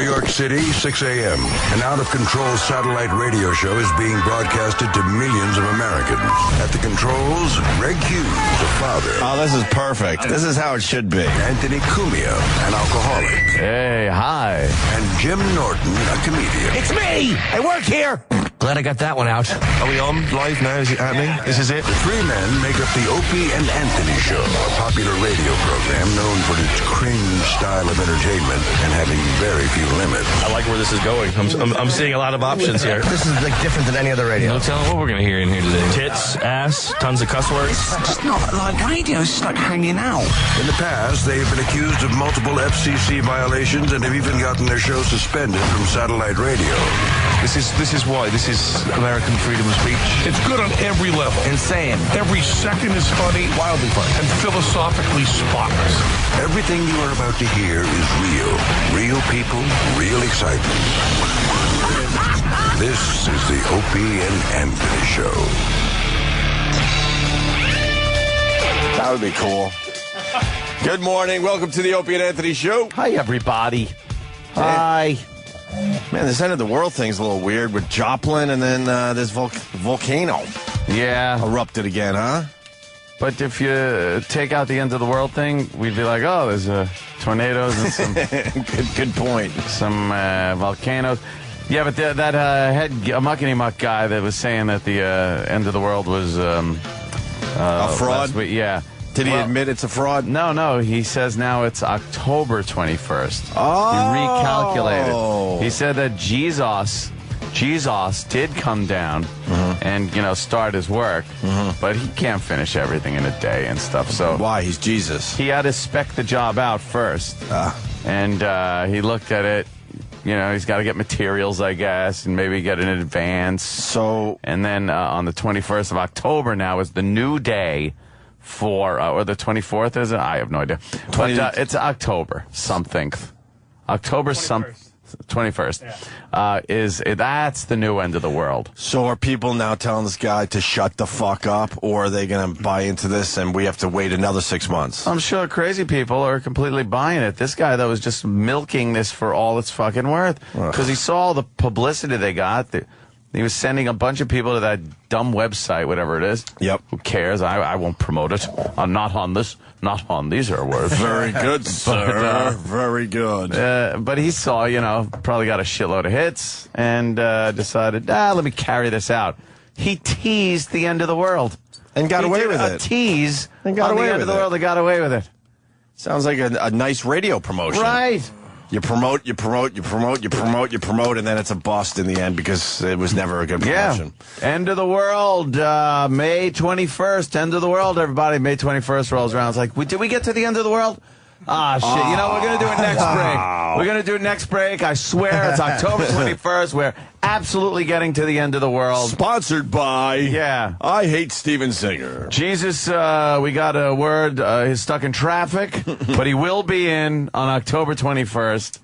New York City, 6 a.m. An out-of-control satellite radio show is being broadcasted to millions of Americans. At the controls, Greg Hughes, a father. Oh, this is perfect. This is how it should be. Anthony Cumia, an alcoholic. Hey, hi. And Jim Norton, a comedian. It's me! I work here! Glad I got that one out. Are we on live now? Is it happening? This is it? The three men make up the Opie and Anthony Show, a popular radio program known for its cringe style of entertainment and having very few limits. I like where this is going. I'm seeing a lot of options here. This is like different than any other radio. No telling what we're going to hear in here today. Tits, ass, tons of cuss words. It's just not like radio. It's just like hanging out. In the past, they have been accused of multiple FCC violations and have even gotten their show suspended from satellite radio. This is why. This is American freedom of speech. It's good on every level. Insane. Every second is funny, wildly funny, and philosophically spotless. Everything you are about to hear is real. Real people, real excitement. This is the Opie and Anthony Show. That would be cool. Good morning. Welcome to the Opie and Anthony Show. Hi, everybody. Hi. Man, this end of the world thing's a little weird with Joplin and then this volcano Yeah, erupted again, huh? but if you take out the end of the world thing, we'd be like, oh, there's tornadoes and some Good point. some volcanoes. Yeah, but that head muckety muck guy that was saying that the end of the world was A fraud? last week, yeah. Did he admit it's a fraud? No. He says now it's October 21st. Oh. He recalculated. He said that Jesus did come down and, start his work, but he can't finish everything in a day and stuff. So Why? He's Jesus. he had to spec the job out first. And he looked at it. He's got to get materials, I guess, and maybe get in advance. So, And then on the 21st of October now is the new day for, or the 24th, is it? I have no idea. But it's October something. October 21st. That's the new end of the world. so are people now telling this guy to shut the fuck up, or are they going to buy into this and we have to wait another 6 months? I'm sure crazy people are completely buying it. This guy, though, was just milking this for all it's fucking worth. Because he saw all the publicity they got. He was sending a bunch of people to that dumb website, whatever it is. Yep. Who cares? I won't promote it. Not on this. Not on these are words. Very good, sir. Very good. But he saw, probably got a shitload of hits and decided, let me carry this out. He teased the end of the world. And got away with A it. tease And got on away the end with of the it. world. They got away with it. Sounds like a nice radio promotion. Right. You promote, and then it's a bust in the end because it was never a good promotion. Yeah. End of the world, May 21st. End of the world, everybody. May 21st rolls around. It's like, did we get to the end of the world? Ah, shit. We're going to do it next break. We're going to do it next break. I swear it's October 21st. We're absolutely getting to the end of the world. Sponsored by Yeah. I Hate Steven Singer. Jesus, we got a word. He's stuck in traffic, but he will be in on October 21st.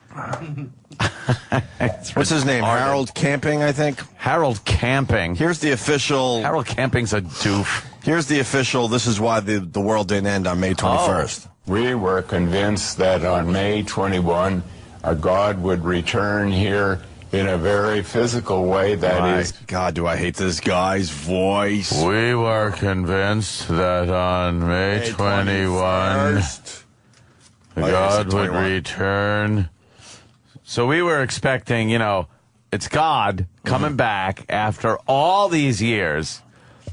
What's his name? Harold Camping, I think. Harold Camping. Here's the official. Harold Camping's a doof. Here's the official. This is why the world didn't end on May 21st. We were convinced that on May 21, God would return here in a very physical way. That is, God, do I hate this guy's voice. We were convinced that on May 21, God would return. So we were expecting, it's God coming back after all these years.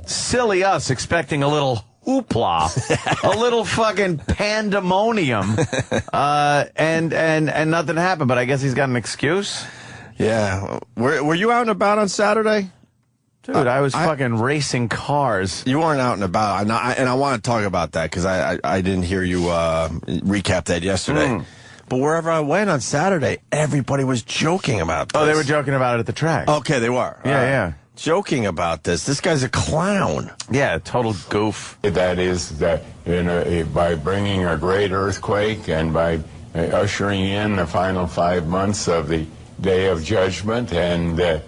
Silly us expecting a little hoopla, a little fucking pandemonium, and nothing happened. But I guess he's got an excuse. Yeah. Were you out and about on Saturday? Dude, I was fucking racing cars. You weren't out and about, and I want to talk about that because I didn't hear you recap that yesterday. But wherever I went on Saturday, everybody was joking about this. Oh, they were joking about it at the track. Okay, they were. Yeah. Joking about this. This guy's a clown. Yeah, total goof. that is that by bringing a great earthquake and by ushering in the final 5 months of the Day of Judgment, and the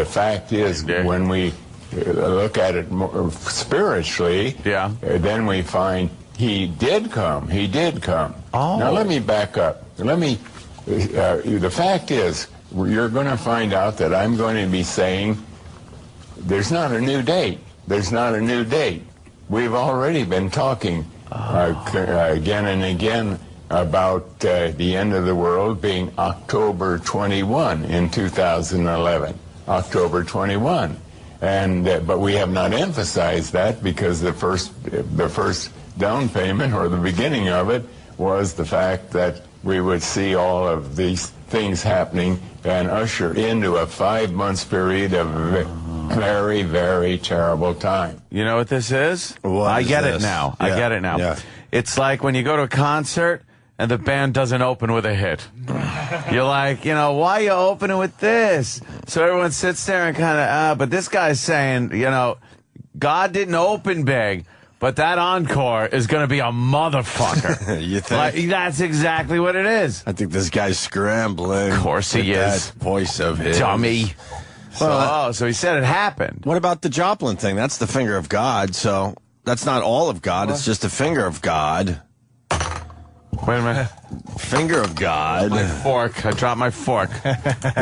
fact is, when we look at it more spiritually, then we find he did come. He did come. Oh. Now let me back up. The fact is, you're going to find out that I'm going to be saying there's not a new date. There's not a new date. We've already been talking again and again about the end of the world being October 21 in 2011. October 21. But we have not emphasized that because the first down payment, or the beginning of it, was the fact that we would see all of these things happening and usher into a 5-month period of very, very terrible time. You know what this is? What I is get this? it now. Yeah. I get it now. Yeah. It's like when you go to a concert and the band doesn't open with a hit. You're like, why are you opening with this? So everyone sits there and kind of, but this guy's saying, God didn't open big, but that encore is going to be a motherfucker. You think? That's exactly what it is. I think this guy's scrambling. Of course he with is. That voice of his. Dummy. Well, So he said it happened. What about the Joplin thing? That's the finger of God, so that's not all of God. It's just a finger of God. Wait a minute. Finger of God. Fork. I dropped my fork.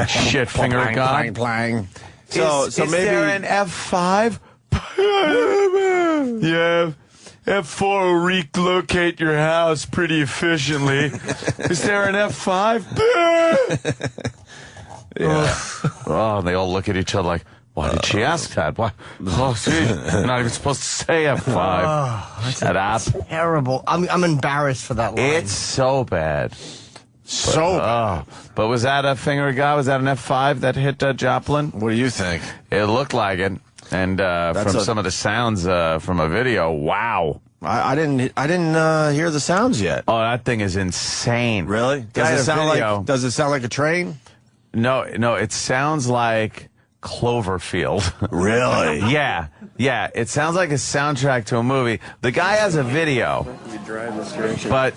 Shit, finger of God. Plang, plang. So So is maybe there an F5? Yeah, F4 will relocate your house pretty efficiently. Is there an F5? Oh, they all look at each other like, why did she ask that? Why? Oh, see, you're not even supposed to say F5. Shut up. Terrible. I'm embarrassed for that line. It's so bad. But was that a finger of God? Was that an F5 that hit Joplin? What do you think? It looked like it. And from some of the sounds from a video, wow. I didn't hear the sounds yet. Oh, that thing is insane. Really? Does it sound like a train? No, it sounds like Cloverfield. Really? Yeah. It sounds like a soundtrack to a movie. The guy has a video, but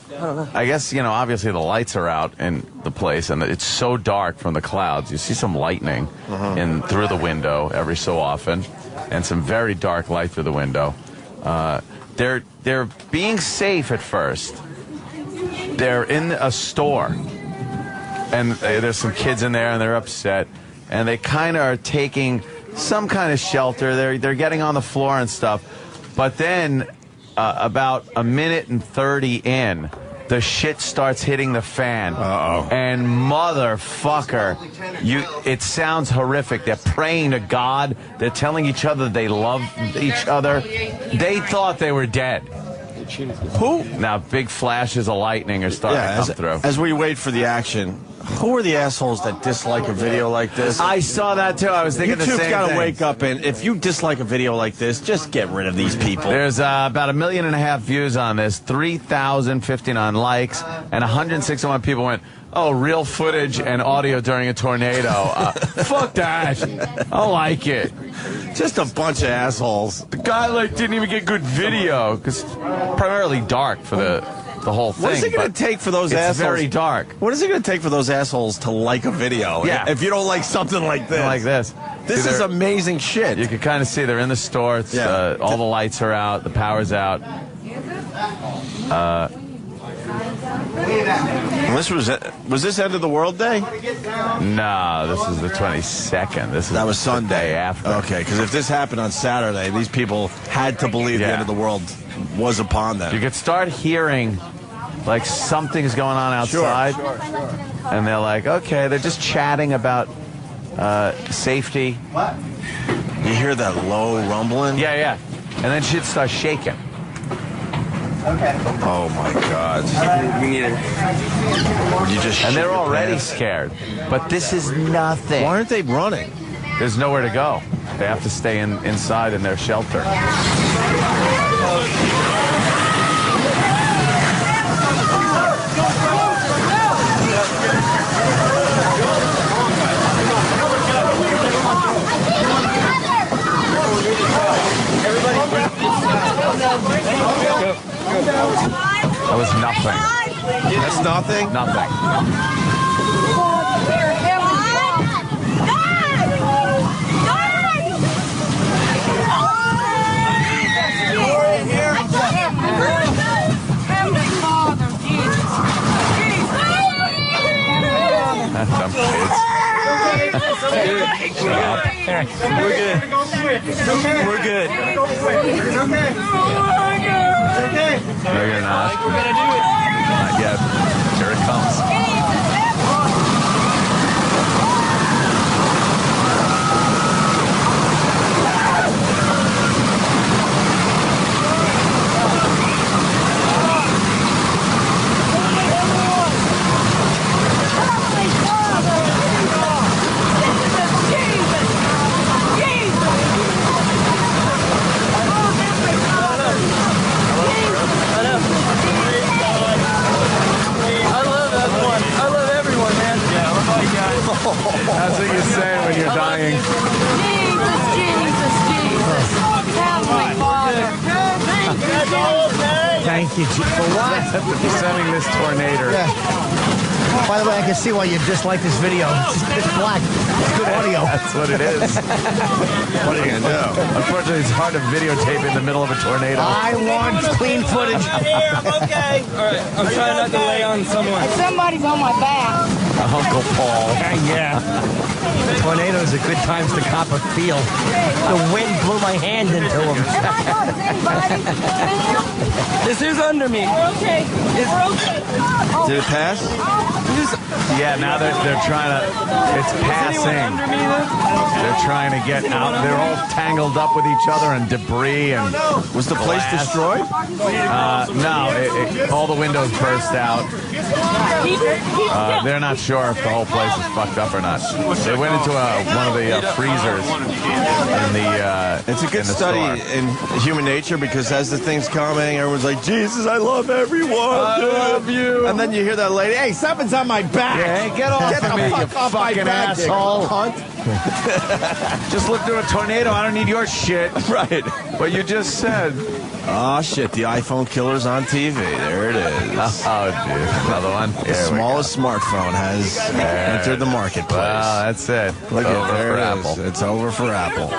I guess, obviously the lights are out in the place, and it's so dark from the clouds. You see some lightning through the window every so often, and some very dark light through the window. They're being safe at first. They're in a store, and there's some kids in there, and they're upset. And they kind of are taking some kind of shelter. They're getting on the floor and stuff. But then, about a minute and 30 in, the shit starts hitting the fan. Uh-oh. And motherfucker, it sounds horrific. They're praying to God. They're telling each other they love each other. They thought they were dead. Who? Now, big flashes of lightning are starting to come through. As we wait for the action, who are the assholes that dislike a video like this? I saw that too. I was thinking the same thing. YouTube's got to wake up, and if you dislike a video like this, just get rid of these people. There's about 1.5 million views on this, 3,059 likes, and 161 people went, oh, real footage and audio during a tornado. Fuck that. I like it. Just a bunch of assholes. The guy didn't even get good video because primarily dark for the whole thing. What is it going to take for those assholes? It's very dark. What is it going to take for those assholes to like a video? Yeah. If you don't like something like this. Like this. This is amazing shit. You can kind of see they're in the store. It's, all the lights are out. The power's out. Was this End of the World Day? No, this is the 22nd. That was Sunday. The day after. Okay, because if this happened on Saturday, these people had to believe the end of the world was upon them. You could start hearing something's going on outside. Sure. And they're like, okay, they're just chatting about safety. What? You hear that low rumbling? Yeah. And then shit starts shaking. Okay. Oh my God. We need it. And they're already scared. But this is nothing. Why aren't they running? There's nowhere to go. They have to stay inside in their shelter. That was nothing. That's nothing? Nothing. We're good. No, you're not. Not yet. Here it comes. That's what you say when you're dying. Jesus, Jesus, Jesus. Heavenly Father. Thank you, for what? You're sending this tornado. Yeah. By the way, I can see why you dislike this video. It's black. It's good audio. That's what it is. What are you going to do? Unfortunately, it's hard to videotape in the middle of a tornado. I want clean footage. Okay. All right. I'm trying not to lay on someone. Somebody's on my back. Uncle Paul. Yeah. Tornadoes are good times to cop a feel. The wind blew my hand into them. This is under me. We're okay. We're okay. Did it pass? Yeah, now they're trying to. It's passing. They're trying to get out. They're all tangled up with each other and debris and. Was the place glass. destroyed? No, all the windows burst out. They're not sure if the whole place is fucked up or not. They went into one of the freezers in the. It's a good study store. in human nature because as the thing's coming, everyone's like, Jesus, I love everyone. I love you. And then you hear that lady, hey, something's on my back. Yeah, hey, get off of me, you off my fucking back, you asshole. cunt. Just lived through a tornado. I don't need your shit. Right. What you just said. Oh, shit, the iPhone killer's on TV. There it is. Oh, dude. Another one. The smallest smartphone has entered the marketplace. Wow, that's it. Look at Over there for it Apple. is. It's over for Apple.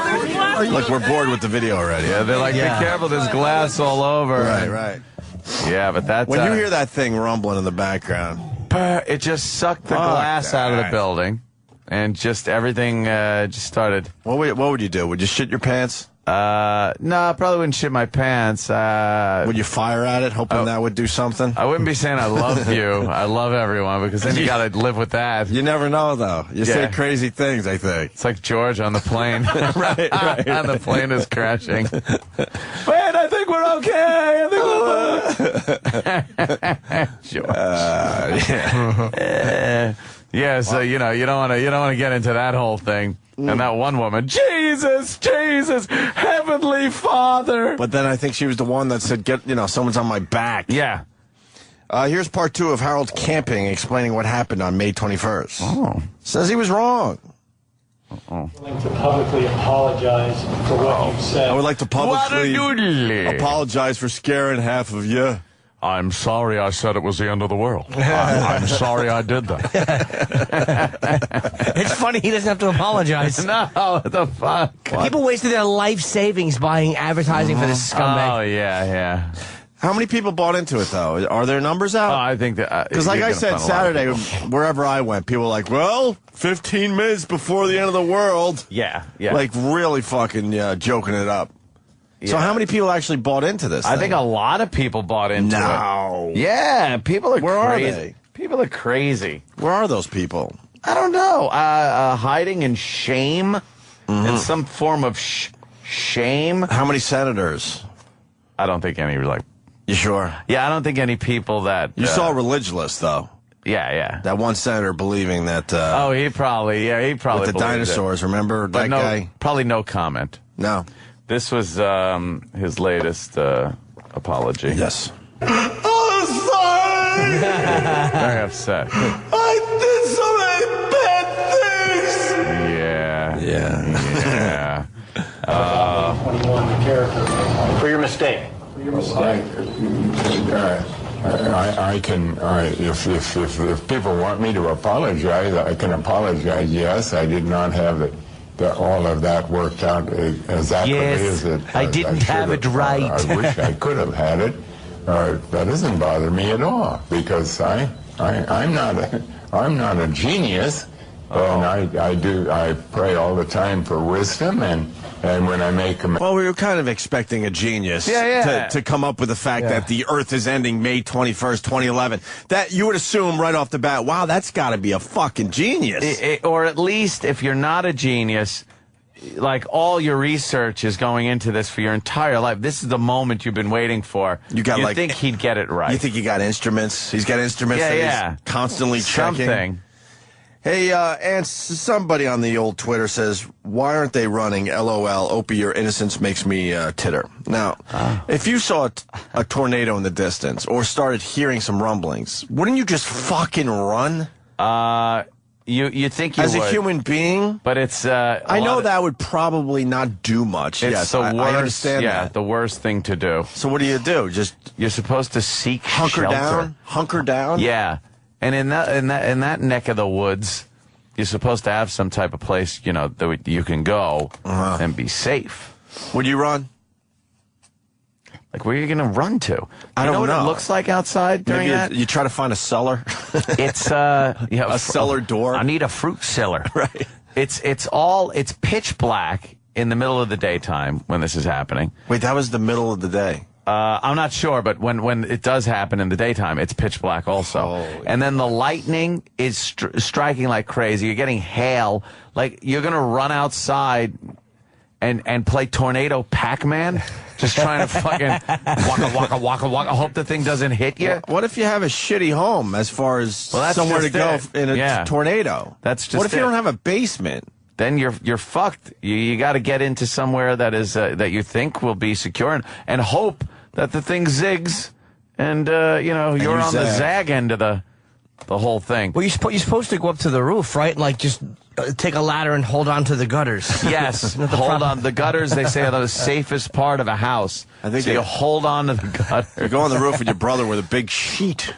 Look, we're bored with the video already. Yeah, they're like, be careful, there's glass all over. Right. Yeah, but that's... When you hear that thing rumbling in the background... It just sucked the glass out of the building. And just everything just started... What would you do? Would you shit your pants? No, I probably wouldn't shit my pants. Would you fire at it, hoping that would do something? I wouldn't be saying I love you. I love everyone, because then you got to live with that. You never know, though. You say crazy things, I think. It's like George on the plane. right. And the plane is crashing. Wait, I think we're okay. George. Yeah, so you don't want to get into that whole thing. And that one woman, Jesus, Heavenly Father. But then I think she was the one that said, someone's on my back. Yeah. Here's part 2 of Harold Camping explaining what happened on May 21st. Oh. Says he was wrong. I'm willing to publicly apologize for what you said. I would like to publicly What-a-doodly. apologize for scaring half of you. I'm sorry I said it was the end of the world. I'm sorry I did that. It's funny he doesn't have to apologize. No, what the fuck? People wasted their life savings buying advertising for this scumbag. Oh, yeah. How many people bought into it, though? Are there numbers out? I think that... Because like I said, Saturday, wherever I went, people were like, well, 15 minutes before the end of the world. Yeah. Like really fucking joking it up. Yeah. So how many people actually bought into this I think a lot of people bought into it. Yeah, people are crazy. Where are they? People are crazy. Where are those people? I don't know. Hiding in shame. In some form of shame. How many senators? I don't think any, like... You sure? Yeah, I don't think any people that... You saw Religulous, though. Yeah. That one senator believing that... he probably with the dinosaurs, remember but that guy? Probably no comment. No. This was his latest apology. Yes. I'm sorry! Very upset. I did so many bad things! Yeah. 21, the character. For your mistake. I can, if people want me to apologize, I can apologize. Yes, I did not have all of that worked out exactly as I didn't have it right. I wish I could have had it. That doesn't bother me at all because I'm not a genius. And I pray all the time for wisdom, and when I make a Well, we were kind of expecting a genius to come up with the fact that the Earth is ending May 21st, 2011. That you would assume right off the bat, wow, that's got to be a fucking genius. Or at least if you're not a genius, like all your research is going into this for your entire life. This is the moment you've been waiting for. You think he'd get it right. You think he got instruments? He's got instruments that he's constantly checking. Something. Hey, and somebody on the old Twitter says, why aren't they running LOL, Opie, your innocence makes me titter. Now, if you saw a tornado in the distance or started hearing some rumblings, wouldn't you just fucking run? You think you As would. a human being? But it's... I know that would probably not do much. It's Yes, the worst, I understand that. the worst thing to do. So what do? Just You're supposed to seek hunker shelter. down? Hunker down? Yeah. And in that neck of the woods, you're supposed to have some type of place, that you can go and be safe. Would you run? Like, where are you going to run to? I don't know what it looks like outside during Maybe that? you try to find a cellar. It's a cellar door. I need a fruit cellar. Right. It's pitch black in the middle of the daytime when this is happening. Wait, that was the middle of the day. I'm not sure, but when it does happen in the daytime, it's pitch black also. And then the lightning is striking like crazy. You're getting hail. Like, you're going to run outside and play Tornado Pac-Man, just trying to fucking waka, waka, waka, hope the thing doesn't hit you. What if you have a shitty home as far as somewhere to go in a tornado? That's just What if you don't have a basement? Then you're fucked. You got to get into somewhere that is that you think will be secure and hope that the thing zigs and you're on the zag end of the whole thing. Well, you're supposed to go up to the roof, right? Like, just take a ladder and hold on to the gutters. Yes, hold on. The gutters, they say, are the safest part of a house. I think you hold on to the gutter. You go on the roof with your brother with a big sheet.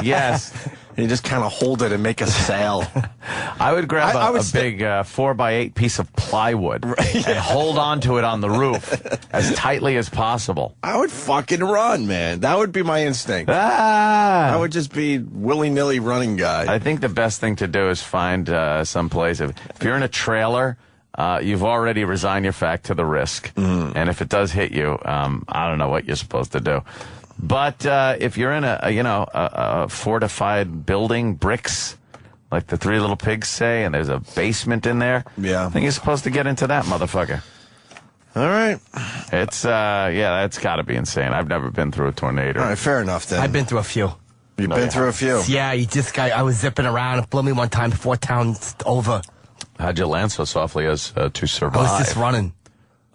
Yes. And you just kind of hold it and make a sail. I would grab a big 4x8 piece of plywood and hold on to it on the roof as tightly as possible. I would fucking run, man. That would be my instinct. I would just be willy-nilly running guy. I think the best thing to do is find some place. If you're in a trailer, you've already resigned your fact to the risk. And if it does hit you, I don't know what you're supposed to do. But if you're in a fortified building, bricks, like the Three Little Pigs say, and there's a basement in there, I think you're supposed to get into that motherfucker. All right. It's that's got to be insane. I've never been through a tornado. All right, fair enough then. I've been through a few. You've been through a few? Yeah, I was zipping around. It blew me one time before town's over. How'd you land so softly as to survive? I was just running.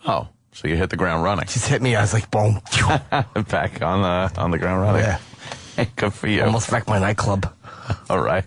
Oh. So you hit the ground running. Just hit me. I was like, boom. Back on the ground running. Yeah. Good for you. Almost wrecked my nightclub. All right.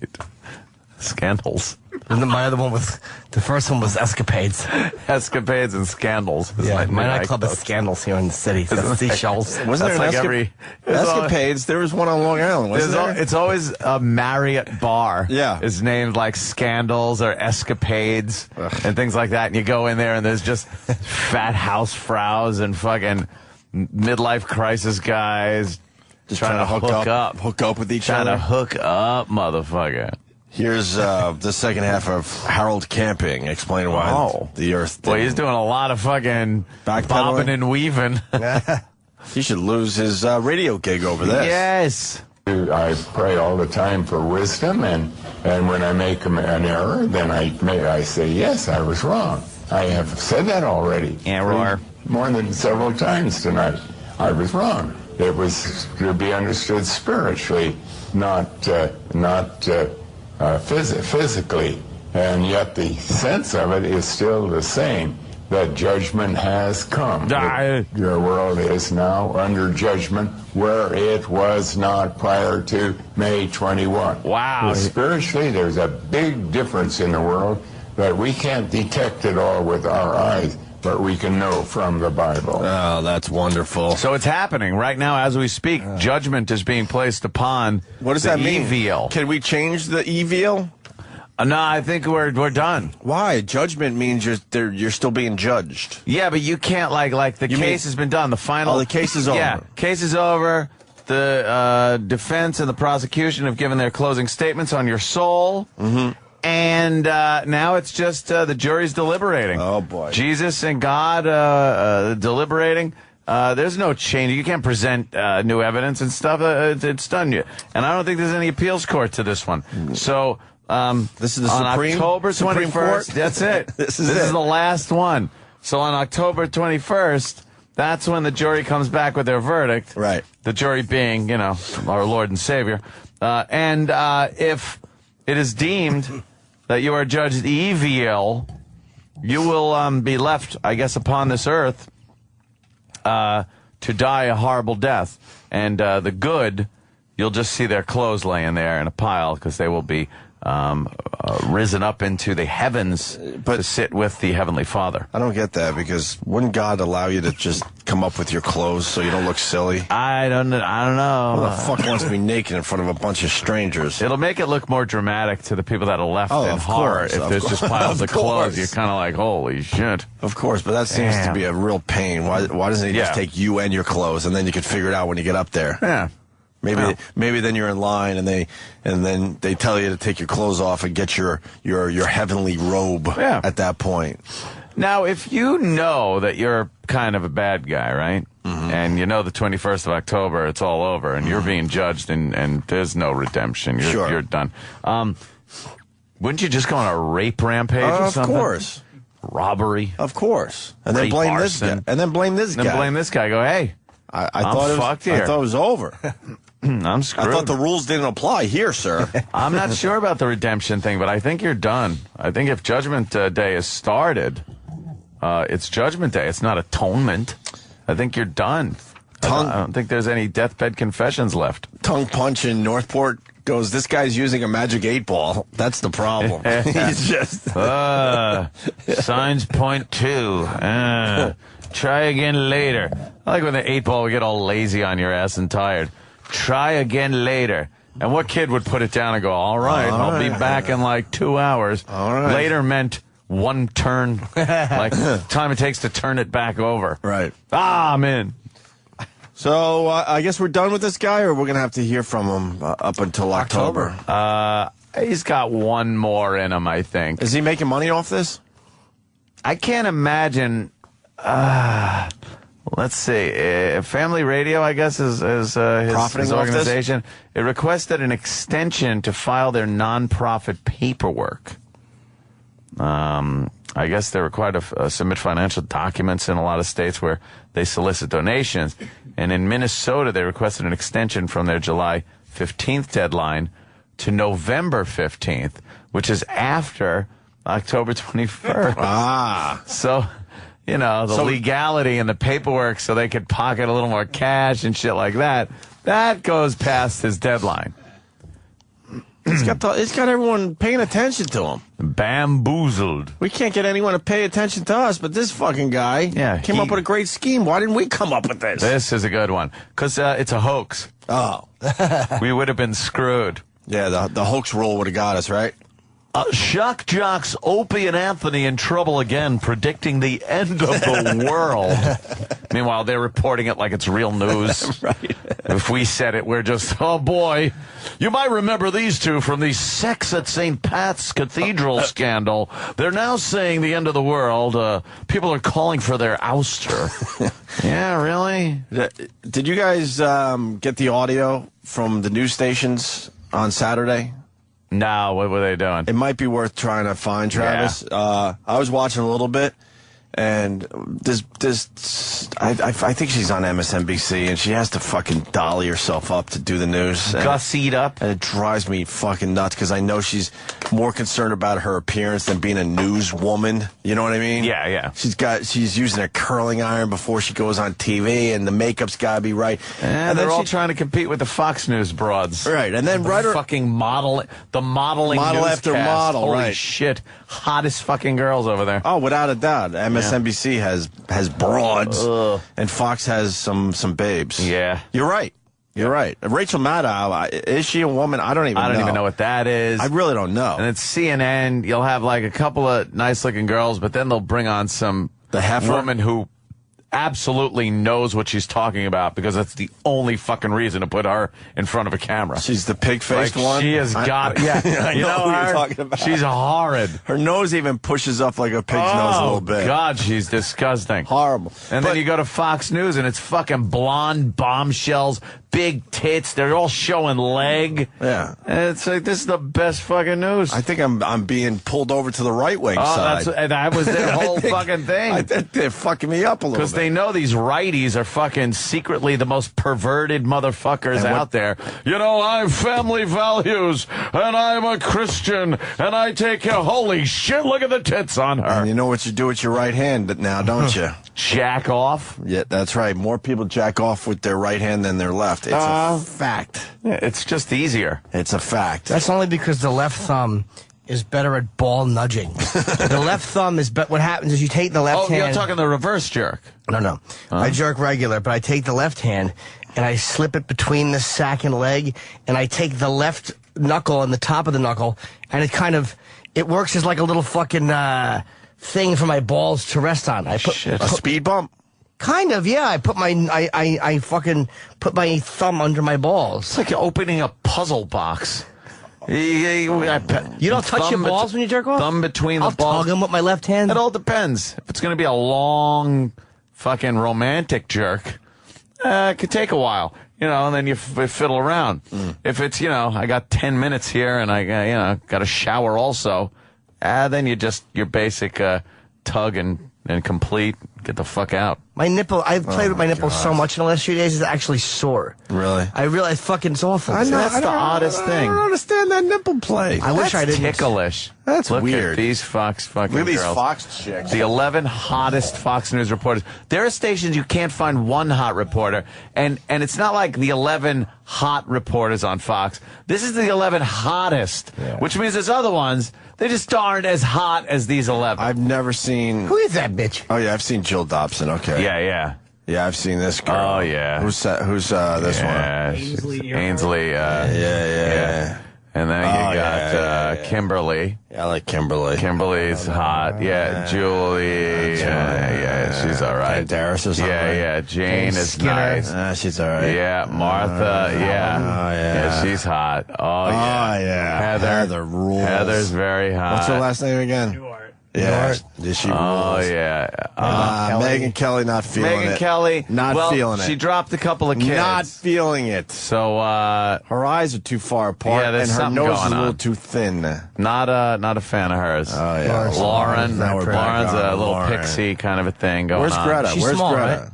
Scandals. And then my other one the first one was Escapades. Escapades and Scandals. Yeah, my nightclub is Scandals here in the city. That's Seashells. Wasn't there an Escapades? There was one on Long Island, wasn't there? It's always a Marriott bar. Yeah. Is named like Scandals or Escapades and things like that. And you go in there and there's just fat house frous and fucking midlife crisis guys just trying to hook up with each other. Trying to hook up, motherfucker. Here's the second half of Harold Camping explaining why the Earth. Boy, he's doing a lot of fucking bobbing and weaving. He should lose his radio gig over this. Yes. I pray all the time for wisdom, and when I make an error, then I say, yes, I was wrong. I have said that already. Error. More than several times tonight. I was wrong. It was to be understood spiritually, not physically, and yet the sense of it is still the same, that judgment has come. Your world is now under judgment where it was not prior to May 21. Wow. So spiritually, there's a big difference in the world that we can't detect it all with our eyes, but we can know from the Bible. Oh, that's wonderful. So it's happening right now as we speak. Judgment is being placed upon What does that mean? Evil. Can we change the evil? No, I think we're done. Why? Judgment means you're still being judged. Yeah, but you can't like the case has been done. The final. Oh, the case is over. Yeah, case is over. The defense and the prosecution have given their closing statements on your soul. Mm-hmm. And now it's just the jury's deliberating. Oh, boy. Jesus and God deliberating. There's no change. You can't present new evidence and stuff. It's done. And I don't think there's any appeals court to this one. So this is the on October Supreme 21st. Court? That's it. This is the last one. So on October 21st, that's when the jury comes back with their verdict. Right. The jury being, our Lord and Savior. And if it is deemed that you are judged evil, you will be left, I guess, upon this earth to die a horrible death. And the good, you'll just see their clothes laying there in a pile because they will be risen up into the heavens to sit with the Heavenly Father. I don't get that, because wouldn't God allow you to just come up with your clothes so you don't look silly? I don't know. Who the fuck wants to be naked in front of a bunch of strangers? It'll make it look more dramatic to the people that are left in of horror. course, If of there's just piles of clothes, course. you're kind of like, holy shit. Of course, but that seems to be a real pain. Why doesn't he just take you and your clothes, and then you can figure it out when you get up there? Yeah. Maybe then you're in line and then they tell you to take your clothes off and get your heavenly robe at that point. Now, if you know that you're kind of a bad guy, right? Mm-hmm. And you know the 21st of October, it's all over, and you're being judged, and there's no redemption. You're done. Wouldn't you just go on a rape rampage or something? Of course. Robbery. Of course. And then blame this guy. And then blame this guy. Then blame this guy. Go, hey, I thought it was over. I'm screwed. I thought the rules didn't apply here, sir. I'm not sure about the redemption thing, but I think you're done. I think if Judgment Day is started, it's Judgment Day. It's not atonement. I think you're done. I don't think there's any deathbed confessions left. Tongue punch in Northport goes, this guy's using a magic 8-ball. That's the problem. He's just... signs point to. Try again later. I like when the 8-ball would get all lazy on your ass and tired. Try again later. And what kid would put it down and go, all right, I'll be back in like 2 hours. All right. Later meant one turn, like time it takes to turn it back over. Right. I'm in. So I guess we're done with this guy, or we're going to have to hear from him up until October? He's got one more in him, I think. Is he making money off this? I can't imagine... let's see. Family Radio, I guess, is his organization. It requested an extension to file their nonprofit paperwork. I guess they're required to submit financial documents in a lot of states where they solicit donations. And in Minnesota, they requested an extension from their July 15th deadline to November 15th, which is after October 21st. So... the legality and the paperwork so they could pocket a little more cash and shit like that, that goes past his deadline. It's got everyone paying attention to him. Bamboozled. We can't get anyone to pay attention to us, but this fucking guy came up with a great scheme. Why didn't we come up with this? This is a good one. Because it's a hoax. Oh. We would have been screwed. Yeah, the hoax rule would have got us, right? Shock jocks Opie and Anthony in trouble again, predicting the end of the world. Meanwhile, they're reporting it like it's real news. Right. If we said it, we're just, oh boy. You might remember these two from the sex at St. Pat's Cathedral scandal. They're now saying the end of the world. People are calling for their ouster. Yeah, really? Did you guys get the audio from the news stations on Saturday? No, what were they doing? It might be worth trying to find, Travis. Yeah. I was watching a little bit, and I think she's on MSNBC, and she has to fucking dolly herself up to do the news. Gussied up. And it drives me fucking nuts, because I know she's more concerned about her appearance than being a newswoman. You know what I mean? Yeah, yeah. She's using a curling iron before she goes on TV, and the makeup's got to be right. And they're all trying to compete with the Fox News broads. Right, and then fucking modeling model after model. Holy right. shit. Hottest fucking girls over there. Oh, without a doubt. MSNBC has broads, and Fox has some babes. Yeah. You're right. You're right. Rachel Maddow, is she a woman? I don't even know what that is. I really don't know. And it's CNN. You'll have like a couple of nice looking girls, but then they'll bring on some woman who absolutely knows what she's talking about because that's the only fucking reason to put her in front of a camera. She's the pig-faced Like, one? she has got, I you know who her? you're talking about. She's horrid. Her nose even pushes up like a pig's nose a little bit. God, she's disgusting. Horrible. And then you go to Fox News and it's fucking blonde bombshells, big tits. They're all showing leg. Yeah. And it's like, this is the best fucking news. I think I'm being pulled over to the right-wing side. That was their whole fucking thing. I think they're fucking me up a little bit. Because they know these righties are fucking secretly the most perverted motherfuckers out there. You know, I have family values, and I'm a Christian, and I take care. Holy shit, look at the tits on her. And you know what you do with your right hand now, don't you? Jack off? Yeah, that's right. More people jack off with their right hand than their left. It's a fact. Yeah, it's just easier. It's a fact. That's only because the left thumb is better at ball nudging. The left thumb is what happens is you take the left hand. Oh, you're talking the reverse jerk. No. I jerk regular, but I take the left hand and I slip it between the sack and leg, and I take the left knuckle and the top of the knuckle, and it works as like a little fucking thing for my balls to rest on. I put a speed bump. Kind of, yeah. I put I fucking put my thumb under my balls. It's like you're opening a puzzle box. You don't touch your balls when you jerk off? Thumb between the balls. I'll tug them with my left hand. It all depends. If it's going to be a long, fucking romantic jerk, it could take a while. You know, and then you fiddle around. If it's, you know, I got 10 minutes here and I, got a shower also, then your basic tug and complete, get the fuck out. My nipple, I've played with my nipples so much in the last few days, it's actually sore. Really? I realize fucking it's awful. I know, That's the oddest thing. I don't understand that nipple play. I wish I didn't. Ticklish. That's Look weird. At these fucking Look at these girls. Fox chicks. The 11 hottest Fox News reporters. There are stations you can't find one hot reporter, and it's not like the 11 hot reporters on Fox. This is the 11 hottest, which means there's other ones. They just aren't as hot as these 11. I've never seen. Who is that bitch? Oh yeah, I've seen Jill Dobson. Okay. Yeah. Yeah, I've seen this girl. Oh yeah. Who's this one? Ainsley. Yeah. And then you got Kimberly. Yeah, I like Kimberly. Kimberly's hot. Yeah, Julie. Yeah, she's all right. Banderas is all right. Yeah. Jane is nice. She's all right. Yeah, Martha. Yeah, she's hot. Oh yeah. Heather rules. Heather's very hot. What's her last name again? Yeah, she rules. Oh yeah. Megan Kelly not feeling it. Megan Kelly not feeling it. She dropped a couple of kids. Not feeling it. So her eyes are too far apart, yeah, there's and her something nose is going a little on. too thin. Not a fan of hers. Oh yeah, Lauren. Now we're back Lauren's on a little Lauren. pixie kind of a thing going Where's on. Greta? She's Where's small, Greta?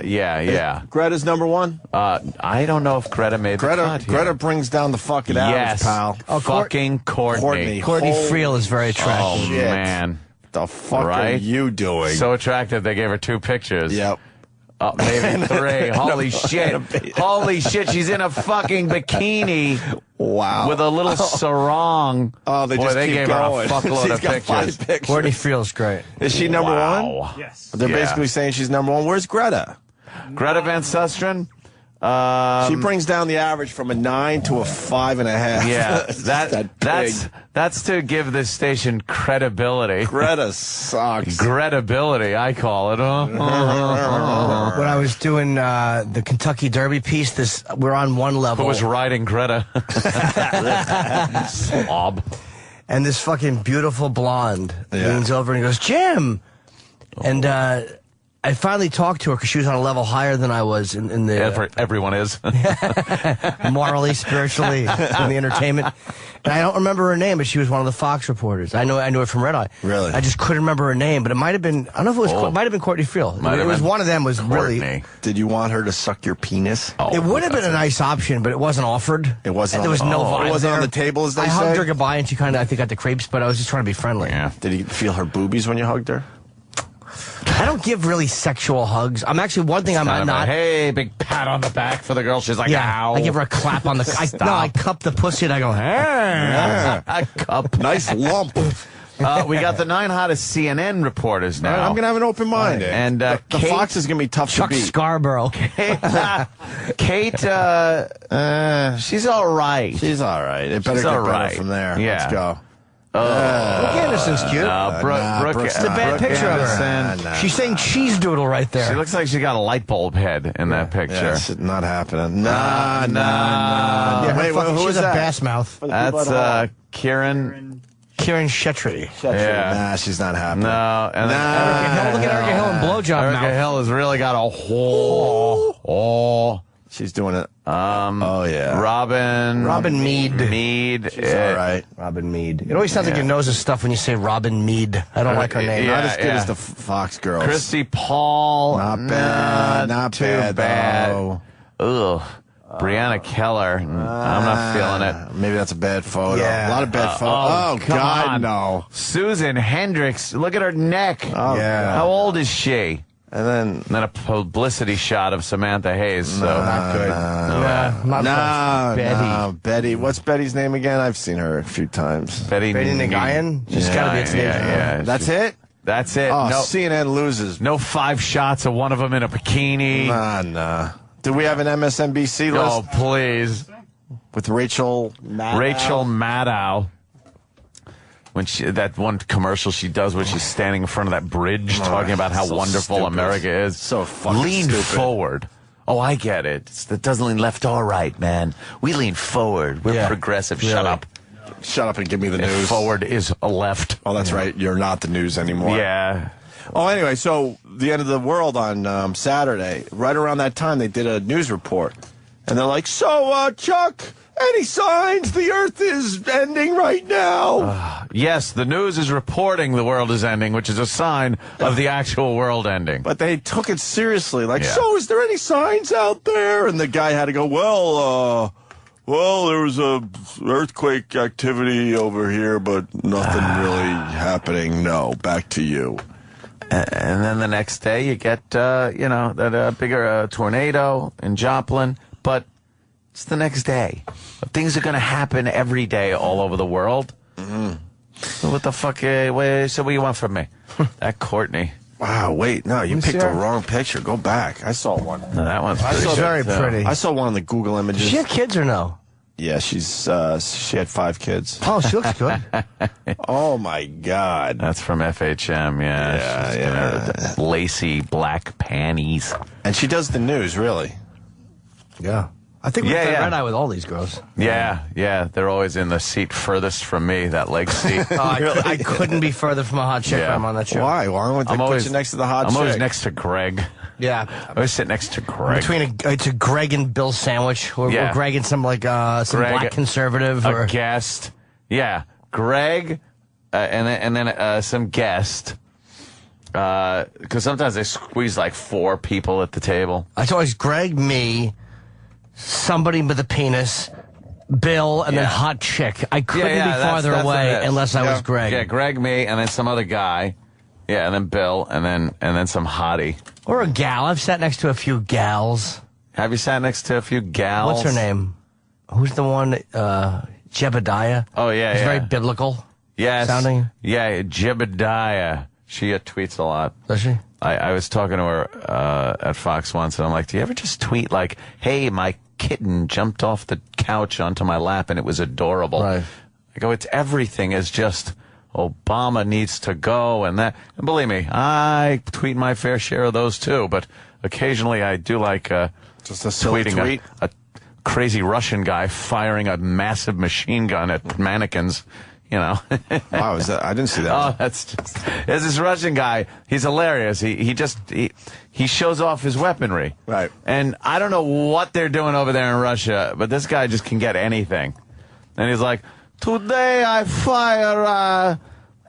Yeah. Greta's number one. I don't know if Greta made the cut here. Greta brings down the fucking average, pal. Fucking Courtney. Courtney Friel is very attractive. Oh shit. man. The fuck are Right? you doing? So attractive they gave her 2 pictures. Yep. Maybe 3. Holy shit. Holy shit, she's in a fucking bikini. Wow. With a little sarong. Oh, they just keep gave going. her a fuckload She's of got pictures. 5 pictures. Courtney Friel's great. Is she number one? Yes. They're Yeah. basically saying she's number one. Where's Greta? Greta Van Susteren? She brings down the average from a 9 to a 5.5. Yeah, that's to give this station credibility. Greta sucks. Credibility, I call it. When I was doing the Kentucky Derby piece, we're on one level. Who was riding Greta? Slob. And this fucking beautiful blonde leans over and he goes, Jim! And I finally talked to her because she was on a level higher than I was in the... Everyone is. morally, spiritually, in the entertainment. And I don't remember her name, but she was one of the Fox reporters. I knew her from Red Eye. Really? I just couldn't remember her name, but it might have been, I don't know if it was, it might have been Courtney Friel. It was one of them was Courtney. really... Did you want her to suck your penis? Oh, It would have been a nice option, but it wasn't offered. It wasn't. And there was no vibe It wasn't on there. the table, as they I say? hugged her goodbye, and she kind of, I think, got the creeps, but I was just trying to be friendly. Yeah. Did you feel her boobies when you hugged her? I don't give really sexual hugs. I'm actually, one thing I'm Kind of not... hey, big pat on the back for the girl. She's like, yeah, ow. I give her a clap on the... I cup the pussy and I go, hey. A cup. Nice lump. We got the 9 hottest CNN reporters now. I'm going to have an open mind. And the Kate, Fox is going to be tough Chuck to beat. Scarborough. Kate, she's all right. She's all right. It better She's get all better right. from there. Yeah. Let's go. Brooke Anderson's cute. Brooke, It's a bad picture of her. Anderson. She's saying cheese doodle right there. She looks like she got a light bulb head in that picture. Yeah, it's not happening. Yeah, Wait, who she's is a that? bass mouth. That's Kieran. Kieran Shetty. Yeah. Nah, she's not happening. No, and then Erica Hill, look at Erica Hill and blowjob Erica mouth. Hill has really got a whole. She's doing it. Oh, yeah. Robin Mead. She's all right. Robin Mead. It always sounds like your nose is stuffed when you say Robin Mead. I don't like her name. Not as good as the Fox girls. Christy Paul. Not bad. Not too bad, bad. though. Ugh. Brianna Keller. I'm not feeling it. Maybe that's a bad photo. Yeah. A lot of bad photos. Oh, come God, on. no. Susan Hendricks. Look at her neck. Oh, Yeah. How old is she? And then a publicity shot of Samantha Hayes. So Not good. Not No, Betty. What's Betty's name again? I've seen her a few times. Betty Nagayan? She's got to be a teenager. Yeah. That's it? That's it. Oh, no, CNN loses. no 5 shots of one of them in a bikini. Nah. Do we have an MSNBC list Oh, please. with Rachel Maddow? Rachel Maddow. When that one commercial she does where she's standing in front of that bridge talking about how so wonderful stupid. America is. So fucking Lean stupid. forward. Oh, I get it. It doesn't lean left or right, man. We lean forward. We're progressive. Shut up. Shut up and give me the If news. forward is a left. Oh, that's right. You're not the news anymore. Yeah. Oh, anyway, so the end of the world on Saturday, right around that time, they did a news report. And they're like, so, Chuck, any signs the Earth is ending right now? Yes, the news is reporting the world is ending, which is a sign of the actual world ending. But they took it seriously. Like, Yeah. so is there any signs out there? And the guy had to go, well, there was a earthquake activity over here, but nothing really happening. No, back to you. And then the next day you get, that bigger tornado in Joplin. But it's the next day. Things are going to happen every day all over the world. Mm-hmm. So what the fuck? So what do you want from me? That Courtney. Wow, wait, no, you picked the wrong picture. Go back. I saw one. No, that one's pretty She's good, very too. pretty. I saw one on the Google images. Does she have kids or no? Yeah, she had 5 kids. Oh, she looks good. Oh my God. That's from FHM, yeah. She's got lacy black panties. And she does the news, really. Yeah. I think we play red eye with all these girls. Yeah. They're always in the seat furthest from me, that leg seat. I couldn't be further from a hot chick when I'm on that show. Why? Why would they put you next to the hot chick? I'm always next to Greg. Yeah. I always sit next to Greg. It's a Greg and Bill sandwich, or Greg and some Greg, black conservative, or a guest. Yeah, Greg, and then some guest. Because sometimes they squeeze like 4 people at the table. It's always Greg, me, somebody with a penis, Bill, and then hot chick. I couldn't be farther away unless I was Greg. Yeah, Greg, me, and then some other guy. Yeah, and then Bill, and then some hottie. Or a gal. I've sat next to a few gals. Have you sat next to a few gals? What's her name? Who's the one? Jebediah. Oh, yeah, It's very biblical. Yes. Sounding. Yeah, Jebediah. She tweets a lot. Does she? I was talking to her at Fox once, and I'm like, do you ever just tweet like, hey, my kitten jumped off the couch onto my lap, and it was adorable. Right. I go, it's everything is just Obama needs to go, and that. And believe me, I tweet my fair share of those too, but occasionally I do like just a silly tweeting tweet. a crazy Russian guy firing a massive machine gun at mannequins. You know. Wow, I didn't see that. Oh, there's this Russian guy. He's hilarious. He shows off his weaponry. Right. And I don't know what they're doing over there in Russia, but this guy just can get anything. And he's like, today I fire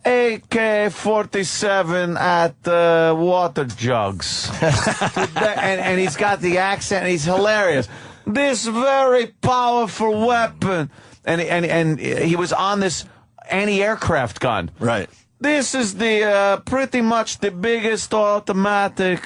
AK-47 at water jugs. and he's got the accent, and he's hilarious. This very powerful weapon. And he was on this anti-aircraft gun. Right. This is the pretty much the biggest automatic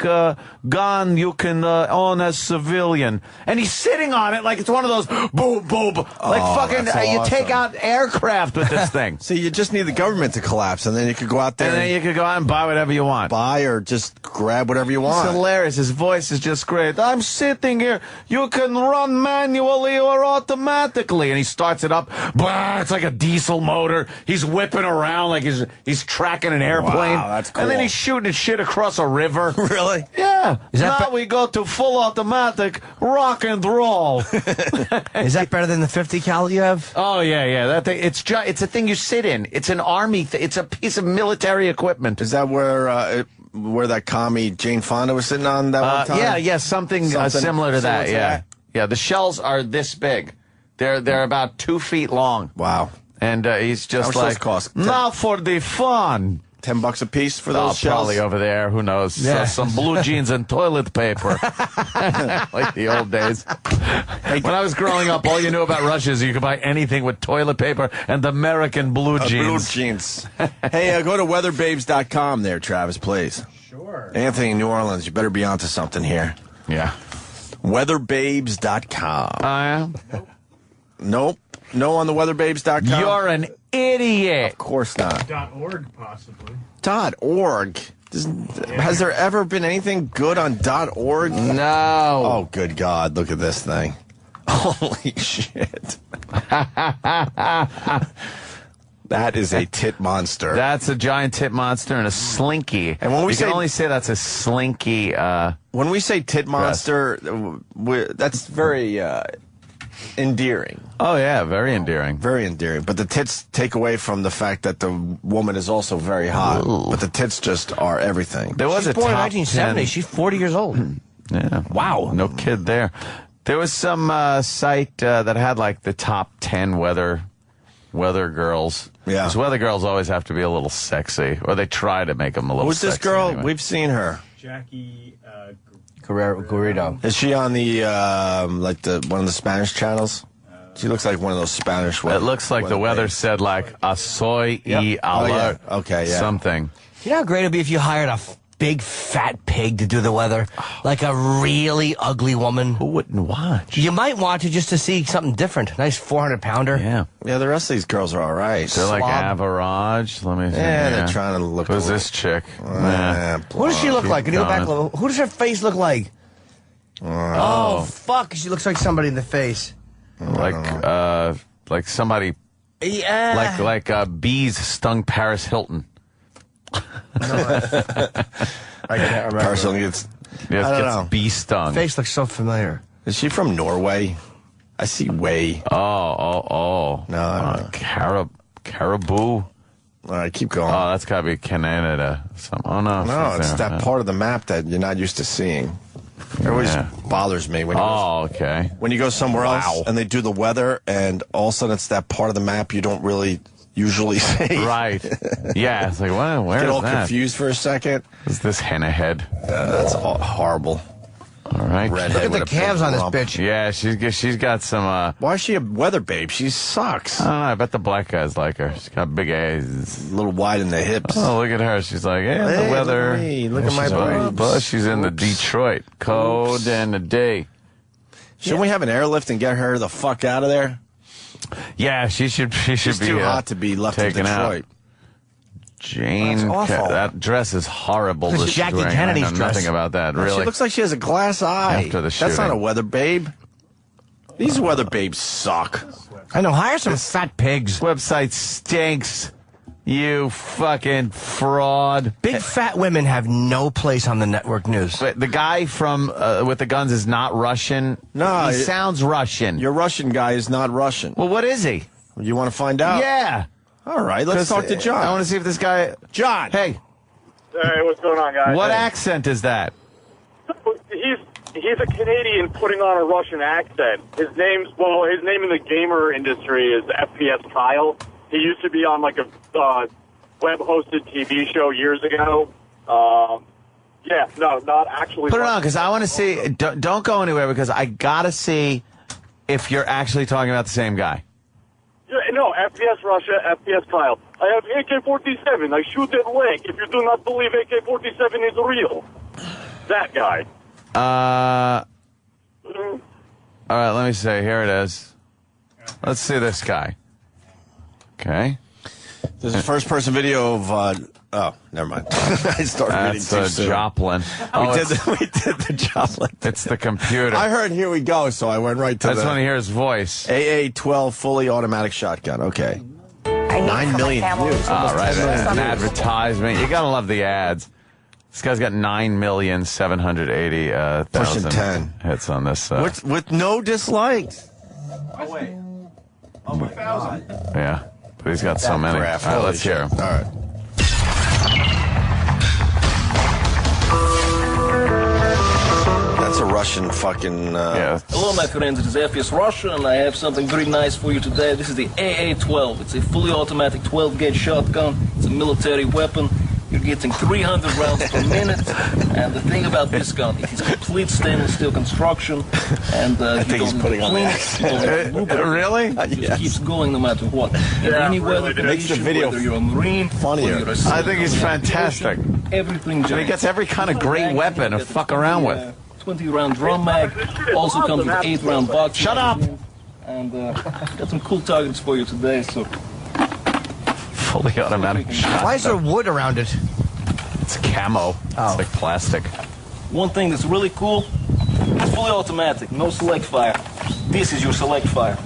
gun you can own as civilian. And he's sitting on it like it's one of those boom, boom, like fucking, you take out aircraft with this thing. See, you just need the government to collapse, and then you could go out there And then you could go out and buy whatever you want. buy or just grab whatever you want. It's hilarious. His voice is just great. I'm sitting here. You can run manually or automatically. And he starts it up. Blah, it's like a diesel motor. He's whipping around like he's tracking an airplane. Wow, that's cool. And then he's shooting shit across a river. Really? Yeah. Is that now we go to full automatic rock and roll. Is that better than the 50 cal you have? Oh, yeah. That thing, it's a thing you sit in. It's an army it's a piece of military equipment. Is that where that commie Jane Fonda was sitting on that one time? Yeah, something similar to that. Yeah. Yeah, the shells are this big. They're about 2 feet long. Wow. And he's just How much like, those cost? now for the fun. $10 a piece for those shells? Probably over there. Who knows? Yeah. Some blue jeans and toilet paper. Like the old days. When I was growing up, all you knew about Russia is you could buy anything with toilet paper and American blue jeans. Blue jeans. Hey, go to weatherbabes.com there, Travis, please. Sure. Anthony in New Orleans, you better be onto something here. Yeah. Weatherbabes.com. I am. Nope. No on the weatherbabes.com? You're an idiot. Of course not. .org, possibly. .org. Has there ever been anything good on .org? No. Oh, good God. Look at this thing. Holy shit. That is a tit monster. That's a giant tit monster and a slinky. And when we you say, can only say that's a slinky. When we say tit monster, that's very endearing. Oh, yeah, very endearing. Very endearing. But the tits take away from the fact that the woman is also very hot. Ooh. But the tits just are everything. There was She's a born in top 1970. 10. She's 40 years old. Yeah. Wow. No kid there. There was some site that had like the top 10 weather girls. Yeah. Because weather girls always have to be a little sexy, or they try to make them a little Who's sexy. this girl? Anyway. We've seen her. Jackie Guerrero. Is she on the one of the Spanish channels? She looks like one of those Spanish. It looks like the weather babes. said like a soy y Oh, ala yeah. Okay, yeah. something. You know how great it would be if you hired a big fat pig to do the weather? Like a really ugly woman? Who wouldn't watch? You might want to just to see something different. Nice 400-pounder. Yeah. Yeah, the rest of these girls are all right. They're like Slob. average. Let me see. Yeah, they're trying to look. Who's this chick? What does she look like? Can you go back a little? Who does her face look like? Oh, fuck. She looks like somebody in the face. Like somebody, Yeah. like bees stung Paris Hilton. I can't remember. Person gets. Yes, I don't gets know. bee stung. Face looks so familiar. Is she from Norway? I see Way. Oh. No, I don't know. Caribou. All right, keep going. Oh, that's got to be Canada. Oh, no. No, she's it's there. that part of the map that you're not used to seeing. It always bothers me when you okay. when you go somewhere Wow. else and they do the weather, and all of a sudden it's that part of the map you don't really usually see. Right. Yeah, it's like, where Get is all that? confused for a second. Is this henna head? That's horrible. All right. Redhead Look at with the a big calves on this rump. bitch. Yeah, she's got some, Why is she a weather babe? She sucks. I don't know, I bet the black guys like her. She's got big eyes. A little wide in the hips. Oh, look at her. She's like, hey, Hey, the weather. look at me. Look at my She's boobs. But she's in the Oops. Detroit code and the day. Shouldn't we have an airlift and get her the fuck out of there? Yeah, she should She's be too hot to be left in taken Detroit. out. Jane, That's awful. that dress is horrible. It's that she's Jackie wearing. Kennedy's I know dress. nothing about that. She Really, looks like she has a glass eye. After the That's not shooting. a weather babe. These weather babes suck. I know. Hire some fat pigs. website stinks. You fucking fraud. Big fat women have no place on the network news. But the guy from with the guns is not Russian. No, he sounds Russision. Your Russian guy is not Russian. Well, what is he? You want to find out? Yeah. All right, let's talk to John. I want to see if this guy. John. Hey, Hey, what's going on, guys? what accent is that? He's a Canadian putting on a Russian accent. His name in the gamer industry is FPS Kyle. He used to be on like a web-hosted TV show years ago. Yeah, no, not actually. Put it on because I want to see. Don't go anywhere because I gotta see if you're actually talking about the same guy. Yeah, no, FPS Russia, FPS Kyle. I have AK-47. I shoot at leg if you do not believe AK-47 is real. That guy. All right, let me see. Here it is. Let's see this guy. Okay. There's a first-person video of. Oh, never mind. I started reading too soon. Joplin. We did the Joplin. It's the computer. I heard "Here we go," so I went right to I just want to hear his voice. AA-12 fully automatic shotgun. Okay. 9 million views. All right, an advertisement. You gotta love the ads. This guy's got 9,780,000 Pushing 10 hits on this. With no dislikes. Oh, wait. Oh, my God. Yeah, but he's got so many. All right, let's hear him. All right. That's a Russian fucking. Yeah. Hello, my friends. It is FPS Russia, and I have something very nice for you today. This is the AA-12. It's a fully automatic 12-gauge shotgun. It's a military weapon. You're getting 300 rounds per minute. And the thing about this gun, it is complete stainless steel construction. And I think he's putting on the Really? It just keeps going no matter what. In any weather It makes the condition, video whether you're a Marine, funnier. whether you're a I think he's fantastic. everything. And he gets every kind of great weapon to fuck around with. 20-round drum mag. Also comes with 8-round box. Shut up! And got some cool targets for you today. So Fully automatic shotgun. Why is there wood around it? It's camo. It's like plastic. one thing that's really cool, it's fully automatic, no select fire. This is your select fire.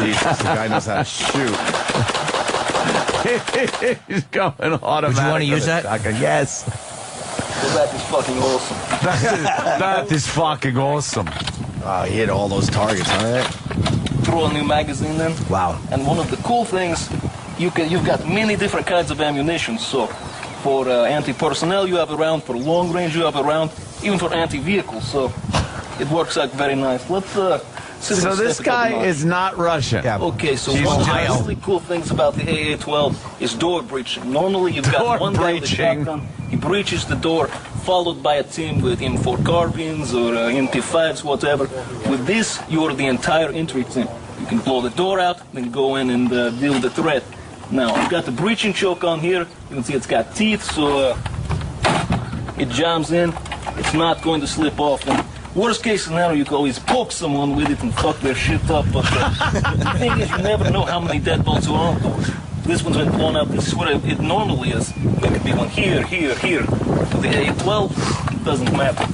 Jesus, the guy knows how to shoot. He's going automatic. Would you want to use that? Yes. Well, that is fucking awesome. That is fucking awesome. Oh, he hit all those targets, huh? Throw a new magazine in. Wow. And one of the cool things, you've got many different kinds of ammunition. So for anti-personnel, you have a round. For long range, you have a round. Even for anti-vehicles. So it works out very nice. Let's So this guy is not Russian. Yeah. Okay, so He's one of the Ohio. really cool things about the AA-12 is door breaching. Normally you've got one guy with a shotgun, he breaches the door, followed by a team with M4 carbines or MP5s, whatever. With this, you're the entire entry team. You can blow the door out, then go in and deal with the threat. Now, I've got the breaching choke on here. You can see it's got teeth, so it jams in. It's not going to slip off. And worst case scenario, you can always poke someone with it and fuck their shit up. But the thing is, you never know how many deadbolts are on doors. This one's been blown up. This is what it normally is. There could be one here, here, here. With the AA-12, it doesn't matter.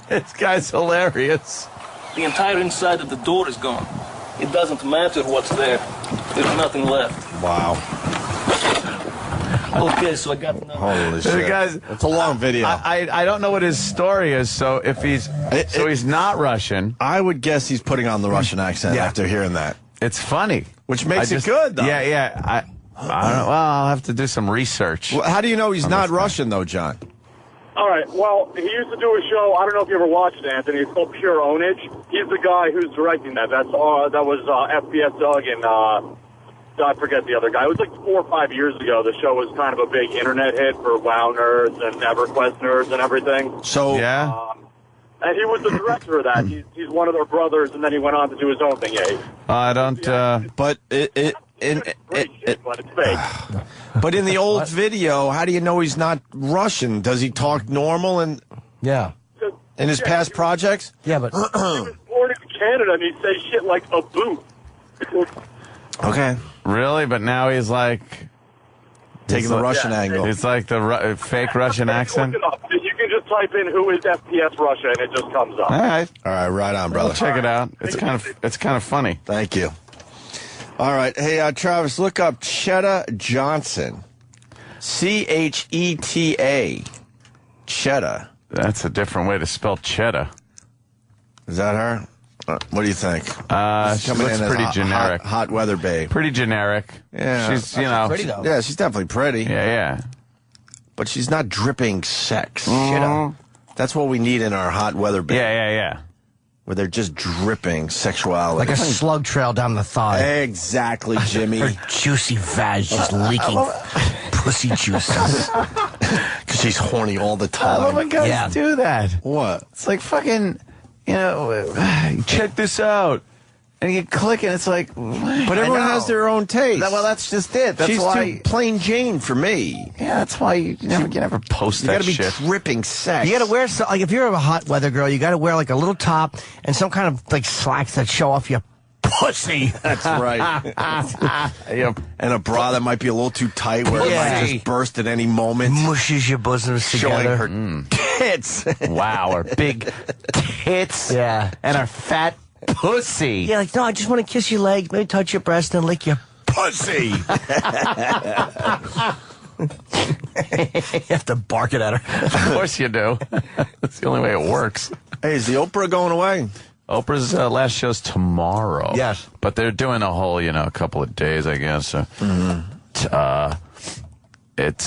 This guy's hilarious. The entire inside of the door is gone. It doesn't matter what's there. There's nothing left. Wow. Okay, so I got another. Holy shit. Guys, it's a long video. I don't know what his story is, so if he's he's not Russian. I would guess he's putting on the Russian accent after hearing that. It's funny. Which makes it good, though. Yeah. I don't know. Well, I'll have to do some research. Well, how do you know he's not Russian, though, John? All right. Well, he used to do a show. I don't know if you ever watched it, Anthony. It's called Pure Ownage. He's the guy who's directing that. That was FPS Doug and I forget the other guy. It was like 4 or 5 years ago. The show was kind of a big internet hit for WoW nerds and EverQuest nerds and everything. So and he was the director of that. He's one of their brothers, and then he went on to do his own thing. Yeah. I don't. But but it's fake. But in the old video, how do you know he's not Russian? Does he talk normal in his past projects? Yeah, but he was born in Canada, and he says shit like a boot. Okay. Really? But now he's like taking the Russian angle. It's like the fake Russian accent. Look it up. You can just type in "who is FPS Russia" and it just comes up. All right, right on, brother. I'll check it out. It's kind of funny. Thank you. All right, hey Travis, look up Chetta Johnson, Cheta, Chetta. That's a different way to spell cheddar. Is that her? What do you think? She looks pretty generic. Hot weather babe. Pretty generic. Yeah, she's pretty though. Yeah, she's definitely pretty. Yeah. But she's not dripping sex. Mhm. That's what we need in our hot weather babe. Yeah. Where they're just dripping sexuality. like a slug trail down the thigh. Exactly, Jimmy. Her juicy vag just leaking pussy juices. Because She's horny all the time. Oh my guys do that. What? It's like fucking, check this out. And you click and it's like, but everyone has their own taste. Well, that's just it. That's She's why too plain Jane for me. Yeah, that's why you never post You that gotta be shit. dripping sex. You gotta wear like if you're a hot weather girl, you gotta wear like a little top and some kind of like slacks that show off your pussy. That's right. Yep. And a bra that might be a little too tight where it might just burst at any moment. Mushes your bosoms Showing together. her tits. Wow, her big tits. Yeah. And her fat pussy. Yeah, like, no, I just want to kiss your legs, maybe touch your breast and lick your pussy. You have to bark it at her. Of course you do. That's the only way it works. Hey, is the Oprah going away? Oprah's last show's tomorrow. Yes. But they're doing a whole, a couple of days, I guess. It's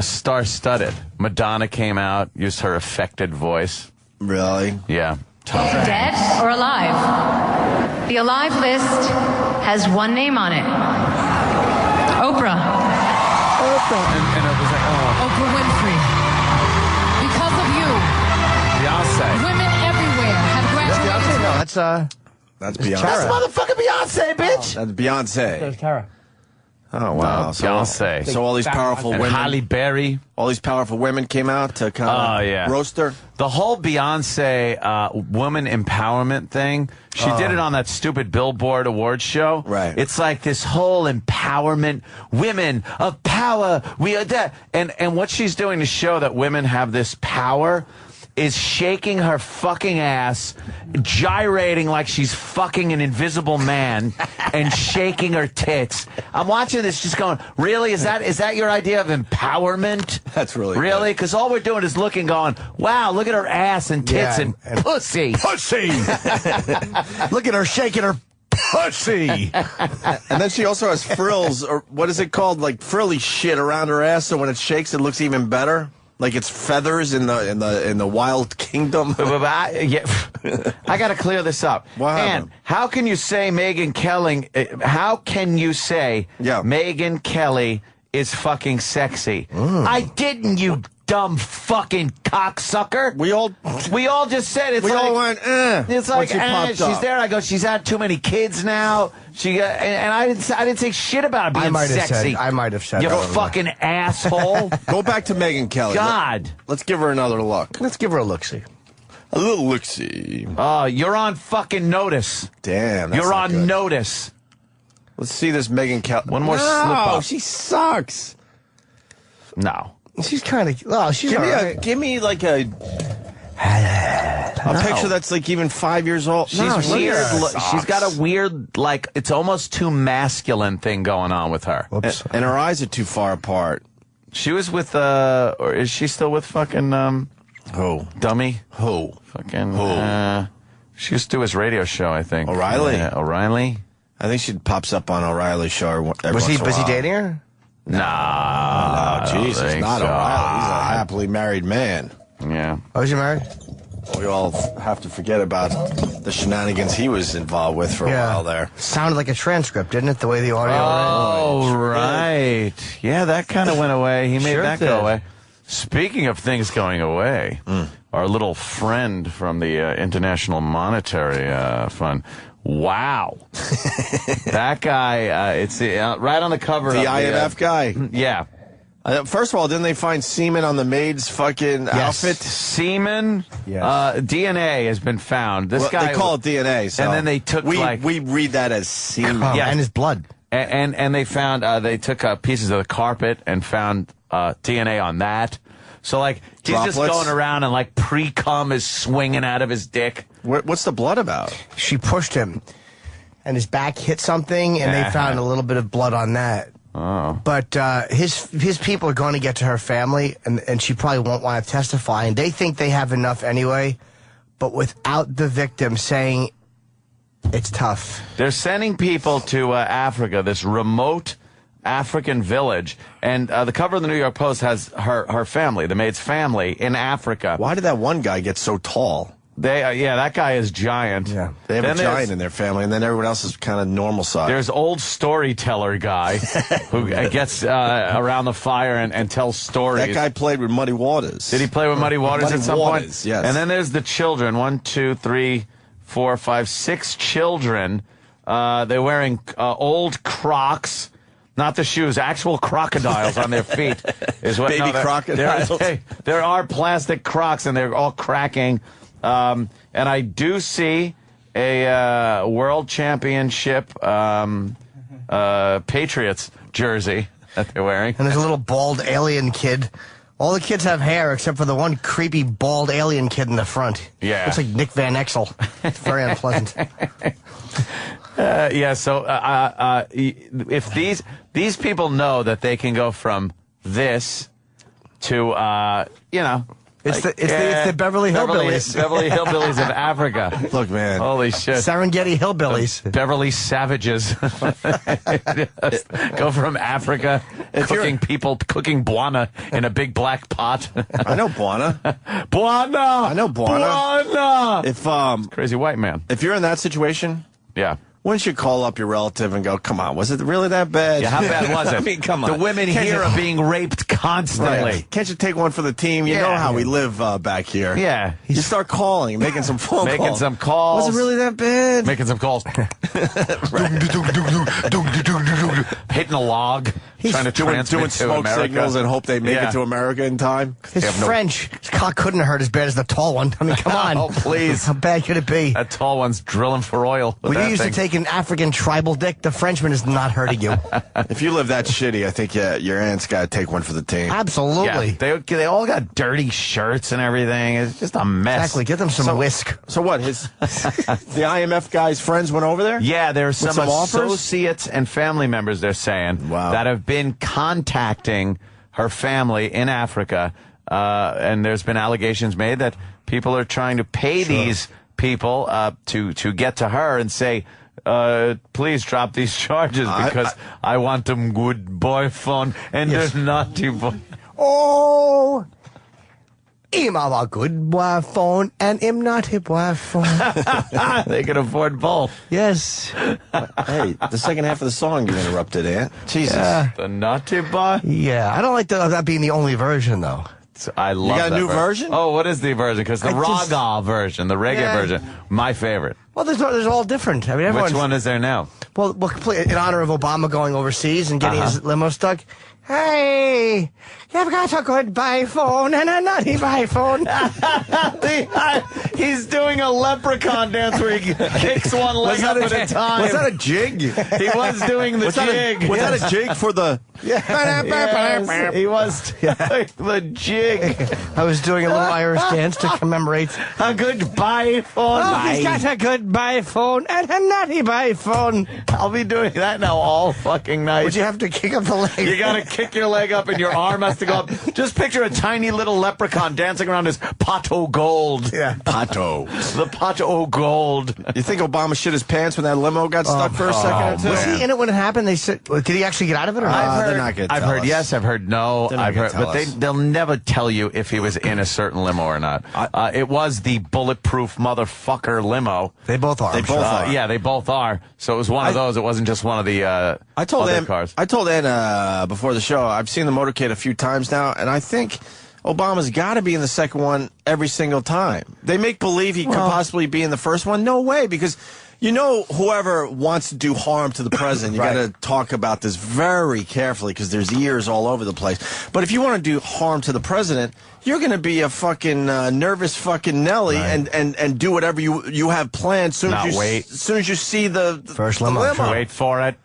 star-studded. Madonna came out, used her affected voice. Really? Yeah. Dead or alive? The alive list has one name on it. Oprah. And it was like, Oprah Winfrey. Because of you, Beyonce. women everywhere have graduated. No, that's Beyonce. Tara. Motherfucking Beyonce, bitch. That's Beyonce. There's Tara. Oh, wow. Beyonce. So all these powerful And women. Halle Berry. All these powerful women came out to kind of roast her. The whole Beyonce woman empowerment thing, she did it on that stupid Billboard Awards show. Right. It's like this whole empowerment, women of power, we are that. And what she's doing to show that women have this power is shaking her fucking ass, gyrating like she's fucking an invisible man, and shaking her tits. I'm watching this just going, really? Is that your idea of empowerment? That's really Really? Because all we're doing is looking, going, wow, look at her ass and tits and pussy. Pussy! Look at her shaking her pussy! And then she also has frills, or what is it called? Like frilly shit around her ass, so when it shakes, it looks even better. Like it's feathers in the wild kingdom. I got to clear this up. And how can you say Megyn Kelly? How can you say Megyn Kelly is fucking sexy? I didn't, you dumb fucking cocksucker. We all just said it's. We like, all went. It's like she's there. I go. She's had too many kids now. She and I didn't say shit about being sexy. I might have said. You fucking asshole. Go back to Megyn Kelly. God. Let's give her another look. Let's give her a look-see. A little look-see. Oh, you're on fucking notice. Damn. You're on notice. Let's see this Megyn Kelly. One more slip up. Oh, she sucks. No. She's kind of. Oh, she's. Give me like a picture that's like even 5 years old. She's weird. She's got a weird, like, it's almost too masculine thing going on with her. And her eyes are too far apart. She was with, or is she still with fucking, who? Dummy? Who? Fucking, who? She used to do his radio show, I think. O'Reilly? O'Reilly? I think she pops up on O'Reilly's show. Was he dating her? No, Jesus, not O'Reilly. He's a happily married man. Yeah. Oh, was he married? We all have to forget about the shenanigans he was involved with for a while there. Sounded like a transcript, didn't it? The way the audio. Oh, right. Yeah, that kind of went away. He made that go away. Speaking of things going away, our little friend from the International Monetary Fund. Wow. That guy, it's right on the cover. The IMF guy? Yeah. First of all, didn't they find semen on the maid's fucking outfit? Semen? Yes. DNA has been found. This guy. They call it DNA, so. And then they took we read that as semen. Yeah, and his blood. And they found, they took pieces of the carpet and found DNA on that. So, like, he's just going around and, like, pre-cum is swinging out of his dick. What's the blood about? She pushed him, and his back hit something, and they found a little bit of blood on that. Oh. But his people are going to get to her family, and she probably won't want to testify, and they think they have enough anyway, but without the victim saying it's tough. They're sending people to Africa, this remote African village, and the cover of the New York Post has her family, the maid's family, in Africa. Why did that one guy get so tall? that guy is giant. Yeah, they have a giant in their family, and then everyone else is kind of normal size. There's old storyteller guy who gets around the fire and tells stories. That guy played with Muddy Waters. Did he play with Muddy Waters at some point? Yes. And then there's the children. 1, 2, 3, 4, 5, 6 children. They're wearing old Crocs. Not the shoes, actual crocodiles on their feet. Is what, Baby crocodiles. There are plastic Crocs, and they're all cracking. And I do see a World Championship Patriots jersey that they're wearing. And there's a little bald alien kid. All the kids have hair except for the one creepy bald alien kid in the front. Yeah. Looks like Nick Van Exel. It's very unpleasant. So if these people know that they can go from this to, It's the Beverly Hillbillies. Beverly Hillbillies of Africa. Look, man. Holy shit. Serengeti Hillbillies. Beverly Savages. Go from Africa, cooking Bwana in a big black pot. I know Bwana. Bwana! I know Bwana. Bwana! If crazy white man. If you're in that situation, yeah. Wouldn't you call up your relative and go, come on, was it really that bad? Yeah, how bad was it? I mean, come on. The women here are being raped constantly. Right. Can't you take one for the team? You know how we live back here. Yeah. You start calling, making some phone calls. Making some calls. Was it really that bad? Making some calls. Hitting a log. Trying to doing smoke America. signals and hope they make it to America in time. His French. His cock couldn't have hurt as bad as the tall one. I mean, come on. Oh, please. How bad could it be? That tall one's drilling for oil. When you used to take an African tribal dick, the Frenchman is not hurting you. If you live that shitty, I think your aunt's got to take one for the team. Absolutely. Yeah, they all got dirty shirts and everything. It's just a mess. Exactly. Get them some whisk. So what? The IMF guy's friends went over there? Yeah, there's some offers? associates and family members, they're saying, that have been contacting her family in Africa. And there's been allegations made that people are trying to pay these people to get to her and say, please drop these charges because I want them good boy phone and they're naughty boy. Oh, him have a good boy phone and him not a boy phone. They can afford both. Yes. Hey, the second half of the song you interrupted, Aunt. Jesus. The naughty boy? Yeah, I don't like that being the only version, though. I love You got a that new version? Oh, what is the version? Because the raga version, the reggae version, my favorite. Well, there's all different. I mean, Which one is there now? Well, in honor of Obama going overseas and getting his limo stuck. Hey, you've got a good buy phone and a naughty buy phone. He's doing a leprechaun dance where he kicks one leg up at a time. Was that a jig? He was doing the jig. Was that a jig for the... Yes, he was doing the jig. I was doing a little Irish dance to commemorate a good buy phone. Oh, he's got a good buy phone and a naughty buy phone. I'll be doing that now all fucking night. Would you have to kick up the leg? You gotta kick your leg up and your arm has to go up. Just picture a tiny little leprechaun dancing around his pot o' gold. Yeah. Pato. The pot o' gold. You think Obama shit his pants when that limo got stuck for a second or two? Was he in it when it happened? They said, did he actually get out of it or not? They're not going to I've tell heard us. yes, I've heard no, They're not I've gonna heard, tell but us. they'll never tell you if he was in a certain limo or not. It was the bulletproof motherfucker limo. They both are. They both are. Yeah, they both are. So it was one of those. It wasn't just one of the other cars. I told Ann before the show, I've seen the motorcade a few times now, and I think Obama's got to be in the second one every single time. They make believe he could possibly be in the first one. No way, because you know whoever wants to do harm to the president, you got to talk about this very carefully because there's ears all over the place. But if you want to do harm to the president, you're going to be a fucking nervous fucking Nelly and do whatever you have planned as soon as you see the first limo. Wait for it.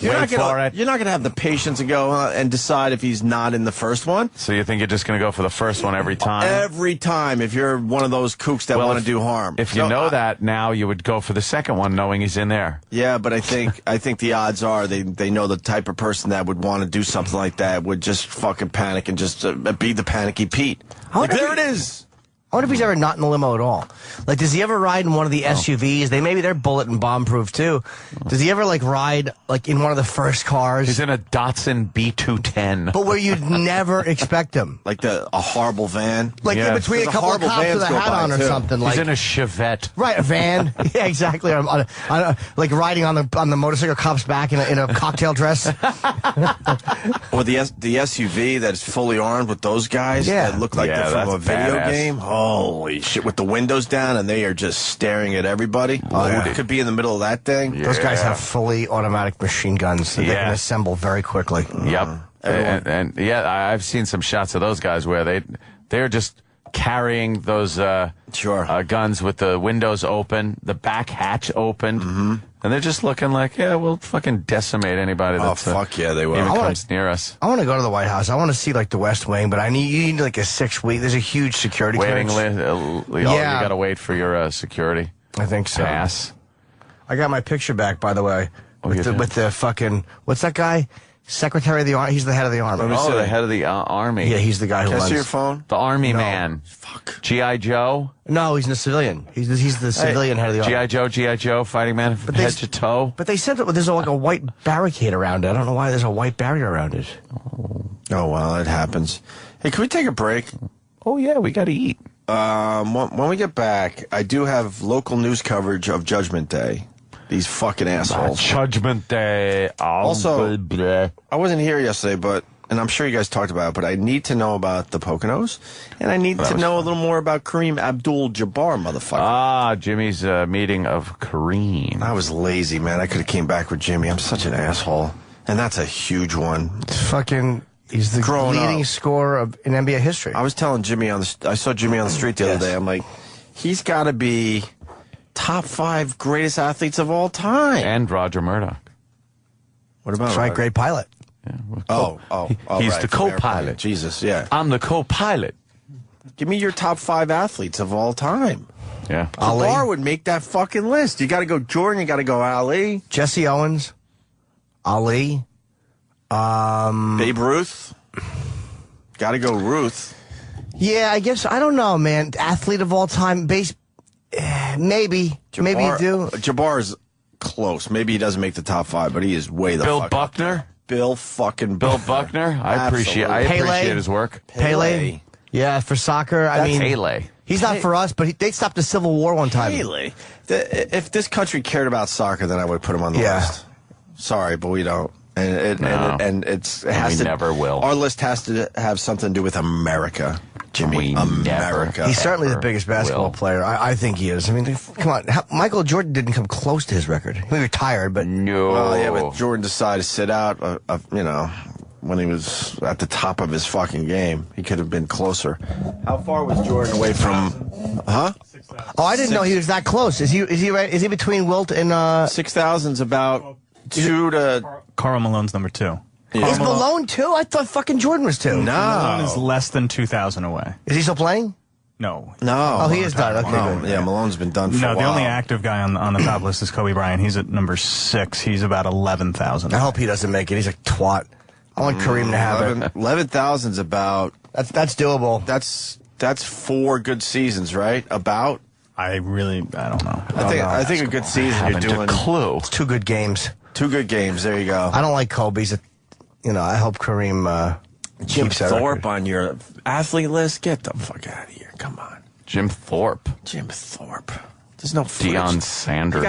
You're not going to have the patience to go and decide if he's not in the first one. So you think you're just going to go for the first one every time? Every time, if you're one of those kooks that want to do harm. If you know that now, you would go for the second one knowing he's in there. Yeah, but I think the odds are they know the type of person that would want to do something like that would just fucking panic and just be the panicky Pete. Like, there it is. I wonder if he's ever not in the limo at all. Like, does he ever ride in one of the SUVs? Maybe they're bullet and bomb proof too. Does he ever like ride like in one of the first cars? He's in a Datsun B210. But where you'd never expect him. Like a horrible van. Like in between a couple of cops with a hat on or something. He's Like in a Chevette. Right, a van. Yeah, exactly. Like riding on the motorcycle cop's back in a cocktail dress. Or the SUV that's fully armed with those guys that look like they're from a video game. Holy shit, with the windows down and they are just staring at everybody. It could be in the middle of that thing. Yeah. Those guys have fully automatic machine guns that they can assemble very quickly. Yep. And I've seen some shots of those guys where they're just carrying those guns with the windows open, the back hatch opened, and they're just looking like, we'll fucking decimate anybody that they will. even comes near us. I want to go to the White House. I want to see like the West Wing, but you need like a 6-week. There's a huge security waiting clearance. list. You got to wait for your security. I think so. Pass. I got my picture back, by the way, with the fucking what's that guy? Secretary of the Army. He's the head of the Army. The head of the Army. Yeah, he's the guy who runs. Can I see your phone? The Army man. Fuck. G.I. Joe? No, he's a civilian. He's the civilian head of the Army. G.I. Joe, fighting man, head to toe. But they said that there's like a white barricade around it. I don't know why there's a white barrier around it. Oh, well, it happens. Hey, can we take a break? Oh, yeah, we got to eat. When we get back, I do have local news coverage of Judgment Day. These fucking assholes. Judgment Day. Also, I wasn't here yesterday, and I'm sure you guys talked about it, but I need to know about the Poconos, and I need to know a little more about Kareem Abdul-Jabbar, motherfucker. Jimmy's meeting of Kareem. I was lazy, man. I could have came back with Jimmy. I'm such an asshole. And that's a huge one. He's the leading scorer in NBA history. I was telling Jimmy I saw Jimmy on the street the other day. I'm like, he's got to be top 5 greatest athletes of all time. And Roger Murdoch. What about That's right, great pilot. Yeah, he's the co-pilot. Jesus, yeah. I'm the co-pilot. Give me your top 5 athletes of all time. Yeah. Jabbar would make that fucking list. You got to go Jordan, you got to go Ali. Jesse Owens. Ali. Babe Ruth. Got to go Ruth. Yeah, I guess, I don't know, man. Athlete of all time, maybe you do. Jabbar is close. Maybe he doesn't make the top 5, but he is way the Bill fuck Buckner? Bill fucking Bill Buckner? I appreciate his work. Pele? Yeah, for soccer. Pele. He's not for us, but they stopped the Civil War one time. Pele. If this country cared about soccer, then I would put him on the list. Sorry, but we don't. And it never will. Our list has to have something to do with America. Jimmy, America. He's certainly the biggest basketball player. I think he is. I mean, come on. Michael Jordan didn't come close to his record. He retired, but no. Well, yeah, but Jordan decided to sit out. When he was at the top of his fucking game, he could have been closer. How far was Jordan away from? Huh? Oh, I didn't know he was that close. Is he right? Is he between Wilt and 6,000's about 2 to. Karl Malone's number 2. Yeah. Is Malone 2? I thought fucking Jordan was 2. No. Malone is less than 2,000 away. Is he still playing? No. Oh, he is done. Okay, good. Yeah, Malone's been done for a while. No, the only active guy on the top list is Kobe Bryant. He's at number 6. He's about 11,000. I hope he doesn't make it. He's a twat. I want Kareem to have it. 11,000's about. That's doable. That's 4 good seasons, right? About. I don't know. I think a good season you're doing. It's 2 good games. 2 good games. There you go. I don't like Kobe's. I hope Kareem Jim keeps that Thorpe record. on your athlete list. Get the fuck out of here. Come on. Jim Thorpe. There's no footage. Deion Sanders. You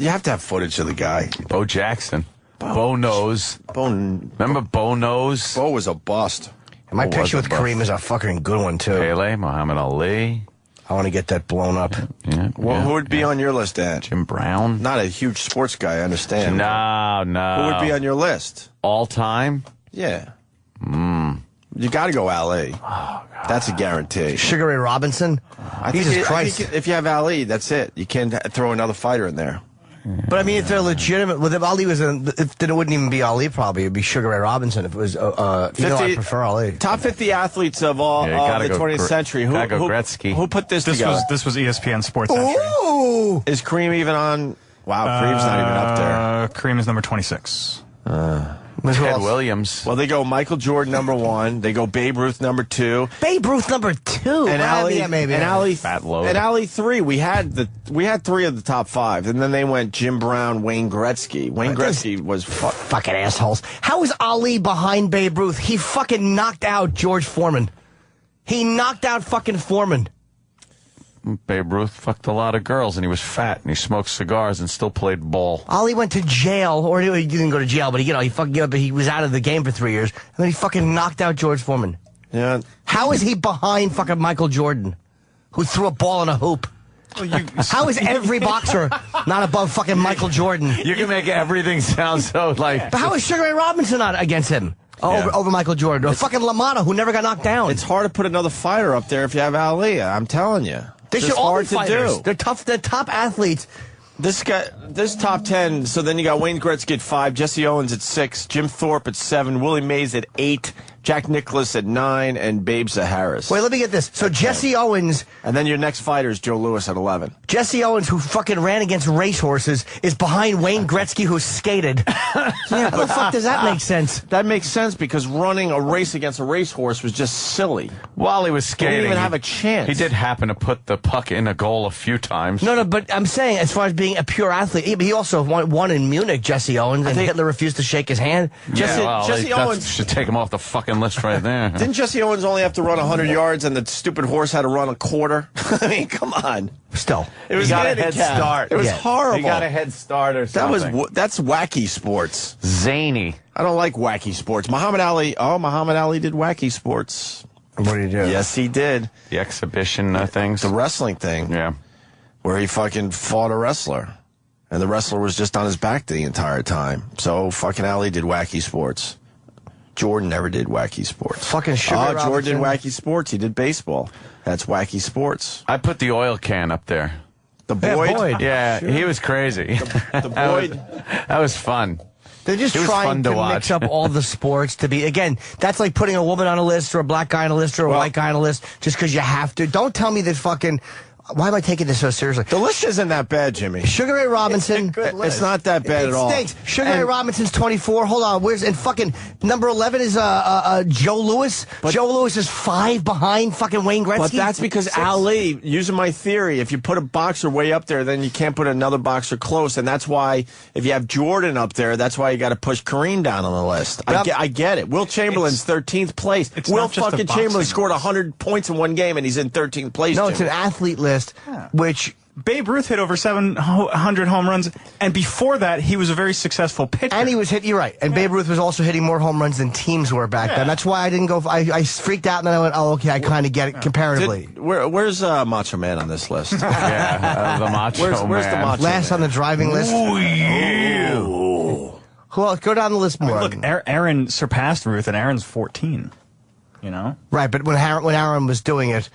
have to have footage of the guy. Bo Jackson. Bo Nose. Remember Bo Nose? Bo was a bust. And my picture with Kareem is a fucking good one, too. Pele, Muhammad Ali. I want to get that blown up. Who would be on your list, Dan? Jim Brown. Not a huge sports guy, I understand. No. Who would be on your list? All time? Yeah. You got to go Ali. Oh, God. That's a guarantee. Sugar Ray Robinson? Jesus Christ. I think if you have Ali, that's it. You can't throw another fighter in there. But I mean, if they're legitimate, if Ali was then it wouldn't even be Ali. Probably it'd be Sugar Ray Robinson if it was. 50, I prefer Ali. Top 50 athletes of all the 20th century. Who Gretzky. Who put this together? This was ESPN Sports Century. Ooh! Is Kareem even on? Wow, Kareem's not even up there. Kareem is number 26. Ted Williams. Well, they go Michael Jordan number 1. They go Babe Ruth number 2. Babe Ruth number 2. And Allie, maybe. And Allie, Fat load. And Allie 3. We had 3 of the top 5, and then they went Jim Brown, Wayne Gretzky. Wayne Gretzky was fucking assholes. How is Ali behind Babe Ruth? He fucking knocked out George Foreman. He knocked out fucking Foreman. Babe Ruth fucked a lot of girls, and he was fat, and he smoked cigars and still played ball. Ali went to jail, or he didn't go to jail, but he was out of the game for 3 years, and then he fucking knocked out George Foreman. Yeah. How is he behind fucking Michael Jordan, who threw a ball in a hoop? How is every boxer not above fucking Michael Jordan? You can make everything sound so like... But how is Sugar Ray Robinson not against him? Over Michael Jordan? Or fucking LaMotta, who never got knocked down? It's hard to put another fighter up there if you have Ali. I'm telling you. They should all be hard to fighters. do. They're tough. They're top athletes. This top 10. So then you got Wayne Gretzky at 5, Jesse Owens at 6, Jim Thorpe at 7, Willie Mays at 8, Jack Nicklaus at 9, and Babe Zaharis. Wait, let me get this. So Jesse Owens, and then your next fighter is Joe Louis at 11. Jesse Owens, who fucking ran against racehorses, is behind Wayne Gretzky, who skated. How the fuck does that make sense? That makes sense because running a race against a racehorse was just silly. While he was skating, he didn't even have a chance. He did happen to put the puck in a goal a few times. No, but I'm saying, as far as being a pure athlete, he also won in Munich, Jesse Owens, and Hitler refused to shake his hand. Jesse Owens should take him off the fucking list right there. Didn't Jesse Owens only have to run 100 yards and the stupid horse had to run a quarter? I mean, come on. Still. It was he got a head start. It was horrible. He got a head start or something. That's wacky sports. Zany. I don't like wacky sports. Muhammad Ali did wacky sports. What did he do? Yes, he did. The exhibition things. The wrestling thing. Yeah. Where he fucking fought a wrestler. And the wrestler was just on his back the entire time. So fucking Ali did wacky sports. Jordan never did wacky sports. Fucking Sugar Jordan did wacky sports. He did baseball. That's wacky sports. I put the oil can up there. The Boyd? Yeah, sure. He was crazy. The Boyd? That was fun. They're just trying to mix up all the sports to be, again, that's like putting a woman on a list or a black guy on a list or a white guy on a list just because you have to. Don't tell me that fucking... Why am I taking this so seriously? The list isn't that bad, Jimmy. Sugar Ray Robinson. It's not that bad at all. It stinks. Sugar Ray Robinson's 24. Hold on. And fucking number 11 is Joe Louis. Joe Louis is 5 behind fucking Wayne Gretzky. But that's because Ali, using my theory, if you put a boxer way up there, then you can't put another boxer close. And that's why, if you have Jordan up there, that's why you got to push Kareem down on the list. I get it. Will Chamberlain's 13th place. Will fucking Chamberlain scored 100 points in one game, and he's in 13th place. No, it's an athlete list. Which Babe Ruth hit over 700 home runs, and before that, he was a very successful pitcher. And he was you're right. And Babe Ruth was also hitting more home runs than teams were back then. That's why I didn't go. I freaked out, and then I went, oh, okay, I kind of get it comparatively. Where's Macho Man on this list? The Macho Man. Where's the Macho Last Man? on the driving list. Oh, yeah. Who else? Go down the list more. Look, Aaron surpassed Ruth, and Aaron's 14. You know? Right, but when Aaron was doing it,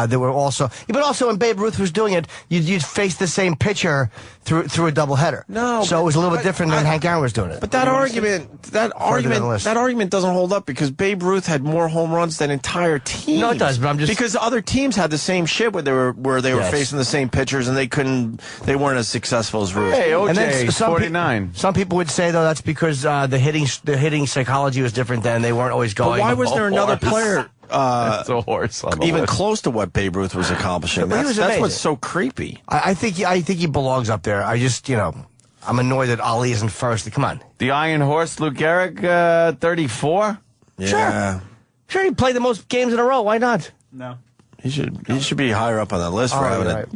there were also, but also when Babe Ruth was doing it, you'd face the same pitcher through a doubleheader. No, so it was a little bit different than Hank Aaron was doing it. But that argument doesn't hold up because Babe Ruth had more home runs than entire teams. No, it does. But I'm just because other teams had the same shit where they were facing the same pitchers and they weren't as successful as Ruth. Hey, OJ, and then 49. Some people would say though that's because the hitting psychology was different then. They weren't always going. But why was there another player? It's a horse on the even list. close to what Babe Ruth was accomplishing. That's what's so creepy. I think he belongs up there. I just, I'm annoyed that Ali isn't first. Come on. The Iron Horse, Lou Gehrig, 34? Yeah. Sure, he played the most games in a row. Why not? No. He should be higher up on that list for having a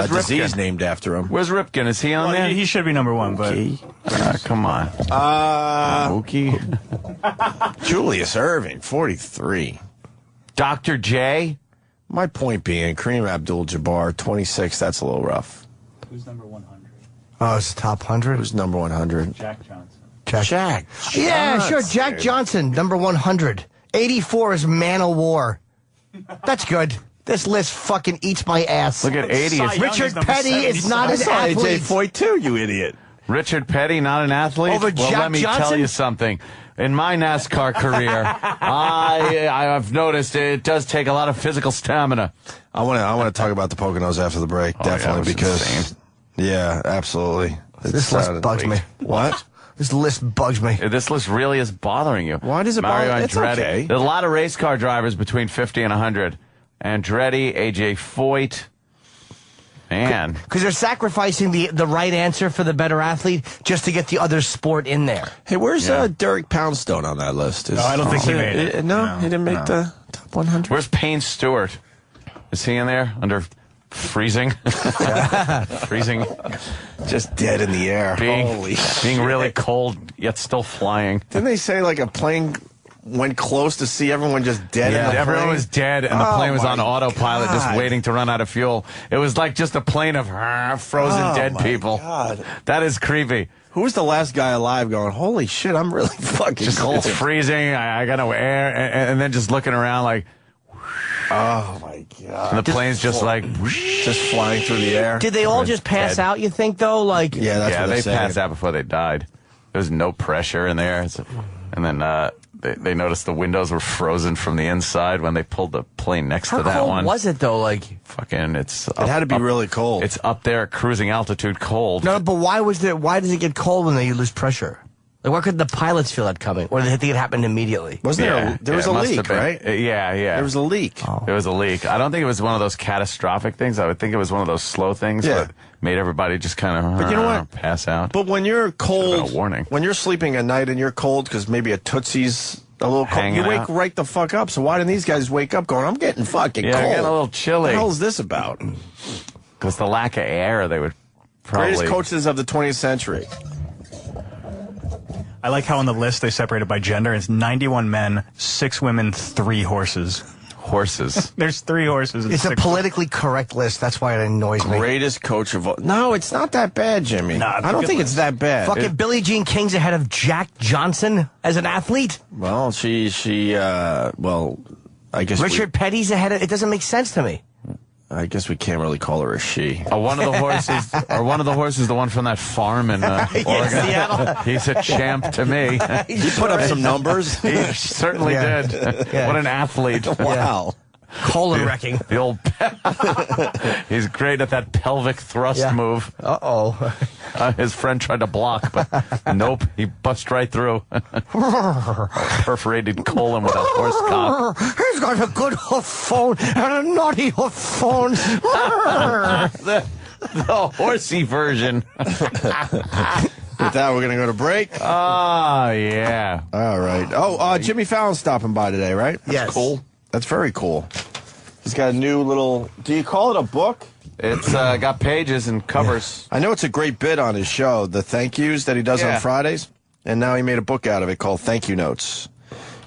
disease named after him. Where's Ripken? Is he on there? He should be number 1, but... come on. Mookie. Julius Erving, 43. Dr. J? My point being, Kareem Abdul-Jabbar, 26, that's a little rough. Who's number 100? Oh, it's the top 100? Who's number 100? Jack Johnson. Jack. Yeah, sure, Jack Johnson, number 100. 84 is Man o' War. That's good. This list fucking eats my ass. Look at 80. Richard Petty is not an athlete. AJ Foyt too, you idiot. Richard Petty, not an athlete? Over well, Jack let me Johnson? tell you something. In my NASCAR career, I've noticed it does take a lot of physical stamina. I want to talk about the Poconos after the break, definitely, because... insane. Yeah, absolutely. This list bugs me. What? This list bugs me. This list really is bothering you. Why does it Mario bother? It's Andretti. okay. There's a lot of race car drivers between 50 and 100. Andretti, AJ Foyt. Man. Because they're sacrificing the right answer for the better athlete just to get the other sport in there. Hey, where's Derek Poundstone on that list? No, I don't think he made it. No, he didn't make the top 100. Where's Payne Stewart? Is he in there under freezing? Freezing. Just dead in the air. Holy being really cold, yet still flying. Didn't they say like a plane went close to see everyone just dead in the plane? Everyone was dead, and the plane was on autopilot, just God. waiting to run out of fuel. It was like just a plane of frozen dead people. God. That is creepy. Who was the last guy alive going, holy shit, I'm really fucking cold. It's freezing, I got no air, and then just looking around like... Oh, my God. And the plane's just like... Just flying through the air. Did they all just pass out, you think, though? Like, Yeah, that's what they saying. passed out before they died. There was no pressure in there. And then they noticed the windows were frozen from the inside when they pulled the plane next how to that cold one. was it, though? Like, Fucking, it had to be really cold. It's up there at cruising altitude cold. no, but why does it get cold when they lose pressure? Like, why couldn't the pilots feel that coming? Or did they think it happened immediately? Wasn't there was a it must leak, have been. right? Yeah. There was a leak. There was a leak. I don't think it was one of those catastrophic things. I would think it was one of those slow things that made everybody just kind of But you know what? pass out. But when you're cold, a warning. when you're sleeping at night and you're cold because maybe a Tootsie's a little cold, Hanging you wake out. right the fuck up. So why didn't these guys wake up going, I'm getting fucking Yeah, cold? getting a little chilly. What the hell is this about? Because the lack of air, they would probably... Greatest coaches of the 20th century. I like how on the list they separated by gender. It's 91 men, 6 women, 3 horses. Horses. There's 3 horses. And It's a 6 politically correct list. That's why it annoys me. Greatest coach of all. No, it's not that bad, Jimmy. Nah, it's I a don't good think list. it's that bad. Fucking Billie Jean King's ahead of Jack Johnson as an athlete. Well, well, I guess Richard Petty's ahead of... It doesn't make sense to me. I guess we can't really call her a she. One of the horses, the one from that farm in Oregon. Seattle. He's a champ to me. He put up some numbers. He certainly did. Yeah. What an athlete. Wow. Colon wrecking. The old... He's great at that pelvic thrust move. Uh-oh. His friend tried to block, but nope, he bust right through. Perforated colon with a horse cock. He's got a good hoof phone and a naughty hoof phone. the horsey version. With that, we're going to go to break. Oh, yeah. All right. Oh, Jimmy Fallon's stopping by today, right? Yes. Cool. That's very cool. He's got a new little... Do you call it a book? It's got pages and covers. I know it's a great bit on his show, the thank yous that he does on Fridays. And now he made a book out of it called Thank You Notes.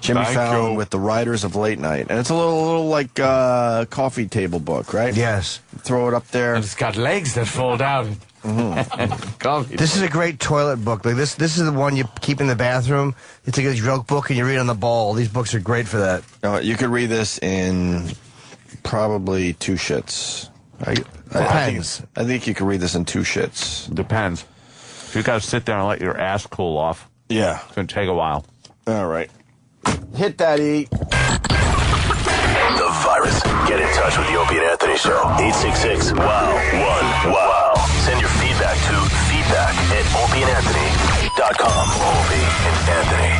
Jimmy Fallon with the Writers of Late Night. And it's a little like coffee table book, right? Yes. Throw it up there. And it's got legs that fold out. This is a great toilet book. Like this is the one you keep in the bathroom. It's like a joke book and you read on the ball. These books are great for that. You could read this in probably 2 shits. Depends. I think you could read this in 2 shits. Depends. You got to sit there and let your ass cool off. Yeah. It's going to take a while. All right. Hit that, E. The virus. Get in touch with the Opie and Anthony Show. 866-WOW-1-WOW. Send your feedback to feedback@opieandanthony.com. Opie and Anthony.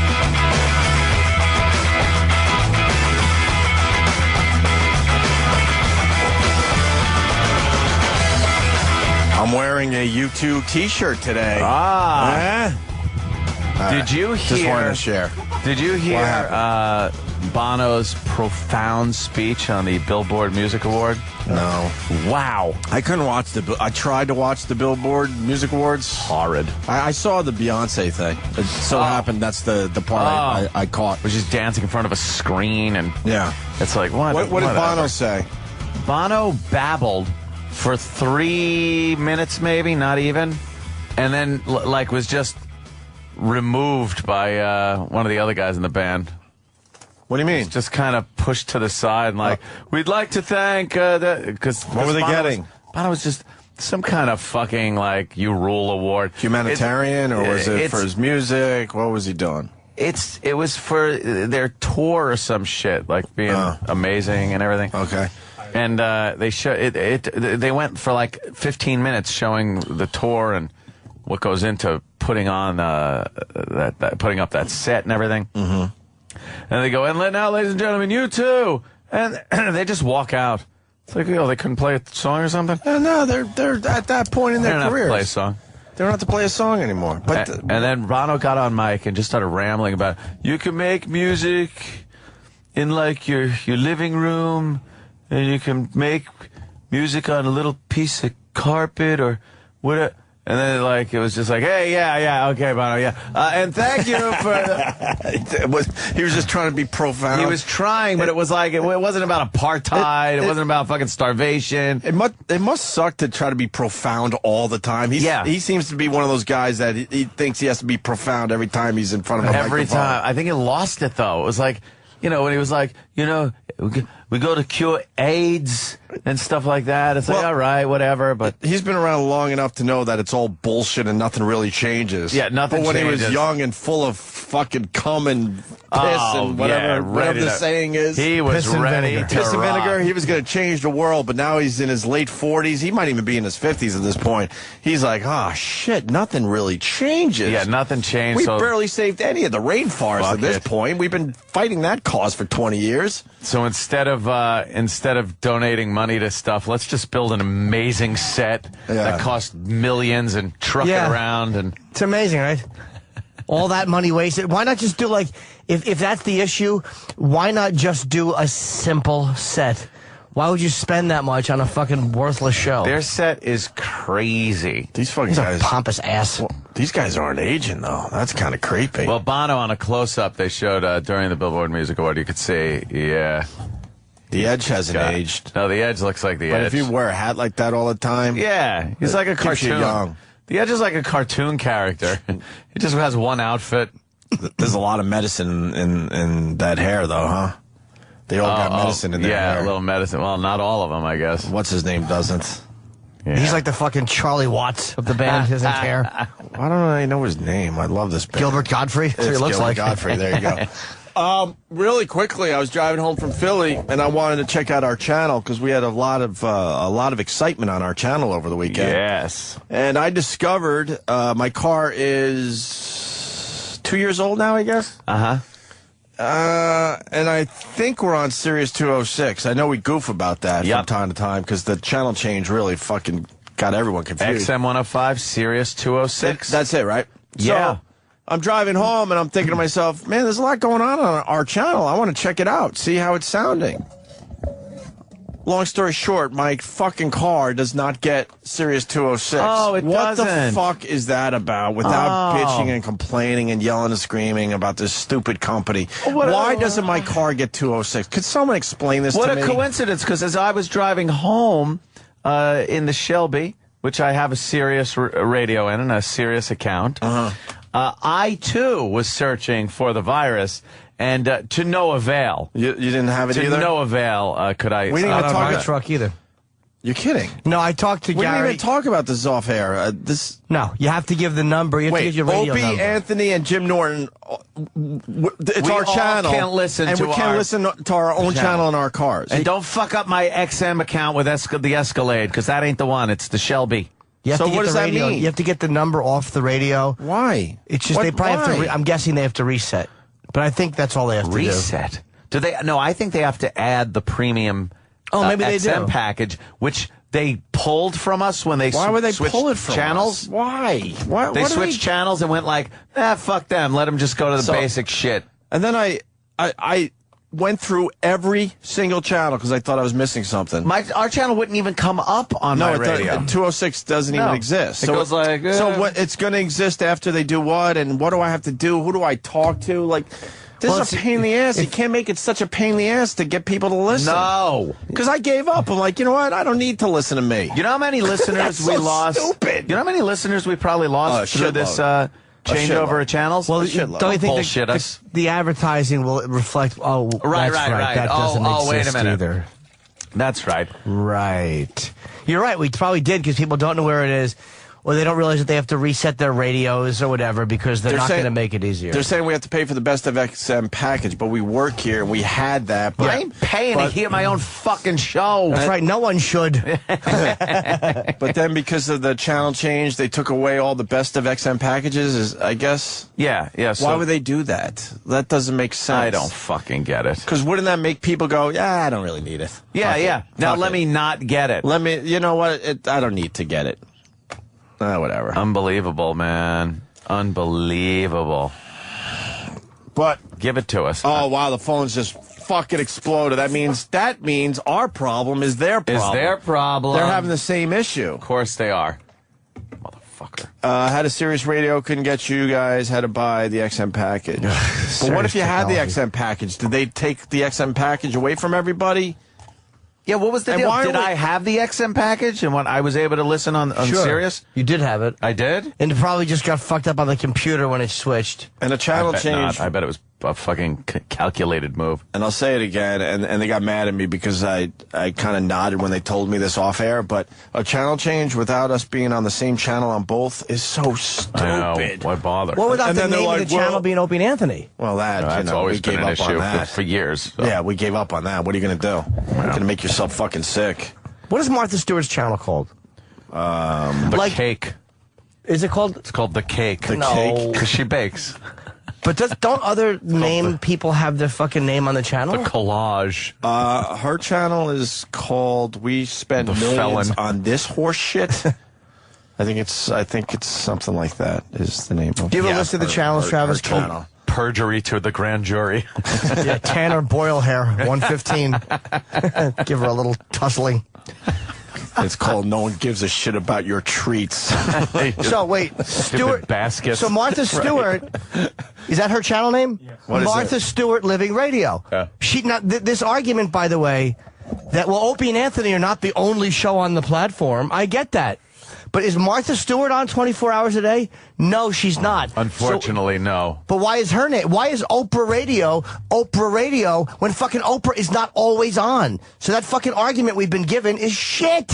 I'm wearing a U2 t-shirt today. Did you hear? Just wanted to share. Did you hear Bono's profound speech on the Billboard Music Award? No. Wow. I couldn't watch I tried to watch the Billboard Music Awards. Horrid. I saw the Beyonce thing. It so happened that's the part I caught. Was just dancing in front of a screen and it's like what? What did Bono say? Bono babbled for 3 minutes, maybe not even, and then was just removed by one of the other guys in the band. What do you mean? Just kind of pushed to the side and we'd like to thank because what were they getting? Bono was just some kind of fucking You Rule award. Humanitarian, or was it for his music? What was he doing? It was for their tour or some shit, being amazing and everything. Okay. And they went for 15 minutes showing the tour and what goes into putting on putting up that set and everything. Mm-hmm. And they go, and now, ladies and gentlemen, you too. And they just walk out. It's like, they couldn't play a song or something? No, they're at that point in their careers. They don't have to play a song. They don't have to play a song anymore. But and then Bono got on mic and just started rambling about, you can make music in like your living room, and you can make music on a little piece of carpet or whatever. And then, like, it was just like, hey, yeah, okay, Bono, yeah. And thank you for... He was just trying to be profound. He was trying, but it was like, it wasn't about apartheid. It wasn't about fucking starvation. It must suck to try to be profound all the time. He seems to be one of those guys that he thinks he has to be profound every time he's in front of a microphone. Every time. I think he lost it, though. It was like, when he was like, we go to cure AIDS and stuff like that. It's like, all right, whatever. But he's been around long enough to know that it's all bullshit and nothing really changes. Yeah, nothing changes. But when changes. he was young and full of fucking cum and piss and whatever the saying is. He was ready to piss and rock. vinegar. He was going to change the world, but now he's in his late 40s. He might even be in his 50s at this point. He's like, shit, nothing really changes. Yeah, nothing changed. We barely saved any of the rainforest at this point. We've been fighting that cause for 20 years. So instead of donating money to stuff, let's just build an amazing set that costs millions and truck it around. And it's amazing, right? All that money wasted. Why not just do, like, if that's the issue, why not just do a simple set? Why would you spend that much on a fucking worthless show? Their set is crazy. These fucking He's guys, a pompous ass. Well, these guys aren't aging, though. That's kind of creepy. Well, Bono on a close-up they showed during the Billboard Music Award, you could see, The Edge hasn't aged. No, the Edge looks like the But Edge. if you wear a hat like that all the time, he's like a keeps you cartoon. young. The Edge is like a cartoon character. He just has one outfit. There's a lot of medicine in that hair, though, huh? They all got medicine in their hair. Yeah, a little medicine. Well, not all of them, I guess. What's his name doesn't? Yeah. He's like the fucking Charlie Watts of the band. He doesn't care. I don't really know his name. I love this band. Gilbert Godfrey. That's what he looks like. Godfrey. There you go. Really quickly, I was driving home from Philly, and I wanted to check out our channel because we had a lot of excitement on our channel over the weekend. Yes. And I discovered my car is 2 years old now, I guess. And I think we're on Sirius 206. I know we goof about that from time to time because the channel change really fucking got everyone confused. XM 105, Sirius 206. That's it, right? Yeah. So, I'm driving home and I'm thinking to myself, man, there's a lot going on our channel. I want to check it out, see how it's sounding. Long story short, my fucking car does not get Sirius 206. Oh, it doesn't. What the fuck is that about? Without bitching and complaining and yelling and screaming about this stupid company. Why doesn't my car get 206? Could someone explain this to me? What a coincidence, because as I was driving home in the Shelby, which I have a Sirius radio in and a Sirius account, I, too, was searching for the virus. And to no avail. You didn't have it either? To no avail could I... We didn't even talk about truck either. You're kidding. No, I talked to We Gary. didn't even talk about this off air. No, you have to give the number. You have to give your radio Opie, number. Anthony, and Jim Norton, it's We our all channel. can't listen and to we can't our listen to our own channel in our cars. And don't fuck up my XM account with the Escalade, because that ain't the one. It's the Shelby. You have So to get what does the that radio. mean? You have to get the number off the radio. Why? It's just they probably have to. why? I'm guessing they have to reset. But I think that's all they have to do. Reset. Do they? No, I think they have to add the premium maybe they XM do. package, which they pulled from us when they Why would they switched pull it from channels. us? Why? Why? They what do switched channels and went like, fuck them. Let them just go to the basic shit. And then I went through every single channel because I thought I was missing something. Our channel wouldn't even come up on my radio. 206 doesn't even exist. It goes like... So what? It's going to exist after they do what? And what do I have to do? Who do I talk to? Like... This is a pain in the ass. You can't make it such a pain in the ass to get people to listen. No. Because I gave up. I'm like, you know what? I don't need to listen to me. You know how many listeners we lost? Stupid. You know how many listeners we probably lost through this changeover of channels? Well, don't you think the advertising will reflect? Oh, right. That doesn't wait a exist minute. either. That's right. Right. You're right. We probably did because people don't know where it is. or they don't realize that they have to reset their radios or whatever because they're not saying- going to make it easier. They're saying we have to pay for the Best of XM package, but we work here and we had that. But I ain't paying to hear my own fucking show. That's right. No one should. But then because of the channel change, they took away all the Best of XM packages. I guess. Yeah. Why would they do that? That doesn't make sense. I don't fucking get it. Because wouldn't that make people go, yeah, I don't really need it. Yeah, Fuck yeah. it. Now Fuck let it. me not get it. Let me, you know what? I don't need to get it. Whatever. Unbelievable, man. Unbelievable. But give it to us. Oh wow, the phone's just fucking exploded. That means our problem is their problem. Is their problem. They're having the same issue. Of course they are. Motherfucker. Had a Sirius radio, couldn't get you guys, had to buy the XM package. But what if you had the XM package? Did they take the XM package away from everybody? Yeah, what was the And deal? why Did are we- I have the XM package and when I was able to listen on Sure. Sirius? You did have it. I did? And it probably just got fucked up on the computer when it switched. And the channel I bet change. not. I bet it was a fucking calculated move. And I'll say it again, and they got mad at me because I kind of nodded when they told me this off air, but a channel change without us being on the same channel on both is so stupid. I know. Why bother? What without And the then they're name like, of the channel well- being Opie and Anthony? Well, That's always we been gave an up on issue that. for years. So. Yeah, we gave up on that. What are you going to do? You're going to make yourself fucking sick. What is Martha Stewart's channel called? The cake. Is it called? It's called The Cake. The Cake? Because she bakes. But don't other name people have their fucking name on the channel? The Collage. Her channel is called "We Spend The Millions Felon. on This Horse Shit." I think it's something like that. Is the name of? Do you ever listen to the channels, Travis? Her channel. Perjury to the grand jury. Yeah, Tanner Boyle hair, 115. Give her a little tussling. It's called "No One Gives a Shit About Your Treats." So wait, Stewart baskets. So Martha Stewart, is that her channel name? Yes. What is Martha it? Stewart Living Radio. Yeah. She not this argument, by the way, that Opie and Anthony are not the only show on the platform. I get that. But is Martha Stewart on 24 hours a day? No, she's not. Unfortunately, no. But why is her name? Why is Oprah Radio when fucking Oprah is not always on? So that fucking argument we've been given is shit.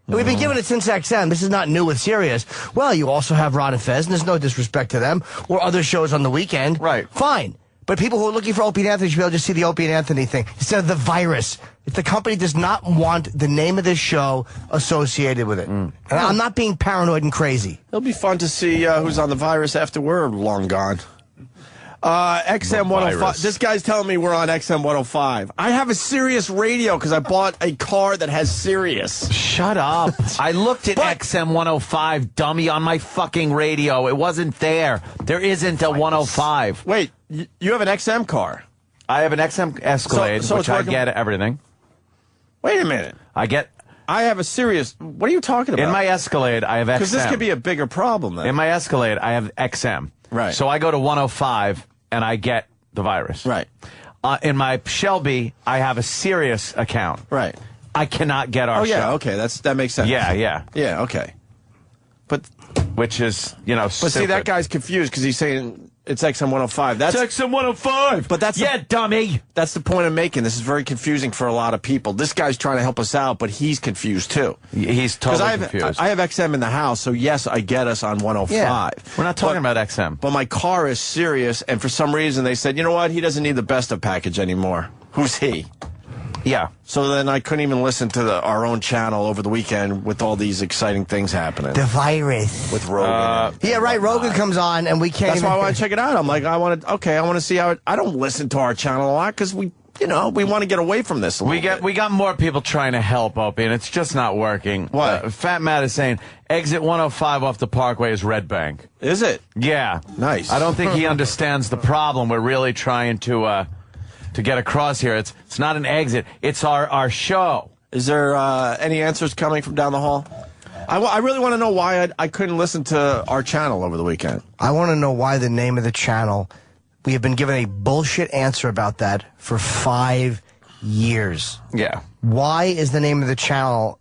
And we've been given it since XM. This is not new with Sirius. Well, you also have Ron and Fez, and there's no disrespect to them, or other shows on the weekend. Right. Fine. But people who are looking for Opie and Anthony should be able to see the Opie and Anthony thing instead of the virus. If the company does not want the name of this show associated with it. And I'm not being paranoid and crazy. It'll be fun to see who's on the virus after we're long gone. XM 105. virus. This guy's telling me we're on XM 105. I have a Sirius radio because I bought a car that has Sirius. Shut up. I looked at XM 105, dummy, on my fucking radio. It wasn't there. There isn't a 105. Wait, you have an XM car? I have an XM Escalade, So which it's I working- get everything. Wait a minute. I have a Sirius. What are you talking about? In my Escalade, I have XM. Because this could be a bigger problem then. In my Escalade, I have XM. Right. So I go to 105 and I get the virus. Right. In my Shelby, I have a Sirius account. Right. I cannot get our Oh, yeah, show. okay. That makes sense. Yeah, yeah. Yeah, okay. But Which is, But see, that guy's confused because he's saying it's XM 105. That's XM 105. But that's dummy. That's the point I'm making. This is very confusing for a lot of people. This guy's trying to help us out, but he's confused too. He's totally confused. I have XM in the house, so yes, I get us on 105. Yeah. We're not talking about XM. But my car is Sirius, and for some reason they said, you know what? He doesn't need the best of package anymore. Who's he? Yeah. So then I couldn't even listen to our own channel over the weekend with all these exciting things happening. The virus. With Rogan. Yeah, right. Rogan comes on, and we can't That's even... why I want to check it out. I'm like, I want to see how I don't listen to our channel a lot because we want to get away from this a little bit. We got more people trying to help, Opie, and it's just not working. What? Fat Matt is saying exit 105 off the Parkway is Red Bank. Is it? Yeah. Nice. I don't think he understands the problem we're really trying to get across here. It's not an exit. It's our show. Is there any answers coming from down the hall? I really want to know why I couldn't listen to our channel over the weekend. I want to know why the name of the channel. We have been given a bullshit answer about that for 5 years. Yeah. Why is the name of the channel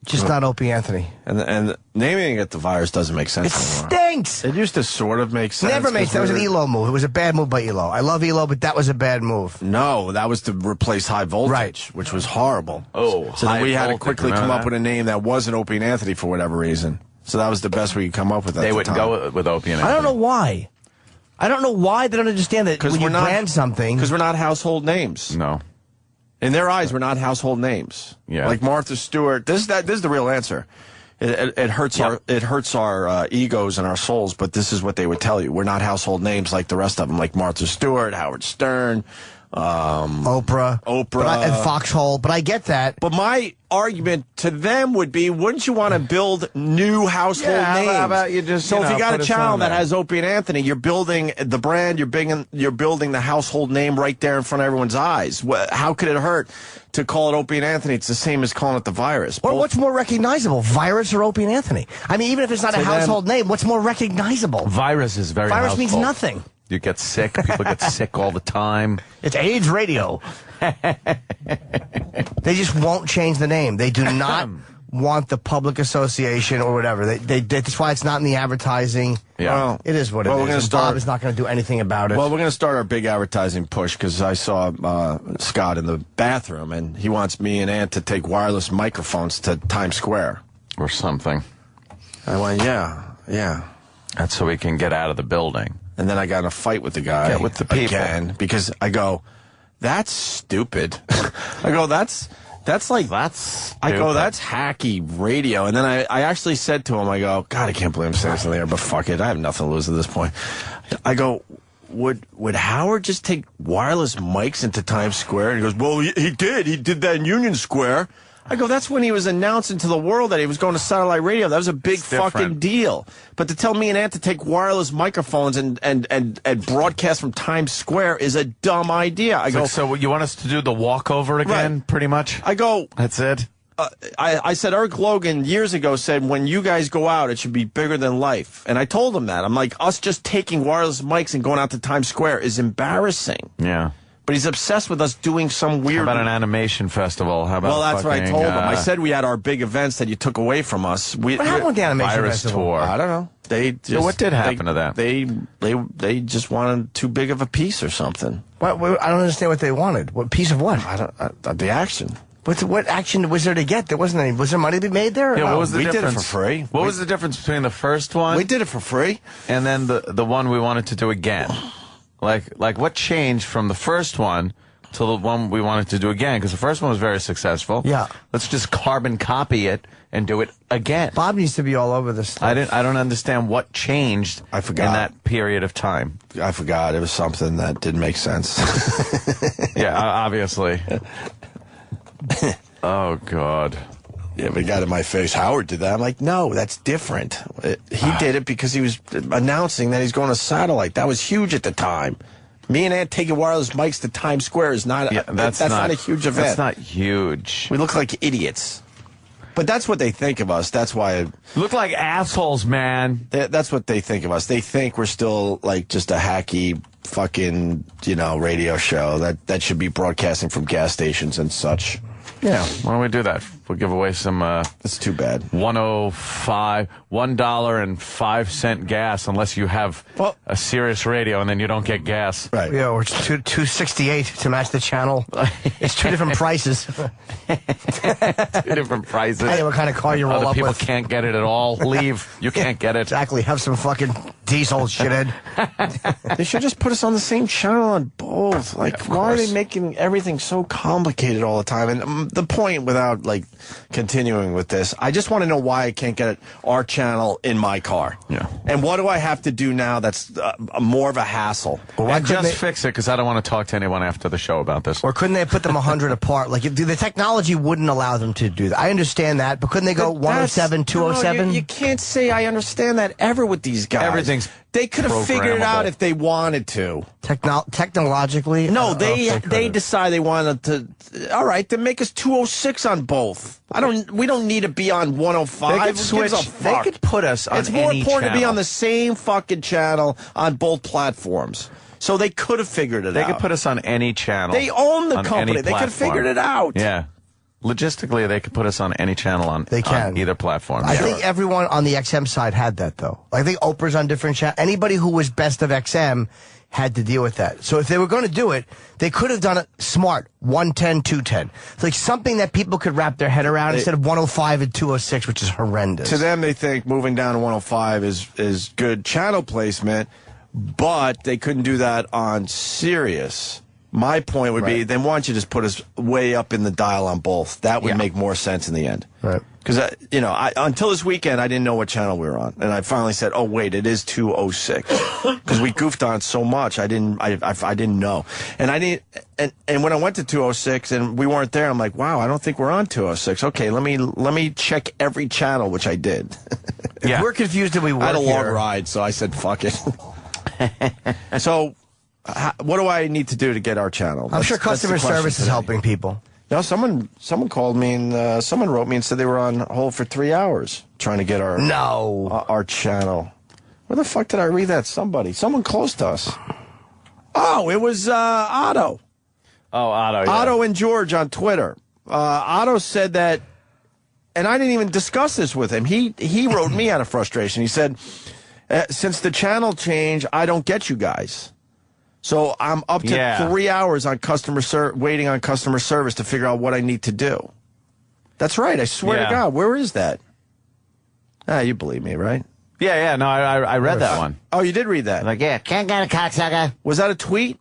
just not Opie Anthony? And naming it the virus doesn't make sense It anymore. stinks! It used to sort of make sense. Never makes. That was an ELO move. It was a bad move by ELO. I love ELO, but that was a bad move. No, that was to replace High Voltage, which was horrible. Oh, so then High we had to Voltage, quickly remember come up that? with a name that wasn't Opie and Anthony for whatever reason. So that was the best we could come up with. They wouldn't go with Opie and Anthony. I don't know why. I don't know why they don't understand that when you brand something. Because we're not household names. No. In their eyes, we're not household names. Yeah. Like Martha Stewart. This is the real answer. It hurts our egos and our souls, but this is what they would tell you. We're not household names like the rest of them, like Martha Stewart, Howard Stern, Oprah, and Foxhole. But I get that. But my argument to them would be, wouldn't you want to build new household names? How about you just, so if you got put a us channel on that there. has Opie and Anthony, you're building the brand, you're building the household name right there in front of everyone's eyes. How could it hurt to call it Opie and Anthony? It's the same as calling it the Virus. Or what's more recognizable, Virus or Opie and Anthony? I mean, even if it's not a household name, what's more recognizable? Virus is very Virus means household. nothing. You get sick. People get sick all the time. It's AIDS radio. They just won't change the name. They do not want the public association or whatever. That's why it's not in the advertising. Yeah. Well, it is what it we're is. gonna And start. Bob is not going to do anything about it. Well, we're going to start our big advertising push because I saw Scott in the bathroom, and he wants me and Ant to take wireless microphones to Times Square or something. I went, yeah. That's so we can get out of the building. And then I got in a fight with the guy. Get with the people. Again, because I go, that's stupid. I go, that's like, I go, that's hacky radio. And then I actually said to him, I go, God, I can't believe I'm saying something there, but fuck it. I have nothing to lose at this point. I go, would Howard just take wireless mics into Times Square? And he goes, well, he did. He did that in Union Square. I go, that's when he was announcing to the world that he was going to satellite radio. That was a big fucking deal. But to tell me and Ant to take wireless microphones and broadcast from Times Square is a dumb idea. I go, so you want us to do the walkover again, Right. pretty much? I go, that's it? I said, Eric Logan years ago said, when you guys go out, it should be bigger than life. And I told him that. I'm like, us just taking wireless mics and going out to Times Square is embarrassing. Yeah. But he's obsessed with us doing some weird... How about an animation festival? How about well, that's what I told him. I uh, said we had our big events that you took away from us. What happened with the animation Virus festival? tour. I don't know. They just, So what did happen to that? They just wanted too big of a piece or something. What, I don't understand what they wanted. What piece of what? The action. What action was there to get? There wasn't any. Was there money to be made there? Yeah, No. what was the we difference? did it for free. What was the difference between the first one? We did it for free. And then the one we wanted to do again? Like what changed from the first one to the one we wanted to do again? Because the first one was very successful. Yeah. Let's just carbon copy it and do it again. Bob needs to be all over this stuff. I don't understand what changed I forgot. in that period of time. I forgot. It was something that didn't make sense. Yeah, obviously. Oh, God. Yeah, but he got in my face. Howard did that. I'm like, no, that's different. He did it because he was announcing that he's going to satellite. That was huge at the time. Me and Ant taking wireless mics to Times Square is not. That's not a huge event. That's not huge. We look like idiots. But that's what they think of us. That's why. Look like assholes, man. That's what they think of us. They think we're still like just a hacky fucking, radio show that should be broadcasting from gas stations and such. Yeah, why don't we do that? We'll give away some. That's too bad. $1.05 gas, unless you have a Sirius radio, and then you don't get gas. Right. Yeah, or it's $2.68 to match the channel. It's two different prices. Two different prices. Hey, what kind of car you roll Other up people with? can't get it at all. Leave. You can't get it. Exactly. Have some fucking diesel, shithead. They should just put us on the same channel on both. Like, why are they making everything so complicated all the time? And the point, without like continuing with this, I just want to know why I can't get our channel in my car. Yeah. And what do I have to do now that's more of a hassle? And just fix it, because I don't want to talk to anyone after the show about this. Or couldn't they put them 100 apart? Like, if the technology wouldn't allow them to do that. I understand that, but couldn't they go 107, 207? No, you can't say I understand that ever with these guys. Everything's They could have figured it out programmable. if they wanted to. Technologically? No, I don't know if they could've. decide they wanted to. All right, then make us 206 on both. We don't need to be on 105. They could Who gives switch. a They fuck? could put us on It's more any important to be channel. on the same fucking channel on both platforms. So they could have figured it They out. could put us on any channel. They own the on company. any They could have platform. figured it out. Yeah. Logistically, they could put us on any channel on either platform. I think everyone on the XM side had that, though. I think Oprah's on different channels. Anybody who was best of XM had to deal with that. So if they were going to do it, they could have done it smart, 110, 210. Like something that people could wrap their head around instead of 105 and 206, which is horrendous. To them, they think moving down to 105 is good channel placement, but they couldn't do that on Sirius. My point would be, then why don't you just put us way up in the dial on both? That would make more sense in the end. Right. Because, until this weekend, I didn't know what channel we were on. And I finally said, oh, wait, it is 206. Because we goofed on it so much, I didn't know. And and when I went to 206 and we weren't there, I'm like, wow, I don't think we're on 206. Okay, let me check every channel, which I did. If we're confused and we work I had a long here. ride, so I said, fuck it. So, what do I need to do to get our channel? I'm sure customer service is helping people. No, someone called me and someone wrote me and said they were on hold for 3 hours trying to get our our channel. Where the fuck did I read that? Someone close to us. Oh, it was Otto. Oh, Otto. Yeah. Otto and George on Twitter. Otto said that, and I didn't even discuss this with him. He wrote me out of frustration. He said, since the channel change, I don't get you guys. So I'm up to 3 hours on waiting on customer service to figure out what I need to do. That's right. I swear to God. Where is that? You believe me, right? Yeah. No, I read that one. Oh, you did read that? Like, can't get a cocksucker. Was that a tweet?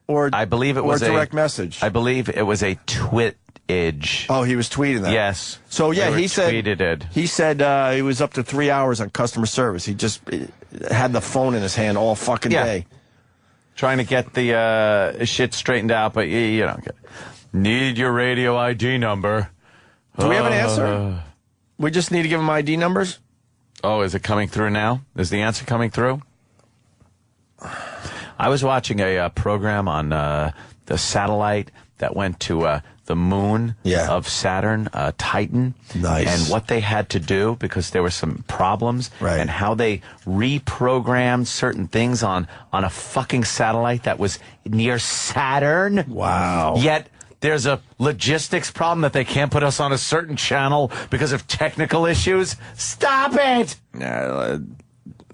Or I believe it was a direct message. I believe it was a twittage. Oh, he was tweeting that. Yes. So he said tweeted it. He said he was up to 3 hours on customer service. He just had the phone in his hand all fucking day. Trying to get the shit straightened out, but you don't get it. Need your radio ID number. Do we have an answer? We just need to give them ID numbers? Oh, is it coming through now? Is the answer coming through? I was watching a program on the satellite that went to the moon of Saturn, Titan. Nice. And what they had to do, because there were some problems, and how they reprogrammed certain things on a fucking satellite that was near Saturn. Wow. Yet there's a logistics problem that they can't put us on a certain channel because of technical issues. Stop it! Yeah,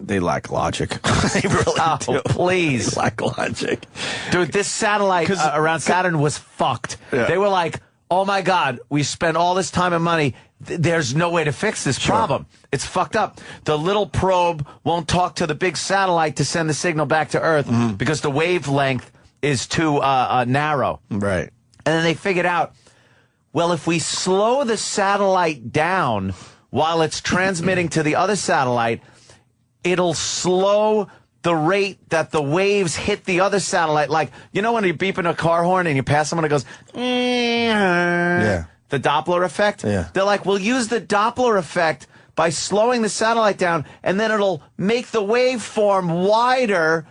they lack logic. They really do. Please. They lack logic. Dude, this satellite around Saturn was fucked. Yeah. They were like, oh my God, we spent all this time and money. There's no way to fix this problem. It's fucked up. The little probe won't talk to the big satellite to send the signal back to Earth because the wavelength is too narrow. Right. And then they figured out, well, if we slow the satellite down while it's transmitting to the other satellite, it'll slow the rate that the waves hit the other satellite. Like, you know when you're beeping a car horn and you pass someone, it goes, the Doppler effect? Yeah. They're like, we'll use the Doppler effect by slowing the satellite down, and then it'll make the waveform wider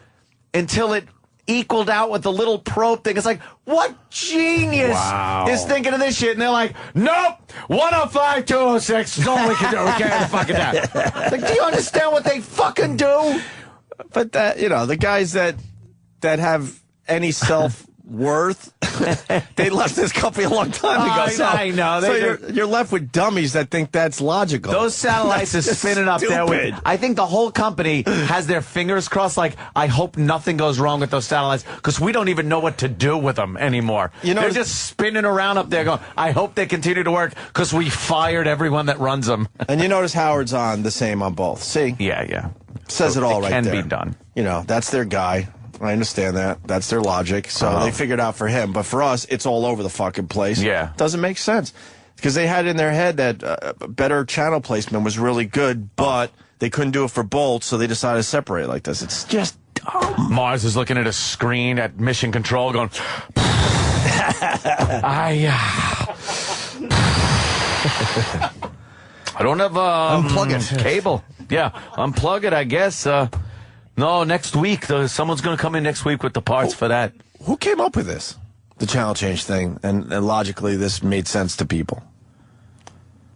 until it equaled out with the little probe thing. It's like, what genius is thinking of this shit? And they're like, nope, 105, 206 is all we can do. We can't fucking that. Like, do you understand what they fucking do? But the guys that have any self-worth, they left this company a long time ago. I know. So you're left with dummies that think that's logical. Those satellites are spinning up there. I think the whole company has their fingers crossed. Like, I hope nothing goes wrong with those satellites because we don't even know what to do with them anymore. They're just spinning around up there going, I hope they continue to work because we fired everyone that runs them. And you notice Howard's on the same on both. See? Yeah. Says it all right there. It can be done. That's their guy. I understand that. That's their logic. So they figured out for him. But for us, it's all over the fucking place. Yeah. Doesn't make sense. Because they had in their head that better channel placement was really good, but they couldn't do it for both, so they decided to separate like this. It's just dumb. Mars is looking at a screen at Mission Control going, I don't have unplug it. Cable. Yeah, unplug it, I guess. No, next week. Someone's going to come in next week with the parts for that. Who came up with this? The channel change thing. And logically, this made sense to people.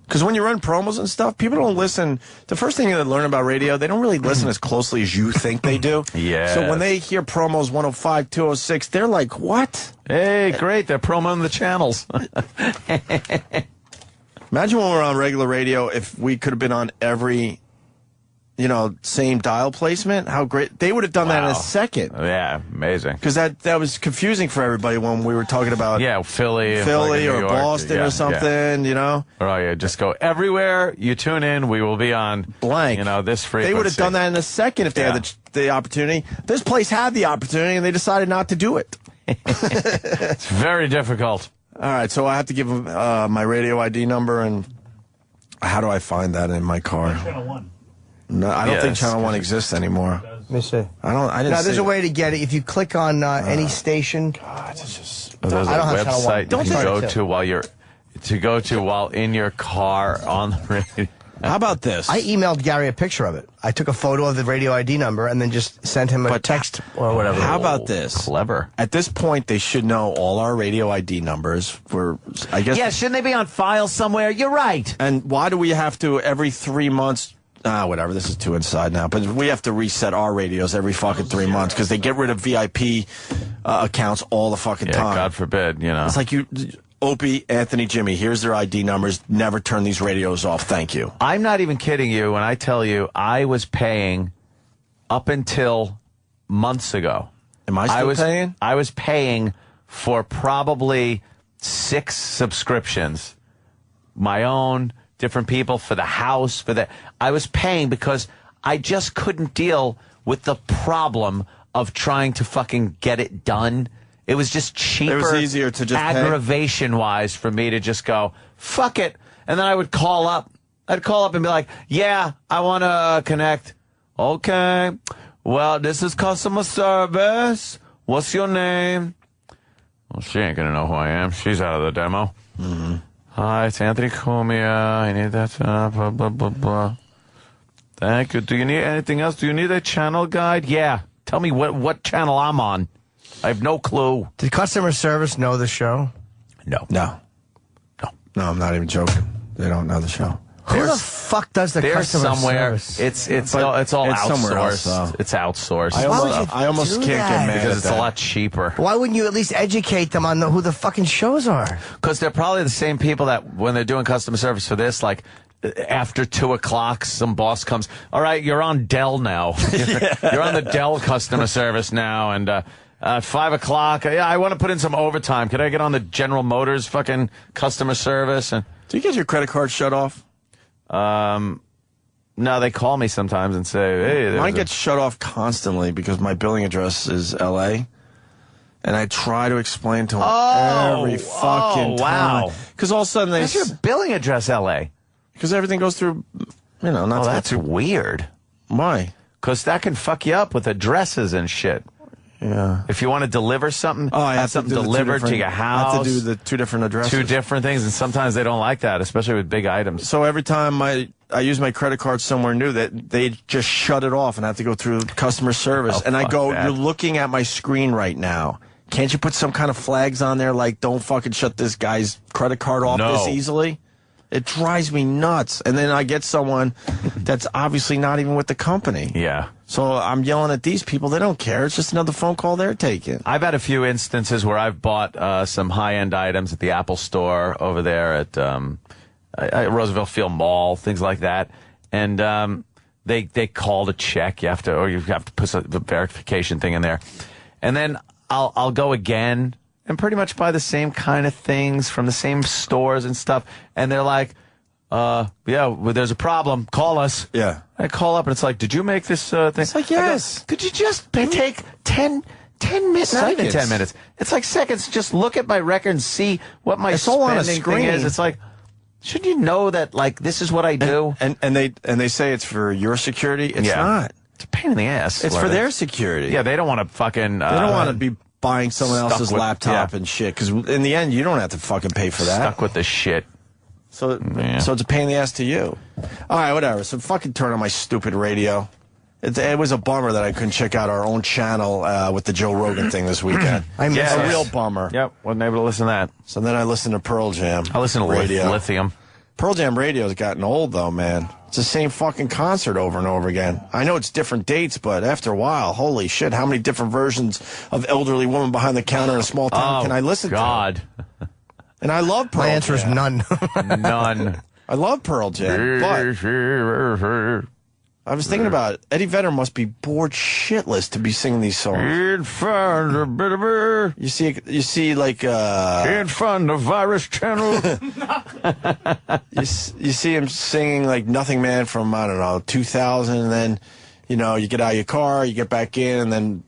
Because when you run promos and stuff, people don't listen. The first thing they learn about radio, they don't really listen as closely as you think they do. Yeah. So when they hear promos 105, 206, they're like, what? Hey, great. They're promoting the channels. Imagine when we're on regular radio if we could have been on every same dial placement. How great. They would have done that in a second. Yeah, amazing. Because that was confusing for everybody when we were talking about Philly or Boston or something, Or just go everywhere you tune in, we will be on blank. This frequency. They would have done that in a second if they had the opportunity. This place had the opportunity and they decided not to do it. It's very difficult. All right, so I have to give them my radio ID number, and how do I find that in my car? Channel 1. No, I don't think Channel 1 exists anymore. Let me see. I didn't. No, there's a way to get it. If you click on any station. God, it's just. There's a website Don't you can go do it. to while in your car on the radio. How about this? I emailed Gary a picture of it. I took a photo of the radio ID number and then just sent him a text or whatever. How about this? Clever. At this point, they should know all our radio ID numbers. I guess. Yeah, shouldn't they be on file somewhere? You're right. And why do we have to every 3 months? Whatever. This is too inside now. But we have to reset our radios every fucking 3 months because they get rid of VIP accounts all the fucking time. God forbid, It's like Opie, Anthony, Jimmy, here's their ID numbers. Never turn these radios off. Thank you. I'm not even kidding you when I tell you I was paying up until months ago. Am I still paying? I was paying for probably 6 subscriptions. My own, different people, for the house, I was paying because I just couldn't deal with the problem of trying to fucking get it done. It was just cheaper. It was easier to just aggravation-wise for me to just go, fuck it. And then I would call up. I'd call up and be like, yeah, I want to connect. Okay. Well, this is customer service. What's your name? Well, she ain't going to know who I am. She's out of the demo. Mm-hmm. Hi, it's Anthony Cumia. I need that, blah, blah, blah, blah. Thank you. Do you need anything else? Do you need a channel guide? Yeah. Tell me what channel I'm on. I have no clue. Did customer service know the show? No. No, I'm not even joking. They don't know the show. Who the fuck does the customer somewhere. service? It's all outsourced. Somewhere else, it's outsourced. I almost can't get mad because at it's a lot cheaper. Why wouldn't you at least educate them on who the fucking shows are? Because they're probably the same people that when they're doing customer service for this, like after 2 o'clock, some boss comes. All right, you're on Dell now. You're on the Dell customer service now, and at 5 o'clock, I want to put in some overtime. Could I get on the General Motors fucking customer service? And do you get your credit card shut off? No, they call me sometimes and say, hey, mine gets shut off constantly because my billing address is L.A. And I try to explain to them every fucking time. Because all of a sudden What's your billing address, L.A.? Because everything goes through, not that's weird. Why? Because that can fuck you up with addresses and shit. Yeah. If you want to deliver something, I have something to delivered to your house. I have to do the 2 different addresses. 2 different things, and sometimes they don't like that, especially with big items. So every time I use my credit card somewhere new, that they just shut it off and I have to go through customer service. And I go, you're looking at my screen right now. Can't you put some kind of flags on there like don't fucking shut this guy's credit card off this easily? It drives me nuts. And then I get someone that's obviously not even with the company. Yeah. So I'm yelling at these people. They don't care. It's just another phone call they're taking. I've had a few instances where I've bought some high-end items at the Apple Store over there at Roosevelt Field Mall, things like that. And they call to check. You have to put a verification thing in there. And then I'll go again and pretty much buy the same kind of things from the same stores and stuff. And they're like, there's a problem. Call us. Yeah. I call up and it's like, did you make this thing? It's like, yes. Could you just take 10 minutes? Not even 10 minutes. It's like seconds. Just look at my record and see what my spending thing is. It's like, shouldn't you know that, like, this is what I do? And they say it's for your security. It's not. It's a pain in the ass. It's for their security. Yeah, they don't want to fucking... they don't want to be buying someone else's laptop and shit, because in the end, you don't have to fucking pay for that. Stuck with the shit. So it's a pain in the ass to you. All right, whatever. So fucking turn on my stupid radio. It was a bummer that I couldn't check out our own channel with the Joe Rogan thing this weekend. I missed a real bummer. Yep, wasn't able to listen to that. So then I listened to Pearl Jam. I listened to radio. Lithium. Pearl Jam radio's gotten old, though, man. It's the same fucking concert over and over again. I know it's different dates, but after a while, holy shit, how many different versions of Elderly Woman Behind the Counter in a Small Town can I listen to? And I love Pearl Jam. My answer is none. None. I love Pearl Jam, but I was thinking about it. Eddie Vedder must be bored shitless to be singing these songs. You see, like Can't find the virus channel. you see him singing like Nothing Man from, I don't know, 2000, and then, you know, you get out of your car, you get back in, and then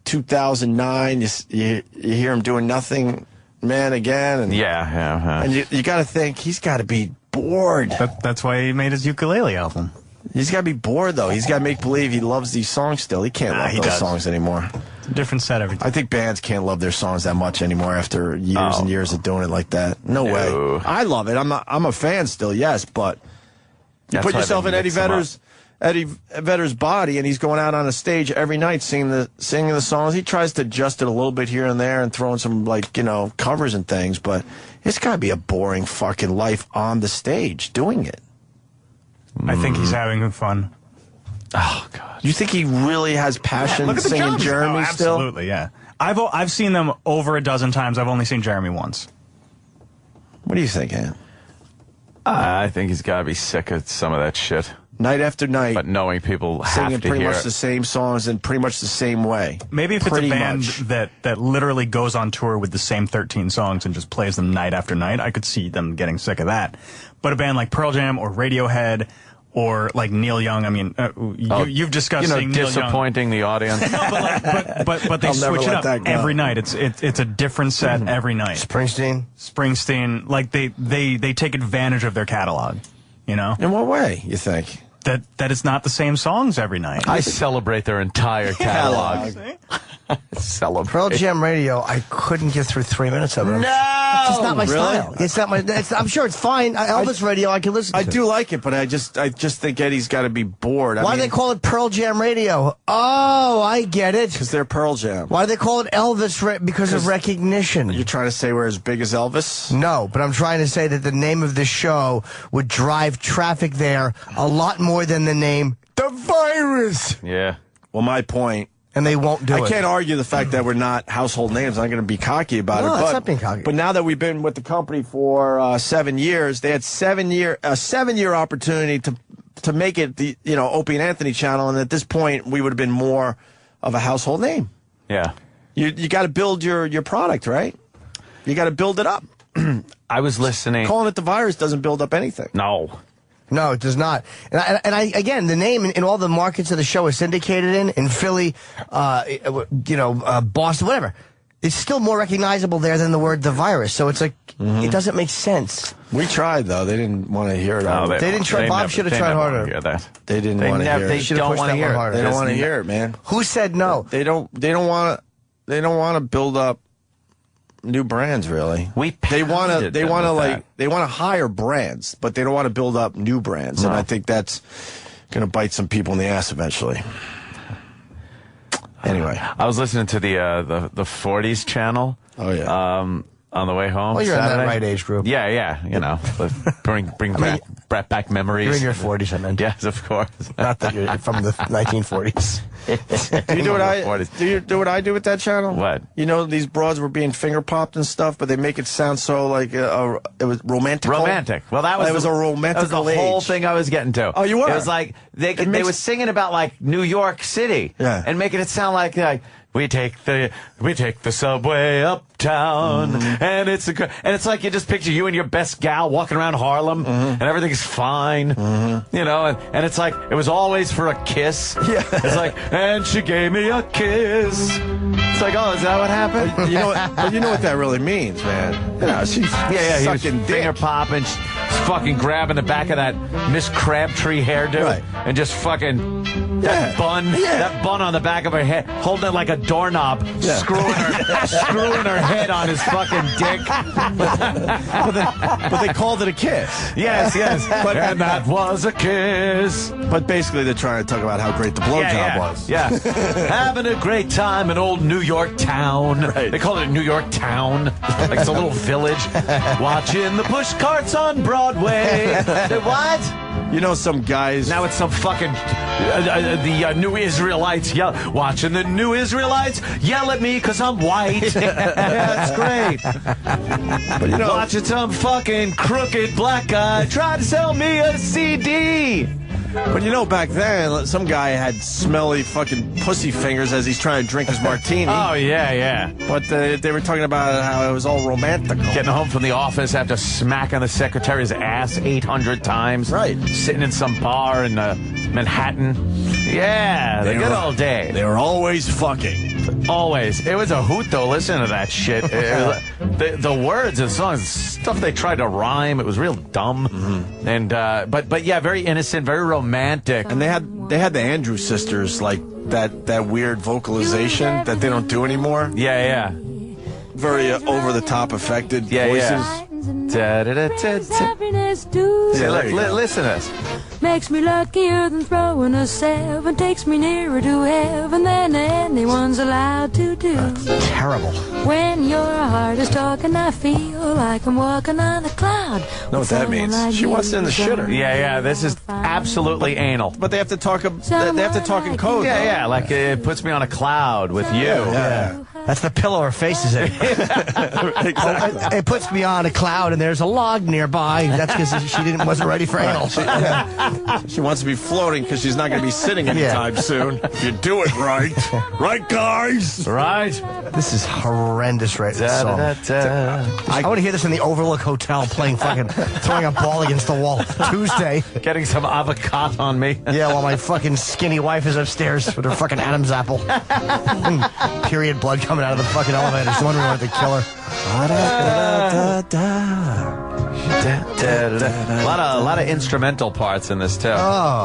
2009, you hear him doing Nothing Man again. And, and you got to think, he's got to be bored. That's why he made his ukulele album. He's got to be bored, though. He's got to make believe he loves these songs still. He can't love those songs anymore. It's a different set every time. I think bands can't love their songs that much anymore after years and years of doing it like that. No way. I love it. I'm a fan still, yes, but you put yourself in Eddie Vedder's body, and he's going out on a stage every night singing the songs. He tries to adjust it a little bit here and there and throw in some, like, you know, covers and things, but it's got to be a boring fucking life on the stage doing it. I think he's having fun. Oh, God. You think he really has passion singing Jeremy still? Absolutely, yeah. I've seen them over a dozen times. I've only seen Jeremy once. What do you think, Ann? I think he's got to be sick of some of that shit. Night after night. But knowing people have singing to pretty hear much the same songs in pretty much the same way. Maybe if it's a band that literally goes on tour with the same 13 songs and just plays them night after night, I could see them getting sick of that. But a band like Pearl Jam or Radiohead or like Neil Young, I mean, you've discussed seeing Neil Young. Disappointing the audience. No, but they switch it up every night. It's a different set every night. Springsteen, like they take advantage of their catalog, you know? In what way, you think? That it's not the same songs every night. I celebrate their entire catalog. Celebrate. Pearl Jam Radio, I couldn't get through 3 minutes of it. No! It's just not my style. It's not my. I'm sure it's fine. Elvis Radio, I can listen to. I do like it, but I just think Eddie's got to be bored. Why do they call it Pearl Jam Radio? Oh, I get it. Because they're Pearl Jam. Why do they call it Elvis? Because of recognition. You're trying to say we're as big as Elvis? No, but I'm trying to say that the name of this show would drive traffic there a lot more than the name The Virus. Yeah. Well, my point. And they won't do it. I can't argue the fact that we're not household names. I'm not going to be cocky about it. No, but, it's not being cocky. But now that we've been with the company for 7 years, they had a 7-year opportunity to make it the Opie and Anthony channel, and at this point we would have been more of a household name. Yeah. You got to build your product, right? You got to build it up. I was listening. Calling it The Virus doesn't build up anything. No, it does not. And I again, the name in all the markets that the show is syndicated in Philly, Boston, whatever, it's still more recognizable there than the word The Virus. So it's like, it doesn't make sense. We tried, though. They didn't want to hear it. No, they didn't try. Bob should have tried harder. Hear that. They didn't want to hear it. They don't want to hear it. They don't want to hear it, man. Who said no? They don't want to build up new brands, really. They want to hire brands, but they don't want to build up new brands, and I think that's going to bite some people in the ass eventually. Anyway, I was listening to the 40s channel. Oh yeah. On the way home. Well, you're Saturday. in that right age group. Yeah. You know, bring back memories. You're in your 40s, I meant. Yes, of course. Not that you're from the 1940s. Do you do what I do with that channel? What? You know, these broads were being finger popped and stuff, but they make it sound so like it was romantic. Romantic. Well, that was a romantic. That was the whole thing I was getting to. Oh, you were. It was like they were singing about like New York City, and making it sound like we take the subway uptown, and it's like you just picture you and your best gal walking around Harlem, and everything's fine, you know, and it's like it was always for a kiss. Yeah, it's like, and she gave me a kiss. It's like, oh, is that what happened? You know what that really means, man. You know, she's sucking dick. Finger popping, she's fucking grabbing the back of that Miss Crabtree hairdo, and just fucking that bun on the back of her head, holding it like a doorknob, screwing her head on his fucking dick. but they called it a kiss. Yes. And that was a kiss. But basically, they're trying to talk about how great the blowjob was. Yeah, having a great time in old New York town. Right. They call it New York town, like it's a little village. Watching the push carts on Broadway. What? You know, some guys. Now it's some fucking the New Israelites watching the New Israelites yell at me because I'm white. That's great. But watching some fucking crooked black guy try to sell me a CD. But you know, back then, some guy had smelly fucking pussy fingers as he's trying to drink his martini. Oh, yeah. But they were talking about how it was all romantic. Getting home from the office after smacking the secretary's ass 800 times. Right. Sitting in some bar in Manhattan. Yeah, the good old day. They were always fucking. Always. It was a hoot, though, listening to that shit. The words of the songs, stuff they tried to rhyme, it was real dumb. Mm-hmm. And but yeah, very innocent, very romantic. And they had the Andrews sisters, like that weird vocalization that they don't do anymore. Yeah. Very over-the-top affected voices. Yeah. Listen to this. Makes me luckier than throwing a 7. Takes me nearer to heaven than anyone's allowed to do. Terrible. When your heart is talking, I feel like I'm walking on a cloud. Know what that means? She wants it in the shitter. Yeah. This is absolutely anal. But they have to talk. They have to talk in code. Yeah. Like it puts me on a cloud with you. Yeah. That's the pillow her face is in. Exactly. It puts me on a cloud and there's a log nearby. That's because she wasn't ready for anal. She wants to be floating because she's not going to be sitting anytime soon. If you do it right. Right, guys? Right. This is horrendous right song. I want to hear this in the Overlook Hotel playing fucking, throwing a ball against the wall Tuesday. Getting some avocado on me. Yeah, while my fucking skinny wife is upstairs with her fucking Adam's apple. Period blood coming out of the fucking elevator. She's wondering what to kill her. A lot of instrumental parts in this too.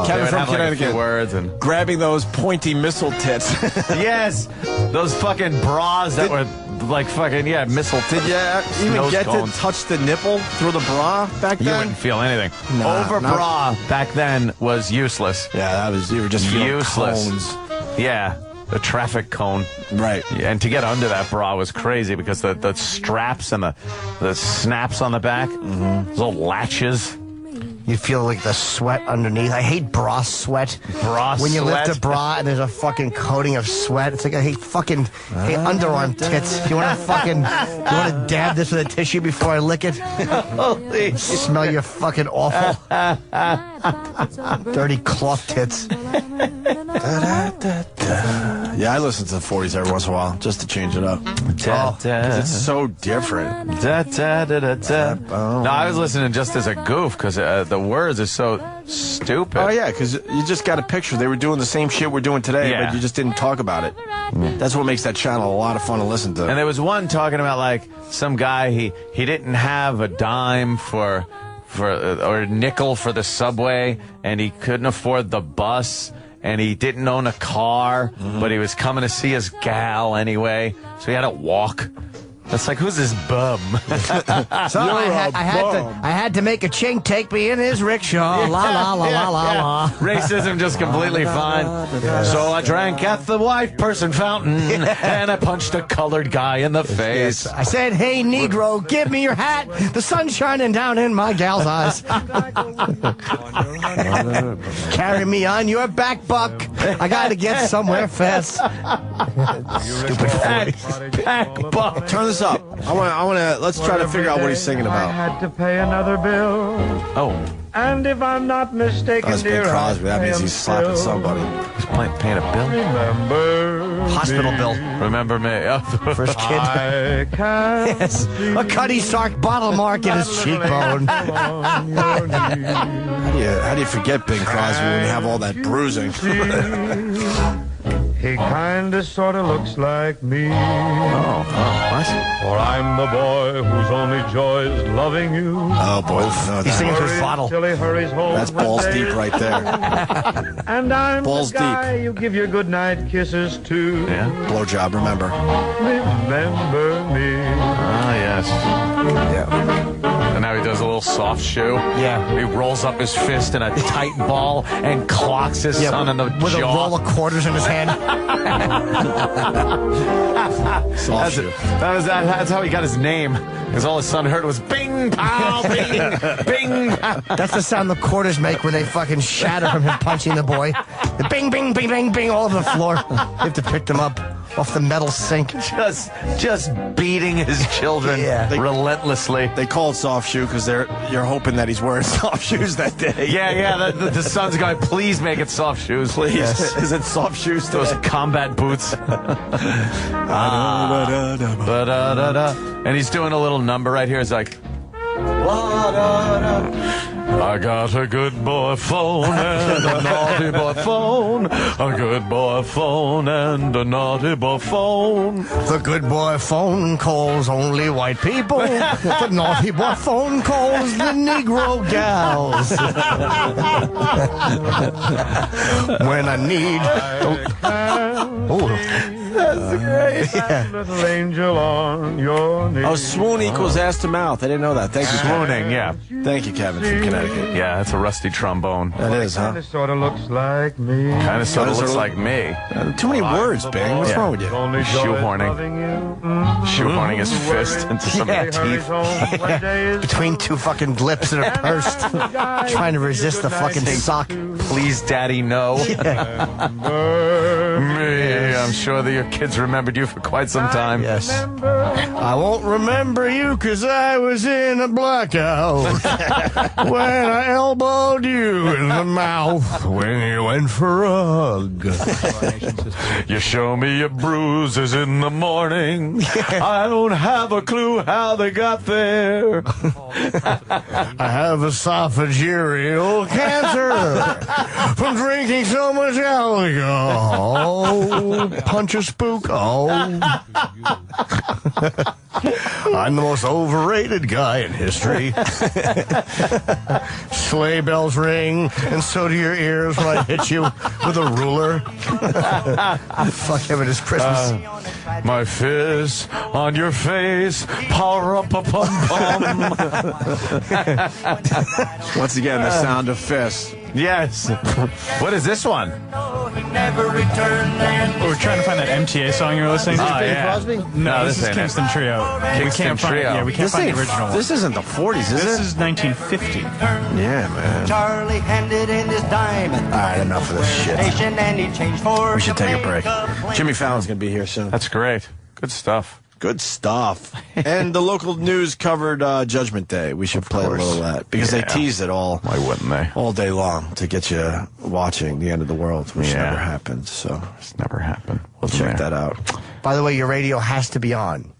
Kevin from Connecticut. Words and grabbing those pointy missile tits. Yes, those fucking bras that were like fucking missile tits. Did you even get to touch the nipple through the bra back then? You wouldn't feel anything. Over bra back then was useless. Yeah, you were just feeling useless. Cones. Yeah. The traffic cone. Right. Yeah, and to get under that bra was crazy because the straps and the snaps on the back, those little latches. You feel like the sweat underneath. I hate bra sweat. When you lift a bra and there's a fucking coating of sweat, it's like I hate underarm tits. You want to dab this with a tissue before I lick it? Holy smell your fucking awful dirty cloth tits. Yeah, I listen to the 40s every once in a while just to change it up. Because it's so different. No, I was listening just as a goof because the words are so stupid. Oh, yeah, because you just got a picture. They were doing the same shit we're doing today, but you just didn't talk about it. That's what makes that channel a lot of fun to listen to. And there was one talking about, like, some guy, he didn't have a dime or a nickel for the subway, and he couldn't afford the bus, and he didn't own a car, but he was coming to see his gal anyway, so he had to walk. That's like, who's this bum? So I had to make a chink take me in his rickshaw. La la la la la la. Racism just completely fine. So I drank at the white person fountain and I punched a colored guy in the face. I said, "Hey Negro, give me your hat. The sun's shining down in my gal's eyes. Carry me on your back, buck. I gotta get somewhere fast." Stupid back buck. Turn this up. I want to. Let's try to figure out what he's singing about. I had to pay another bill. Oh. And if I'm not mistaken, that's Bing Crosby. That means he's slapping somebody. He's paying a bill. Remember hospital bill. Remember me? First kid. Yes. A Cuddy Sark bottle mark in his cheekbone. How do you forget Bing Crosby when you have all that bruising? He kinda sorta looks like me. Oh, what? For I'm the boy whose only joy is loving you. Oh boy, no, he's singing to his bottle. Till he hurries home. That's balls deep right there. And I'm balls the guy deep. you give your goodnight kisses to. Yeah. Blowjob, remember. Remember me. Ah, yes. Yeah. And now he does a little soft shoe. Yeah. He rolls up his fist in a tight ball and clocks his son in the with jaw. a roll of quarters in his hand. Soft shoe. That's how he got his name. Because all his son heard was bing, pow, bing, bing. That's the sound the quarters make when they fucking shatter from him punching the boy. The bing, bing, bing, bing, bing all over the floor. You have to pick them up. off the metal sink. Just beating his children relentlessly. They call it soft shoe because you're hoping that he's wearing soft shoes that day. Yeah. The son's going, please make it soft shoes. Please. Yes. Is it soft shoes today? Those combat boots. And he's doing a little number right here. It's like, I got a good boy phone and a naughty boy phone. A good boy phone and a naughty boy phone. The good boy phone calls only white people. The naughty boy phone calls the Negro gals. When I need... That's great. Little angel on your knee. Oh, swoon equals ass to mouth. I didn't know that. Thank you. Swooning, yeah. Thank you, Kevin, from Connecticut. Yeah, that's a rusty trombone. That is, huh? Kind of sort of looks like me. Kind of sort of looks like me. Too many words, Bing. What's wrong with you? Shoehorning his fist into somebody's teeth. Between two fucking lips that are pursed. Trying to resist the fucking sock. Please, Daddy, no. Me, I'm sure that your kids remembered you for quite some time. Yes. I won't remember you because I was in a blackout when I elbowed you in the mouth when you went for a hug. You show me your bruises in the morning. I don't have a clue how they got there. I have esophageal cancer from drinking so much alcohol. Punch a spook. Oh. I'm the most overrated guy in history. Sleigh bells ring, and so do your ears when I hit you with a ruler. Fuck him at his Christmas. My fist on your face, power up a pum pum. Once again, the sound of fists. Yes. What is this one? We're trying to find that MTA song you were listening to. Oh, yeah. Crosby? No, this is Kingston Trio. Kingston Trio. We can't find the original one. This isn't the 40s, is it? This is 1950. Yeah, man. Charlie handed in his diamond. All right, enough of this shit. And he changed for We should take a break. Jimmy Fallon's going to be here soon. That's great. Good stuff. Good stuff. And the local news covered Judgment Day. We should play a little of that because they teased it all. Why wouldn't they? All day long to get you watching the end of the world, which never happened. So it's never happened. We'll check that out. By the way, your radio has to be on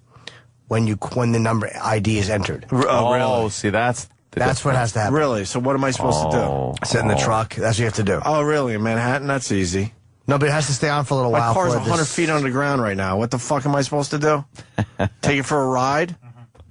when the number ID is entered. Really? See, that's what has to happen. Really? So what am I supposed to do? Sit in the truck. That's what you have to do. Oh, really? In Manhattan? That's easy. No, but it has to stay on for a little while. My car's 100 feet under the ground right now. What the fuck am I supposed to do? Take it for a ride?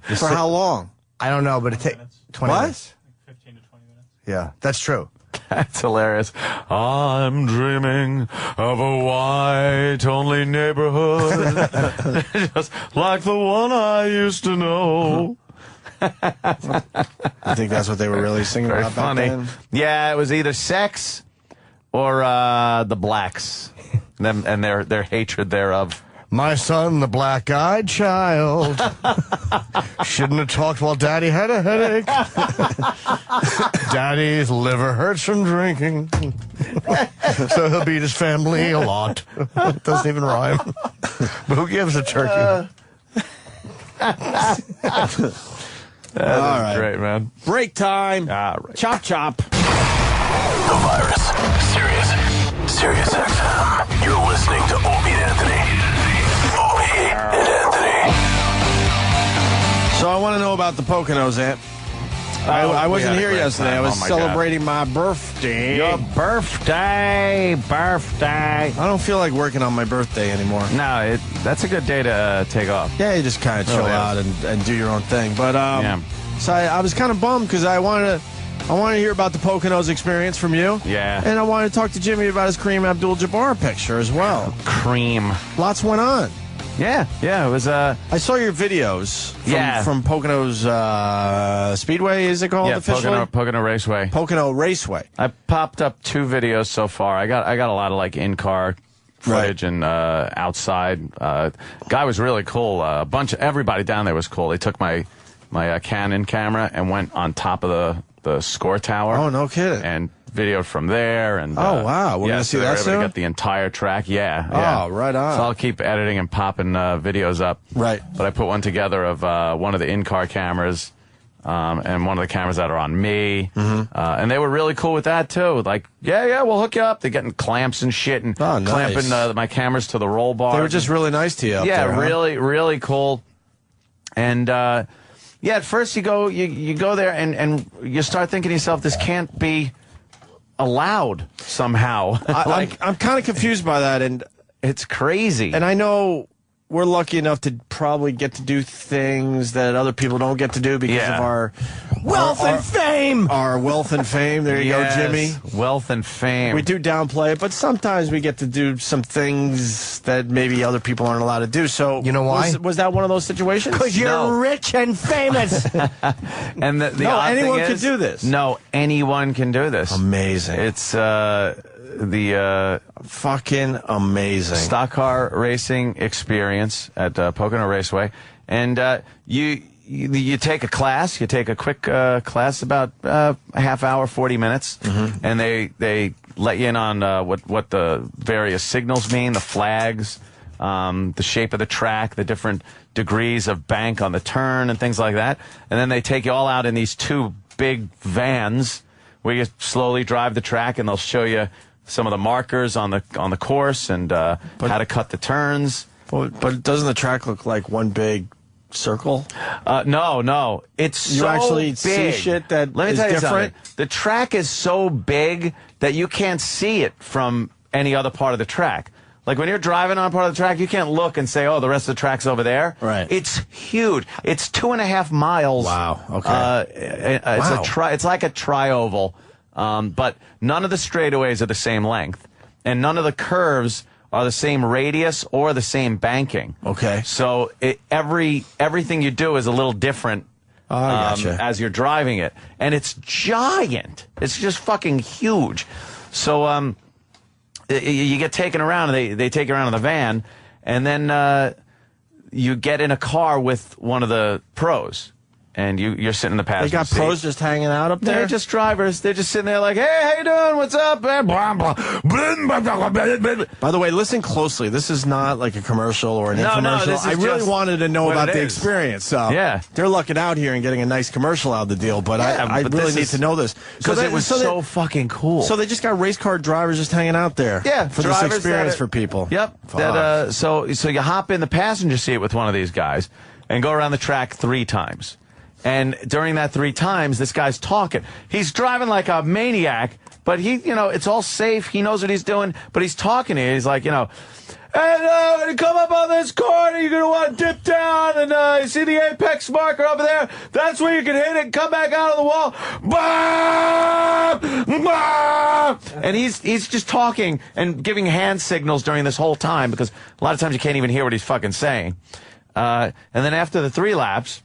For how long? I don't know, but it takes 20 minutes. 15 to 20 minutes. Yeah, that's true. That's hilarious. I'm dreaming of a white-only neighborhood, just like the one I used to know. I think that's what they were really singing Very about funny. back then. Yeah, it was either sex or the blacks, and their hatred thereof. My son, the black-eyed child, shouldn't have talked while Daddy had a headache. Daddy's liver hurts from drinking, so he'll beat his family a lot. It doesn't even rhyme. But who gives a turkey? All right. Great, man. Break time. All right. Chop, chop. The virus. Sirius XM. You're listening to Opie and Anthony. Opie and Anthony. So I want to know about the Poconos, Ant. I wasn't here yesterday. I was celebrating my birthday. Your birthday. I don't feel like working on my birthday anymore. No, that's a good day to take off. Yeah, you just kind of chill out and do your own thing. But so I was kind of bummed because I wanted to hear about the Poconos experience from you. Yeah. And I wanted to talk to Jimmy about his Kareem Abdul-Jabbar picture as well. Cream. Lots went on. Yeah, it was. I saw your videos from Poconos Speedway, is it called officially? Pocono Raceway. Pocono Raceway. I popped up 2 videos so far. I got a lot of like in-car footage and outside. Guy was really cool. Everybody down there was cool. They took my Canon camera and went on top of the score tower. Oh, no kidding. And videoed from there. And oh wow, we're gonna see that soon. Get the entire track. Yeah. Oh, right on. So I'll keep editing and popping videos up. Right. But I put one together of one of the in-car cameras. And one of the cameras that are on me. And they were really cool with that, too. Like, yeah, we'll hook you up. They're getting clamps and shit and clamping my cameras to the roll bar. They were just really nice to you up there, huh? Really, really cool. And, at first you go there and you start thinking to yourself, this can't be allowed somehow. I'm kind of confused by that, and it's crazy. And I know we're lucky enough to probably get to do things that other people don't get to do because of our wealth and fame. Our wealth and fame. There you go, Jimmy. Wealth and fame. We do downplay it, but sometimes we get to do some things that maybe other people aren't allowed to do. So you know why? Was that one of those situations? Because you're rich and famous. And the anyone could do this. No, anyone can do this. Amazing. It's fucking amazing stock car racing experience at Pocono Raceway, and you take a class. You take a quick class, about a half hour, 40 minutes, and they let you in on what the various signals mean, the flags, the shape of the track, the different degrees of bank on the turn, and things like that. And then they take you all out in these two big vans where you slowly drive the track, and they'll show you some of the markers on the course and how to cut the turns. But doesn't the track look like one big circle? No. It's you so actually big. see shit that Let me is tell you different. something. The track is so big that you can't see it from any other part of the track. Like when you're driving on part of the track, you can't look and say, "Oh, the rest of the track's over there." Right. It's huge. It's 2.5 miles. Wow. Okay. It's like a tri-oval. But none of the straightaways are the same length, and none of the curves are the same radius or the same banking. Okay. So everything you do is a little different as you're driving it, and it's giant. It's just fucking huge. So you get taken around. They take you around in the van, and then you get in a car with one of the pros. And you're sitting in the passenger seat. They got pros just hanging out up there? They're just drivers. They're just sitting there like, hey, how you doing? What's up? Blah, blah. By the way, listen closely. This is not like a commercial or an infomercial. No, this is I really wanted to know about the experience. So yeah. They're lucking out here and getting a nice commercial out of the deal. But I really need to know this. Because it was so fucking cool. So they just got race car drivers just hanging out there. Yeah. For this experience for people. Yep. So you hop in the passenger seat with one of these guys and go around the track 3 times. And during that 3 times, this guy's talking. He's driving like a maniac, but it's all safe. He knows what he's doing, but he's talking to you. He's like, and when you come up on this corner, you're going to want to dip down, and you see the apex marker over there? That's where you can hit it and come back out of the wall. Bah! Bah! And he's just talking and giving hand signals during this whole time, because a lot of times you can't even hear what he's fucking saying. And then after the 3 laps,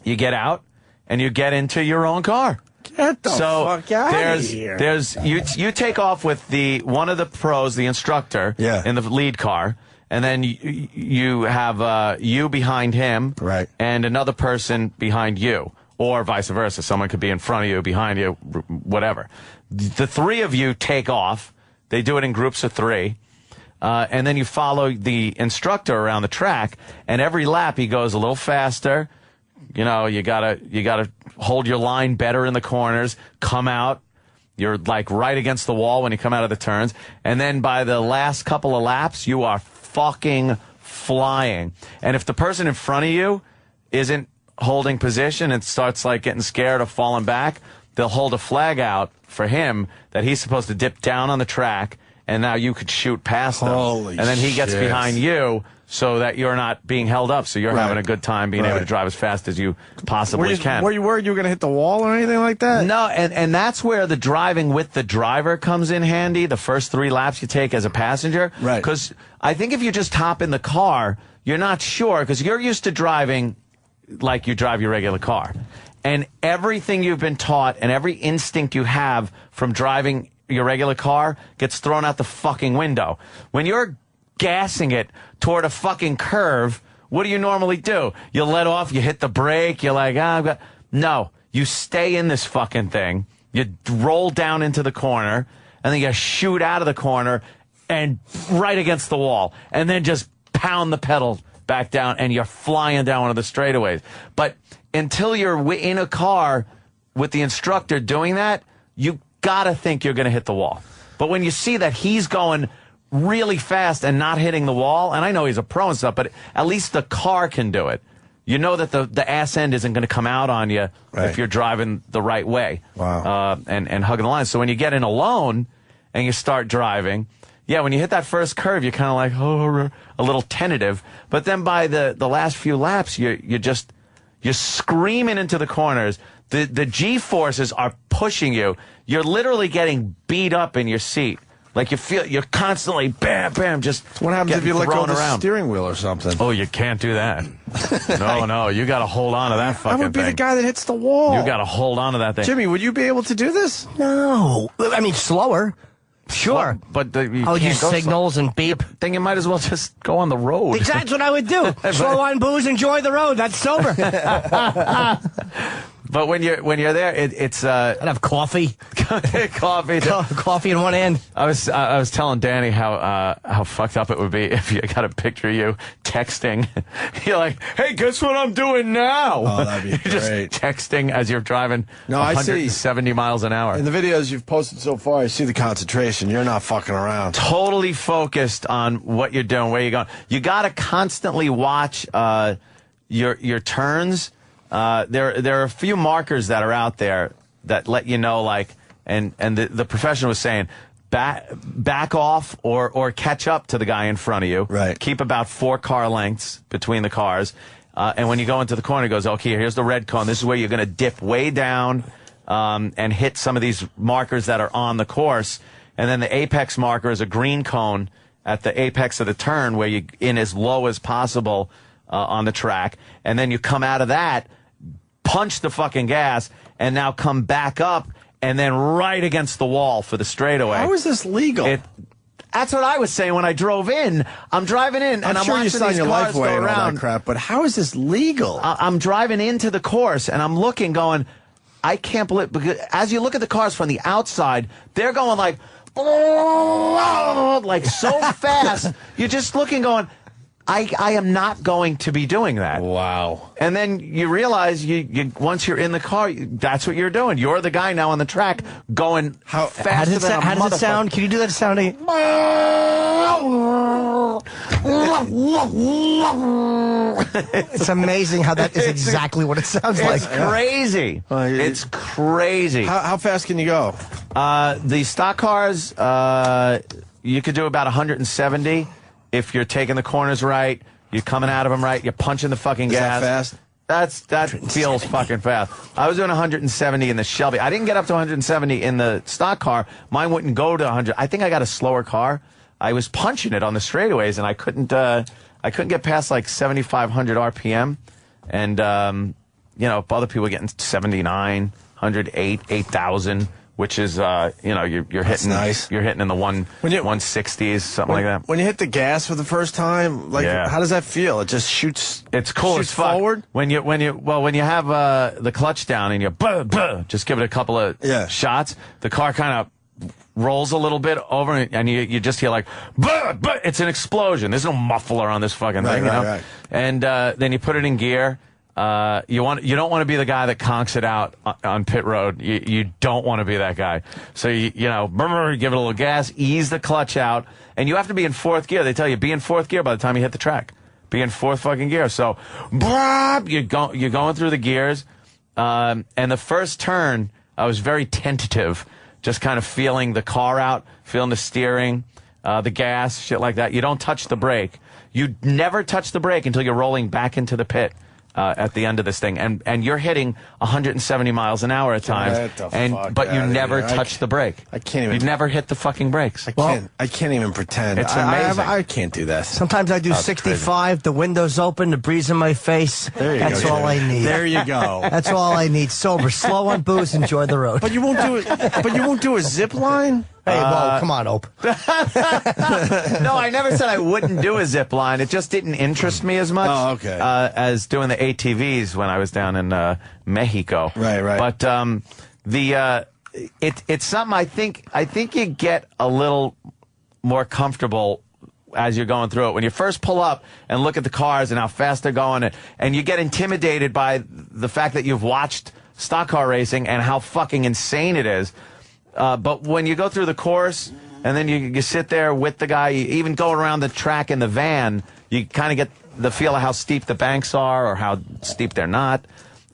you get out and you get into your own car. Get the fuck out of here. You take off with one of the pros, the instructor, in the lead car, and then you have you behind him, right, and another person behind you, or vice versa. Someone could be in front of you, behind you, whatever. The 3 of you take off. They do it in groups of 3. And then you follow the instructor around the track, and every lap he goes a little faster. You gotta hold your line better in the corners, come out. You're like right against the wall when you come out of the turns. And then by the last couple of laps, you are fucking flying. And if the person in front of you isn't holding position and starts like getting scared or falling back, they'll hold a flag out for him that he's supposed to dip down on the track, and now you could shoot past them. Holy and then he gets shit. behind you, so that you're not being held up, so you're having a good time being able to drive as fast as you possibly can. Were you worried you were going to hit the wall or anything like that? No, and that's where the driving with the driver comes in handy, the first 3 laps you take as a passenger. Right. Because I think if you just hop in the car, you're not sure, because you're used to driving like you drive your regular car. And everything you've been taught and every instinct you have from driving your regular car gets thrown out the fucking window. When you're gassing it toward a fucking curve, what do you normally do? You let off, you hit the brake, you're like, no, you stay in this fucking thing. You roll down into the corner, and then you shoot out of the corner and right against the wall, and then just pound the pedal back down, and you're flying down one of the straightaways. But until you're in a car with the instructor doing that, you gotta think you're gonna hit the wall. But when you see that he's going really fast and not hitting the wall, and I know he's a pro and stuff, but at least the car can do it. You know that the ass end isn't going to come out on you if you're driving the right way. Wow. And hugging the line. So when you get in alone and you start driving, yeah, when you hit that first curve, you're kind of like, oh, a little tentative. But then by the last few laps, you're screaming into the corners. The G-forces are pushing you. You're literally getting beat up in your seat. Like you're constantly bam, bam, just what happens if you let go of the around. steering wheel or something? Oh, you can't do that. No, you got to hold on to that fucking thing. I would be the guy that hits the wall. You got to hold on to that thing. Jimmy, would you be able to do this? No. I mean, slower. Sure. But you I'll can't use go signals and beep. Then you might as well just go on the road. That's what I would do. Slow on booze, enjoy the road. That's sober. But when you're there, it's I'd have coffee. Coffee in one hand. I was telling Danny how fucked up it would be if you got a picture of you texting. You're like, hey, guess what I'm doing now? Oh, that'd be You're great. just texting as you're driving 170 miles an hour. In the videos you've posted so far, I see the concentration. You're not fucking around. Totally focused on what you're doing, where you're going. You got to constantly watch your turns. There are a few markers that are out there that let you know, like, and the professional was saying, back off or catch up to the guy in front of you. Right. Keep about 4 car lengths between the cars. And when you go into the corner, he goes, okay, here's the red cone. This is where you're going to dip way down and hit some of these markers that are on the course. And then the apex marker is a green cone at the apex of the turn where you're in as low as possible on the track. And then you come out of that, punch the fucking gas, and now come back up and then right against the wall for the straightaway. How is this legal? That's what I was saying when I drove in. I'm driving in, and I'm sure watching you signed these your cars life away go and all around. that crap, but how is this legal? I'm driving into the course, and I'm looking, going, I can't believe, because as you look at the cars from the outside, they're going like so fast. You're just looking, going, I am not going to be doing that. Wow. And then you realize you once you're in the car, that's what you're doing. You're the guy now on the track going faster than a How does it sound? Can you do that sound again? It's amazing how that is exactly what it sounds like. It's crazy. It's crazy. How fast can you go? The stock cars, you could do about 170 if you're taking the corners right, you're coming out of them right, you're punching the fucking gas. Is that fast? That feels fucking fast. I was doing 170 in the Shelby. I didn't get up to 170 in the stock car. Mine wouldn't go to 100. I think I got a slower car. I was punching it on the straightaways, and I couldn't get past like 7,500 RPM. And other people were getting 79, 108, 8,000. Which is, you're hitting nice. You're hitting in the 160s, something like that. When you hit the gas for the first time, how does that feel? It just shoots. It's cool as fuck. Forward. When you have the clutch down and you just give it a couple of shots, the car kind of rolls a little bit over, and you just hear like, it's an explosion. There's no muffler on this fucking thing, Right. And then you put it in gear. You don't want to be the guy that conks it out on pit road. You don't want to be that guy. So you give it a little gas, ease the clutch out, and you have to be in 4th gear. They tell you be in 4th gear by the time you hit the track. Be in 4th fucking gear. So you're going through the gears, and the first turn I was very tentative, just kind of feeling the car out, feeling the steering, the gas, shit like that. You don't touch the brake. You never touch the brake until you're rolling back into the pit. At the end of this thing, and you're hitting 170 miles an hour at times, but you never touch the brake. I can't even. You never hit the fucking brakes. I can't even pretend. It's amazing. I can't do that. Sometimes I do 65. The window's open, the breeze in my face. That's all I need. There you go. That's all I need. Sober, slow on booze, enjoy the road. But you won't do it. But you won't do a zip line. Hey, well, come on, Ope. No, I never said I wouldn't do a zip line. It just didn't interest me as much as doing the ATVs when I was down in Mexico. Right. But it's something I think you get a little more comfortable as you're going through it. When you first pull up and look at the cars and how fast they're going, and you get intimidated by the fact that you've watched stock car racing and how fucking insane it is. But when you go through the course and then you sit there with the guy, you even go around the track in the van, you kind of get the feel of how steep the banks are or how steep they're not.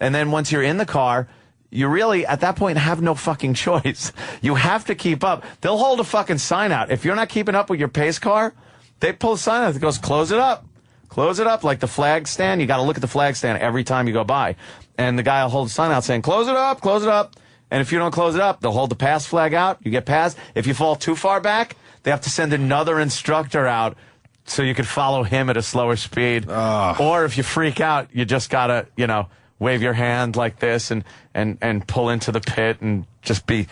And then once you're in the car, you really, at that point, have no fucking choice. You have to keep up. They'll hold a fucking sign out. If you're not keeping up with your pace car, they pull a sign out that goes, close it up. Close it up, like the flag stand. You got to look at the flag stand every time you go by. And the guy will hold a sign out saying, close it up, close it up. And if you don't close it up, they'll hold the pass flag out. You get passed. If you fall too far back, they have to send another instructor out so you can follow him at a slower speed. Or if you freak out, you just got to, wave your hand like this and pull into the pit and just be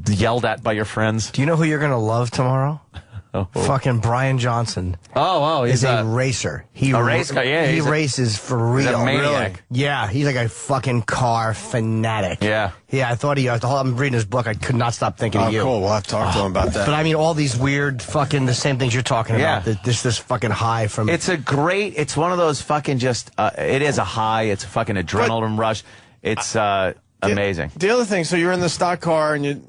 yelled at by your friends. Do you know who you're going to love tomorrow? Fucking Brian Johnson. He's a racer. A race car, yeah. He races for real. He's a maniac. Really? Yeah, he's like a fucking car fanatic. Yeah. Yeah, I thought I'm reading his book. I could not stop thinking of you. Cool. We'll have to talk to him about that. But I mean, all these weird fucking, the same things you're talking about. This fucking high from... It's one of those fucking just, it is a high. It's a fucking adrenaline rush. It's amazing. The other thing, so you're in the stock car and you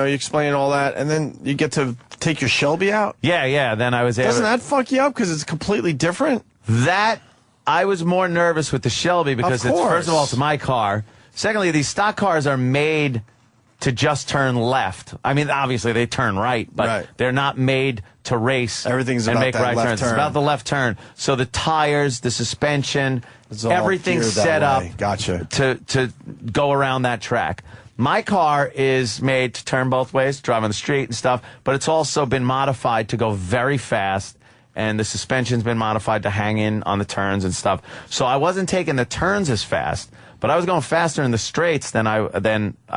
explain all that, and then you get to take your Shelby out? Yeah, then I was able... Doesn't that fuck you up because it's completely different? I was more nervous with the Shelby because first of all, it's my car. Secondly, these stock cars are made to just turn left. I mean, obviously they turn right, but they're not made to race Everything's and about make that right left turns. turn. It's about the left turn. So the tires, the suspension, everything's set up to go around that track. My car is made to turn both ways, drive on the street and stuff, but it's also been modified to go very fast, and the suspension's been modified to hang in on the turns and stuff. So I wasn't taking the turns as fast, but I was going faster in the straights than I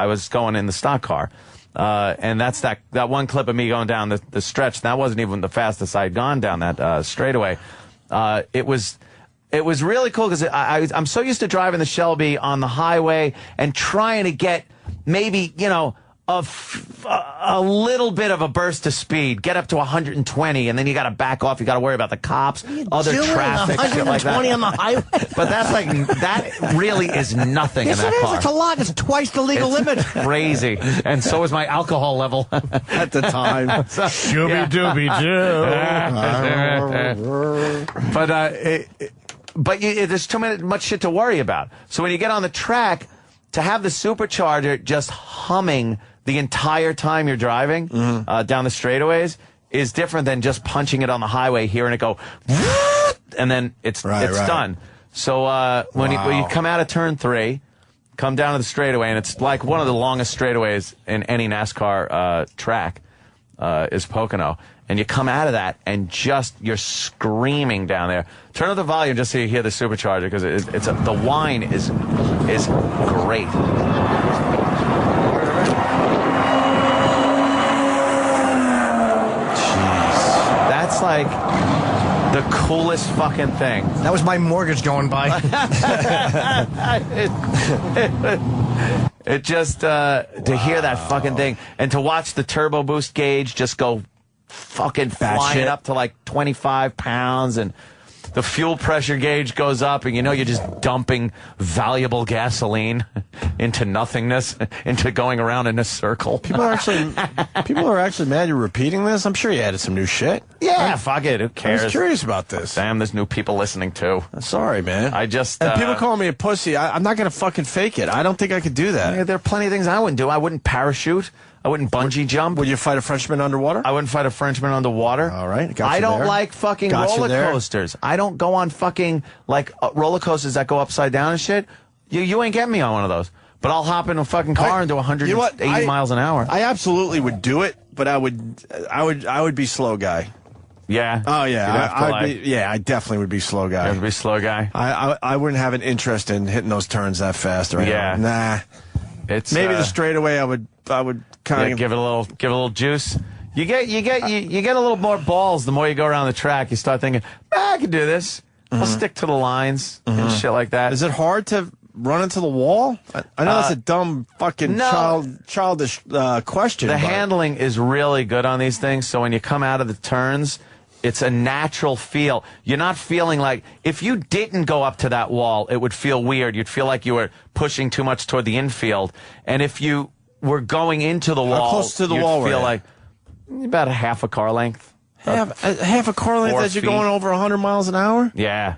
was going in the stock car. And that's that one clip of me going down the stretch. That wasn't even the fastest I had gone down that straightaway. It was really cool because I'm so used to driving the Shelby on the highway and trying to get maybe, a little bit of a burst of speed, get up to 120, and then you got to back off. You got to worry about the cops, other traffic, shit like that. 120 on the highway? But that really is nothing in that car. It's a lot. It's twice the legal limit. Crazy. And so is my alcohol level at the time. But there's too much shit to worry about. So when you get on the track, to have the supercharger just humming the entire time you're driving down the straightaways is different than just punching it on the highway, hearing it go, and then it's done. So when you come out of turn 3, come down to the straightaway, and it's like one of the longest straightaways in any NASCAR track is Pocono. And you come out of that and you're screaming down there. Turn up the volume just so you hear the supercharger because the whine is great. Jeez. That's like the coolest fucking thing. That was my mortgage going by. It just, to hear that fucking thing and to watch the turbo boost gauge just go fucking flying up to like 25 pounds, and the fuel pressure gauge goes up, and you're just dumping valuable gasoline into nothingness, into going around in a circle. People are actually mad you're repeating this. I'm sure you added some new shit. Yeah, fuck it. Who cares? I was curious about this. Damn, there's new people listening too. Sorry, man. I just and people calling me a pussy. I'm not gonna fucking fake it. I don't think I could do that. Yeah, there are plenty of things I wouldn't do. I wouldn't parachute. I wouldn't bungee jump. Would you fight a Frenchman underwater? I wouldn't fight a Frenchman underwater. All right, I don't like fucking roller coasters. I don't go on fucking roller coasters that go upside down and shit. You ain't getting me on one of those. But I'll hop in a fucking car and do 180 miles an hour. I absolutely would do it, but I would be slow guy. Yeah. Oh yeah. I definitely would be slow guy. You'd be slow guy. I wouldn't have an interest in hitting those turns that fast. Right now. Nah. It's maybe the straightaway. I would kind of give it a little juice. You get a little more balls the more you go around the track. You start thinking, I can do this. I'll stick to the lines and shit like that. Is it hard to run into the wall? I know that's a dumb fucking childish question. The but handling is really good on these things, so when you come out of the turns, it's a natural feel. You're not feeling like, if you didn't go up to that wall, it would feel weird. You'd feel like you were pushing too much toward the infield. And if you were going into the wall, how close to the you'd wall were feel you? like about a half a car length. Half a car length 4 as you're feet. going over 100 miles an hour? Yeah.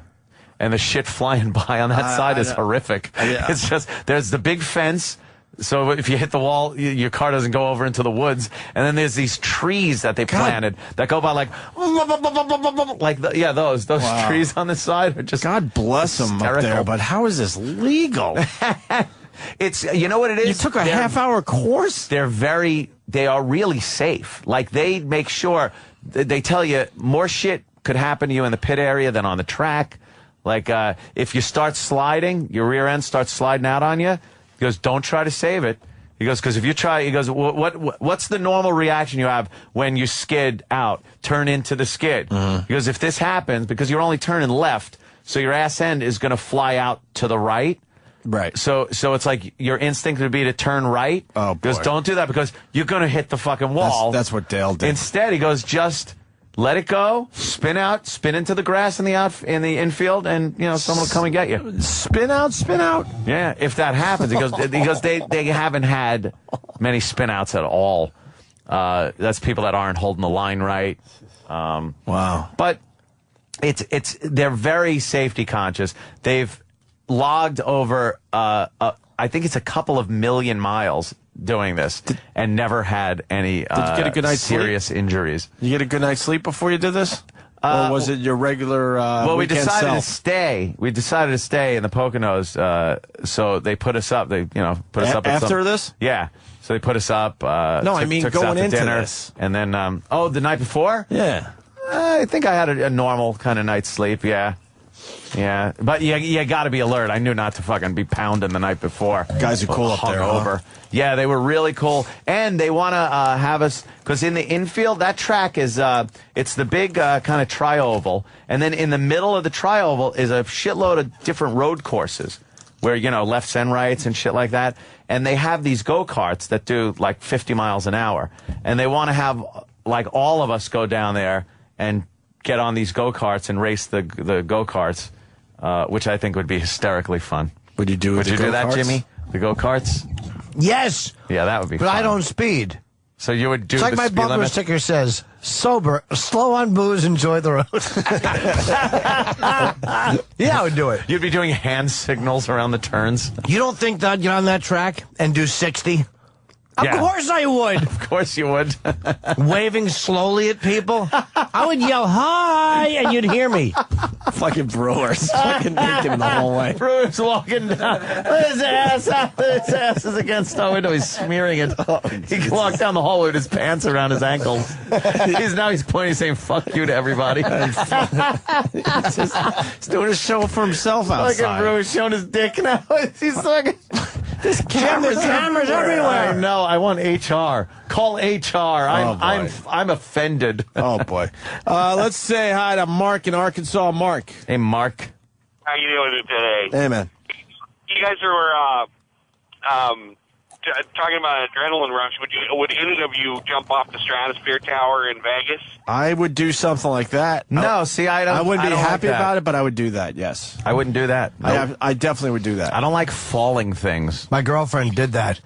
And the shit flying by on that side is horrific. Yeah. It's just, there's the big fence. So if you hit the wall, your car doesn't go over into the woods. And then there's these trees that they planted that go by like those Wow. trees on the side are just God bless them up there, but how is this legal? It's, you know what it is? You took a half-hour course? They are really safe. Like, they make sure, they tell you more shit could happen to you in the pit area than on the track. Like, if you start sliding, your rear end starts sliding out on you, he goes, don't try to save it. He goes, because if you try, he goes, what's the normal reaction you have when you skid out, turn into the skid? He goes, if this happens, because you're only turning left, so your ass end is going to fly out to the right. Right. So it's like your instinct would be to turn right. Oh, boy. He goes, don't do that because you're going to hit the fucking wall. That's what Dale did. Instead, he goes, just let it go, spin out, spin into the grass in the infield, and someone will come and get you. Spin out. Yeah, if that happens, he goes they haven't had many spin outs at all. That's people that aren't holding the line right. Wow. But they're very safety conscious. They've logged over I think it's a couple of million miles doing this and never had any Did you get a good night's serious injuries. You get a good night's sleep before you did this? Or was it your regular well, we weekend decided self? to stay. We decided to stay in the Poconos, so they put us up. They, put us up at after this. Yeah, so they put us up. No, I mean took us out going to into dinner, this. and then the night before. Yeah, I think I had a normal kind of night's sleep. Yeah. Yeah, but you got to be alert. I knew not to fucking be pounding the night before. Guys are cool up there, Hungover. huh? Yeah, they were really cool, and they want to have us because in the infield that track is it's the big kind of tri-oval, and then in the middle of the tri-oval is a shitload of different road courses where lefts and rights and shit like that, and they have these go-karts that do like 50 miles an hour, and they want to have like all of us go down there and get on these go-karts and race the go-karts. Which I think would be hysterically fun. Would you do that, Jimmy? The go-karts? Yes. Yeah, that would be but fun. I don't speed. So you would do it's like the my speed bumper limit? sticker says, sober, slow on booze, enjoy the road. Yeah, I would do it. You'd be doing hand signals around the turns? You don't think that I'd get on that track and do 60? Of course I would. Of course you would. Waving slowly at people. I would yell, hi, and you'd hear me. Fucking Brewers. Fucking naked the whole way. Brewers walking down. His ass is against the window. He's smearing it. He can walk down the hallway with his pants around his ankles. He's pointing, saying "fuck you" to everybody. He's doing a show for himself outside. Fucking Brewers showing his dick now. He's fucking. There's cameras everywhere. I know. I want HR. Call HR. I'm offended. Oh boy. Let's say hi to Mark in Arkansas. Mark. Hey, Mark. How you doing today? Hey, man. You guys were talking about an adrenaline rush. Would any of you jump off the Stratosphere Tower in Vegas? I would do something like that. No, see, I wouldn't be don't happy like that. about it, but I would do that. Yes. I wouldn't do that. Nope. I definitely would do that. I don't like falling things. My girlfriend did that.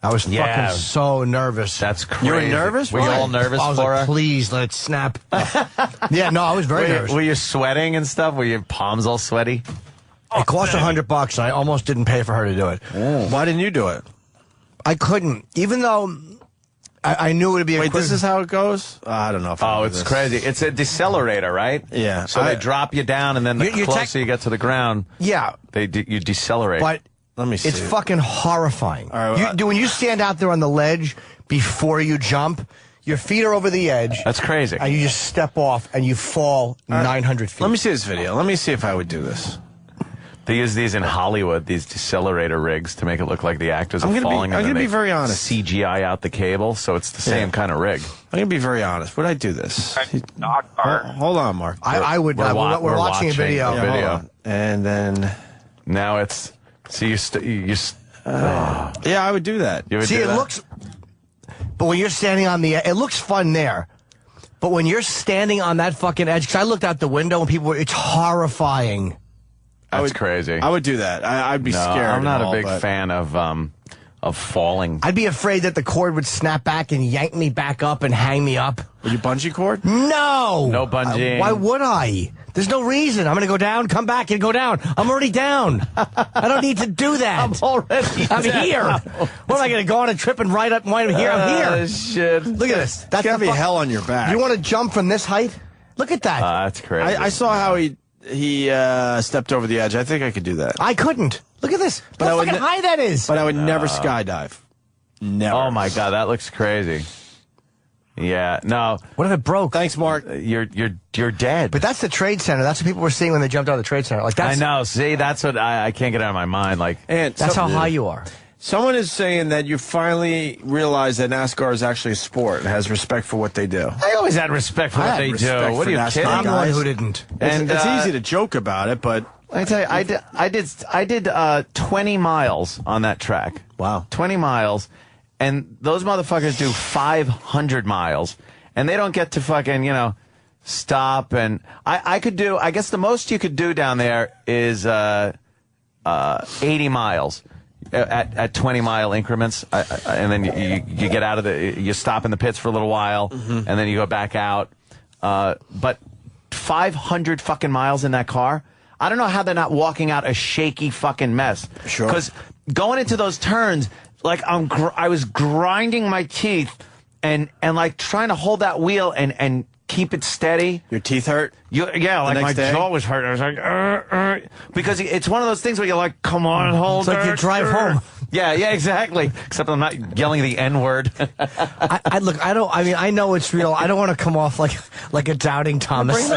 I was fucking so nervous. That's crazy. You were nervous? Were you all nervous I was for like, her? please let it snap. Yeah, no, I was very nervous. Were you sweating and stuff? Were your palms all sweaty? It cost $100, and I almost didn't pay for her to do it. Why didn't you do it? I couldn't, even though I knew it would be a Wait, quick... this is how it goes? I don't know if I Oh, do it's this. crazy. It's a decelerator, right? Yeah. So they drop you down, and then the You're closer you get to the ground, Yeah, you decelerate. but Let me see. it's fucking horrifying. All right, when you stand out there on the ledge before you jump, your feet are over the edge. That's crazy. And you just step off, and you fall 900 feet. Let me see this video. Let me see if I would do this. They use these in Hollywood, these decelerator rigs, to make it look like the actors are I'm falling. gonna and then be they very honest. CGI out the cable, so it's the same kind of rig. I'm going to be very honest. Would I do this? Hold on, Mark. I would. We're We're watching a video. a Yeah, video. hold on. And then... Now it's So yeah, I would do that. You would See, do it that? looks. But when you're standing on the, it looks fun there. But when you're standing on that fucking edge, because I looked out the window and people were, it's horrifying. That's crazy. I would do that. I'd be scared. I'm not and all, a big but- fan of falling. I'd be afraid that the cord would snap back and yank me back up and hang me up. Would you bungee cord? No. No bungeeing. Why would I? There's no reason. I'm going to go down, come back, and go down. I'm already down. I don't need to do that. I'm already I'm down. here. What am I going to go on a trip and ride up and wind up here? I'm here. Shit. Look at this. That's gotta be hell on your back. You want to jump from this height? Look at that. That's crazy. I saw how he stepped over the edge. I think I could do that. I couldn't. Look at this. Look how fucking high that is. But I would never skydive. Never. Oh my god, that looks crazy. Yeah, no. What if it broke? Thanks, Mark. You're dead. But that's the Trade Center. That's what people were seeing when they jumped out of the Trade Center. Like that's, I know. See, that's what I can't get out of my mind. Like, And That's how high you are. Someone is saying that you finally realize that NASCAR is actually a sport and has respect for what they do. I always had respect for I what had they respect do. What for are you NASCAR kidding? I'm the one guys. who didn't. And it's easy to joke about it, but Let me tell you, I did 20 miles on that track. Wow. 20 miles, and those motherfuckers do 500 miles, and they don't get to fucking, stop. And I could do, I guess the most you could do down there is 80 miles at 20-mile increments, and then you get out of you stop in the pits for a little while, and then you go back out. But 500 fucking miles in that car, I don't know how they're not walking out a shaky fucking mess. Sure. Because going into those turns, like I was grinding my teeth and like trying to hold that wheel and keep it steady. Your teeth hurt? Yeah, like my jaw was hurt. I was like, because it's one of those things where you're like, come on, hold It's like you drive home. Yeah, exactly. Except I'm not yelling the N-word. I know it's real. I don't want to come off like a doubting Thomas.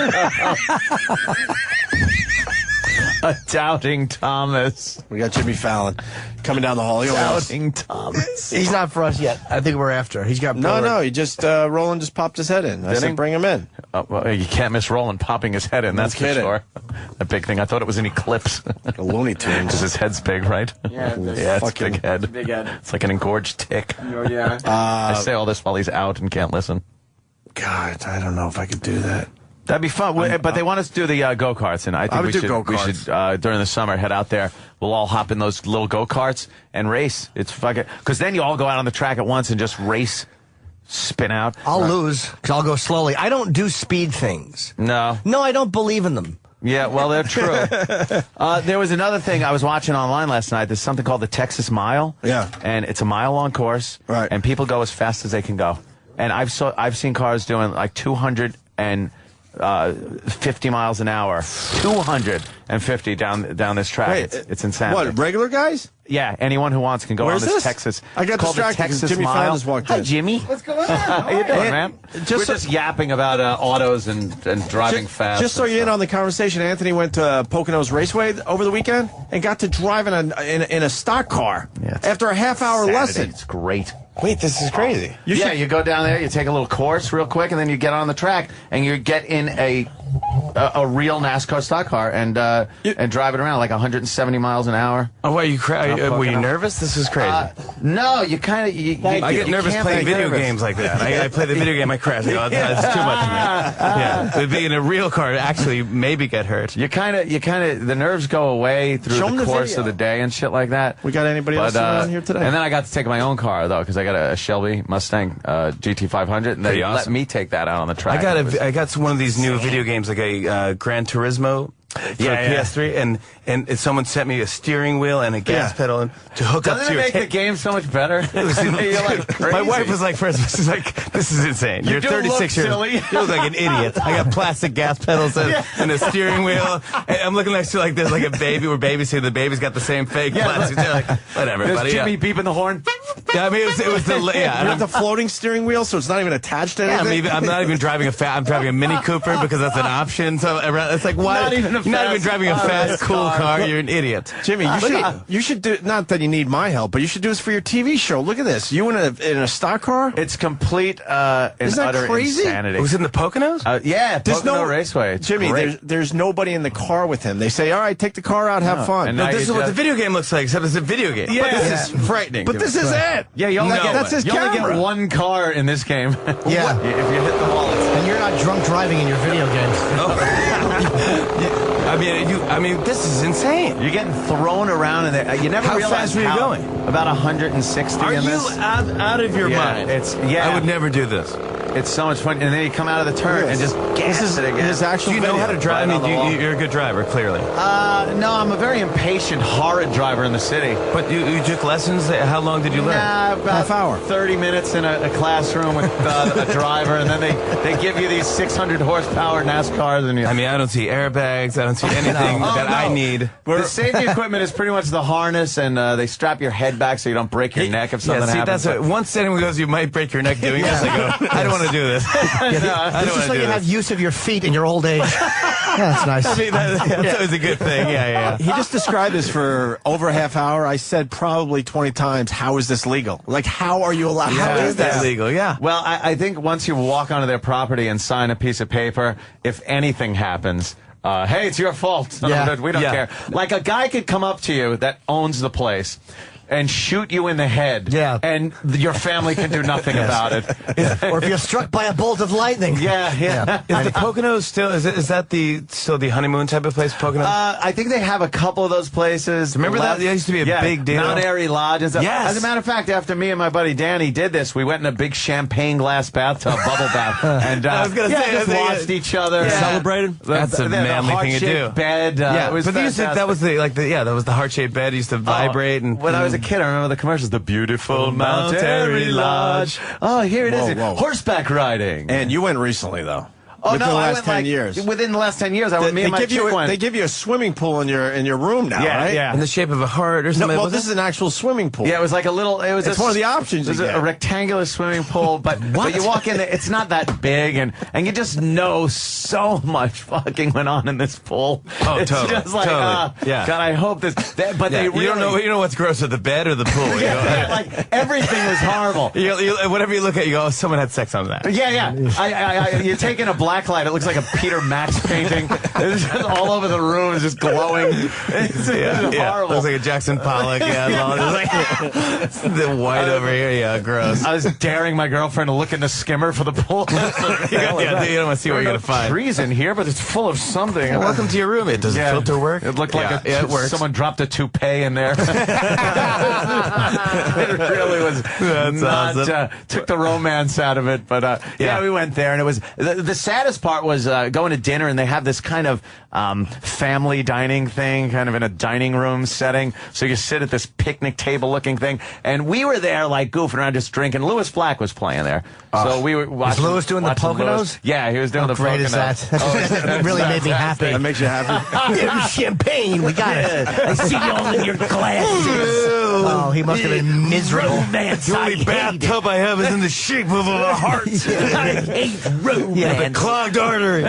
A doubting Thomas. We got Jimmy Fallon coming down the hall. Doubting Thomas. He's not for us yet. I think we're after. He's got No, he just Roland just popped his head in. I said, bring him in. Well, you can't miss Roland popping his head in. That's for sure. A big thing. I thought it was an eclipse. A Looney Tunes. Because his head's big, right? Yeah, it's a big head. Big head. It's like an engorged tick. Oh, yeah. I say all this while he's out and can't listen. God, I don't know if I could do that. That'd be fun, but they want us to do the go-karts, and I think we should during the summer head out there. We'll all hop in those little go-karts and race. It's fucking because then you all go out on the track at once and just race, spin out. I'll lose because I'll go slowly. I don't do speed things. No, I don't believe in them. Yeah, well, they're true. There was another thing I was watching online last night. There's something called the Texas Mile. Yeah, and it's a mile-long course. Right, and people go as fast as they can go. And I've seen cars doing like 250 miles an hour, 250 down this track. Wait, it's insane. What, regular guys? Yeah, anyone who wants can go Where's on this this? Texas. I got it's called distracted the 'cause Texas Jimmy Mile. Fallon just walked in. Hi, Jimmy. What's going on? How you doing, man? We're just yapping about autos and driving fast. Just so you're in on the conversation, Anthony went to Poconos Raceway over the weekend and got to drive in a stock car after a half-hour lesson. It's great. Wait, this is crazy. You go down there, you take a little course real quick, and then you get on the track, and you get in a real NASCAR stock car and drive it around like 170 miles an hour. Oh, why were you nervous? This is crazy. No, you kind of. I get nervous playing video games like that. I play the video game, I crash. I go, it's too much for me. Yeah, but being in a real car, actually, maybe get hurt. You kind of, the nerves go away through the course of the day and shit like that. We got anybody else around here today? And then I got to take my own car though, because I got a Shelby Mustang GT500, and they let me take that out on the track. I got one of these new video games, like a Gran Turismo. For PS3, and someone sent me a steering wheel and a gas pedal to hook up to Doesn't it make the game so much better? You're like crazy. My wife was like, she's like, this is insane. You're 36 years old. You look like an idiot. I got plastic gas pedals and a steering wheel. And I'm looking next to like there's like a baby. We're babysitting. The baby's got the same fake plastic. They're like, whatever, There's buddy. Jimmy beeping the horn. Yeah, I mean, it was the You have the floating steering wheel, so it's not even attached to anything. I'm not even driving I'm driving a Mini Cooper because that's an option. So it's like, why? You're not even driving a fast, cool car. You're an idiot. Jimmy, you should do, not that you need my help, but you should do this for your TV show. Look at this. You in a stock car? It's complete and Isn't that utter crazy? insanity. It was in the Poconos? Yeah, There's Pocono Raceway. It's Jimmy, great. there's nobody in the car with him. They say, all right, take the car out, have fun. And No, now this is you what the just- video game looks like, except it's a video game. Yeah. But this is frightening. But this is it. Yeah, you only get, that's his you only camera. get one car in this game. Yeah. If you hit the wall, it's And you're not drunk driving in your video games. I mean, this is insane. You're getting thrown around in there. You never How realize fast were you how- going? About 160 Are in you this. out of your mind? I would never do this. It's so much fun. And then you come out of the turn and just gas it again. His actual Do you know how to drive? Right on the wall. You're a good driver, clearly. No, I'm a very impatient, horrid driver in the city. But you took lessons? How long did you learn? Nah, about Half hour. 30 minutes in a classroom with a driver, and then they give you these 600 horsepower NASCARs. And I mean, I don't see airbags. I don't see anything that I need. The safety equipment is pretty much the harness, and they strap your head back so you don't break your neck if something happens. That's once anyone goes, you might break your neck doing this. I go, I don't want to do this. I This don't is want so to you do have this. use of your feet in your old age. Yeah, that's nice. I mean, that's always a good thing. Yeah. He just described this for over a half hour. I said probably 20 times, how is this legal? Like, how are you allowed? How is that Yeah. legal? Yeah. Well, I think once you walk onto their property and sign a piece of paper, if anything happens, hey, it's your fault. Yeah. We don't care. Like a guy could come up to you that owns the place and shoot you in the head. Yeah. And your family can do nothing about it. Or if you're struck by a bolt of lightning. Yeah. Is the Poconos still? Is that still the honeymoon type of place? Poconos. I think they have a couple of those places. Remember that? That used to be a big deal. Mount Airy Lodge and stuff. Yes. As a matter of fact, after me and my buddy Danny did this, we went in a big champagne glass bathtub, bubble bath, and I was gonna say, just watched each other. Celebrated? That's a manly thing to do. Bed. It was but that was the heart-shaped bed. It used to vibrate. And when I was a kid, I remember the commercials. The beautiful Mount Airy Lodge. Oh, here it is. Whoa. Horseback riding. And you went recently, though. Oh, Within no, the I last went 10 years. Within the last 10 years, I went. Me and my chick went. They give you a swimming pool in your room now, right? Yeah. in the shape of a heart or No, something. well, this is an actual swimming pool. Yeah, it was like a little. It was It's one of the options It was you a get. rectangular swimming pool, but you walk in there. It's not that big, and you just know so much fucking went on in this pool. Oh, it's totally, just like, totally. Yeah. God, I hope this. But they really, you don't know what's grosser, the bed or the pool. You know? like everything was horrible. Whatever you look at, you go, oh, someone had sex on that. Yeah. You're taking a black light. It looks like a Peter Max painting. It's just all over the room. It's just glowing. It's horrible. Looks like a Jackson Pollock. The white over here. Yeah, gross. I was daring my girlfriend to look in the skimmer for the pool. You don't want to see what you're going to find. Trees in here, but it's full of something. Well, welcome to your room. Does the filter work? It looked like it works. someone dropped a toupee in there. It really was. That's awesome. Took the romance out of it, but we went there, and it was the saddest part was going to dinner, and they have this kind of family dining thing, kind of in a dining room setting. So you sit at this picnic table looking thing, and we were there like goofing around, just drinking. Lewis Black was playing there, so we were watching. Was Lewis doing the Poconos? Lewis. Yeah, he was doing the great Poconos. is that? That really made me happy. That makes you happy? Champagne, we got it. I see y'all in your glasses. Oh, he must have been miserable. Romance, the only bathtub I have is in the shape of a heart. I hate romance. Yeah, the clogged artery.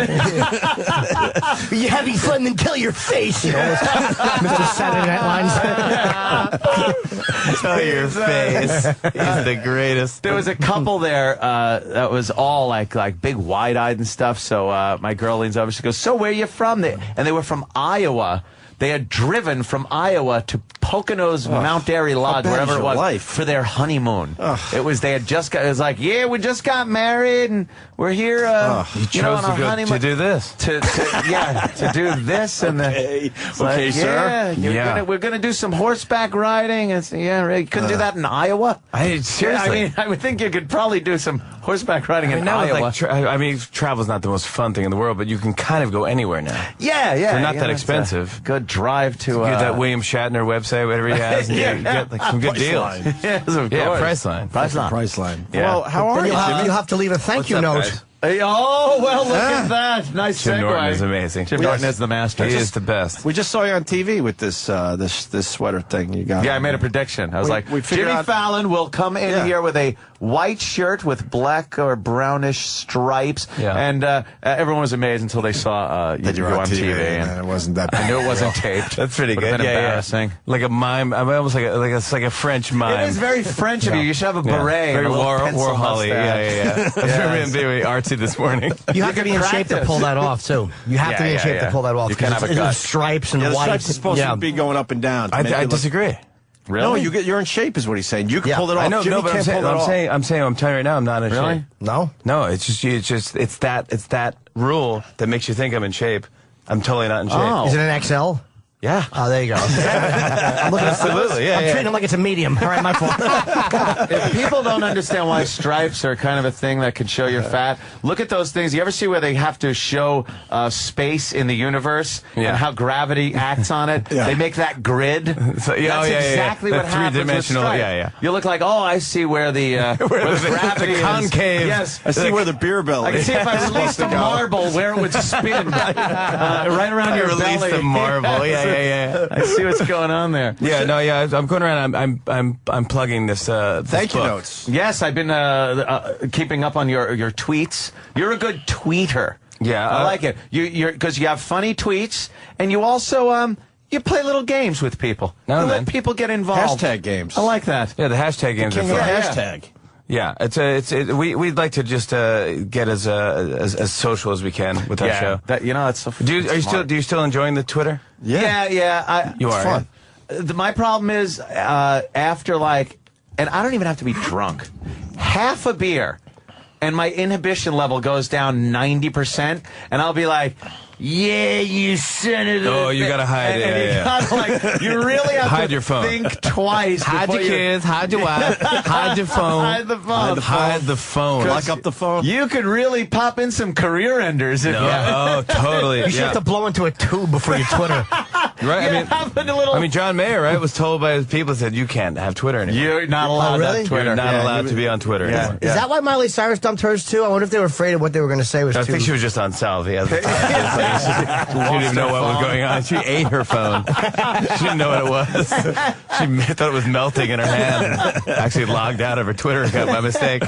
You having fun until your face, you know, Mr. Saturday Night Live. Tell your face. He's the greatest. There was a couple there that was all like big wide-eyed and stuff. So my girl leans over. She goes, "So where are you from?" And they were from Iowa. They had driven from Iowa to Poconos Mount Airy Lodge, wherever it was, for their honeymoon. It was it was like, yeah, we just got married and we're here. You chose to do this. To do this and we're gonna do some horseback riding. And you couldn't do that in Iowa. Seriously, I would think you could probably do some horseback riding in Iowa. Travel's not the most fun thing in the world, but you can kind of go anywhere now. Yeah. They're not that expensive. Good drive to get that William Shatner website, whatever he has, and you get like some good deals. Yes, of course. Priceline. Priceline. Yeah. Well, how are you, Jimmy? You'll have to leave a thank you note. Oh, well, look at that? Nice Jim segue. Norton is amazing. Jim Norton is the master. He is the best. We just saw you on TV with this this sweater thing you got. Yeah, I made a prediction. I was we figured Jimmy out- Fallon will come in here with a white shirt with black or brownish stripes, and everyone was amazed until they saw you you were go on TV, and and it wasn't that I bad. knew it wasn't taped. That's pretty Would've good. been Yeah, embarrassing. like a mime. I mean, almost like a French mime. It is very French of you. You should have a beret. Very and a little pencil Warhol-y. mustache. Yeah. I was trying to be very artsy this morning. You have to be in shape to pull that off, too. You have to be in shape to pull that off. You can't have a It's gut. stripes and Yeah, the white. stripes are supposed to be going up and down. I disagree. Really? No, you're in shape, is what he's saying. You can pull it off. I know, Jimmy but can't pull that off. I'm telling you right now, I'm not in Really? shape. No? No, it's that rule that makes you think I'm in shape. I'm totally not in shape. Oh. Is it an XL? Yeah. Oh, there you go. I'm looking Absolutely, I'm treating him like it's a medium. All right, my fault. If people don't understand why stripes are kind of a thing that could show you're fat, look at those things. You ever see where they have to show space in the universe and how gravity acts on it? They make that grid. So, That's exactly what happens with three-dimensional. stripes. You look like, I see where the where the gravity the concave. is. Yes, I see where the beer belly I can see if I released a marble where it would spin right around your belly. Release the marble. Yeah. I see what's going on there. Yeah, no, yeah. I'm going around. I'm plugging this. Thank you book. notes. Yes, I've been keeping up on your tweets. You're a good tweeter. Yeah, I like it. You're because you have funny tweets, and you also you play little games with people. Now you and let then. people get involved. Hashtag games. I like that. Yeah, the hashtag games are fun. Hashtag. Yeah, we'd like to just get as social as we can with our show. It's so. Do you still enjoying the Twitter? Yeah. You are. fun. My problem is after and I don't even have to be drunk. Half a beer, and my inhibition level goes down 90%, and I'll be like, "Yeah, you son of a..." Oh, you gotta hide it. And you gotta, you really have Hide to your phone. think twice. Hide before your you- kids. Hide your wife. Hide your phone. Hide the phone. Hide the phone. Lock up the phone. You could really pop in some career enders if Oh, totally. You should have to blow into a tube before your Twitter. Right? I mean, John Mayer, right, was told by his people, said, you can't have Twitter anymore. You're not allowed to really? have Twitter. You're not allowed to be on Twitter anymore. Is that why Miley Cyrus dumped hers, too? I wonder if they were afraid of what they were going to say was I too... think she was just on salvia at the time. She didn't even know what was going on. She ate her phone. She didn't know what it was. She thought it was melting in her hand. And actually logged out of her Twitter account by mistake.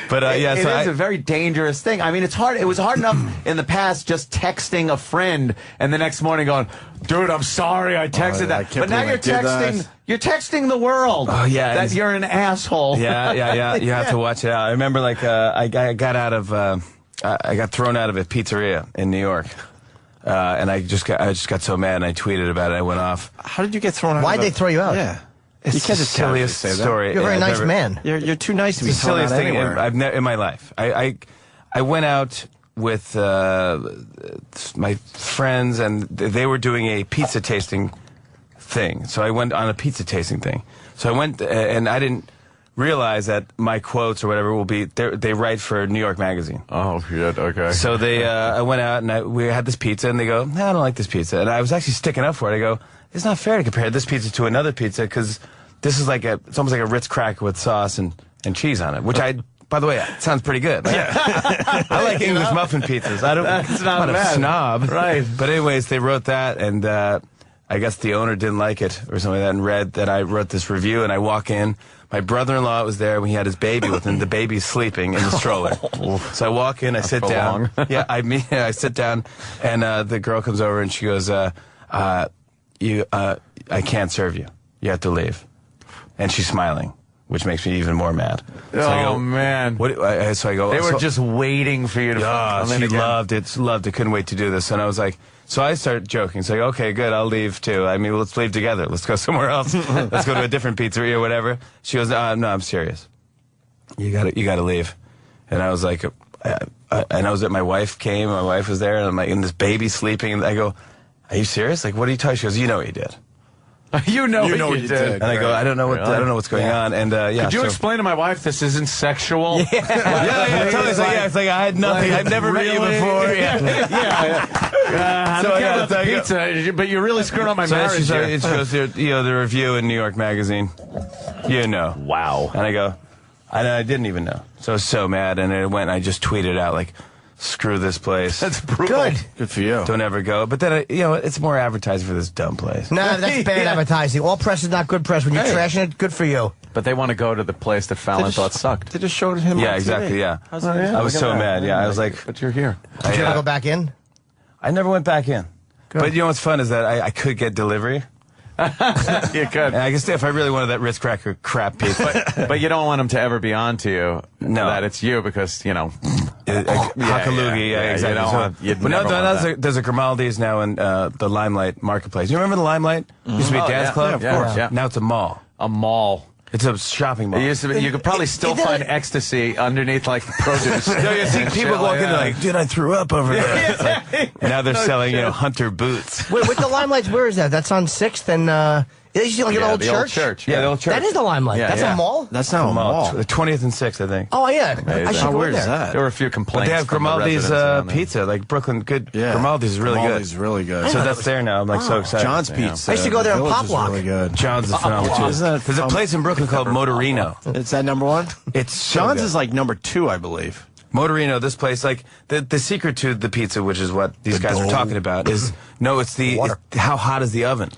But it is a very dangerous thing. I mean, it's hard. It was hard enough in the past just texting a friend and the next morning going, "Dude, I'm sorry, I texted that." But now you're texting. You're texting the world. Oh yeah, that you're an asshole. Yeah. You have to watch it out. I remember, I got out of. I got thrown out of a pizzeria in New York. And I just got so mad, and I tweeted about it. I went off. How did you get thrown out? Why'd they throw you out? Yeah. It's You can't the just casually silliest say that. story. You're a very nice man. You're too nice to be It's the thrown out silliest thing anywhere. I've never in my life. I went out with my friends, and they were doing a pizza tasting thing. So I went on a pizza tasting thing. So I went, and I didn't realize that my quotes or whatever will be. They write for New York Magazine. Oh shit. Okay. So I went out and we had this pizza, and they go, "No, I don't like this pizza." And I was actually sticking up for it. I go, "It's not fair to compare this pizza to another pizza because this is it's almost like a Ritz cracker with sauce and cheese on it." Which by the way, it sounds pretty good. I like English muffin pizzas. That's not I'm not bad. a snob, Right. But anyways, they wrote that, and I guess the owner didn't like it or something like that, and read that I wrote this review. And I walk in. My brother-in-law was there when he had his baby with him. The baby's sleeping in the stroller. So I walk in, I sit down. Yeah, I sit down, and the girl comes over and she goes, I can't serve you. You have to leave. And she's smiling, which makes me even more mad. So I go, man. So I go, They were just waiting for you to come in she again. loved it. Couldn't wait to do this. And I was like, so I start joking. So I go, okay, good, I'll leave too. I mean, let's leave together. Let's go somewhere else. Let's go to a different pizzeria or whatever. She goes, no, I'm serious. You gotta leave. And I was like, and I was my wife came, my wife was there, and I'm like, and this baby's sleeping. And I go, are you serious? Like, what are you talking? She goes, you know what you did. You know what you did. And I go, I don't know what's going on. And Could you explain to my wife this isn't sexual? Yeah, totally. It's like I had nothing. I'd never met you before. I don't care about the pizza, but you really screwed up my marriage. It shows the review in New York Magazine. Wow. And I go, I didn't even know. So I was so mad, and I went and I just tweeted out like, screw this place. That's brutal. Good for you. Don't ever go. But then, it's more advertising for this dumb place. Nah, that's bad advertising. All press is not good press. When you're trashing it, good for you. But they want to go to the place that Fallon thought sucked. They just showed him. Yeah, on exactly. TV. Yeah, I was so mad. Yeah, I was like, but you're here. Did you ever go back in? I never went back in. Good. But you know what's fun is that I could get delivery. You could. And I guess if I really wanted that Ritz cracker crap pizza. But you don't want them to ever be on to you that it's you because, Hakalugi, yeah, exactly. There's a Grimaldi's now in the Limelight Marketplace. You remember the Limelight? Used to be a dance club? Yeah, of course. Yeah. Now it's a mall. A mall. It's a shopping mall. It used to be, you could probably still find ecstasy underneath, like, produce. You see people walking in like, dude, I threw up over there. Now they're selling, Hunter boots. Wait, with the Limelights, where is that? That's on 6th and, is it like an old church? Old church. Yeah, the old church. That is the Limelight. Yeah, That's a mall? That's not a mall. The 20th and 6th, I think. Oh, yeah. I should go Where in is there. that? There were a few complaints. But they have from the Grimaldi's residents pizza, like Brooklyn. Good. Yeah. Grimaldi's is really Grimaldi's good. really good. So that's there now. I'm like so excited. John's Pizza. I used to go there in Village Pop is Lock. really good. John's is phenomenal too. Isn't that There's a place in Brooklyn called Motorino. Is that number one? It's so John's good. is like number 2, I believe. Motorino, this place, like the secret to the pizza, which is what these guys were talking about, is it's how hot is the oven.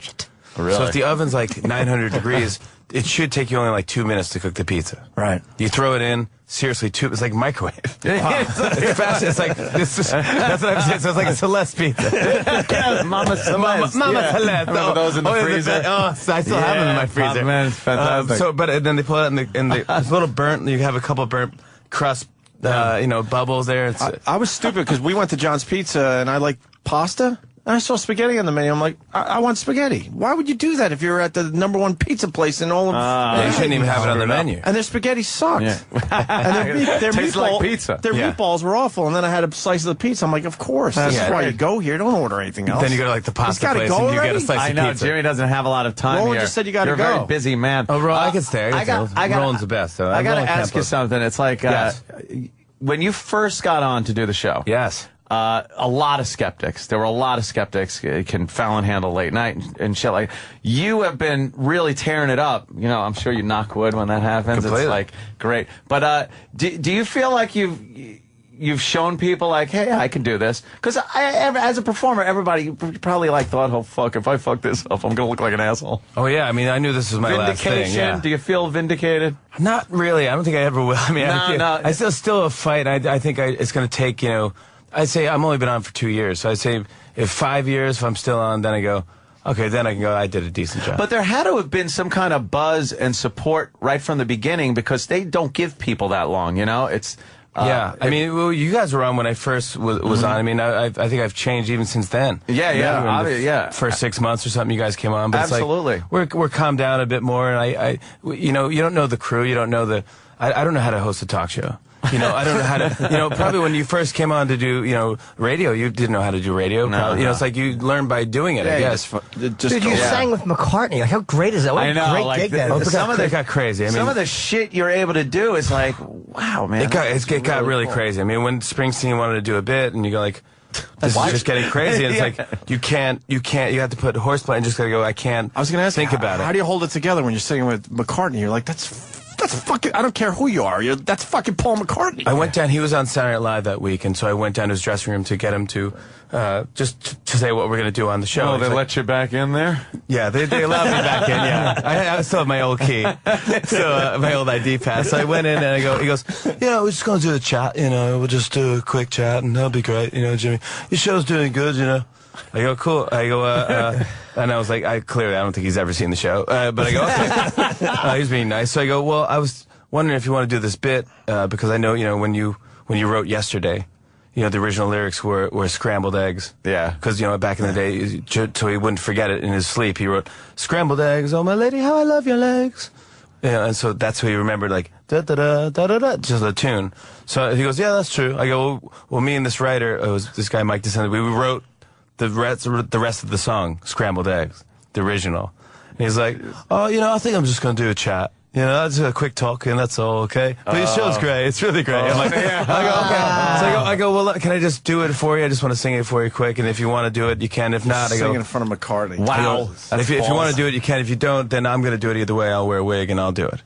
Really? So if the oven's like 900 degrees, it should take you only like 2 minutes to cook the pizza. Right. You throw it in, seriously, it's like microwave. It's fast. It's like that's what I'm saying. So it's like a Celeste pizza. Mama Celeste. Mama Celeste. Remember those in the freezer? I still have them in my freezer. Oh, man, it's fantastic. But then they pull it out in the it's a little burnt. You have a couple burnt crust, bubbles there. I was stupid because we went to John's Pizza and I like pasta. And I saw spaghetti on the menu. I'm like, I want spaghetti. Why would you do that if you're at the number 1 pizza place in all of... you shouldn't even have it on the menu. And their spaghetti sucked. Yeah. And their Tastes like pizza. Their meatballs were awful. And then I had a slice of the pizza. I'm like, of course. That's why you go here. Don't order anything else. Then you go to like the pasta place go and you get a already? slice I of know, pizza. Jimmy doesn't have a lot of time Roland here. just said you gotta You're go. a very busy man. Oh, Roland, I can stay. Roland's the best. So I got to Roland ask you Campos. something. It's like, Yes. when you first got on to do the show. Yes. A lot of skeptics. There were a lot of skeptics. Can Fallon handle late night and shit like? You have been really tearing it up. I'm sure you knock wood when that happens. Completely. It's like great. But do you feel like you've shown people like, hey, I can do this? Because as a performer, everybody probably thought, oh fuck, if I fuck this up, I'm gonna look like an asshole. Oh yeah, I mean, I knew this was my last thing. Yeah. Do you feel vindicated? Not really. I don't think I ever will. I mean, I still a fight. I think it's going to take, I'd say I'm only been on for 2 years. So I'd say if 5 years, if I'm still on, then I go, okay, then I can go, I did a decent job. But there had to have been some kind of buzz and support right from the beginning because they don't give people that long, It's... yeah, I mean, you guys were on when I first was on. I mean, I think I've changed even since then. Yeah. First 6 months or something, you guys came on. But Absolutely. It's like we're calmed down a bit more, and you don't know the crew, you don't know I don't know how to host a talk show. I don't know how to, probably when you first came on to do, radio, you didn't know how to do radio. No, It's like you learn by doing it, I guess. Dude, you sang with McCartney. Like, how great is that? What a great gig that is. Some of it got crazy. I mean, some of the shit you're able to do is like, wow, man. It got really crazy. I mean, when Springsteen wanted to do a bit, and you go like, this is just getting crazy. And it's like, you have to put horseplay and just gotta go, I was going to ask think about it. How do you hold it together when you're singing with McCartney? You're like, that's fucking, I don't care who you are. That's fucking Paul McCartney. I went down, he was on Saturday Night Live that week, and so I went down to his dressing room to get him to, just to say what we're going to do on the show. Oh, they let you back in there? Yeah, they allowed me back in, yeah. I still have my old key, so my old ID pass. So I went in and he goes, we're just going to do a chat, we'll just do a quick chat and that'll be great, Jimmy. Your show's doing good, I go, cool. I go, and I was like, I don't think he's ever seen the show. But I go, okay. He's being nice. So I go, well, I was wondering if you want to do this bit, because I know, when you wrote Yesterday, the original lyrics were scrambled eggs. Yeah. Because, back in the day, so he wouldn't forget it in his sleep, he wrote, scrambled eggs, oh my lady, how I love your legs. And so that's what he remembered, like, da-da-da-da-da-da, just a tune. So he goes, yeah, that's true. I go, well, me and this writer, it was this guy, Mike DeSantis, we wrote the rest of the song, Scrambled Eggs, the original. And he's like, oh, I think I'm just going to do a chat. That's a quick talk, and that's all, okay? But your show's great. It's really great. I'm like, I go, okay. So I go, well, can I just do it for you? I just want to sing it for you quick, and if you want to do it, you can. If not, I go. Sing in front of McCartney. Wow. And if you want to do it, you can. If you don't, then I'm going to do it either way. I'll wear a wig, and I'll do it.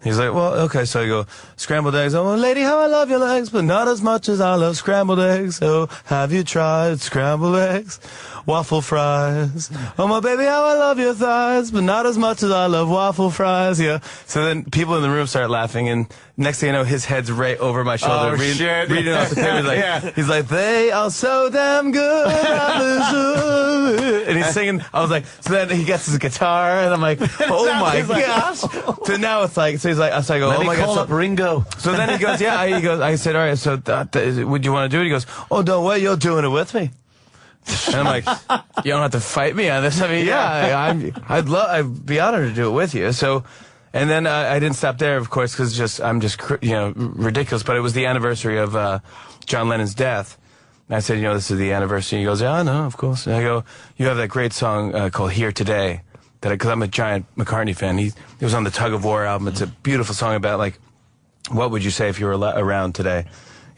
He's like, well, okay. So I go, scrambled eggs. Oh, lady, how I love your legs, but not as much as I love scrambled eggs. Oh, have you tried scrambled eggs? Waffle fries. Oh, my baby, how I love your thighs, but not as much as I love waffle fries. Yeah. So then people in the room start laughing, and next thing you know, his head's right over my shoulder. Shit. Reading off the paper. He's like, they are so damn good. And he's singing. I was like, so then he gets his guitar, and I'm like, oh my gosh. So now it's like, so he's like, so I go, Let oh me my call gosh. up Ringo. So then he goes, yeah. He goes, I said, all right, so would you want to do it? He goes, oh, don't worry, you're doing it with me. And I'm like, you don't have to fight me on this. I mean, I'd be honored to do it with you. So, and then I didn't stop there, of course, because I'm just ridiculous. But it was the anniversary of John Lennon's death. And I said, this is the anniversary. He goes, yeah, I know, of course. And I go, you have that great song called Here Today, because I'm a giant McCartney fan. He was on the Tug of War album. It's a beautiful song about, like, what would you say if you were around today?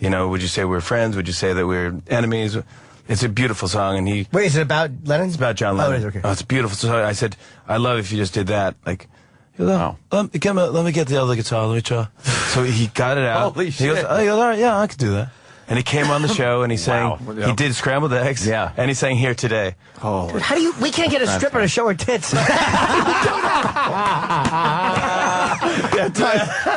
Would you say we're friends? Would you say that we're enemies? It's a beautiful song, and he... Wait, is it about Lennon? It's about John Lennon. Oh, it is, okay. Oh, it's beautiful. So I said, I love if you just did that. Like, let me get the other guitar, let me try. So he got it out. Holy shit. He goes, all right, yeah, I could do that. And he came on the show, and he sang, he did Scrambled Eggs, and he sang Here Today. Oh. Dude, we can't get a stripper to show her tits.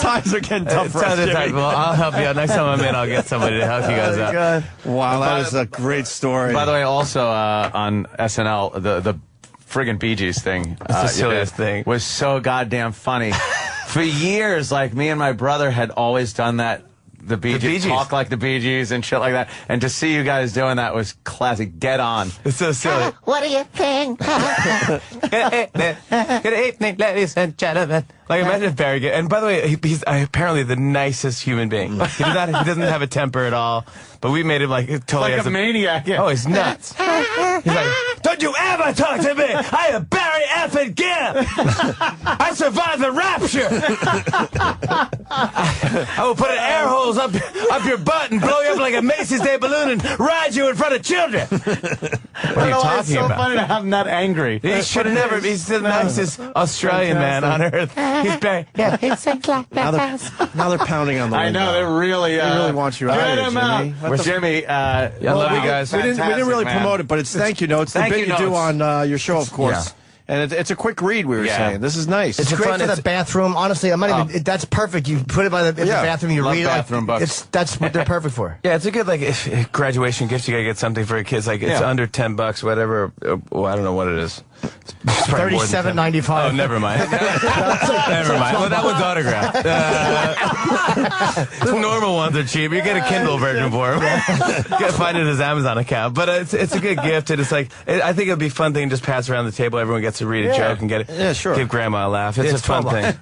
Times are getting tough for us, Jimmy. Well, I'll help you out. Next time I'm in, I'll get somebody to help you guys out. God. Wow, that is a great story. By the way, also on SNL, the friggin' Bee Gees thing. It's the silliest thing. Was so goddamn funny. For years, like, me and my brother had always done that. The Bee Gees talk like the Bee Gees and shit like that. And to see you guys doing that was classic, dead on. It's so silly. What do you think? Good evening, ladies and gentlemen. Like, imagine if Barry and by the way, he's apparently the nicest human being. He doesn't have a temper at all. But we made him like totally like a maniac. Yeah. Oh, he's nuts. He's like, don't you ever talk to me! I am Barry effing Gibb! I survived the rapture! I will put an air hose up your butt and blow you up like a Macy's Day balloon and ride you in front of children! What are you talking it's so about? funny to have him that angry. He should have never. He's the nicest Australian man on earth. He's Barry. Yeah, he sings like that. Now they're pounding on the window. I know, they're really... they really want you out get of him here, Jimmy. out. Jimmy, I love you guys. We didn't really promote it, but it's thank you notes. The bit you do on your show, of course. Yeah. And it's a quick read, we were saying. This is nice. It's great for the bathroom. Honestly, I'm not even. That's perfect. You put it by the bathroom. You Love read bathroom it. books. That's what they're perfect for. Yeah, it's a good if graduation gift. You gotta get something for your kids. Like it's under $10, whatever. Well, I don't know what it is. $37.95. Oh, never mind. Never mind. Well, that one's autographed. The normal ones are cheap. You get a Kindle version for them. You gotta find it in his Amazon account. But it's a good gift, and it's like I think it'd be a fun thing to just pass around the table. Everyone gets to read a joke and get it. Yeah, sure. Give grandma a laugh. It's a fun thing.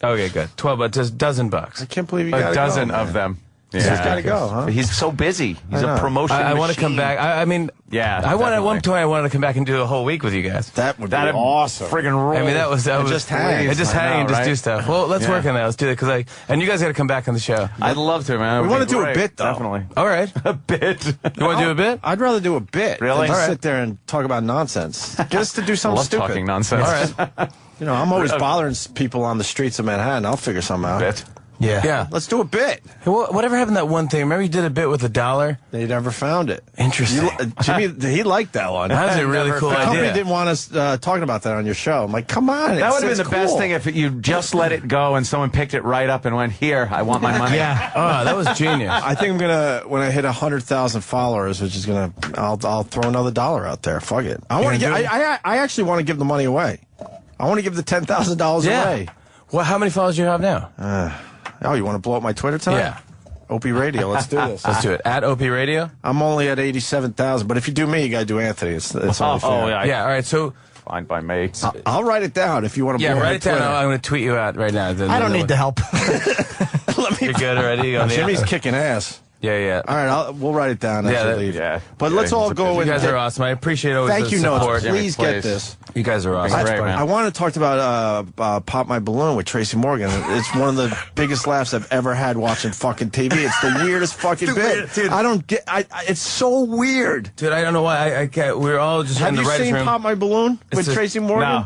Okay, good. $12, just $12. I can't believe you a got dozen go, of them. Yeah. He's got to go, huh? He's so busy. He's a promotion I want to machine. come back. I mean, yeah. I wanted at one point. I wanted to come back and do a whole week with you guys. That would be awesome. Friggin' roll. I mean, that was just hang. and just do stuff. Well, let's work on that. Let's do that and you guys got to come back on the show. I'd love to, man. We want to do a bit, though. Definitely. All right, a bit. You want to do a bit? I'd rather do a bit. Really? Than just sit there and talk about nonsense. Get us to do something love stupid. Talking nonsense. All right. I'm always bothering people on the streets of Manhattan. I'll figure something out. Bit. Yeah. Let's do a bit. Hey, whatever happened to that one thing? Remember you did a bit with $1? They never found it. Interesting. Jimmy, he liked that one. That was a really cool The company idea. didn't want us talking about that on your show. I'm like, come on. That would have been the cool. best thing if you just let it go and someone picked it right up and went, here, I want my money. Yeah. Oh, that was genius. I think I'm going to, when I hit 100,000 followers, which is going to, I'll throw another $1 out there. Fuck it. I actually want to give the money away. I want to give the $10,000 away. Well, how many followers do you have now? Oh, you want to blow up my Twitter tonight? Yeah. OP Radio, let's do this. Let's do it. At OP Radio? I'm only at 87,000, but if you do me, you got to do Anthony. It's only fair. Yeah, all right, so... Fine by me. I'll write it down if you want to blow write it down. Twitter. I'm going to tweet you out right now. I don't need the help. You're good already? Jimmy's kicking ass. Yeah. All right, we'll write it down as you leave. Yeah. But let's all go with... You guys are awesome. I appreciate always Thank the you, support. Notes. Please get this. You guys are awesome. Great, man. I want to talk about Pop My Balloon with Tracy Morgan. It's one of the biggest laughs I've ever had watching fucking TV. It's the weirdest fucking bit. Dude. I don't get... it's so weird. Dude, I don't know why. We're all just in the writers' room. Have you seen Pop My Balloon with Tracy Morgan? No.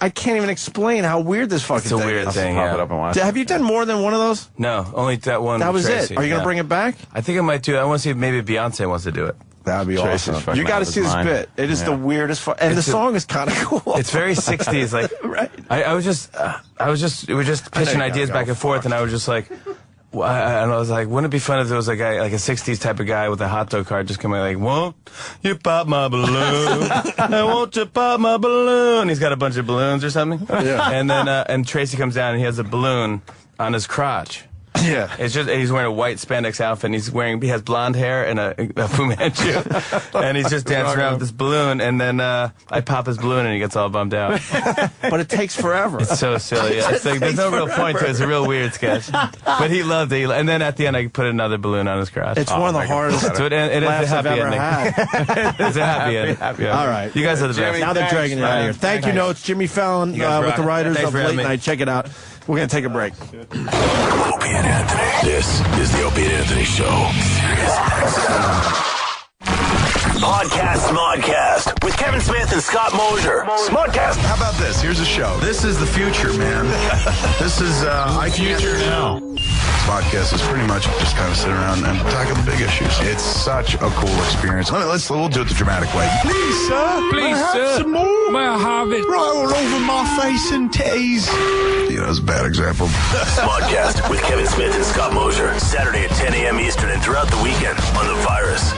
I can't even explain how weird this fucking It's a thing weird is. thing, Pop yeah. it up and watch. Have you done more than one of those? No, only that one. That with was Tracy. it. Are you going to bring it back? I think I might do. I want to see if maybe Beyonce wants to do it. That would be Tracy's awesome. fucking You got out to of see his this mind. bit. It is the weirdest, and the song is kind of cool. It's very 60s. Like, right. I was just, we were just pitching ideas back and forth, and I was just like, and I was like, wouldn't it be fun if there was a guy, like a 60s type of guy with a hot dog cart just coming like, won't you pop my balloon? I won't you pop my balloon? He's got a bunch of balloons or something. Yeah. And then, and Tracy comes down and he has a balloon on his crotch. Yeah. It's just, he's wearing a white spandex outfit and he has blonde hair and a Fu Manchu. And he's just dancing around with this balloon, and then, I pop his balloon and he gets all bummed out. But it takes forever. It's so silly. It's like, there's no real point to it. It's a real weird sketch. But he loved it. And then at the end, I put another balloon on his crotch. It's one of the hardest So it is a laughs I've happy ever ending. had. It's a happy ending. Yeah. All right. You guys are the best. Now they're dragging you out of here. Thank you, Notes. Jimmy Fallon You guys with the rock. writers Thanks of for having Late me. Night. Check it out. We're going to take a break. Opie and Anthony. This is the Opie and Anthony Show. Sirius XM. Podcast Smodcast with Kevin Smith and Scott Mosier. Smodcast. How about this? Here's a show. This is the future, man. This is future now. Podcast is pretty much just kind of sit around and tackle the big issues. It's such a cool experience. We'll do it the dramatic way. Please, sir. Please, may I have sir. some more? May I have it? Right all over my face and titties. You know, that's a bad example. Smodcast with Kevin Smith and Scott Mosier. Saturday at 10 a.m. Eastern and throughout the weekend on The Virus.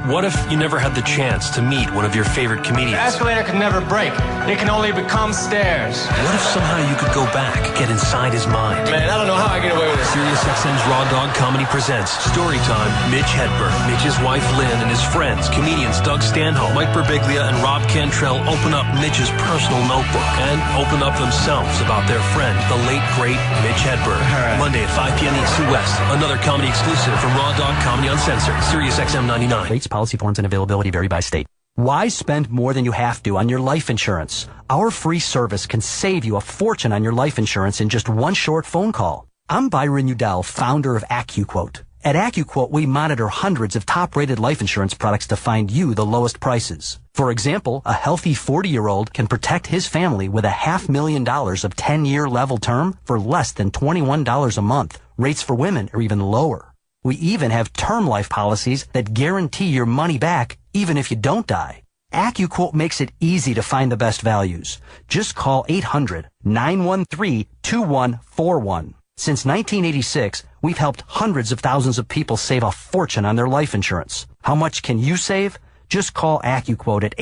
What if you never had the chance to meet one of your favorite comedians? The escalator can never break. It can only become stairs. What if somehow you could go back, get inside his mind? Man, I don't know how I get away with it. SiriusXM's Raw Dog Comedy presents Storytime, Mitch Hedberg. Mitch's wife Lynn and his friends, comedians Doug Stanhope, Mike Birbiglia, and Rob Cantrell open up Mitch's personal notebook and open up themselves about their friend, the late, great Mitch Hedberg. Monday at 5 p.m. East to West. Another comedy exclusive from Raw Dog Comedy Uncensored. SiriusXM 99. Rates, policy forms, and availability vary by state. Why spend more than you have to on your life insurance? Our free service can save you a fortune on your life insurance in just one short phone call. I'm Byron Udell, founder of AccuQuote. At AccuQuote, we monitor hundreds of top-rated life insurance products to find you the lowest prices. For example, a healthy 40-year-old can protect his family with $500,000 of 10-year level term for less than $21 a month. Rates for women are even lower. We even have term life policies that guarantee your money back even if you don't die. AccuQuote makes it easy to find the best values. Just call 800-913-2141. Since 1986, we've helped hundreds of thousands of people save a fortune on their life insurance. How much can you save? Just call AccuQuote at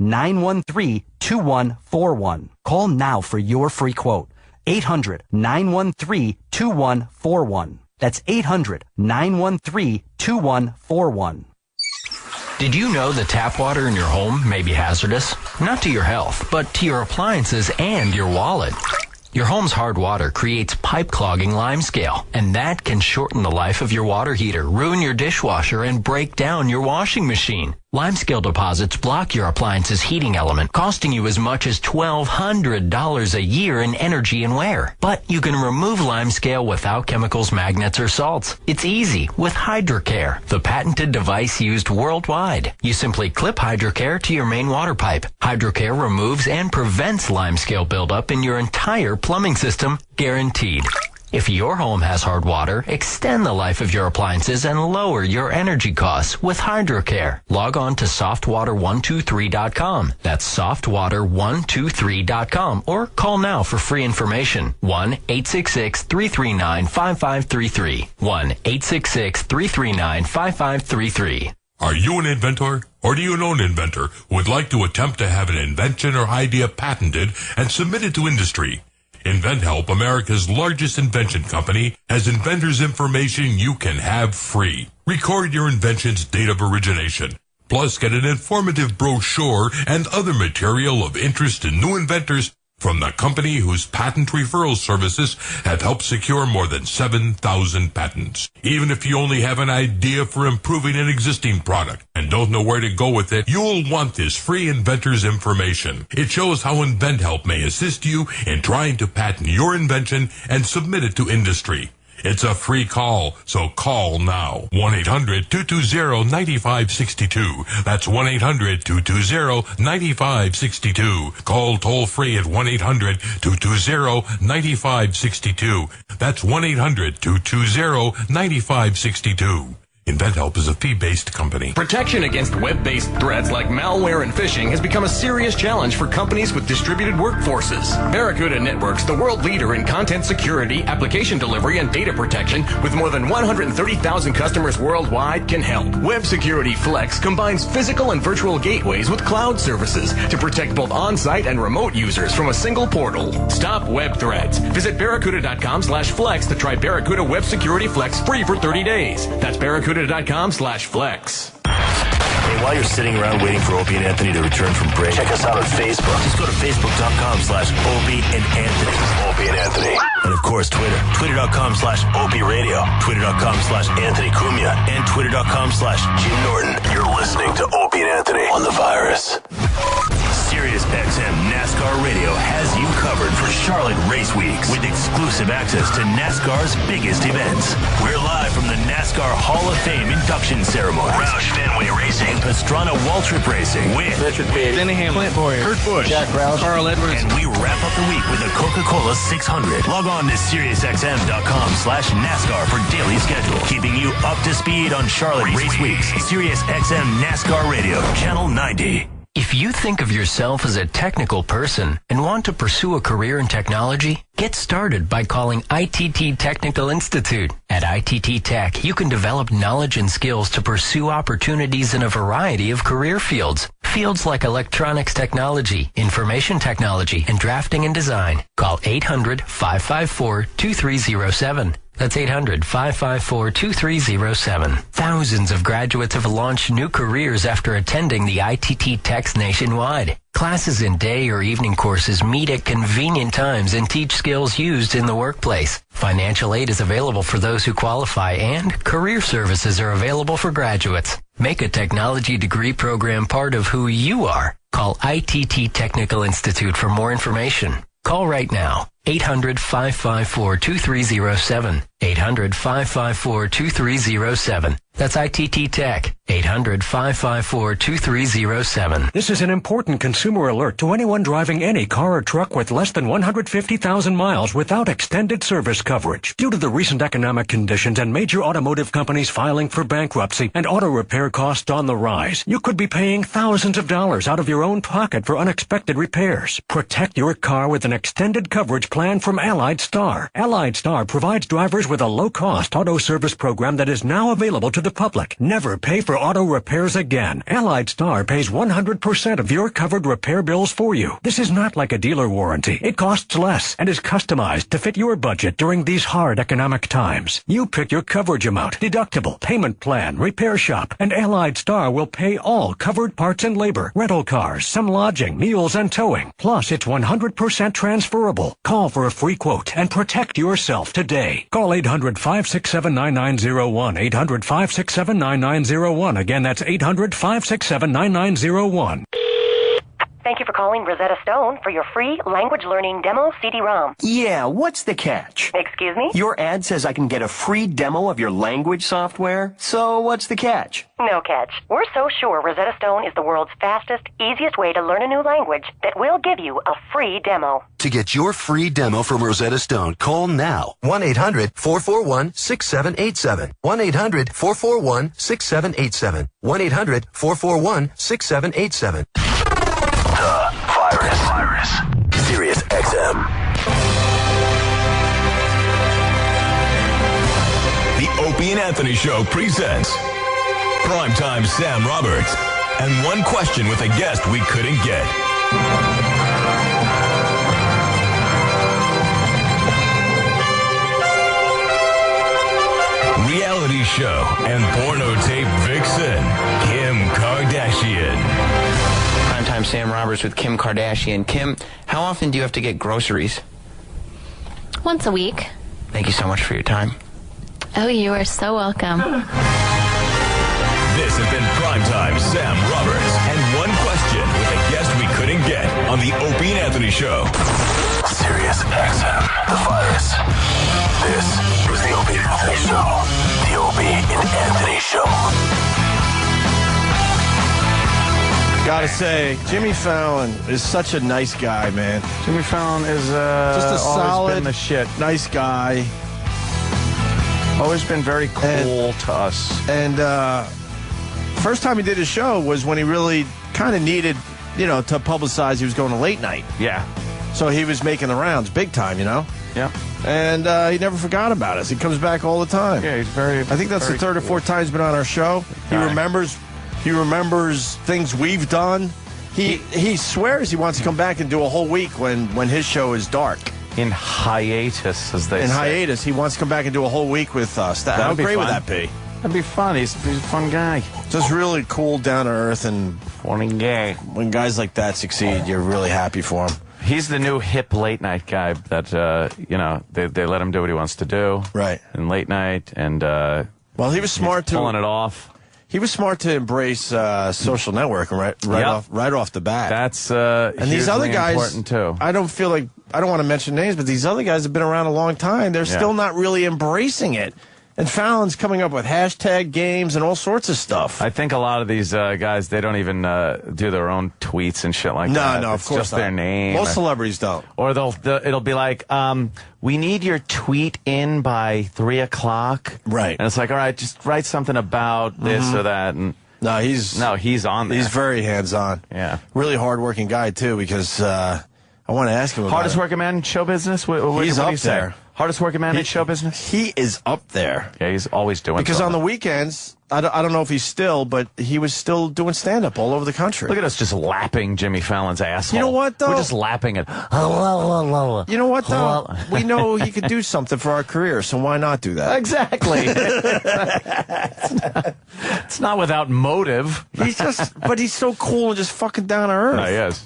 800-913-2141. Call now for your free quote. 800-913-2141. That's 800-913-2141. Did you know that tap water in your home may be hazardous? Not to your health, but to your appliances and your wallet. Your home's hard water creates pipe-clogging limescale, and that can shorten the life of your water heater, ruin your dishwasher, and break down your washing machine. Limescale deposits block your appliance's heating element, costing you as much as $1,200 a year in energy and wear. But you can remove limescale without chemicals, magnets, or salts. It's easy with HydroCare, the patented device used worldwide. You simply clip HydroCare to your main water pipe. HydroCare removes and prevents limescale buildup in your entire plumbing system, guaranteed. If your home has hard water, extend the life of your appliances and lower your energy costs with HydroCare. Log on to softwater123.com. That's softwater123.com, or call now for free information. 1-866-339-5533. 1-866-339-5533. Are you an inventor? Or do you know an inventor who would like to attempt to have an invention or idea patented and submitted to industry? InventHelp, America's largest invention company, has inventors' information you can have free. Record your invention's date of origination. Plus, get an informative brochure and other material of interest to new inventors from the company whose patent referral services have helped secure more than 7,000 patents. Even if you only have an idea for improving an existing product and don't know where to go with it, you'll want this free inventor's information. It shows how InventHelp may assist you in trying to patent your invention and submit it to industry. It's a free call, so call now. 1-800-220-9562. That's 1-800-220-9562. Call toll free at 1-800-220-9562. That's 1-800-220-9562. InventHelp is a fee-based company. Protection against web-based threats like malware and phishing has become a serious challenge for companies with distributed workforces. Barracuda Networks, the world leader in content security, application delivery, and data protection, with more than 130,000 customers worldwide, can help. Web Security Flex combines physical and virtual gateways with cloud services to protect both on-site and remote users from a single portal. Stop web threats. Visit barracuda.com/flex to try Barracuda Web Security Flex free for 30 days. That's barracuda.com/flex. Hey, while you're sitting around waiting for Opie and Anthony to return from break, check us out on Facebook. Just go to facebook.com/Opie and Anthony. Opie and Anthony. And of course, Twitter. Twitter.com/Opie Radio. Twitter.com/Anthony Cumia. And Twitter.com/Jim Norton. You're listening to Opie and Anthony on the virus. Sirius XM NASCAR Radio has you covered for Charlotte Race Weeks with exclusive access to NASCAR's biggest events. We're live from the NASCAR Hall of Fame induction ceremony. Roush Fenway Racing, Pastrana Waltrip Racing with Richard Page, Denny Hamlin, Clint Boyer, Kurt Busch, Jack Roush, Carl Edwards. And we wrap up the week with the Coca-Cola 600. Log on to SiriusXM.com/NASCAR for daily schedule, keeping you up to speed on Charlotte Race Weeks. Sirius XM NASCAR Radio, Channel 90. If you think of yourself as a technical person and want to pursue a career in technology, get started by calling ITT Technical Institute. At ITT Tech, you can develop knowledge and skills to pursue opportunities in a variety of career fields. Fields like electronics technology, information technology, and drafting and design. Call 800-554-2307. That's 800-554-2307. Thousands of graduates have launched new careers after attending the ITT Techs nationwide. Classes in day or evening courses meet at convenient times and teach skills used in the workplace. Financial aid is available for those who qualify, and career services are available for graduates. Make a technology degree program part of who you are. Call ITT Technical Institute for more information. Call right now. 800-554-2307. 800-554-2307. That's ITT Tech. 800-554-2307. This is an important consumer alert to anyone driving any car or truck with less than 150,000 miles without extended service coverage. Due to the recent economic conditions and major automotive companies filing for bankruptcy and auto repair costs on the rise, you could be paying thousands of dollars out of your own pocket for unexpected repairs. Protect your car with an extended coverage plan from Allied Star. Allied Star provides drivers with a low-cost auto service program that is now available to the public. Never pay for auto repairs again. Allied Star pays 100% of your covered repair bills for you. This is not like a dealer warranty. It costs less and is customized to fit your budget during these hard economic times. You pick your coverage amount, deductible, payment plan, repair shop, and Allied Star will pay all covered parts and labor, rental cars, some lodging, meals, and towing. Plus, it's 100% transferable. Call for a free quote and protect yourself today. Call 800-567-9901. 800-567-9901. Again, that's 800-567-9901. Thank you for calling Rosetta Stone for your free language learning demo CD-ROM. Yeah, what's the catch? Excuse me? Your ad says I can get a free demo of your language software, so what's the catch? No catch. We're so sure Rosetta Stone is the world's fastest, easiest way to learn a new language that we'll give you a free demo. To get your free demo from Rosetta Stone, call now. 1-800-441-6787. 1-800-441-6787. 1-800-441-6787. The virus. Sirius XM. The Opie and Anthony Show presents Primetime Sam Roberts and one question with a guest we couldn't get. Reality show and porno tape vixen, Kim Kardashian. Primetime Sam Roberts with Kim Kardashian. Kim, how often do you have to get groceries? Once a week. Thank you so much for your time. Oh, you are so welcome. This has been Primetime Sam Roberts and one question with a guest we couldn't get on the Opie and Anthony Show. Sirius XM. The virus. This was the Opie Opie and Anthony Show. The Opie and Anthony Show. Gotta say, Jimmy Fallon is such a nice guy, man. Jimmy Fallon is just a always solid, been the shit. Nice guy. Always been very cool to us. And first time he did his show was when he really kind of needed, to publicize he was going to late night. Yeah. So he was making the rounds big time, Yeah. And he never forgot about us. He comes back all the time. Yeah, he's very. I think that's the third or fourth time he's been on our show. He remembers things we've done. He swears he wants to come back and do a whole week when his show is dark. In hiatus, as they say. In hiatus, he wants to come back and do a whole week with us. How great would that be? That'd be fun. He's a fun guy. Just really cool, down to earth, and funny guy. When guys like that succeed, you're really happy for him. He's the new hip late night guy that they let him do what he wants to do. Right. In late night, and well, he was smart to pulling it off. He was smart to embrace social networking right off the bat. That's and these other guys important too. I don't want to mention names, but these other guys have been around a long time. They're still not really embracing it. And Fallon's coming up with hashtag games and all sorts of stuff. I think a lot of these guys, they don't even do their own tweets and shit like that. No, of course just not. their name. Most celebrities don't. Or it'll be like, we need your tweet in by 3 o'clock. Right. And it's like, all right, just write something about this or that. And No, he's on there. He's very hands-on. Yeah. Really hard-working guy, too, because I want to ask him about Hardest working man in show business? What He's do up you say? there. Hardest working man in show business? He is up there. Yeah, he's always doing Because something. on the weekends, I don't know if he's still, but he was still doing stand-up all over the country. Look at us just lapping Jimmy Fallon's asshole. You know what, though? We're just lapping it. You know what, though? We know he could do something for our career, so why not do that? Exactly. It's not without motive. But he's so cool and just fucking down to earth. No, he is.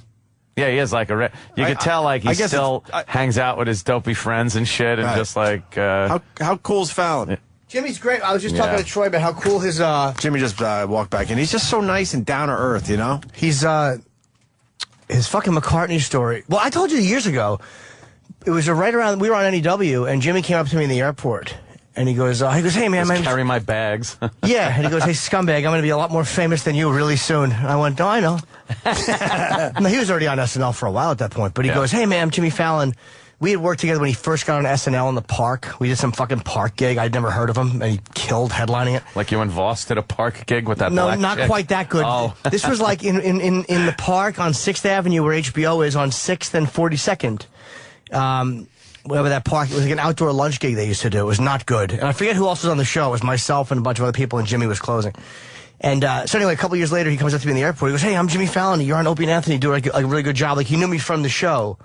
Yeah, he is like a. You could tell like he still hangs out with his dopey friends and shit, and just like. How cool is Fallon? Jimmy's great. I was just talking to Troy about how cool his. Jimmy just walked back in. He's just so nice and down to earth, He's his fucking McCartney story. Well, I told you years ago. It was right around we were on NEW, and Jimmy came up to me in the airport. And he goes, hey, man. Carry my bags. Yeah. And he goes, hey, scumbag, I'm going to be a lot more famous than you really soon. And I went, I know. No, he was already on SNL for a while at that point. But he goes, hey, man, I'm Jimmy Fallon. We had worked together when he first got on SNL in the Park. We did some fucking Park gig. I'd never heard of him, and he killed headlining it. Like you and Voss did a Park gig with that black not chick? quite that good. Oh. This was like in the Park on 6th Avenue where HBO is on 6th and 42nd. Whatever that park, it was like an outdoor lunch gig they used to do. It was not good. And I forget who else was on the show. It was myself and a bunch of other people, and Jimmy was closing. And so anyway, a couple years later, he comes up to me in the airport. He goes, hey, I'm Jimmy Fallon. You're on Opie and Anthony. You do like a really good job. Like, he knew me from the show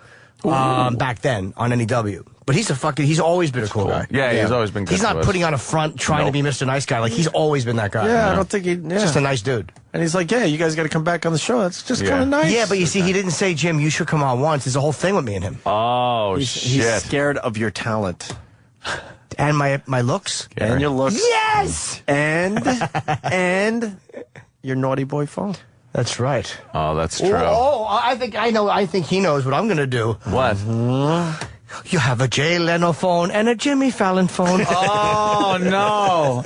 back then on NEW. But he's always been a cool guy. Yeah, he's always been good. He's not to us. putting on a front trying to be Mr. Nice Guy. Like, he's always been that guy. Yeah, I don't think he's just a nice dude. And he's like, yeah, you guys got to come back on the show. That's just kind of nice. Yeah, but you see, he didn't say, Jim, you should come on once. There's a whole thing with me and him. Oh, He's scared of your talent. And my looks. And your looks. Yes! And your naughty boy phone. That's right. Oh, that's true. I think he knows what I'm going to do. What? You have a Jay Leno phone and a Jimmy Fallon phone. Oh, no.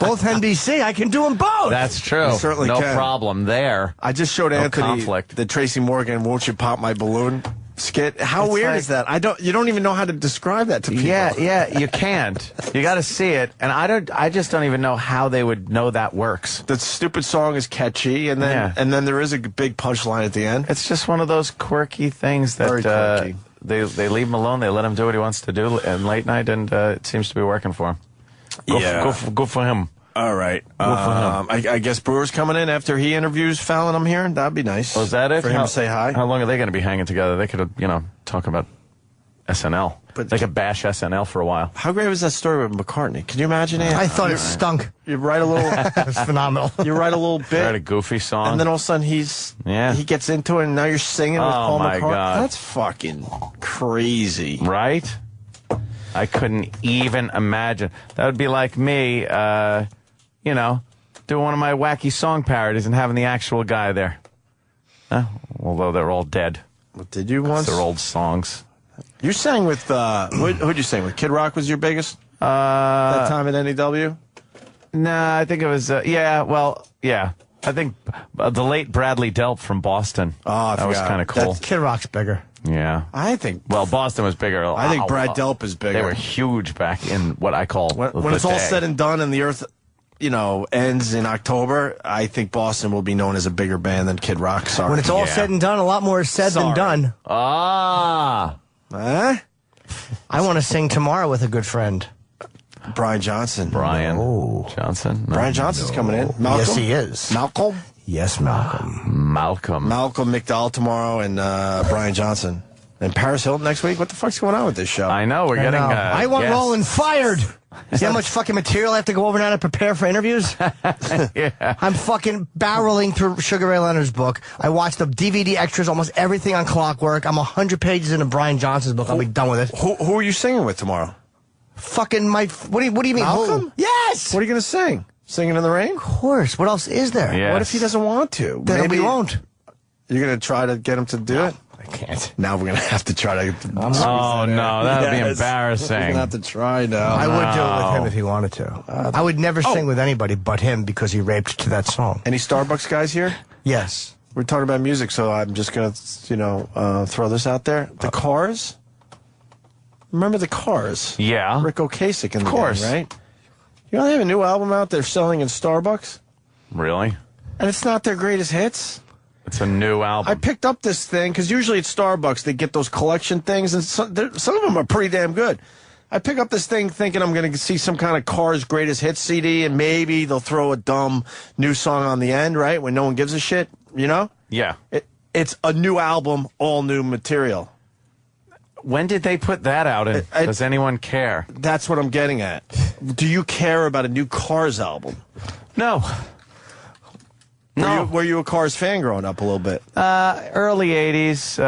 Both NBC. I can do them both. That's true. You certainly no can. problem there. I just showed Anthony conflict. the Tracy Morgan "Won't You Pop My Balloon" skit. How It's weird like- is that? You don't even know how to describe that to people. Yeah, you can't. You got to see it, and I just don't even know how they would know that works. The stupid song is catchy, and then there is a big punchline at the end. It's just one of those quirky things that Very quirky. They leave him alone. They let him do what he wants to do in late night, and it seems to be working for him. Go for him. All right. I guess Brewer's coming in after he interviews Fallon, I'm hearing. That'd be nice. Was that it? For him to say hi. How long are they going to be hanging together? They could, talk about SNL. But they could bash SNL for a while. How great was that story with McCartney? Can you imagine it? I thought it stunk. You write a little... It was phenomenal. You write a little bit. Write a goofy song. And then all of a sudden he gets into it, and now you're singing with Paul my McCartney. God. That's fucking crazy. Right? I couldn't even imagine. That would be like me, doing one of my wacky song parodies and having the actual guy there. Although they're all dead. What did you once? They're old songs. You sang with, who'd you sing with? Kid Rock was your biggest? That time at NEW? Nah, I think it was, yeah. I think the late Bradley Delp from Boston. Oh, that was kind of cool. Kid Rock's bigger. Yeah. I think. Well, Boston was bigger. I think Brad Delp is bigger. They were huge back in what I call when it's all said and done and the earth, ends in October, I think Boston will be known as a bigger band than Kid Rock. Sorry. When it's all said and done, a lot more is said than done. Ah. Huh? I want to sing tomorrow with a good friend. Brian Johnson. Johnson? No. Brian Johnson's coming in. Malcolm? Yes, he is. Malcolm? Yes, Malcolm. Malcolm McDowell tomorrow and Brian Johnson. And Paris Hilton next week? What the fuck's going on with this show? I know, we're getting... I want Roland fired! See how much fucking material I have to go over now to prepare for interviews? Yeah. I'm fucking barreling through Sugar Ray Leonard's book. I watched the DVD extras, almost everything on Clockwork. I'm 100 pages into Brian Johnson's book. I'll be done with it. Who are you singing with tomorrow? Fucking what do you mean? Malcolm? Who? Yes! What are you going to sing? Singing in the Rain? Of course. What else is there? Yes. What if he doesn't want to? Then we won't. You're going to try to get him to do it? I can't. Now we're going to have to try to... Oh, no, that would be embarrassing. We're going to have to try now. I would do it with him if he wanted to. I would never sing with anybody but him because he raped to that song. Any Starbucks guys here? Yes. We're talking about music, so I'm just going to, throw this out there. The Cars? Remember the Cars? Yeah. Rick Ocasek in the Of course. gang, right? You know they have a new album out they're selling in Starbucks? Really? And it's not their greatest hits? It's a new album. I picked up this thing, because usually at Starbucks they get those collection things, and some of them are pretty damn good. I pick up this thing thinking I'm going to see some kind of Cars Greatest Hits CD, and maybe they'll throw a dumb new song on the end, right, when no one gives a shit, you know? Yeah. It's a new album, all new material. When did they put that out, and does anyone care? That's what I'm getting at. Do you care about a new Cars album? No. Were you a Cars fan growing up a little bit? Early 80s.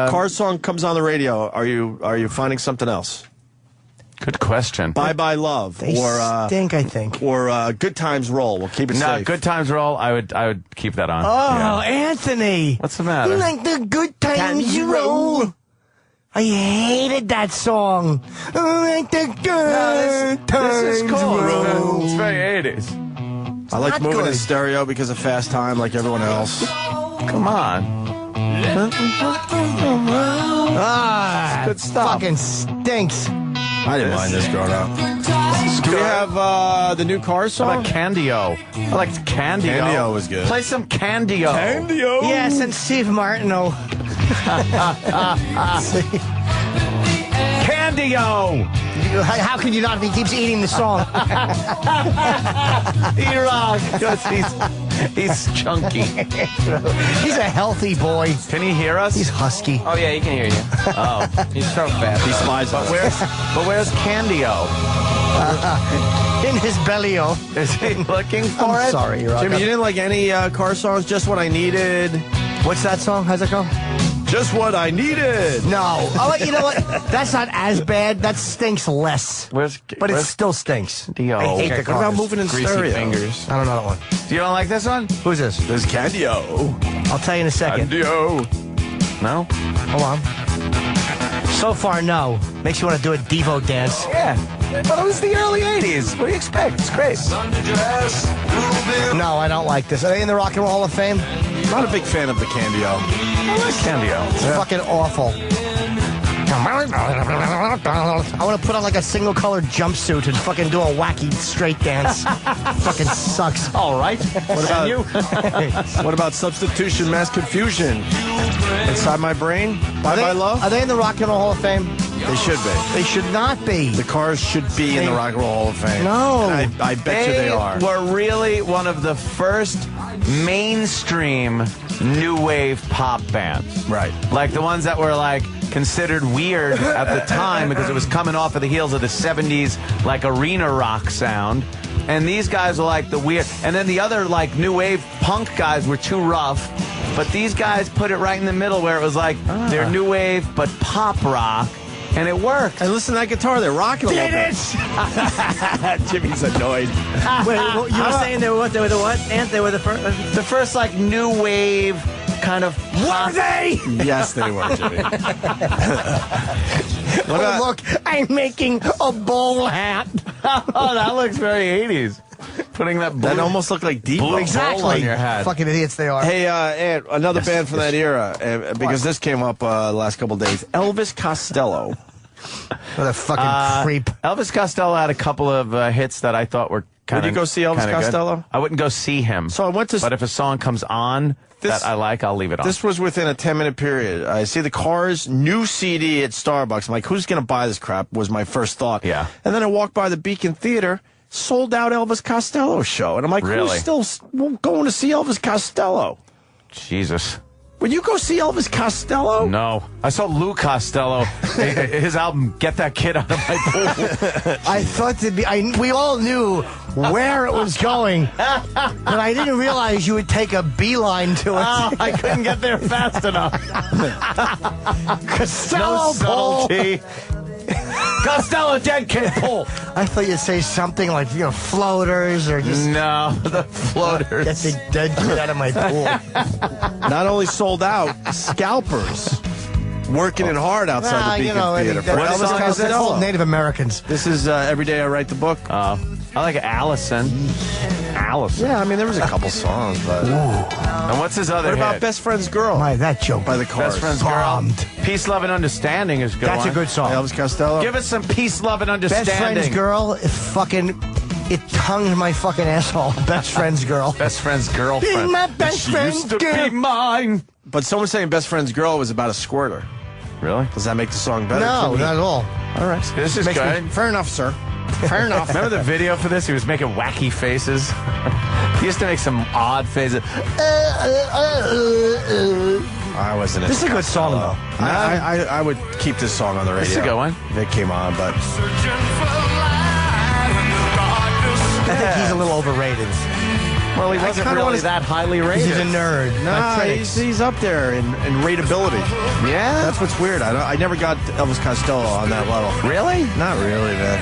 Cars song comes on the radio. Are you finding something else? Good question. Bye Bye Love. They stink, I think. Or Good Times Roll. We'll keep it safe. Good Times Roll, I would keep that on. Oh, yeah. Anthony. What's the matter? You like the Good Times Roll? I hated that song. I like the Good Times This is cool. Roll. It's very 80s. I like not moving good. in stereo because of Fast Time like everyone else. Come on. Good stuff. Fucking stinks. I didn't mind this growing up. Do we have the new Cars song? How about Candio? I liked Candio. Candio was good. Play some Candio. Candio? Yes, and Steve Martineau. Candio! How can you not? He keeps eating the song. E-Rock, because he's chunky. He's a healthy boy. Can he hear us? He's husky. Oh, yeah, he can hear you. Oh, He's so fast. He slides. but where's Candio? In his belly-o. Is he looking for I'm it? sorry, you're Jimmy, you didn't like any Car songs? Just What I Needed. What's that song? How's it go? Just What I Needed. No. Oh, you know what? That's not as bad. That stinks less. But it still stinks. Dio? I hate the What about Cars. moving in Greasy stereo? fingers. I don't know that one. You don't like this one? Who's this? There's Candio. I'll tell you in a second. Candio. No? Hold on. So far, no. Makes you want to do a Devo dance. Yeah. But it was the early 80s. What do you expect? It's great. No, I don't like this. Are they in the Rock and Roll Hall of Fame? Not a big fan of the Candio. I like Candio. It's fucking awful. I want to put on like a single colored jumpsuit and fucking do a wacky straight dance. Fucking sucks. All right. What about what about Substitution Mass Confusion? Inside My Brain? Bye Bye Love? Are they in the Rock and Roll Hall of Fame? They should be. They should not be. The Cars should be in the Rock and Roll Hall of Fame. No. And I bet you they are. were really one of the first mainstream new wave pop bands. Right. Like the ones that were like considered weird at the time because it was coming off of the heels of the 70s like arena rock sound. And these guys were like the weird. And then the other like new wave punk guys were too rough. But these guys put it right in the middle where it was like they're new wave but pop rock. And it worked. And listen to that guitar, they're rocking a little bit. Jimmy's annoyed. Wait, you were saying they were what? They were the what? And they were the first? The first like new wave kind of... Were they? Yes, they were, Jimmy. Look, I'm making a bowl hat. Oh, that looks very 80s. Putting that blue, that almost looked like deep exactly. on your head. Fucking idiots they are. Hey, and another band from that era, because this came up the last couple of days. Elvis Costello. What a fucking creep. Elvis Costello had a couple of hits that I thought were kind of... Would you go see Elvis Costello? Good. I wouldn't go see him. So I went to... But if a song comes on that I like, I'll leave it on. This was within a 10-minute period. I see the Cars' new CD at Starbucks. I'm like, who's going to buy this crap, was my first thought. Yeah. And then I walked by the Beacon Theater, sold out Elvis Costello show. And I'm like, really? Who's still going to see Elvis Costello? Jesus. Would you go see Elvis Costello? No. I saw Lou Costello, his album, Get That Kid Out of My Pool. I thought we all knew where it was going, but I didn't realize you would take a beeline to it. Oh, I couldn't get there fast enough. Costello no subtlety. Costello dead kid pull. I thought you'd say something like, floaters or just... No, the floaters. Get the dead kid out of my pool. Not only sold out, scalpers working it hard outside the Beacon Theater. For Elvis Costello. Native Americans. This is Every Day I Write the Book. I like Allison. Yeah, I mean, there was a couple songs, but... And what's his other What about hit? Best Friend's Girl? That joke. By the Cars. Best Friend's Bombed. Girl. Peace, Love, and Understanding is a good. That's one. a good song. Elvis Costello. Give us some Peace, Love, and Understanding. Best Friend's Girl, it tongued my fucking asshole. Best Friend's Girl. Best Friend's Girlfriend. Be my best friend's used to girl. be mine. But someone's saying Best Friend's Girl was about a squirter. Really? Does that make the song better? No, not at all. All right. This is good. Fair enough, sir. Fair enough. Remember the video for this? He was making wacky faces. He used to make some odd faces. I wasn't. This is a good song, though. I would keep this song on the radio. This is a good one. If it came on, but I think he's a little overrated. Well, he wasn't really that highly rated. He's a nerd. Nah, he's up there in rateability. Yeah? That's what's weird. I never got Elvis Costello on that level. Really? Not really, man.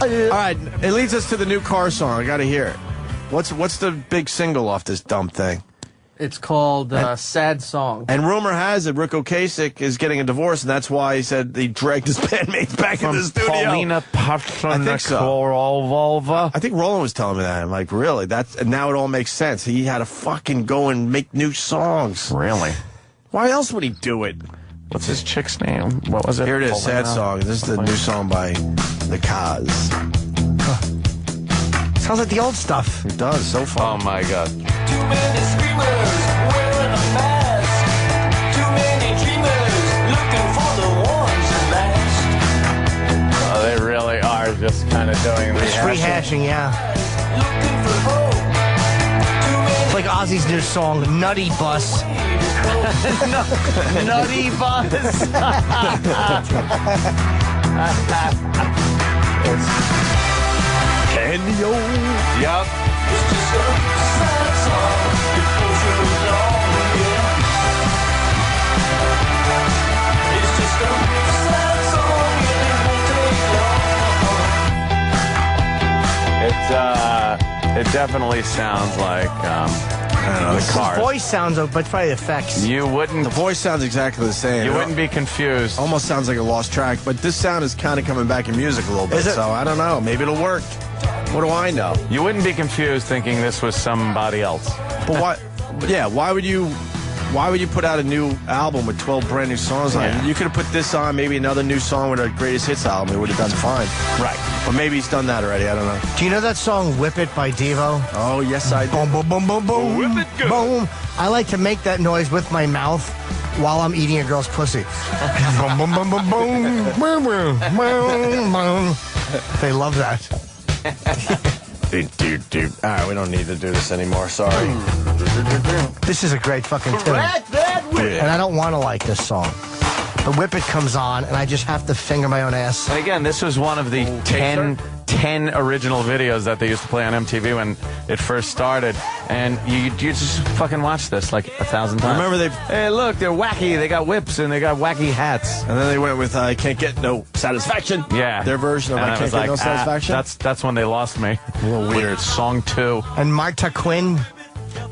All right, it leads us to the new Car song. I got to hear it. What's the big single off this dumb thing? It's called Sad Song. And rumor has it Rick Ocasek is getting a divorce, and that's why he said he dragged his bandmates back in the studio. Paulina I think so. I think Roland was telling me that. I'm like, really? And now it all makes sense. He had to fucking go and make new songs. Really? Why else would he do it? What's his chick's name? What was it? Here it is, Sad Song. This is the new song by the Cars. Sounds like the old stuff. It does, so far. Oh, my God. Too many screamers wearing a mask. Too many dreamers looking for the ones that last. Oh, they really are just kind of doing Just rehashing, yeah. Looking for hope. It's like Ozzy's new song, Nutty Bus. Nutty Bus. Candy-O. Yep. It's just a sad song. It goes along again. It's just a sad song and it won't take long. It definitely sounds like the His Cars. voice sounds, but it's probably the effects. You wouldn't. The voice sounds exactly the same. You wouldn't be confused. Almost sounds like a lost track, but this sound is kind of coming back in music a little bit. Is it? So I don't know. Maybe it'll work. What do I know? You wouldn't be confused thinking this was somebody else. But why? Yeah. Why would you put out a new album with 12 brand new songs on it? You could have put this on, maybe another new song with a greatest hits album. It would have done fine. Right. But maybe he's done that already. I don't know. Do you know that song Whip It by Devo? Oh, yes, I do. Boom, boom, boom, boom, boom. Whip it good. Boom. I like to make that noise with my mouth while I'm eating a girl's pussy. Boom, boom, boom, boom, boom. Boom, boom, boom, boom. They love that. Dude. All right, we don't need to do this anymore. Sorry. This is a great fucking tune. And I don't want to like this song. The Whip It comes on, and I just have to finger my own ass. And again, this was one of the 10 original videos that they used to play on MTV when it first started. And you just fucking watch this like 1,000 times. Remember Hey, look, they're wacky. They got whips and they got wacky hats. And then they went with I Can't Get No Satisfaction. Yeah. Their version of And I Can't Get No Satisfaction. That's when they lost me. A little weird. Song 2. And Marta Quinn.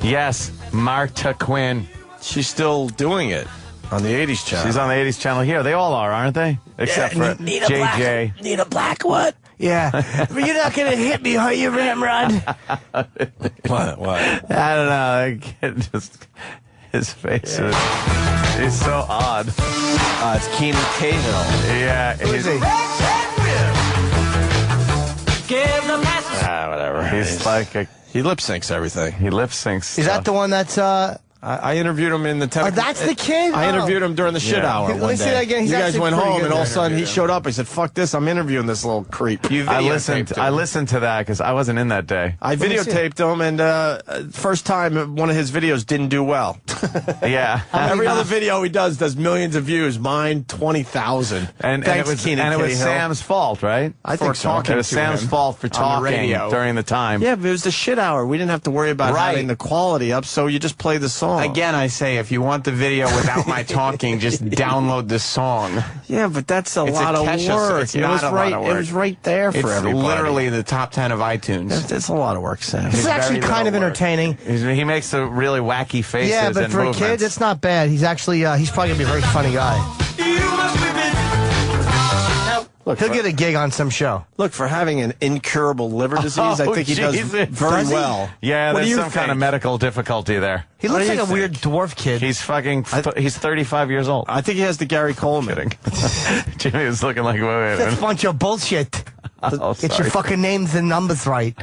Yes, Marta Quinn. She's still doing it on the 80s channel. She's on the 80s channel here. They all are, aren't they? Except for JJ. Need a black what? Yeah. But you're not going to hit me, are you, Ramrod? What? I don't know. His face is... He's so odd. It's Keenan Cahill. Yeah. Who is he? Whatever. He's like a... He lip syncs everything. He lip syncs. Is that the one that's... I interviewed him in the... Oh, that's the kid? I interviewed him during the shit hour Let me one see day. that again. He's You guys actually went pretty home, good and all of a there. sudden he showed up. He said, fuck this, I'm interviewing this little creep. I listened to that because I wasn't in that day. I videotaped him, and first time one of his videos didn't do well. Yeah. Every other video he does millions of views. Mine, 20,000. And it was Sam's fault, right? I think so. It was Sam's fault for talking during the time. Yeah, but it was the shit hour. We didn't have to worry about having the quality up, so you just play the song. Again, I say, if you want the video without my talking, just download the song. Yeah, but that's a It's lot of Kesha, work. it's not a lot of work. It was right there for It's everybody. literally the top 10 of iTunes. It's a lot of work, Sam. This is actually kind of entertaining. He makes the really wacky faces Yeah, but and for a movements. kid, it's not bad. He's actually, he's probably going to be a very funny guy. Look, He'll get a gig on some show. Look, for having an incurable liver disease, I think he does Jesus. very well. Yeah, What do there's you some kind of think? medical difficulty there. He looks like a weird dwarf kid. He's fucking... he's 35 years old. I think he has the Gary Coleman. Jimmy was looking like, wait a That's a minute. bunch of bullshit. Oh, Get your sorry. fucking names and numbers right.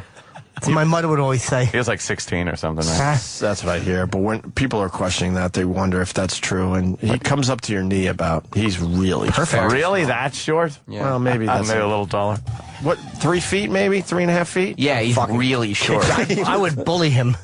That's what my mother would always say. He was like 16 or something, right? That's what I hear. But when people are questioning that, they wonder if that's true. And he comes up to your knee about. He's really Perfect. Really? That short? Yeah. Well, maybe that's maybe a little taller. What? 3 feet? Maybe 3.5 feet? Yeah, he's really short. I would bully him.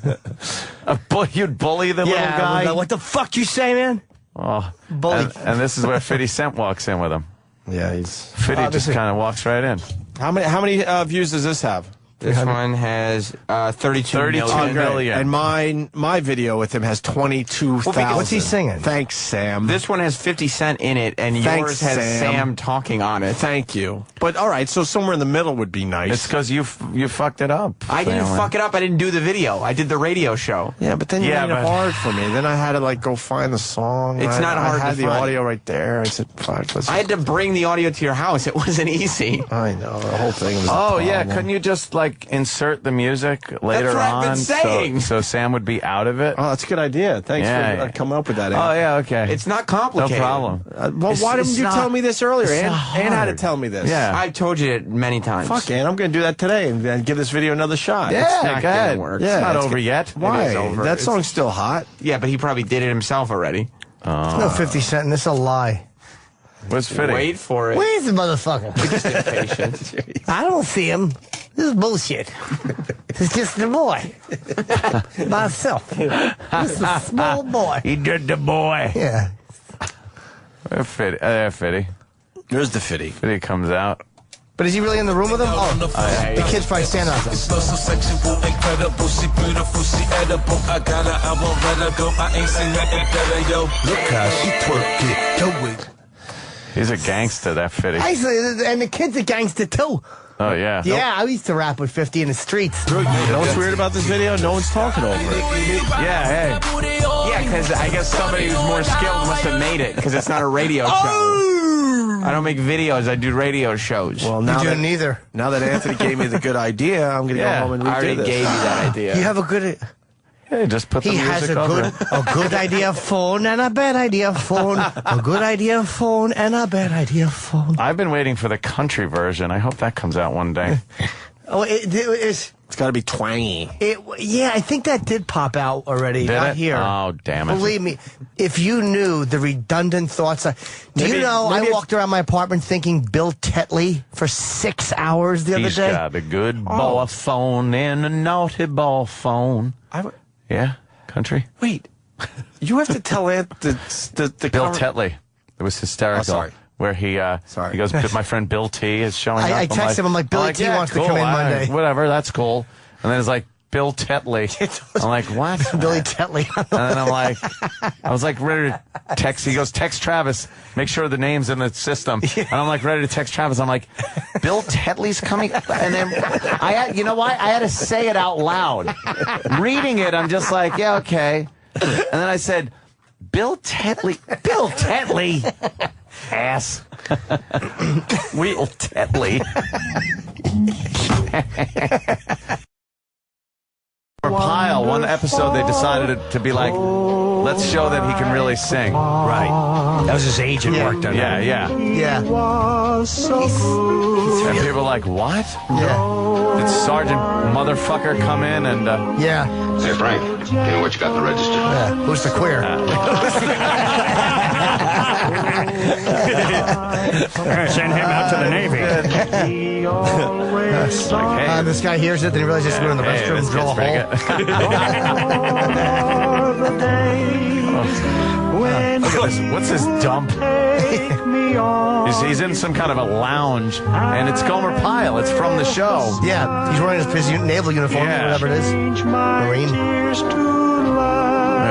You'd bully the little guy? What the fuck you say, man? Oh, Bully. and this is where 50 Cent walks in with him. Yeah, he's. 50 just kind of walks right in. How many views does this have? This one has 32 million. And my video with him has 22,000. What's he singing? Thanks, Sam. This one has 50 Cent in it, and Thanks, yours has Sam. Sam talking on it. Thank you. But all right, so somewhere in the middle would be nice. It's because you fucked it up. I didn't family. fuck it up. I didn't do the video. I did the radio show. Yeah, but then you made it hard for me. Then I had to go find the song. It's not hard I had to the find. audio right there. I said, fuck. I had to bring the audio to your house. It wasn't easy. I know. The whole thing was Oh, a yeah. problem. Couldn't you just, insert the music later That's what on? I've been saying. So Sam would be out of it? Oh, that's a good idea. Thanks for coming up with that. Oh, yeah, okay. It's not complicated. No problem. Well, why didn't you tell me this earlier? it's Ann not had to hard. tell me this. Yeah. I've told you it many times. Fuck, Ann. I'm going to do that today and give this video another shot. Yeah, It's not go ahead. gonna work. It's not it's over yet. Why? It is over. That It's- song's still hot. Yeah, but he probably did it himself already. There's no 50 Cent, and this is a lie. What's fitting? Wait for it. Where's the motherfucker? Just impatient. I don't see him. This is bullshit. It's just the boy. Myself. Just a small boy. He did the boy. Yeah. Fitty. There's the Fitty. Fitty comes out. But is he really in the room with him? Oh, the kid's probably standing out there. So sexual, incredible, she beautiful, she edible. I got her, I won't let her go. I ain't seen nothing better, yo. Look how she twerk it, do it. He's a gangster, that Fitty. Actually, and the kid's a gangster too. Oh, yeah. Yeah, I used to rap with 50 in the streets. You know what's weird about this video? No one's talking over it. Yeah, hey. Yeah, because I guess somebody who's more skilled must have made it, because it's not a radio show. I don't make videos, I do radio shows. Well, You now do that, neither. now that Anthony gave me the good idea, I'm going to Yeah, go home and I redo already this. gave you that idea. You have a good... Hey, just put the He music has a over good, it. a good idea phone and a bad idea phone. A good idea phone and a bad idea phone. I've been waiting for the country version. I hope that comes out one day. Oh, it's got to be twangy. Yeah, I think that did pop out already. Did Not it? here. Oh, damn it. Believe me, if you knew the redundant thoughts. Do you know I walked around my apartment thinking Bill Tetley for 6 hours the other He's day? got a good ball phone and a naughty ball phone. Yeah, country. Wait, you have to tell Ant the Bill cover- Tetley. It was hysterical. Oh, sorry. Where he goes, my friend Bill T is showing up. I texted him, I'm like, Billy T wants to come in Monday. Whatever, that's cool. And then it's like, Bill Tetley. I'm like, what? Billy Tetley. And then I'm like, I was like ready to text. He goes, text Travis. Make sure the name's in the system. And I'm like ready to text Travis. I'm like, Bill Tetley's coming. And then you know why? I had to say it out loud. Reading it, I'm just like, yeah, okay. And then I said, Bill Tetley. Bill Tetley. Ass. Bill Tetley. Pyle, one episode they decided to be like, let's show that he can really sing. Right. That was his agent worked on that. Yeah. And people were like, what? Yeah. Did Sergeant Motherfucker come in and... Yeah. Hey, Frank, you know what you got in the register? Yeah. Who's the queer? Send him out to the Navy. This guy hears it, then he realizes he's going to the restroom and drill a hole. Look at this. What's this dump? He's in some kind of a lounge, and it's Gomer Pyle. It's from the show. Yeah, he's wearing his naval uniform, whatever it is. Marine.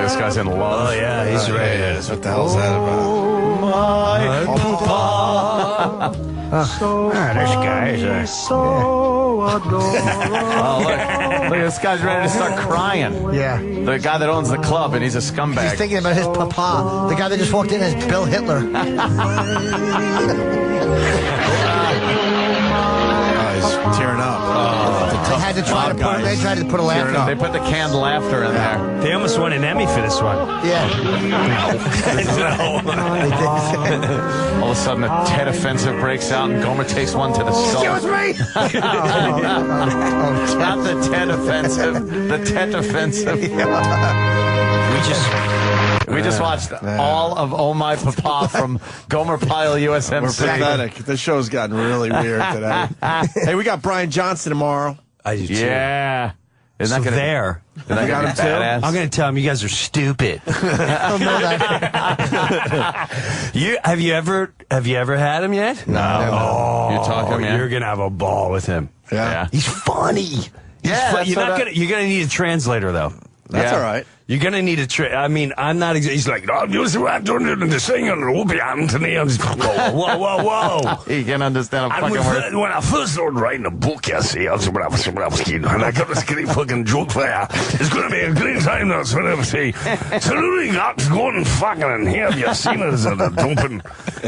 This guy's in love. Oh, yeah, he's right. What the hell's that about? My papa. This guy is Oh, look, this guy's ready to start crying. Yeah. The guy that owns the club, and he's a scumbag. He's thinking about his papa. The guy that just walked in is Bill Hitler. He's tearing up. They had to try to put. They tried to put a laugh on. They put the canned laughter in there. They almost won an Emmy for this one. Yeah. All of a sudden, a Tet offensive breaks out, and Gomer takes one to the skull. Excuse me. Not the Tet offensive. The Tet offensive. We just watched all of Oh My Papa from Gomer Pyle USMC. We're pathetic. The show's gotten really weird today. Hey, we got Brian Johnson tomorrow. I do too. Yeah. Isn't that gonna, Isn't that gonna him too? badass? I'm going to tell him you guys are stupid. I don't know that. Have you ever had him yet? No. Oh, You talk him, yeah? You're going to have a ball with him. Yeah. He's funny. Yeah, You're going to need a translator though. That's all right. You're going to need a I mean, I'm not he's like, oh, you see what I'm doing the singing, Opie Anthony. I'm just, whoa. He can understand a fucking word. When I first started writing a book, I see, when I was kid, and I got this great fucking joke there. It's going to be a great time now, so I say, so really got to go and fucking, and here have you seen it as a dumping.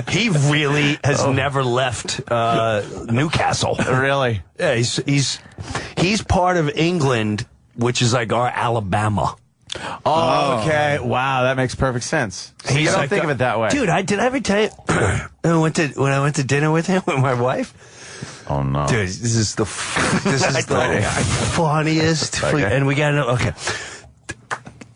He really has never left Newcastle. Really? Yeah, he's part of England, which is like our Alabama. Oh, okay. Wow, that makes perfect sense. So you don't think of it that way. Dude, did I ever tell you when I went to dinner with him with my wife? Oh no. Dude, this is the funniest and we got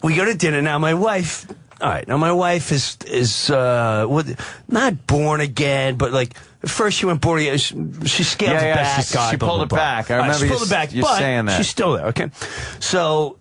we go to dinner now. My wife is not born again, but like at first she went born again. She scaled it back. She pulled it back. I remember she pulled it back. You saying that. She's still there. Okay, so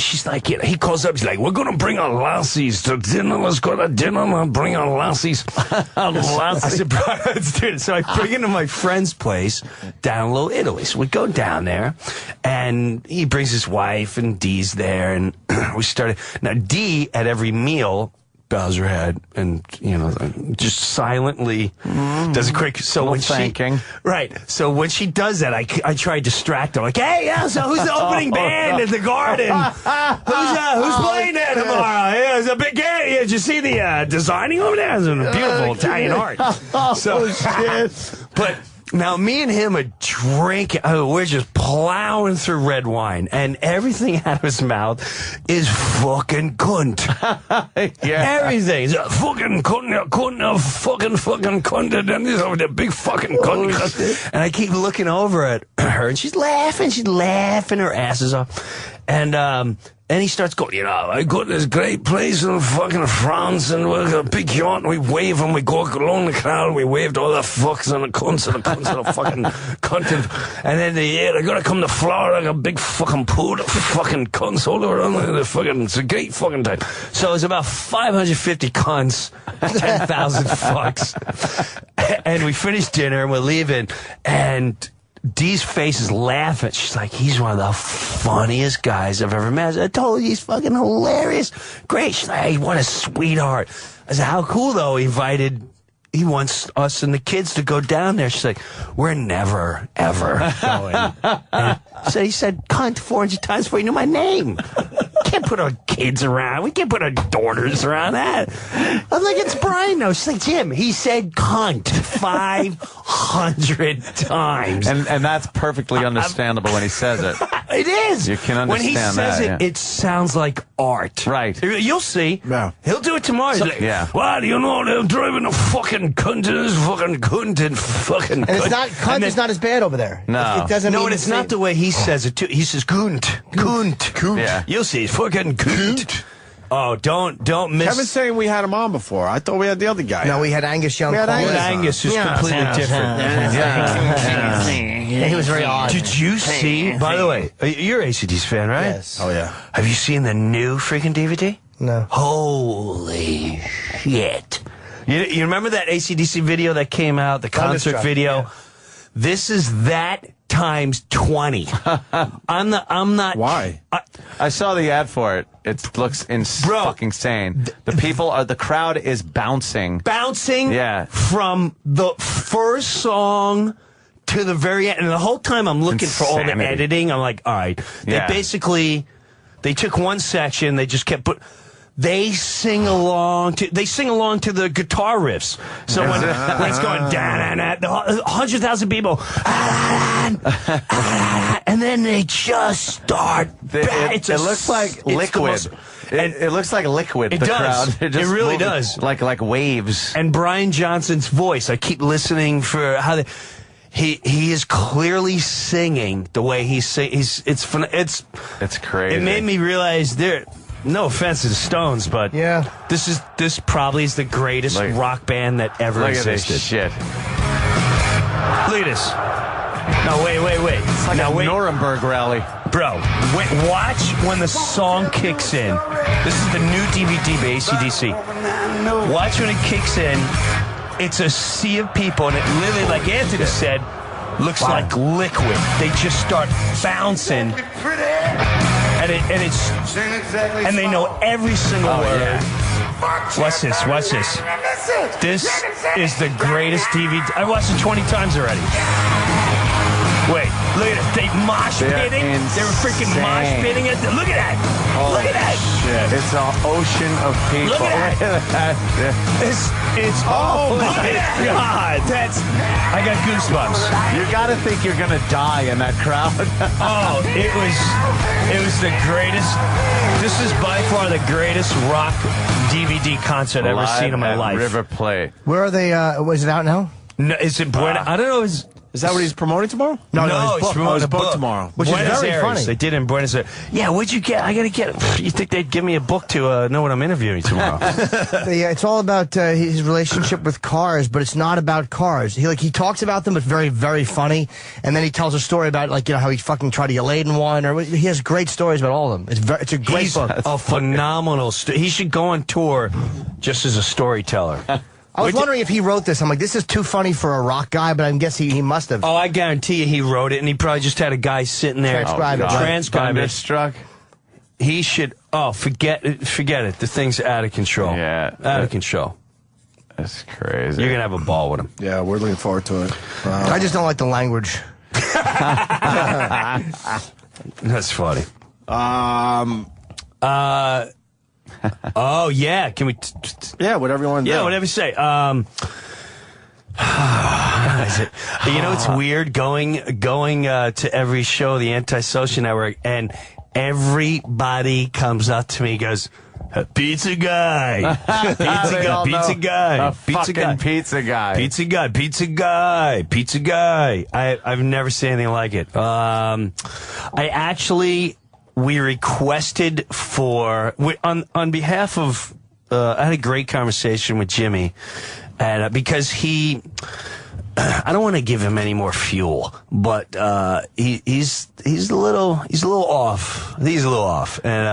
she's like, he calls up. He's like, we're gonna bring our lassies to dinner. Let's go to dinner and bring our lassies. I said, let's do it. So I bring him to my friend's place down Low Italy. So we go down there, and he brings his wife, and Dee's there, and we started. Now Dee at every meal bows her head and just silently does a quick. So when so when she does that, I try to distract her. Like, hey, so who's the opening band at the Garden? Who's playing there tomorrow? Yeah, it's a big game. Did you see the designing over there? It's a beautiful Italian art. So shit. But now me and him are drinking. We're just plowing through red wine, and everything out of his mouth is fucking cunt. Everything. It's fucking cunt, fucking cunt, and he's over there, big fucking cunt. And I keep looking over at her, and she's laughing her asses off. And he starts going, I go to this great place in fucking France, and we're a big yacht, and we wave, and we go along the canal, and we waved all the fucks and the cunts and the fucking cunt. And then I gotta come to Florida, like a big fucking pool of fucking cunts all around the fucking, it's a great fucking time. So it's about 550 cunts, 10,000 fucks. And we finish dinner, and we're leaving, and Dee's face is laughing. She's like, he's one of the funniest guys I've ever met. I told you, he's fucking hilarious. Great. She's like, hey, what a sweetheart. I said, how cool, though. He wants us and the kids to go down there. She's like, we're never, ever going. So he said, cunt 400 times before he knew my name. Can't put our kids around. We can't put our daughters around that. I'm like, it's Brian, though. She's like, Jim, he said cunt 500 times. And that's perfectly understandable when he says it. It is. You can understand when he says that, it, it sounds like art. Right. You'll see. Yeah. He'll do it tomorrow. He's like, yeah. Well, you know, they're driving a fucking cunt and this fucking cunt and fucking cunt. And it's not, cunt is not as bad over there. No. It doesn't No, mean and it's not the way he says it, too. He says cunt. Cunt. Yeah. You'll see. Fucking cunt. Oh, don't miss. Kevin's saying we had him on before. I thought we had the other guy. No, we had Angus Young. We had Angus is completely different. Yeah, he was very odd. Did you see, by the way, you're an AC/DC fan, right? Yes. Oh, yeah. Have you seen the new freaking DVD? No. Holy shit. You remember that AC/DC video that came out, the concert Thunderstruck, video? yeah. This is that times 20. I'm not. Why? I saw the ad for it. It looks fucking insane. The crowd is bouncing. Bouncing from the first song to the very end. And the whole time I'm looking for all the editing. I'm like, all right. They took one section, they just kept they sing along to the guitar riffs. So when it's going down, 100,000 people, and then they just start. It looks like liquid. It looks like liquid. It the does. Crowd. It really does. Like waves. And Brian Johnson's voice. I keep listening for how they. He is clearly singing the way he sings. It's crazy. It made me realize no offense to the Stones, but this probably is the greatest rock band that ever existed. Look at this shit. Look at this. No, wait. It's like a Nuremberg rally. Bro, watch when the song kicks in. This is the new DVD by AC/DC. Watch when it kicks in. It's a sea of people, and it literally, like Anthony said, looks like liquid. They just start bouncing, and they know every single word. Yeah. Watch this. This is the greatest DVD. I watched it 20 times already. Wait, look at it. They mosh pitting. They were freaking mosh pitting it. Look at that. Look at that. Shit. It's an ocean of people. Look at that. It's oh my God. I got goosebumps. You got to think you're going to die in that crowd. Oh, it was the greatest. This is by far the greatest rock DVD concert I've ever seen in my life. River Plate. Where are they? Was it out now? No, is it Buenos? I don't know. Is that what he's promoting tomorrow? No, he's promoting a book tomorrow. Which Buenos is very Aires. funny. They did it in Buenos Aires. Yeah, what'd you get? I gotta get. You think they'd give me a book to know what I'm interviewing tomorrow? Yeah, it's all about his relationship with cars, but it's not about cars. He talks about them, but very, very funny. And then he tells a story about how he fucking tried to get laid in one. Or he has great stories about all of them. It's a great book. A phenomenal. He should go on tour just as a storyteller. I was wondering if he wrote this. I'm like, this is too funny for a rock guy, but I'm guessing he must have. Oh, I guarantee you he wrote it, and he probably just had a guy sitting there transcribe it. Struck. He should. Oh, forget it. The thing's out of control. Yeah, out of control. That's crazy. You're gonna have a ball with him. Yeah, we're looking forward to it. I just don't like the language. That's funny. Oh yeah, can we? Yeah, whatever you want to do. Yeah, whatever you say. It's weird going to every show, the Antisocial Network, and everybody comes up to me and goes, "Pizza guy, pizza guy, pizza guy, pizza guy, pizza guy, pizza guy, pizza guy, pizza guy." I've never seen anything like it. We requested on behalf of. I had a great conversation with Jimmy, and because I don't want to give him any more fuel, but he's a little off. He's a little off, and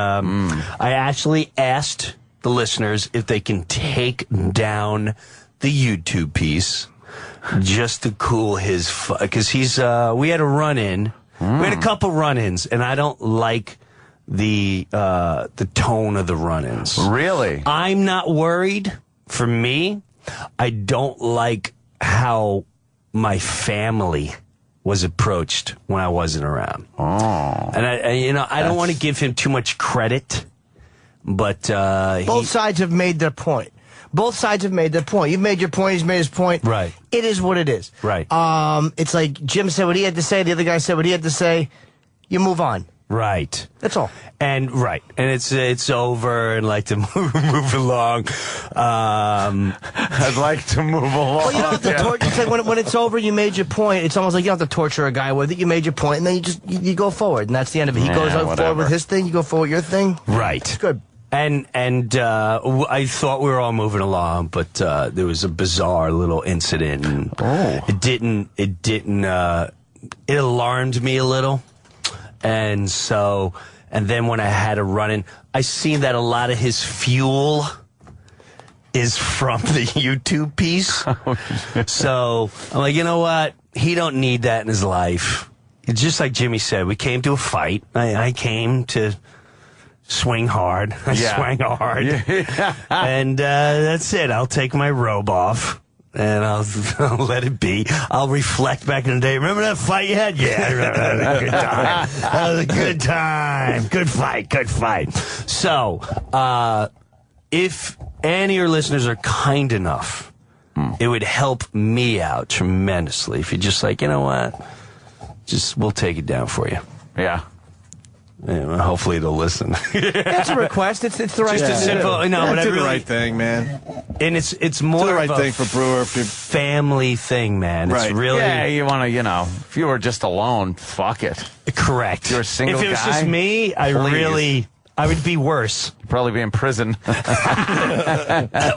I actually asked the listeners if they can take down the YouTube piece just to cool his because we had a run-in. We had a couple run-ins, and I don't like the tone of the run-ins. Really? I'm not worried. For me, I don't like how my family was approached when I wasn't around. Oh. And I don't want to give him too much credit But both sides have made their point. Both sides have made their point. You've made your point. He's made his point. Right. It is what it is. Right. It's like Jim said what he had to say. The other guy said what he had to say. You move on. Right. That's all. And it's over, and like to move along. I'd like to move along. Well, you don't have to torture. It's like when it's over, you made your point. It's almost like you don't have to torture a guy with it. You made your point, and then you go forward, and that's the end of it. He goes forward with his thing. You go forward with your thing. Right. It's good. And I thought we were all moving along, but there was a bizarre little incident. And it alarmed me a little. And then when I had to run in, I seen that a lot of his fuel is from the YouTube piece. So I'm like, you know what? He don't need that in his life. It's just like Jimmy said, we came to a fight. I came to swing hard. I swang hard. Yeah. And that's it. I'll take my robe off. And I'll let it be. I'll reflect back in the day. Remember that fight you had? Yeah, I remember that. Was a good time. That was a good time. Good fight. Good fight. So, if any of your listeners are kind enough, it would help me out tremendously if you're just like, you know what? We'll take it down for you. Yeah. Yeah, hopefully they'll listen. That's a request. It's the right thing. Just a simple. No, but I do really, the right thing, man. And it's more do the right of a thing for Brewer. family thing, man. Right. It's really. Yeah, you want to, if you were just alone, fuck it. Correct. If you're a single guy. If it was guy, just me, I would be worse. You'd probably be in prison.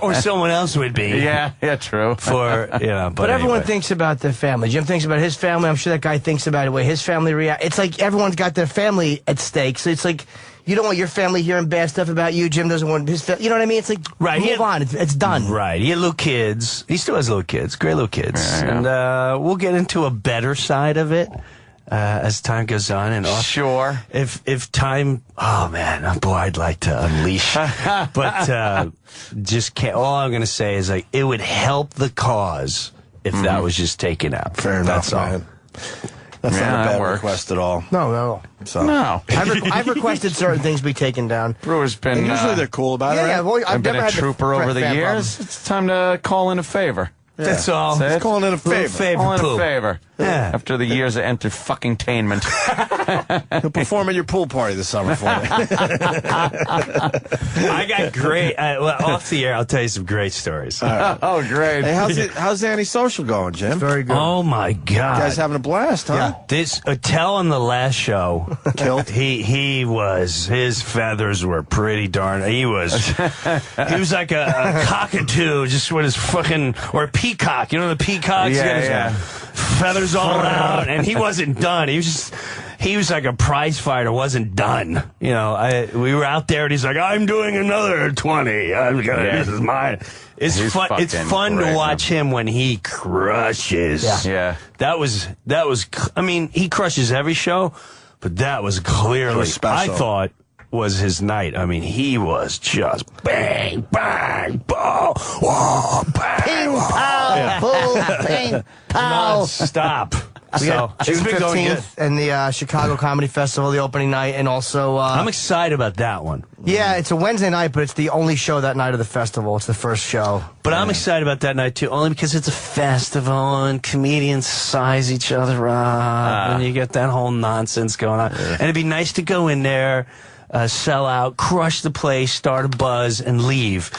Or someone else would be. Yeah, true. But everyone thinks about their family. Jim thinks about his family. I'm sure that guy thinks about the way his family reacts. It's like everyone's got their family at stake. So it's like you don't want your family hearing bad stuff about you. Jim doesn't want his family. You know what I mean? It's like, move on. It's done. Right. He had little kids. He still has little kids. Great little kids. Yeah. And we'll get into a better side of it. As time goes on and off. Sure. If time, oh man, boy, I'd like to unleash. But just can't. All I'm going to say is like it would help the cause if that was just taken out. Fair enough, That's all. man. That's not a bad request at all. No. So. No. I've requested certain things be taken down. Brewer's been. And usually they're cool about it. Yeah, well, I've been never a had trooper over the years. Problems. It's time to call in a favor. Yeah. That's all. It's calling in a favor. Call in Pooh. a favor. Yeah. After the years of enterfuckingtainment. He'll perform at your pool party this summer for me. I got great. Well, off the air, I'll tell you some great stories. Oh, great. Hey, how's the antisocial going, Jim? Very good. Oh my God! You guys having a blast, huh? Yeah. This Attell on the last show Killed. He was, his feathers were pretty darn. He was like a cockatoo, just with his fucking, or a peacock. You know the peacocks? Yeah, He got his yeah. feathers all out, and he wasn't done. He was like a prize fighter, wasn't done. We were out there, and he's like, I'm doing another 20. This is mine. It's fun. It's fun to watch him when he crushes. Yeah. That was. I mean, he crushes every show, but that was clearly. It was special. I thought was his night. I mean, he was just bang, bang, bow, whoa, bang, Ping, pow, boom, ping, pow. stop. We got June 15th and the Chicago Comedy Festival, the opening night, and also... I'm excited about that one. Yeah, it's a Wednesday night, but it's the only show that night of the festival. It's the first show. But I'm excited about that night, too, only because it's a festival and comedians size each other up, and you get that whole nonsense going on. And it'd be nice to go in there, sell out, crush the place, start a buzz, and leave.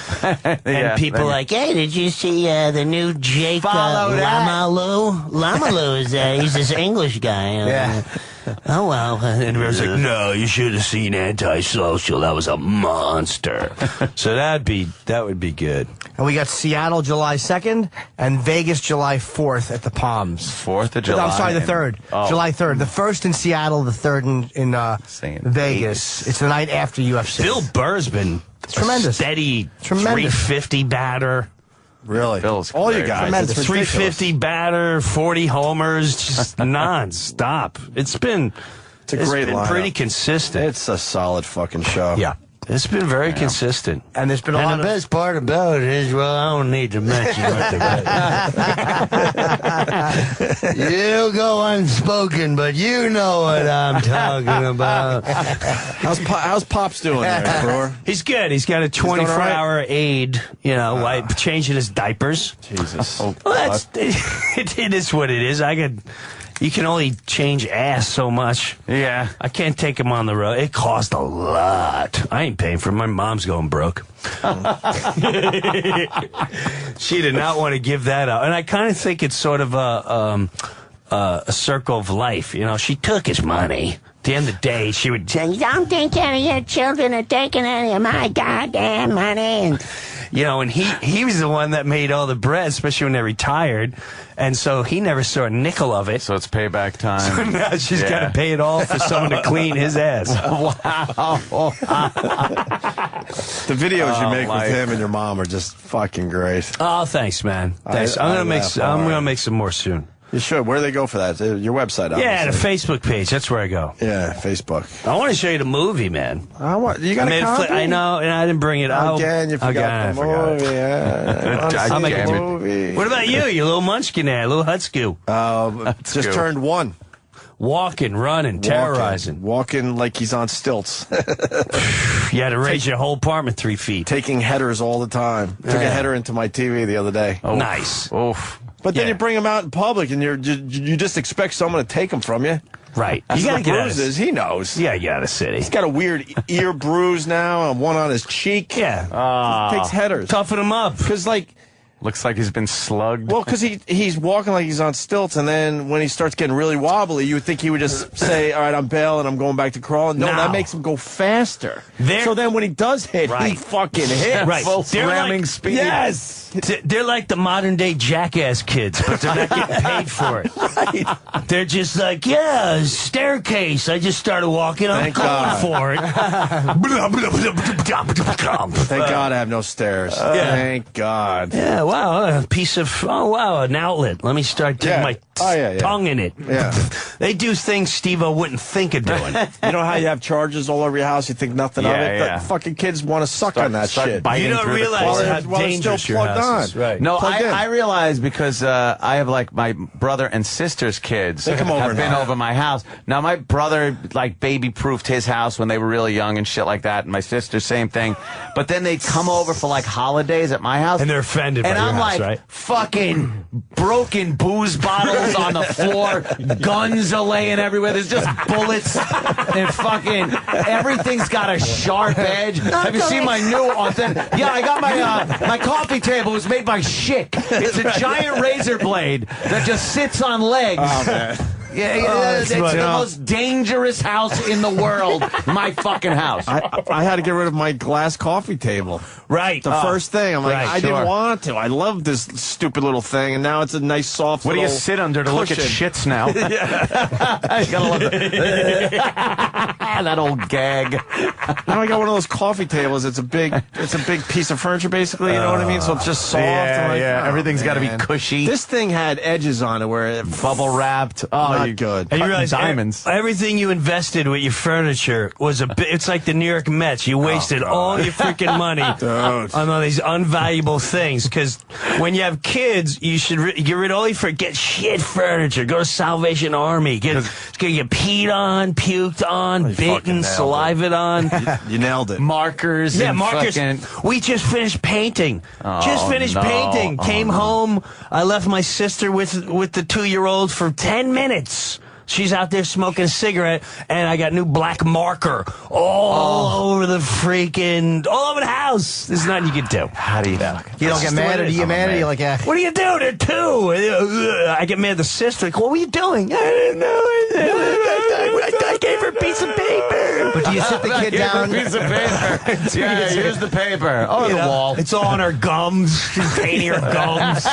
And people like, hey, did you see the new Jake Lamalu? Lamalu is he's this English guy. Yeah. Oh, well. And everyone's like, no, you should have seen Antisocial. That was a monster. So that would be good. And we got Seattle July 2nd and Vegas July 4th at the Palms. 4th of July. I'm sorry, the 3rd. Oh. July 3rd. The 1st in Seattle, the 3rd in Vegas. It's the night after UFC. Bill Burr's been tremendous. Steady Tremendous. 350 batter. Really? Bill's all you great. guys. Tremendous. It's ridiculous. 350 batter, 40 homers, just non-stop. It's been It's a great been lineup. pretty consistent. It's a solid fucking show. Yeah. It's been very consistent. And there's been a lot And the best part about it is, well, I don't need to mention what the You go unspoken, but you know what I'm talking about. How's Pops doing there, Brewer? He's good. He's got a 24-hour aid, changing his diapers. Jesus. Well, it is what it is. You can only change ass so much. Yeah. I can't take him on the road. It costs a lot. I ain't paying for it. My mom's going broke. She did not want to give that up. And I kind of think it's sort of a circle of life. She took his money. At the end of the day, she would say, "Don't think any of your children are taking any of my goddamn money." And he was the one that made all the bread, especially when they retired. And so he never saw a nickel of it. So it's payback time. So now she's got to pay it all for someone to clean his ass. Wow. The videos you make with him and your mom are just fucking great. Oh, thanks, man. Thanks. I'm gonna make some more soon. You should. Where do they go for that? Your website, obviously. Yeah, the Facebook page. That's where I go. Yeah, Facebook. I want to show you the movie, man. You got a copy? I know, and I didn't bring it out. Again, you forgot the movie. I'll make a movie. What about you little munchkin there, little Hutsku? Just turned 1. Walking, running, terrorizing. Walking like he's on stilts. You had to raise your whole apartment 3 feet. Taking headers all the time. Took a header into my TV the other day. Oh. Nice. Oof. But then you bring him out in public, and you just expect someone to take him from you. Right. You got to get bruises. He knows. Yeah, you got to city. He's got a weird ear bruise now, and one on his cheek. Yeah. Takes headers. Toughen him up. Because, looks like he's been slugged. Well, because he's walking like he's on stilts, and then when he starts getting really wobbly, you would think he would just say, "All right, I'm bailing, I'm going back to crawling." No, that makes him go faster. So then when he does hit, he fucking hits. Right. Full ramming speed. Yes. They're like the modern day Jackass kids, but they're not getting paid for it. Right. They're just like, staircase. I just started walking. I'm going for it. Thank God I have no stairs. Thank God. Yeah, wow, a piece of, an outlet. Let me start taking my tongue in it. Yeah. They do things Steve-O wouldn't think of doing. You know how you have charges all over your house, you think nothing of it? Yeah. The fucking kids want to suck on that shit. You don't realize how dangerous your house is. Right. No, Plugged in. I realize because I have my brother and sister's kids They come over have been now. over my house. Now my brother baby-proofed his house when they were really young and shit like that, and my sister same thing. But then they'd come over for holidays at my house, And they're offended by and your I'm house, right? fucking broken booze bottles on the floor, guns are laying everywhere. There's just bullets and fucking everything's got a sharp edge. Have you seen my new authentic? Yeah, I got my coffee table was made by Schick. It's a giant razor blade that just sits on legs. Oh, man. It's the most dangerous house in the world. My fucking house. I had to get rid of my glass coffee table. Right. The first thing. I'm like, right, I didn't want to. I love this stupid little thing, and now it's a nice soft What do you little sit under to look at cushion. shits now? You gotta love that old gag. Now I got one of those coffee tables. It's a big piece of furniture, basically. You know what I mean? So it's just soft. I'm like, oh, Everything's got to be man. cushy. This thing had edges on it where it bubble wrapped. Oh, not good. And you realize diamonds. Everything you invested with your furniture was it's like the New York Mets. You wasted all your freaking money on all these unvaluable things. Because when you have kids, you should get rid of all your get shit furniture. Go to Salvation Army. Get peed on, puked on, bitten, salivated on. You nailed it. Markers. Yeah, and markers. fucking- We just finished painting. Painting. Came home. I left my sister with the 2-year-old for 10 minutes. She's out there smoking a cigarette, and I got new black marker all over the all over the house. There's nothing you can do. How do you? You don't get mad, or do you get mad, or you're like, What do you do? They're 2. I get mad at the sister. Like, what were you doing? I didn't know. I gave her a piece of paper. but do you sit the kid down? Piece of paper. Yeah, here's the paper. Oh, the wall. It's all on her gums. She's painting her gums.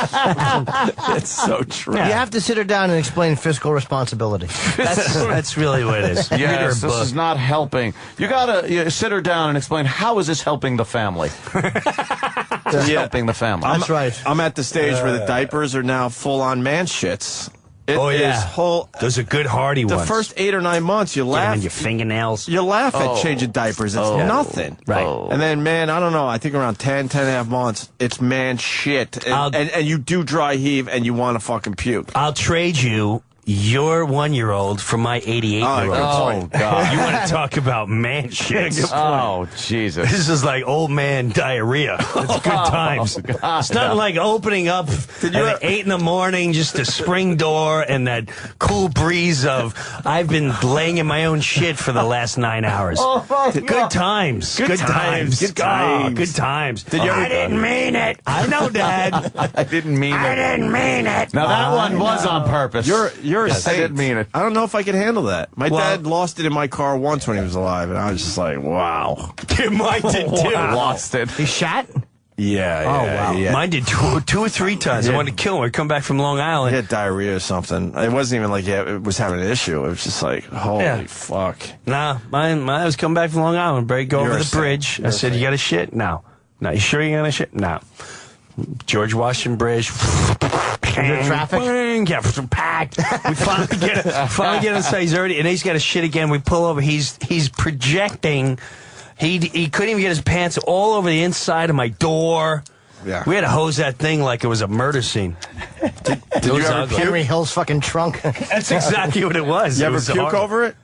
It's so true. You have to sit her down and explain fiscal responsibility. That's really what it is. Yes, this is not helping. You gotta sit her down and explain, how is this helping the family? Helping the family. That's right. I'm at the stage where the diapers are now full-on man shits. Those are good hearty the ones. first 8 or 9 months, you laugh. And your fingernails. You laugh at changing diapers. It's nothing. Right. And then, man, I don't know. I think around 10 and a half months, it's man shit. And you do dry heave and you want to fucking puke. I'll trade you your 1-year-old for my 88-year-old. Oh, God. You want to talk about man shit? Oh, Jesus. This is like old man diarrhea. It's good times. It's not like opening up at 8 in the morning, just a spring door and that cool breeze of, I've been laying in my own shit for the last 9 hours. Good times. Good times. Good times. Good times. I didn't mean it. I know, Dad. I didn't mean it. I didn't mean it. Now, that one was on purpose. You're a saint. I didn't mean it. I don't know if I can handle that. My dad lost it in my car once when he was alive, and I was just like, wow. Mine did too. Lost it. He shot? Yeah. Wow. Mine did two or three times. I wanted to kill him. I come back from Long Island. He had diarrhea or something. It wasn't even like it was having an issue. It was just like, holy fuck. Nah, mine was coming back from Long Island. Break over You're the a saint. bridge. You're I a said, you got to shit? No. No, you sure you got to shit? No. George Washington Bridge. Traffic? Yeah, packed. We finally get on site. He's already, and he's got to shit again. We pull over. He's projecting. He couldn't even get his pants all over the inside of my door. Yeah. We had to hose that thing like it was a murder scene. Did you ever puke? Henry Hill's fucking trunk. That's exactly what it was. You It ever was puke horrible. over it?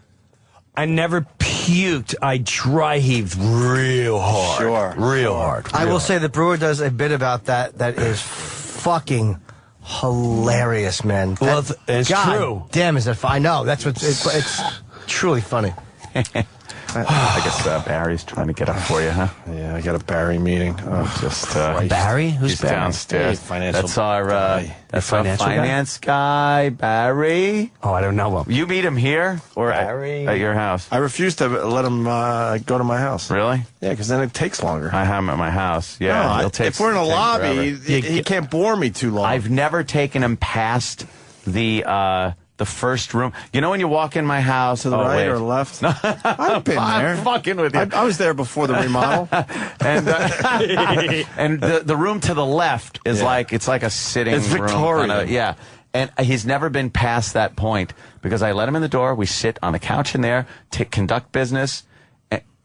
I never puked. I dry heaved real hard. Sure. Real hard. I will say the Brewer does a bit about that is fucking hilarious, man. Well, That- it's God true. Damn, is that I know. That's what it's truly funny. I guess Barry's trying to get up for you, huh? Yeah, I got a Barry meeting. Oh, Just Barry? Who's he's Barry? downstairs. Hey, financial That's our guy. that's our financial guy? finance guy, Barry. Oh, I don't know him. You meet him here or Barry? at your house? I refuse to let him go to my house. Really? Yeah, because then it takes longer. I have him at my house. Yeah, No, it'll take. if we're in a take lobby, forever. he can't bore me too long. I've never taken him past the first room. You know when you walk in my house to the right or left? I've been there. I'm fucking with you. I was there before the remodel. And and the room to the left is like it's like a sitting It's room. Victorian. Yeah. And he's never been past that point because I let him in the door. We sit on the couch in there, conduct business.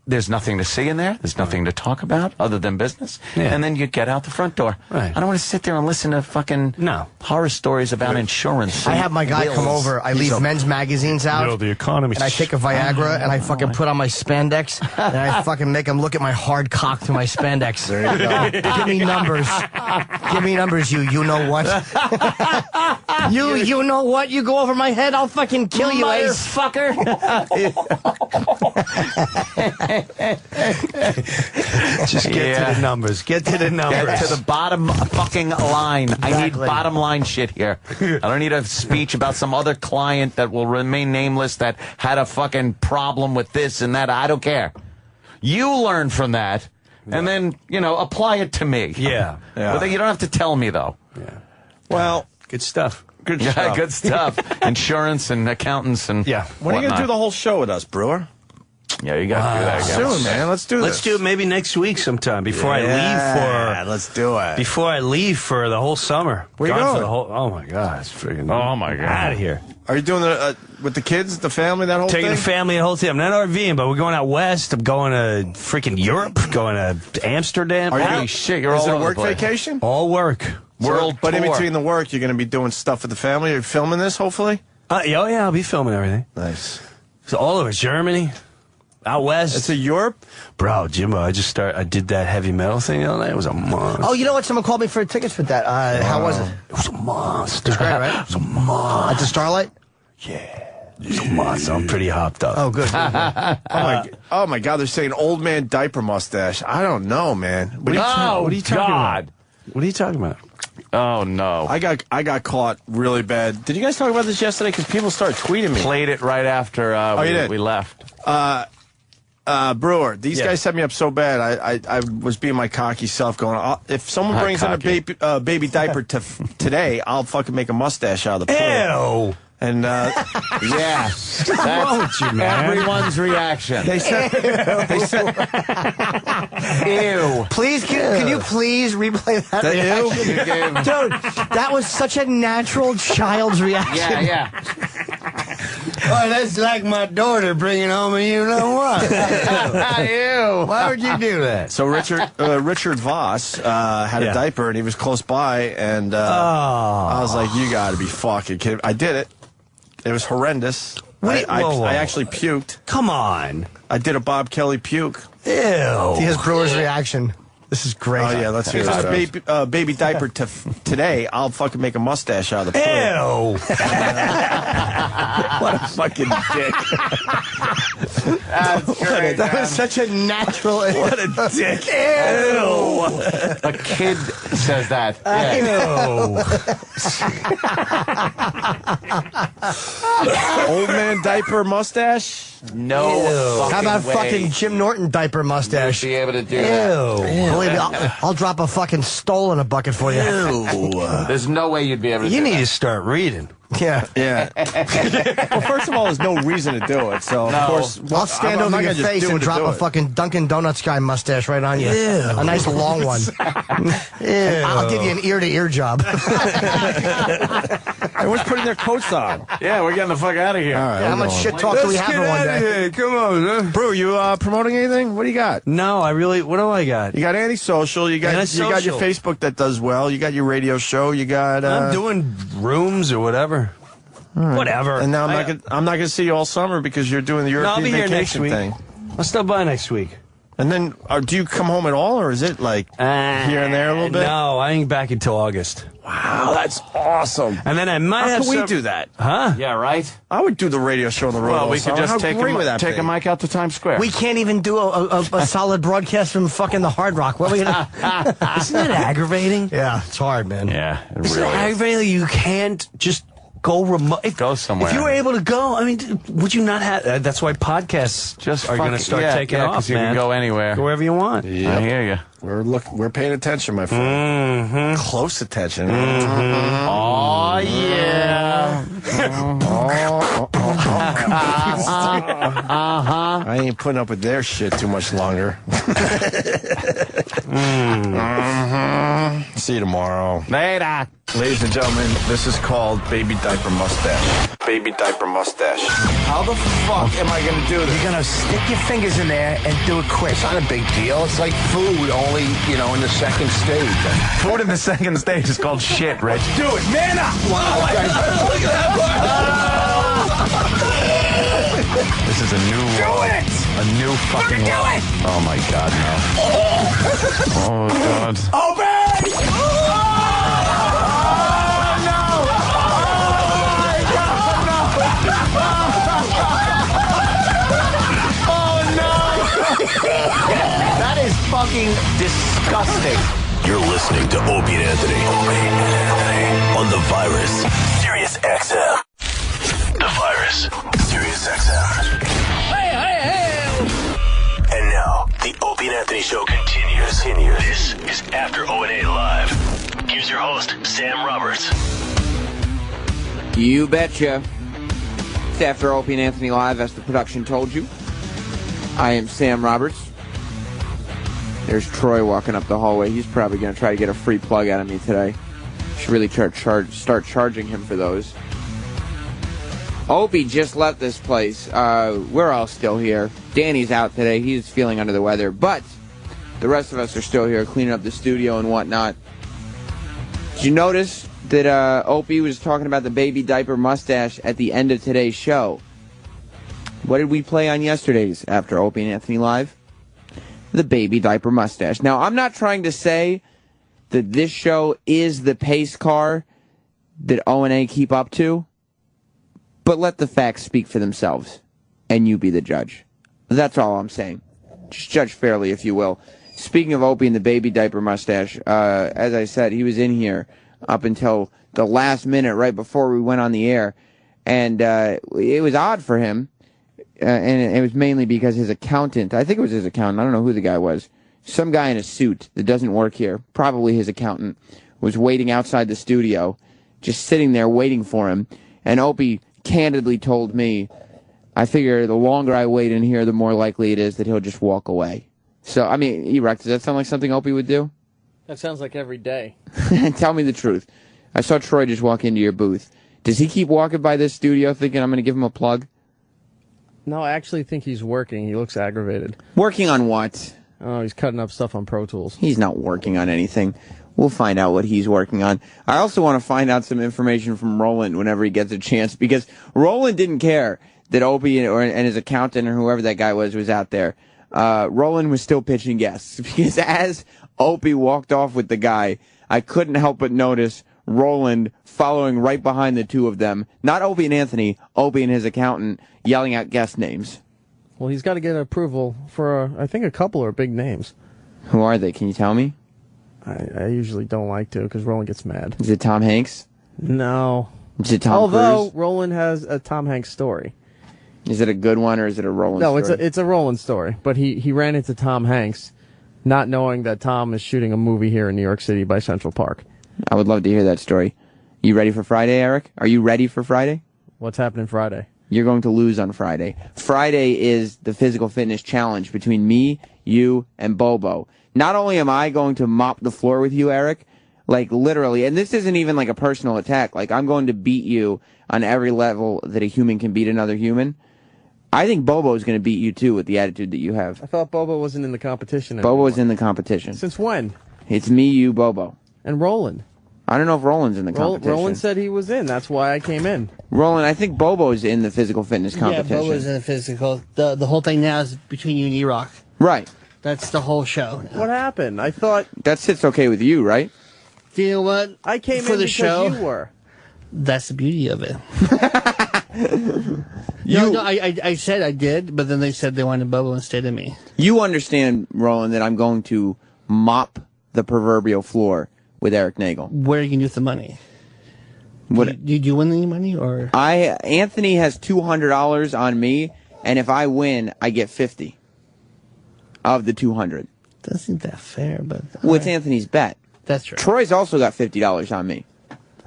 There's nothing to see in there. There's nothing to talk about other than business. Yeah. And then you get out the front door. Right. I don't want to sit there and listen to fucking horror stories about insurance. I have my guy come wills. over. I leave men's magazines out. the economy. And I take a Viagra and I fucking put on my spandex and I fucking make him look at my hard cock through my spandex. There you go. Give me numbers. Give me numbers, you know what? you know what? You go over my head, I'll fucking kill you, Ace. Motherfucker. Just get to the numbers. Get to the numbers. Get to the bottom fucking line. I need Exactly. bottom line shit here. I don't need a speech about some other client that will remain nameless that had a fucking problem with this and that. I don't care. You learn from that and then, apply it to me. Yeah. But you don't have to tell me, though. Yeah. Well, Good stuff. good Yeah, stuff. good stuff. Insurance and accountants and Yeah. When are you going to whatnot. do the whole show with us, Brewer? Yeah, you got to do that again. Soon, man. Let's do this. Let's do it maybe next week sometime before I leave let's do it. before I leave for the whole summer. Where you Gone for going? the whole, oh my God, it's freaking. Oh, my God. Out of here. Are you doing the with the kids, the family, that whole Taking thing? the family, the whole thing. I'm not RVing, but we're going out west. I'm going to freaking Europe. Going to Amsterdam. Are you Holy shit, you're Is all it a over work the place. vacation? all work. World But in tour. between the work, you're going to be doing stuff with the family. You're filming this, hopefully? Yeah, I'll be filming everything. Nice. So all over Germany, out west. It's a Europe? Bro, Jimbo, I did that heavy metal thing the other night. It was a monster. Oh, you know what? Someone called me for tickets for that. How was it? It was a monster. It was great, right? It was a monster. At the Starlight? It was a monster. I'm pretty hopped up. Oh, good. Oh my God! They're saying old man diaper mustache. I don't know, man. What are you talking God. about? What are you talking about? Oh, no. I got caught really bad. Did you guys talk about this yesterday? Because people started tweeting me. Played it right after you did? we left. Brewer, these Yeah. guys set me up so bad. I was being my cocky self, going, if someone brings in a baby diaper today, I'll fucking make a mustache out of the pool. Ew. And Yes. What's wrong with you, man? Everyone's reaction. they said, Ew. Please, can you please replay that reaction? You gave- Dude, that was such a natural child's reaction. Yeah. Oh, that's like my daughter bringing home a you-know-what. Ew. Why would you do that? So Richard Voss had a diaper, and he was close by, and I was like, you got to be fucking kidding. I did it. It was horrendous. Wait, whoa. I actually puked. Come on. I did a Bob Kelly puke. Ew. Here's Brewer's reaction. This is great. Oh, yeah, let's hear this. Baby diaper today, I'll fucking make a mustache out of the poo. Ew. What a fucking dick. That's great. That was such a natural. What a dick. Ew. A kid says that. Old man diaper mustache? No. How about way. fucking Jim Norton diaper mustache? Be able to do that. Believe me, I'll drop a fucking stole in a bucket for you. There's no way you'd be able to You do need that. to start reading. Yeah. Yeah. Well, first of all, there's no reason to do it. So, of course, I'll stand I'm over not your gonna just face do and it to drop do a it. fucking Dunkin' Donuts guy mustache right on you. A nice long one. I'll give you an ear-to-ear job. Everyone's putting their coats on. Yeah, we're getting the fuck out of here. All right, How much shit talk do we have in one day? Come on, man. Brew, you promoting anything? What do you got? No, what do I got? You got antisocial. You got your Antisocial. Facebook that does well. You got your radio show. You got. I'm doing rooms or whatever. Whatever. And now I'm not gonna see you all summer because you're doing the No, I'll European be here next vacation week. thing. I'll stop by next week. And then, do you come home at all, or is it like here and there a little bit? No, I ain't back until August. Wow, that's awesome. And then I might How have can we some- do that? Huh? Yeah, right? I would do the radio show on the road. Well, all we could summer. just How take great would that a be? mic out to Times Square. We can't even do a solid broadcast from fucking the Hard Rock. What are we gonna? Isn't that aggravating? Yeah, it's hard, man. Yeah, it Isn't really that is. aggravating? You can't just go remote. Go somewhere. If you were able to go, I mean, would you not have? That's why podcasts Just are going to start taking off, 'cause you man. can go anywhere. Go wherever you want. I hear you. We're paying attention, my friend. Mm-hmm. Close attention. Oh, yeah. I ain't putting up with their shit too much longer. See you tomorrow. Later. Ladies and gentlemen, this is called Baby Diaper Mustache. Baby Diaper Mustache. How the fuck am I gonna do this? You're gonna stick your fingers in there and do it quick. It's not a big deal. It's like food, only, in the second stage. Food in the second stage is called shit, Rich. Do it, man up! Look at that This is a new law. A new fucking law. Oh my God, no. Oh God. That is fucking disgusting. You're listening to Opie and Anthony. On the Virus. Sirius XM. The Virus. Sirius XM. And now, the Opie and Anthony Show continues. This is After O&A Live. Here's your host, Sam Roberts. You betcha. It's After Opie and Anthony Live, as the production told you. I am Sam Roberts. There's Troy walking up the hallway. He's probably going to try to get a free plug out of me today. Should really start charging him for those. Opie just left this place. We're all still here. Danny's out today. He's feeling under the weather. But the rest of us are still here cleaning up the studio and whatnot. Did you notice that Opie was talking about the baby diaper mustache at the end of today's show? What did we play on yesterday's After Opie and Anthony Live? The baby diaper mustache. Now, I'm not trying to say that this show is the pace car that O&A keep up to, but let the facts speak for themselves, and you be the judge. That's all I'm saying. Just judge fairly, if you will. Speaking of Opie and the baby diaper mustache, as I said, he was in here up until the last minute right before we went on the air, and it was odd for him. And it was mainly because his accountant, I think it was his accountant, I don't know who the guy was, some guy in a suit that doesn't work here, probably his accountant, was waiting outside the studio, just sitting there waiting for him. And Opie candidly told me, I figure the longer I wait in here, the more likely it is that he'll just walk away. So, I mean, Erect, does that sound like something Opie would do? That sounds like every day. Tell me the truth. I saw Troy just walk into your booth. Does he keep walking by this studio thinking I'm going to give him a plug? No, I actually think he's working. He looks aggravated. Working on what? Oh, he's cutting up stuff on Pro Tools. He's not working on anything. We'll find out what he's working on. I also want to find out some information from Roland whenever he gets a chance, because Roland didn't care that Opie and his accountant or whoever that guy was out there. Roland was still pitching guests, because as Opie walked off with the guy, I couldn't help but notice Roland following right behind the two of them. Not Opie and Anthony, Opie and his accountant yelling out guest names. Well, he's got to get approval for, I think, a couple are big names. Who are they? Can you tell me? I usually don't like to, because Roland gets mad. Is it Tom Hanks? No. Is it Tom Although Cruise? Roland has a Tom Hanks story. Is it a good one, or is it a Roland story? No, it's a Roland story. But he ran into Tom Hanks, not knowing that Tom is shooting a movie here in New York City by Central Park. I would love to hear that story. You ready for Friday, Eric? Are you ready for Friday? What's happening Friday? You're going to lose on Friday. Friday is the physical fitness challenge between me, you, and Bobo. Not only am I going to mop the floor with you, Eric, like literally, and this isn't even like a personal attack, like I'm going to beat you on every level that a human can beat another human. I think Bobo is going to beat you too with the attitude that you have. I thought Bobo wasn't in the competition anymore. Bobo was in the competition. Since when? It's me, you, Bobo. And Roland. I don't know if Roland's in the competition. Roland said he was in. That's why I came in. Roland, I think Bobo's in the physical fitness competition. Yeah, Bobo's in the physical. The whole thing now is between you and E-Rock. Right. That's the whole show. What happened? I thought... That sits okay with you, right? Do you know what? I came for in the because show. you were. That's the beauty of it. No, I said I did, but then they said they wanted Bobo instead of me. You understand, Roland, that I'm going to mop the proverbial floor with Eric Nagel. Where are you going to do with the money? What? Did you win any money, or? Anthony has $200 on me, and if I win, I get 50 of the 200. Doesn't seem that fair, but... Well, it's Anthony's bet. That's true. Troy's also got $50 on me.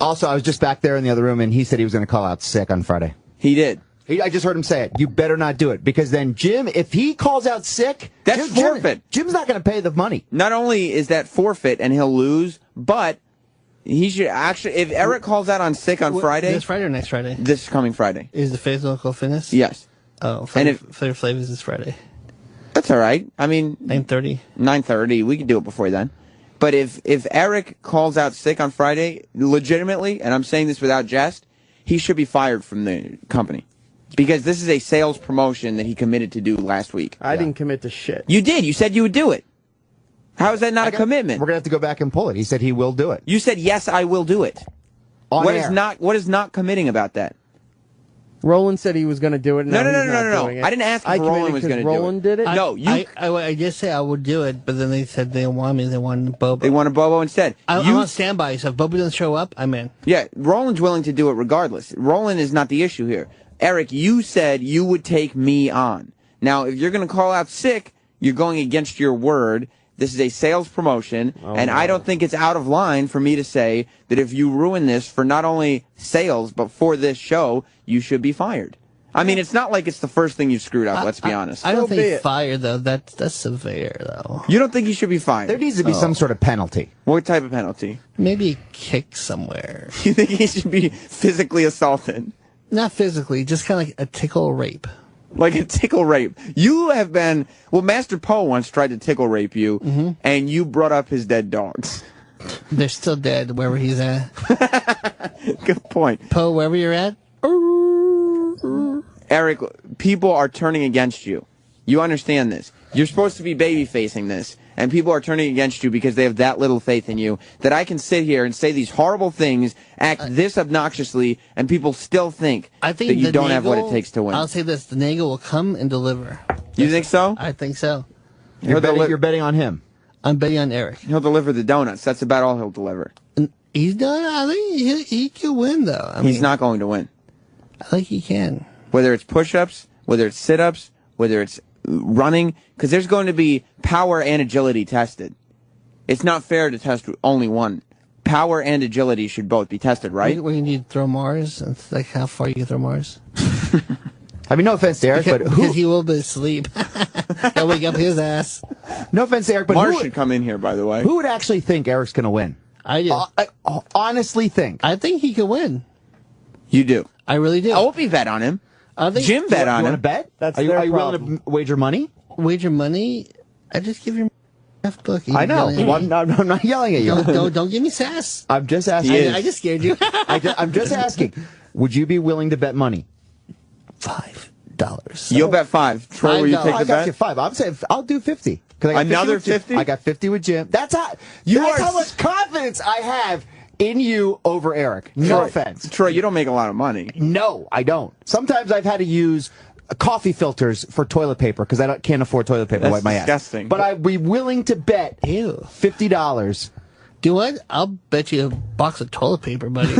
Also, I was just back there in the other room, and he said he was going to call out sick on Friday. He did. I just heard him say it. You better not do it, because then Jim, if he calls out sick, that's forfeit. Jim's not going to pay the money. Not only is that forfeit and he'll lose, but he should actually, if Eric calls out on sick on Friday. This Friday or next Friday? This coming Friday. Is the physical fitness? Yes. Oh, Flavor Flav is this Friday. That's all right. I mean, 9:30. 9:30. We can do it before then. But if Eric calls out sick on Friday, legitimately, and I'm saying this without jest, he should be fired from the company. Because this is a sales promotion that he committed to do last week. I didn't commit to shit. You did. You said you would do it. How is that not a commitment? We're going to have to go back and pull it. He said he will do it. You said, yes, I will do it. On What air. is not committing about that? Roland said he was going to do it. No. Now he's not doing it. I didn't ask if Roland was going to do it. Roland did it? No, you. I just said I would do it, but then they said they didn't want me. They wanted Bobo. They wanted Bobo instead. I'm on standby, so if Bobo doesn't show up, I'm in. Yeah, Roland's willing to do it regardless. Roland is not the issue here. Eric, you said you would take me on. Now, if you're going to call out sick, you're going against your word. This is a sales promotion, and I don't think it's out of line for me to say that if you ruin this for not only sales, but for this show, you should be fired. I mean, it's not like it's the first thing you've screwed up, let's be honest. I don't think fired, though. That's severe, though. You don't think he should be fired? There needs to be some sort of penalty. What type of penalty? Maybe a kick somewhere. You think he should be physically assaulted? Not physically, just kind of like a tickle rape. Like a tickle rape. You have been... Well, Master Poe once tried to tickle rape you, and you brought up his dead dogs. They're still dead wherever he's at. Good point. Poe, wherever you're at. Eric, people are turning against you. You understand this. You're supposed to be baby-facing this, and people are turning against you because they have that little faith in you that I can sit here and say these horrible things, act this obnoxiously, and people still think that you don't have what it takes to win. I'll say this, the Nagel will come and deliver. You think so? I think so. You're betting on him. I'm betting on Eric. He'll deliver the donuts. That's about all he'll deliver. He's done. I think he can win, though. He's not going to win. I think he can. Whether it's push-ups, whether it's sit-ups, whether it's running, because there's going to be power and agility tested. It's not fair to test only one. power and agility should both be tested, right? When you need to throw Mars, it's like how far you can throw Mars. I mean, no offense to Eric, but because he will be asleep. He'll wake up his ass. No offense to Eric, but Mars should come in here, by the way. Who would actually think Eric's going to win? I do. I honestly think. I think he could win. You do? I really do. I hope he bet on him. I think Jim bet on You want him. to bet? That's are you, their are you willing problem. to wager money? Wager money? I just give you half book. I know. Well, I'm not yelling at you. Don't give me sass. I'm just asking. I just scared you. I'm just asking. Would you be willing to bet money? $5. You'll bet 5. Troy, will you take the I got you bet? 5. I'm saying I'll do 50. Another 50? I got 50 with Jim. That's how much confidence I have in you over Eric. No offense. Troy, you don't make a lot of money. No, I don't. Sometimes I've had to use coffee filters for toilet paper because I can't afford toilet paper to wipe my ass. Disgusting. But I'd be willing to bet $50. Do what? I'll bet you a box of toilet paper, buddy.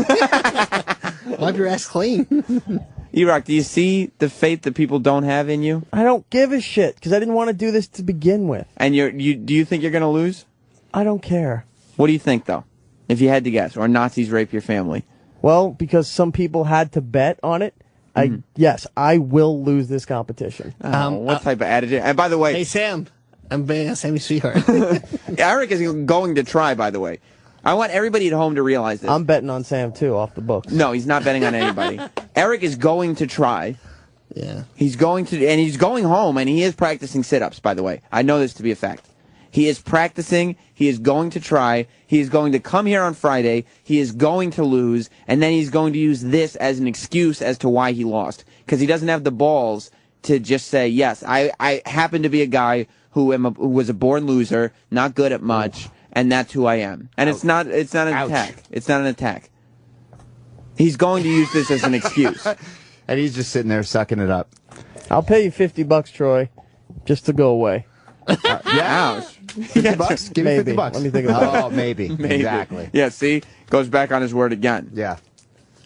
Wipe your ass clean. E-Rock, do you see the faith that people don't have in you? I don't give a shit because I didn't want to do this to begin with. And do you think you're going to lose? I don't care. What do you think, though? If you had to guess, or Nazis rape your family? Well, because some people had to bet on it, yes, I will lose this competition. What type of attitude? And by the way... Hey, Sam. I'm betting on Sammy Sweetheart. Eric is going to try, by the way. I want everybody at home to realize this. I'm betting on Sam, too, off the books. No, he's not betting on anybody. Eric is going to try. Yeah. He's going to, and he's going home, and he is practicing sit-ups, by the way. I know this to be a fact. He is practicing. He is going to try. He is going to come here on Friday. He is going to lose, and then he's going to use this as an excuse as to why he lost. Because he doesn't have the balls to just say, yes, I happen to be a guy who was a born loser, not good at much, and that's who I am. And it's not an attack. It's not an attack. He's going to use this as an excuse. And he's just sitting there sucking it up. I'll pay you $50, Troy, just to go away. Yeah. $50? Give me Maybe. $50. Let me think about it. Oh, maybe. Exactly. Yeah, see? Goes back on his word again. Yeah.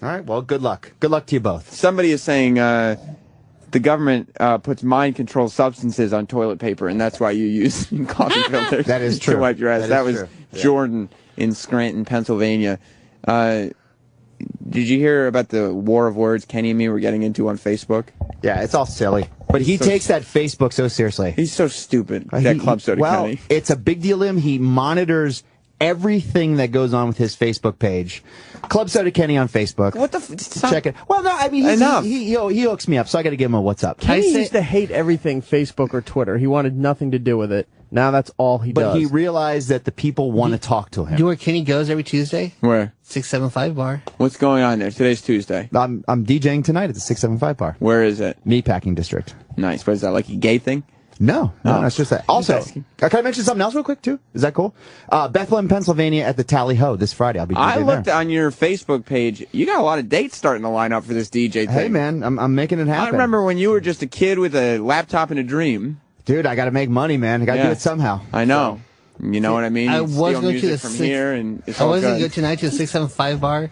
All right, well, good luck. Good luck to you both. Somebody is saying the government puts mind-control substances on toilet paper, and that's why you use coffee filters That is true. to wipe your ass. That was is true. Yeah. Jordan in Scranton, Pennsylvania. Did you hear about the war of words Kenny and me were getting into on Facebook? Yeah, it's all silly. But he takes that Facebook so seriously. He's so stupid, that Club Soda Kenny. It's a big deal to him. He monitors everything that goes on with his Facebook page. Club Soda Kenny on Facebook. What the Check it. Well, no, I mean, Enough. he hooks me up, so I got to give him a what's up. Kenny used to hate everything Facebook or Twitter. He wanted nothing to do with it. Now that's all he does. But he realized that the people want to talk to him. Do you know where Kenny goes every Tuesday? Where? 675 bar. What's going on there? Today's Tuesday. I'm DJing tonight at the 675 bar. Where is it? Meatpacking District. Nice. What is that, like a gay thing? No, it's just that. Also, asking. can I mention something else real quick, too? Is that cool? Bethlehem, Pennsylvania at the Tally Ho this Friday. I'll be DJing I looked there. on your Facebook page. You got a lot of dates starting to line up for this DJ thing. Hey, man, I'm making it happen. I remember when you were just a kid with a laptop and a dream. Dude, I got to make money, man. I got to do Yeah. it somehow. I know. You know what I mean? I You was steal going to music the from six- here, and it's I all was going to good. go tonight to the 675 bar,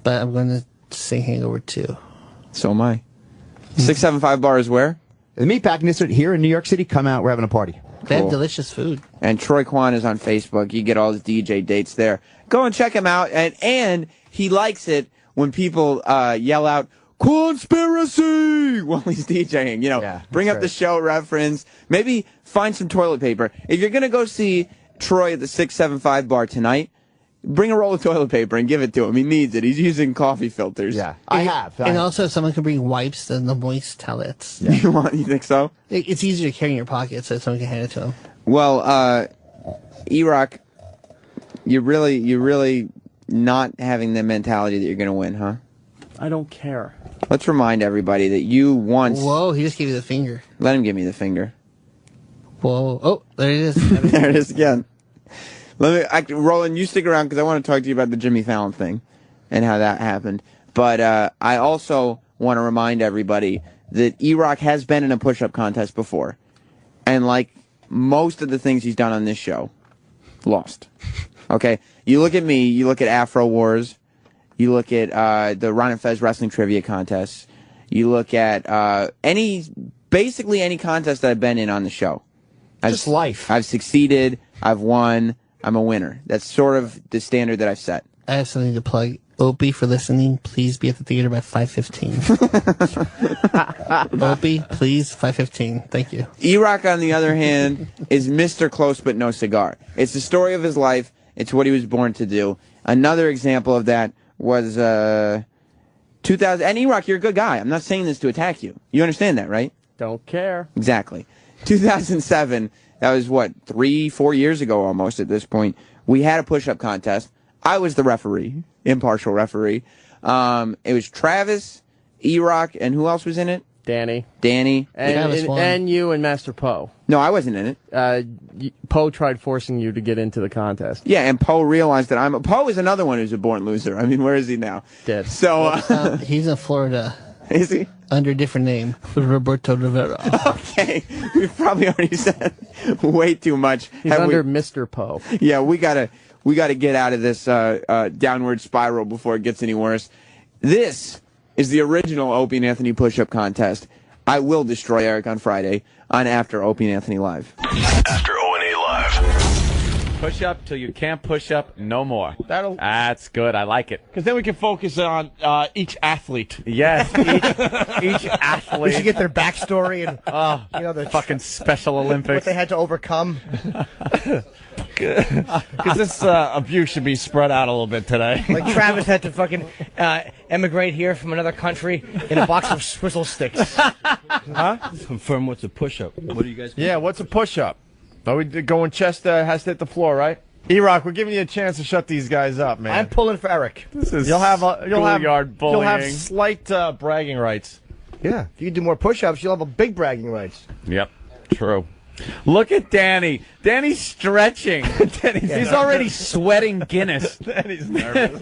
but I'm going to sing Hangover 2. So am I. 675 bar is where? The Meatpacking District here in New York City. Come out. We're having a party. They have Cool. delicious food. And Troy Kwan is on Facebook. You get all his DJ dates there. Go and check him out. And he likes it when people yell out, "Conspiracy!" while he's DJing. You know, bring up the show reference. Maybe find some toilet paper. If you're going to go see Troy at the 675 bar tonight, bring a roll of toilet paper and give it to him. He needs it. He's using coffee filters. Yeah, I have. And also, someone can bring wipes than the moist towelettes. You think so? It's easier to carry in your pocket, so someone can hand it to him. Well, E-Rock, you're really not having the mentality that you're going to win, huh? I don't care. Let's remind everybody that you once... Whoa, he just gave you the finger. Let him give me the finger. Whoa. Oh, there it is. There it is again. Roland, you stick around because I want to talk to you about the Jimmy Fallon thing and how that happened. But I also want to remind everybody that E-Rock has been in a push-up contest before. And like most of the things he's done on this show, lost. Okay? You look at me, you look at Afro Wars, you look at the Ron and Fez Wrestling Trivia Contest, you look at basically any contest that I've been in on the show. Just life. I've succeeded, I've won, I'm a winner. That's sort of the standard that I've set. I have something to plug. Opie, for listening, please be at the theater by 5:15. Opie, please, 5:15. Thank you. E-Rock, on the other hand, is Mr. Close But No Cigar. It's the story of his life. It's what he was born to do. Another example of that was 2000. And E-Rock, you're a good guy. I'm not saying this to attack you. You understand that, right? Don't care. Exactly. 2007, that was what, 3-4 years ago almost at this point. We had a push-up contest. I was the referee, impartial referee. It was Travis, E-Rock, and who else was in it? Danny. And you and Master Poe. No, I wasn't in it. Poe tried forcing you to get into the contest. Yeah, and Poe realized that Poe is another one who's a born loser. I mean, where is he now? Dead. So he's in Florida. Is he? Under a different name, Roberto Rivera. Okay, we've probably already said way too much. He's under Mr. Poe. Yeah, we gotta get out of this downward spiral before it gets any worse. This is the original Opie and Anthony push-up contest. I will destroy Eric on Friday on After Opie and Anthony Live. After O&A Live. Push up till you can't push up no more. That's good. I like it. Because then we can focus on each athlete. Yes, each athlete. We should get their backstory and the fucking Special Olympics. what they had to overcome. Because this abuse should be spread out a little bit today. Like Travis had to fucking emigrate here from another country in a box of swizzle sticks. Huh? Confirm what's a push-up. What do you guys? Yeah, what's a push-up? Are we going chest has to hit the floor, right? E-Rock, we're giving you a chance to shut these guys up, man. I'm pulling for Eric. You'll have bullying. slight bragging rights. Yeah, if you do more push-ups, you'll have a big bragging rights. Yep, true. Look at Danny. Danny's stretching. He's already sweating Guinness. Danny's nervous.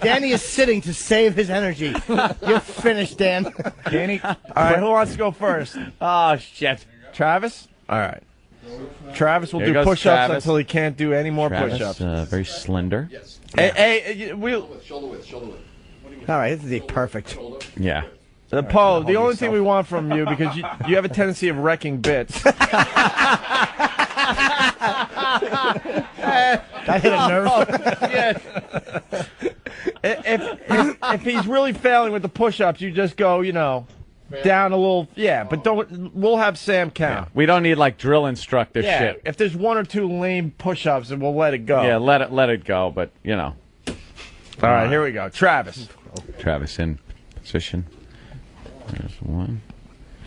Danny is sitting to save his energy. You're finished, Dan. Danny. All right, who wants to go first? Oh, shit. Travis? All right. Travis will Here do goes push-ups Travis. until he can't do any more Travis, push-ups. very slender. Yes. Hey, we'll... Shoulder width. All right, this is perfect. Yeah. Paul, the only thing we want from you, because you have a tendency of wrecking bits. That hit a nerve. If he's really failing with the push-ups, you just go, down a little. Yeah, but we'll have Sam count. Yeah. We don't need like drill instructor shit. If there's one or two lame push-ups, then we'll let it go. Yeah, let it go. But All right, here we go. Travis in position. There's 1,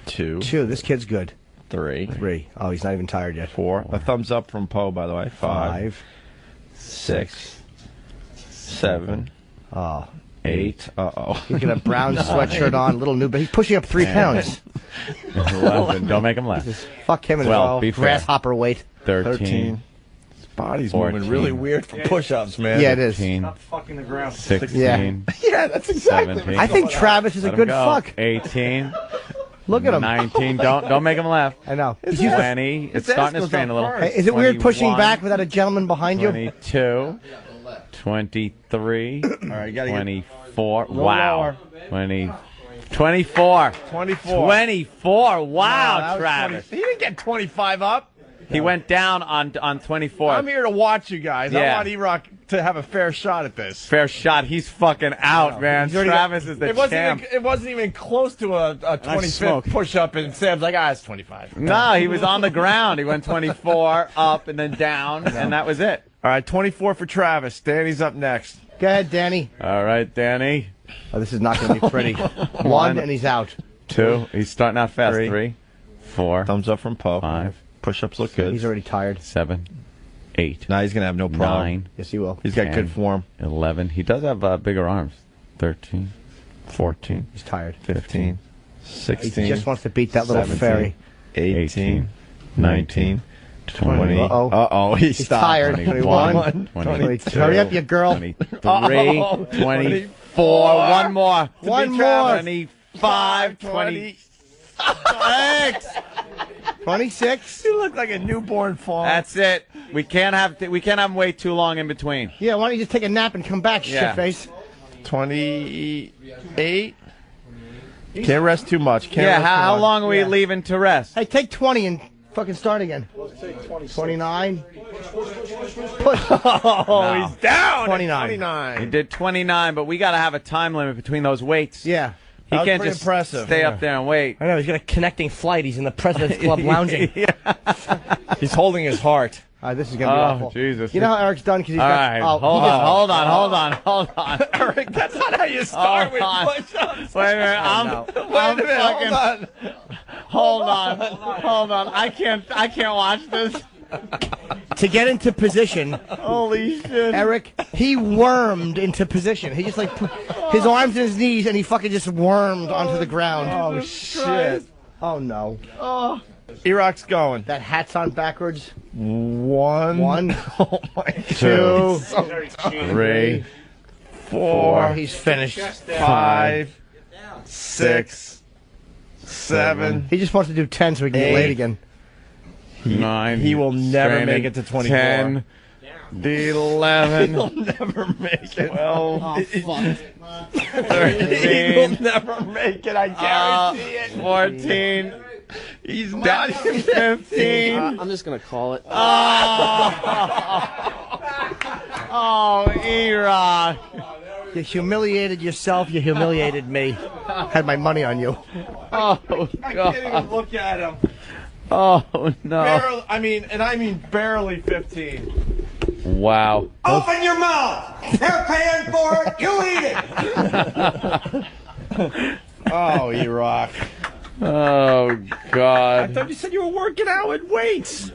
2. This kid's good. 3. Oh, he's not even tired yet. 4. A thumbs up from Poe, by the way. 5. 6. 7. 8. He's got a brown sweatshirt on, little new, but he's pushing up 3 pounds. 11. Don't make him laugh. Fuck him and 12. his grasshopper weight. 13. His body's 14. moving really weird for push-ups, man. Yeah, it is. 15. Not fucking the ground. 16. Yeah, that's exactly. 17. I think Travis is a Let him good go. fuck. 18. Look at him. 19. Don't make him laugh. I know. 20. It's starting to strain a little. Hey, is it weird pushing 21, back without a gentleman behind you? 22. 23. All right, you gotta 24. No Wow. lower. 24. 24. 24. Wow, that was Travis. 20. He didn't get 25 up. He went down on 24. I'm here to watch you guys. I Yeah. want E-Rock to have a fair shot at this. Fair shot. He's fucking out, man. Travis is the champ. It wasn't even close to a 25th push-up, and Sam's like, it's 25. No, he was on the ground. He went 24 up and then down, and that was it. All right, 24 for Travis. Danny's up next. Go ahead, Danny. All right, Danny. Oh, this is not going to be pretty. 1, and he's out. 2. He's starting out fast. 3. 3. 4. Thumbs up from Poe. 5. Push-ups look good. He's already tired. 7. 8. Now he's going to have no problem. 9. Yes, he will. He's got 10, good form. 11. He does have bigger arms. 13. 14. He's tired. 15. 16. He just wants to beat that little 17, fairy. 18. 19. 20. Uh-oh. He He's stopped. tired. 21. 22. Hurry up, you girl. 23. 24. One more. One more. 25. 26. 26. You look like a newborn fawn. That's it. We can't have him wait too long in between. Yeah, why don't you just take a nap and come back, Yeah. shitface? 28. Can't rest too much. Can't Yeah, rest how too long are we Yeah. leaving to rest? Hey, take 20 and fucking start again. 29. Oh, he's down. 29. He did 29, but we got to have a time limit between those weights. Yeah. He That was can't pretty just impressive. stay Yeah. up there and wait. I know, he's got a connecting flight. He's in the President's Club lounging. He's holding his heart. This is going to be awful. Jesus. You know how Eric's done? Because he's All got... right, oh, hold he just- on. Eric, that's not how you start with push-ups. Wait a minute, I'm fucking. Hold on. I can't watch this. To get into position, Holy shit. Eric, he wormed into position. He just like put his arms in his knees and he fucking just wormed onto the ground. Oh, shit. Oh, no. Oh. E-Rock's going. That hat's on backwards. One. Oh, my Two. Three. Four. He's finished. 5. 6. 7. He just wants to do 10 so he can get 8. laid again. 9. He will never Straining. make it to 24. 10. 11. He'll never make it. 12. Oh, fuck. 13. He'll never make it. I guarantee it. 14. He's not even 15. I'm just gonna call it. Oh, E-Rock. You humiliated yourself. You humiliated me. Had my money on you. Oh, I God. can't even look at him. Oh, no. Barely, I mean barely 15. Wow. Open your mouth. They're paying for it. You eat it. Oh, E-Rock. Oh, I God. thought you said you were working out with weights.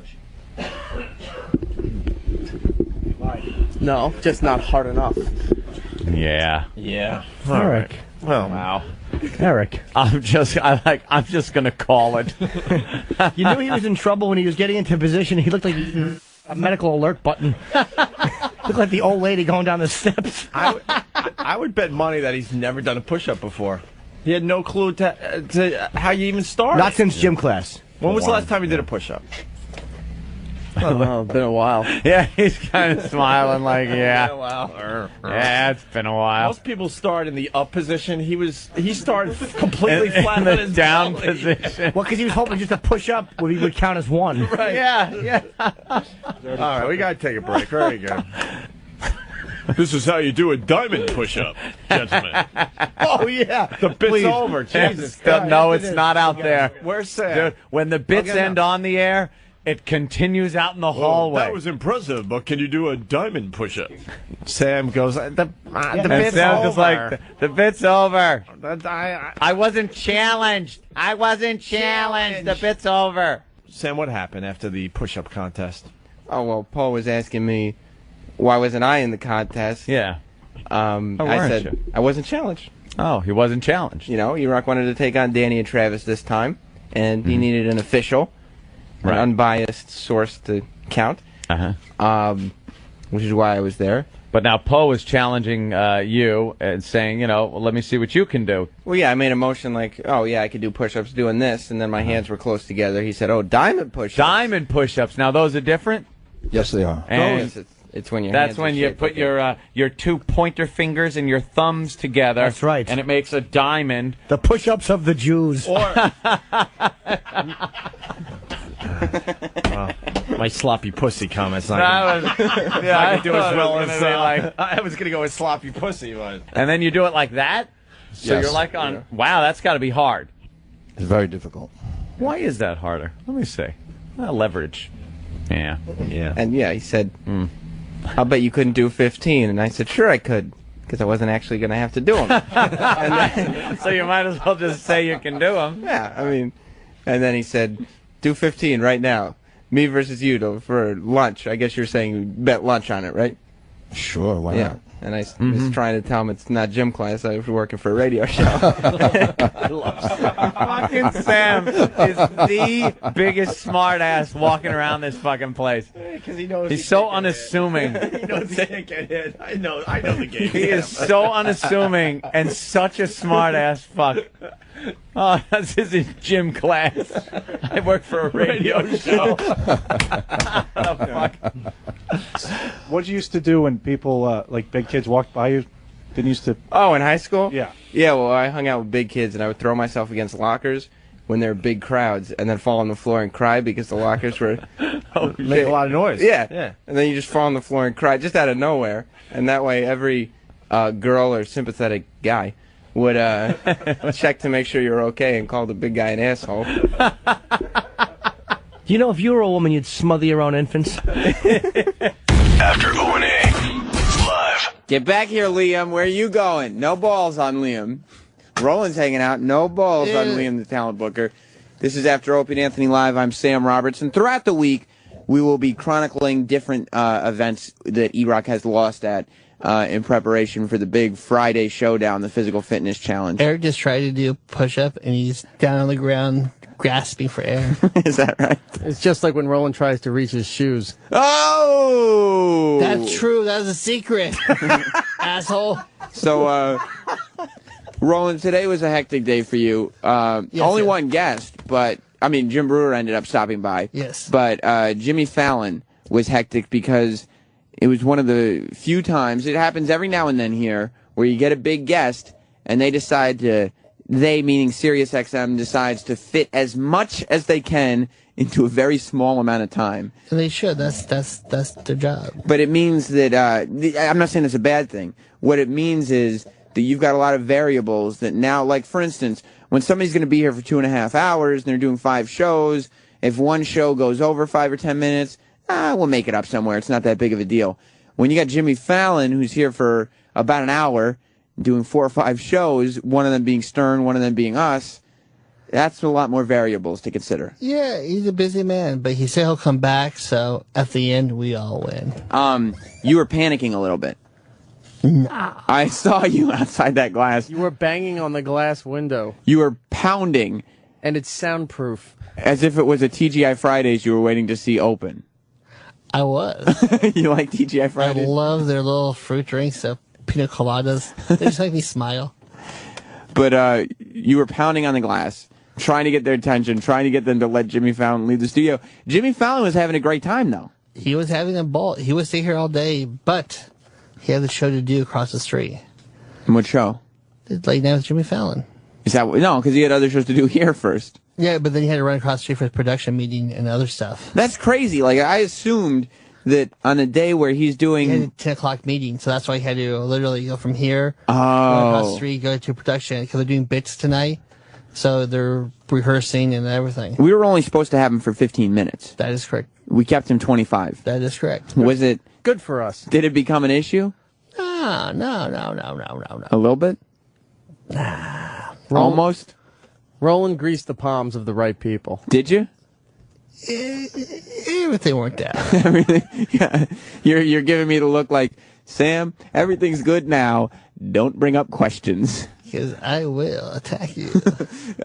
No, just not hard enough. Yeah. Yeah. Eric. Well, Wow. Eric. I'm just gonna call it. You knew he was in trouble when he was getting into position. He looked like a medical alert button. Looked like the old lady going down the steps. I would bet money that he's never done a push-up before. He had no clue to how you even start. Not since gym class. When was the last time you did a push-up? Oh, it's been a while. Yeah, he's kind of smiling like, yeah. Wow. Yeah, it's been a while. Most people start in the up position. He started completely flat In on the his down belly. position. Well, because he was hoping just a push up would count as one. Right. Yeah. All right, we gotta take a break. Very good. This is how you do a diamond push-up, gentlemen. Oh yeah, The bit's over. Jesus. No, it's not out there. Where's Sam? Dude, when the bits Okay, end on the air, it continues out in the hallway. That was impressive, but can you do a diamond push-up? Sam goes, the and bit's Sam's over. just like, the bit's over. I- I wasn't challenged. The bit's over. Sam, what happened after the push-up contest? Oh, well, Paul was asking me why wasn't I in the contest. Yeah. I weren't said you? I wasn't challenged. Oh, he wasn't challenged. You know, E-Rock wanted to take on Danny and Travis this time, and he needed an official, an Right. unbiased source to count, which is why I was there. But now Poe is challenging you and saying, well, let me see what you can do. Well, yeah, I made a motion like, oh, yeah, I could do push-ups doing this, and then my hands were close together. He said, oh, diamond push-ups. Diamond push-ups. Now, those are different? Yes, they are. And it's when your that's hands are when you shaped put like your two pointer fingers and your thumbs together. That's right. And it makes a diamond. The push-ups of the Jews. My sloppy pussy comments. That was- yeah, I could do as well was as gonna be like- I was gonna go with sloppy pussy, but And then you do it like that? So Yes. you're like on, wow, that's got to be hard. It's very difficult. Why is that harder? Let me see. Leverage. Yeah. yeah. And yeah, he said, I'll bet you couldn't do 15. And I said, sure I could, because I wasn't actually going to have to do them. So you might as well just say you can do them. Yeah, I mean, and then he said, do 15 right now. Me versus you for lunch. I guess you're saying you bet lunch on it, right? Sure, why Yeah. not? And I was trying to tell him it's not gym class. I was working for a radio show. Fucking Sam is the biggest smartass walking around this fucking place. Because he knows He's so unassuming. he knows he can't get hit. I know the game. He is so unassuming and such a smartass fuck. Oh, this isn't gym class. I work for a radio show. Oh, fuck. What did you used to do when people, like big kids, walked by you? Didn't you used to? Oh, in high school? Yeah. Yeah, well, I hung out with big kids, and I would throw myself against lockers, when there are big crowds and then fall on the floor and cry because the lockers were Make a lot of noise. Yeah. And then you just fall on the floor and cry just out of nowhere. And that way every girl or sympathetic guy would check to make sure you're okay and call the big guy an asshole. Do you know if you were a woman, you'd smother your own infants? After O&A, live. Get back here, Liam. Where are you going? No balls on Liam. Roland's hanging out. No balls on Liam, the talent booker. This is After Opie and Anthony Live. I'm Sam Roberts. And throughout the week, we will be chronicling different events that E-Rock has lost at in preparation for the big Friday showdown, the Physical Fitness Challenge. Eric just tried to do a push-up, and he's down on the ground grasping for air. Is that right? It's just like when Roland tries to reach his shoes. Oh! That's true. That was a secret. Asshole. So, Roland, today was a hectic day for you. Only one guest, but, I mean, Jim Brewer ended up stopping by. Yes. But Jimmy Fallon was hectic because it was one of the few times, it happens every now and then here, where you get a big guest and they decide to, they meaning SiriusXM, decides to fit as much as they can into a very small amount of time. And they should. That's their job. But it means that, I'm not saying it's a bad thing. What it means is that you've got a lot of variables that now, like for instance, when somebody's going to be here for 2.5 hours and they're doing 5 shows, if one show goes over 5 or 10 minutes, we'll make it up somewhere. It's not that big of a deal. When you got Jimmy Fallon, who's here for about an hour, doing 4 or 5 shows, one of them being Stern, one of them being us, that's a lot more variables to consider. Yeah, he's a busy man, but he said he'll come back, so at the end, we all win. You were panicking a little bit. Nah. I saw you outside that glass. You were banging on the glass window. You were pounding. And it's soundproof. As if it was a TGI Fridays you were waiting to see open. I was. You like TGI Fridays? I love their little fruit drinks, pina coladas. They just make me smile. But you were pounding on the glass, trying to get their attention, trying to get them to let Jimmy Fallon leave the studio. Jimmy Fallon was having a great time, though. He was having a ball. He would stay here all day, but he had a show to do across the street. And what show? Late Night with Jimmy Fallon. Is that no? Because he had other shows to do here first. Yeah, but then he had to run across the street for his production meeting and other stuff. That's crazy. Like I assumed that on a day where he's doing he had a 10 o'clock meeting, so that's why he had to literally go from here, run across the street, go to production because they're doing bits tonight. So they're rehearsing and everything. We were only supposed to have him for 15 minutes. That is correct. We kept him 25. That is correct. Was it good for us? Did it become an issue? No. A little bit? Almost? Roland greased the palms of the right people. Did you? Everything worked out. Everything. Yeah. You're giving me the look like, Sam, everything's good now. Don't bring up questions. Because I will attack you.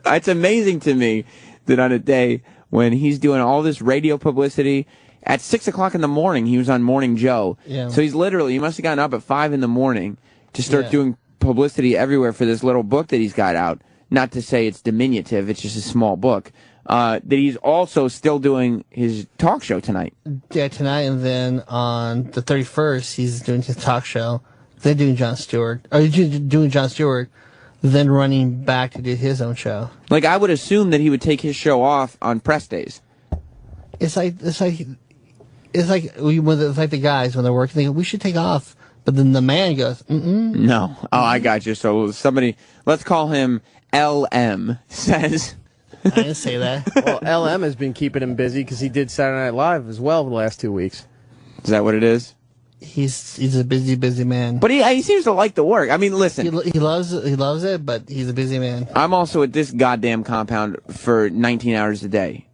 It's amazing to me that on a day when he's doing all this radio publicity, at 6 o'clock in the morning, he was on Morning Joe. Yeah. So he must have gotten up at 5 in the morning to start doing publicity everywhere for this little book that he's got out. Not to say it's diminutive, it's just a small book. That he's also still doing his talk show tonight. Yeah, tonight, and then on the 31st, he's doing his talk show. Then doing Jon Stewart. Or doing Jon Stewart, then running back to do his own show. Like, I would assume that he would take his show off on press days. It's like the guys when they're working, they go, we should take off. But then the man goes, No. Oh, I got you. So somebody, let's call him LM, says. I didn't say that. Well, LM has been keeping him busy because he did Saturday Night Live as well the last 2 weeks. Is that what it is? He's a busy man. But he seems to like the work. I mean, listen. He loves it, but he's a busy man. I'm also at this goddamn compound for 19 hours a day.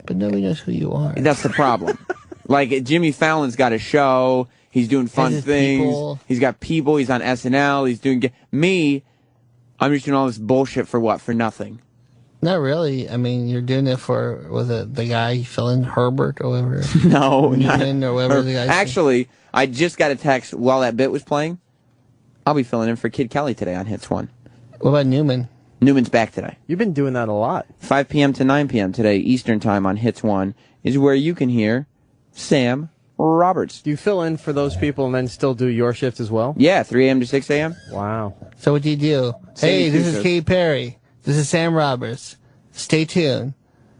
But nobody knows who you are. That's the problem. Like, Jimmy Fallon's got a show. He's doing fun things. People. He's got people. He's on SNL. He's doing... Me, I'm just doing all this bullshit for what? For nothing. Not really. I mean, you're doing it for, was it the guy filling Herbert or whatever? No. Newman or whatever the guy Actually, I just got a text while that bit was playing. I'll be filling in for Kid Kelly today on Hits 1. What about Newman? Newman's back today. You've been doing that a lot. 5 p.m. to 9 p.m. today, Eastern Time on Hits 1 is where you can hear Sam Roberts. Do you fill in for those people and then still do your shift as well? Yeah, 3 a.m. to 6 a.m. Wow. So what do you do? Hey, this is Katy Perry. This is Sam Roberts. Stay tuned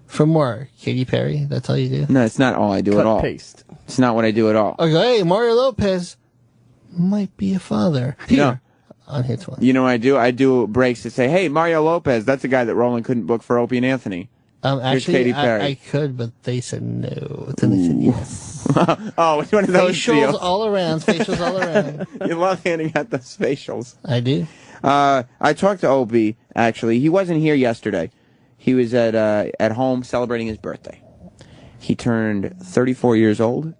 for more Katy Perry. That's all you do? No, it's not all I do Cut, at all. paste. It's not what I do at all. I go, hey, Mario Lopez might be a father. Here, No. on Hits One. You know what I do? I do breaks to say, hey, Mario Lopez, that's the guy that Roland couldn't book for Opie and Anthony. Here's Actually, Katy Perry. I could, but they said no. Then they said yes. Oh, which one of those Facials deals? all around. Facials all around. You love handing out those facials. I do. I talked to Opie, actually. He wasn't here yesterday. He was at home celebrating his birthday. He turned 34 years old,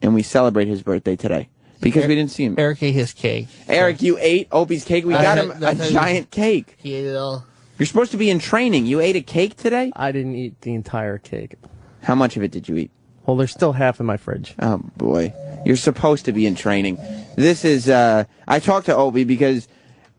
and we celebrate his birthday today because we didn't see him. Eric ate his cake. Eric, you ate Opie's cake? We got him a giant cake. He ate it all. You're supposed to be in training. You ate a cake today? I didn't eat the entire cake. How much of it did you eat? Well, there's still half in my fridge. Oh, boy. You're supposed to be in training. This is, I talked to Opie because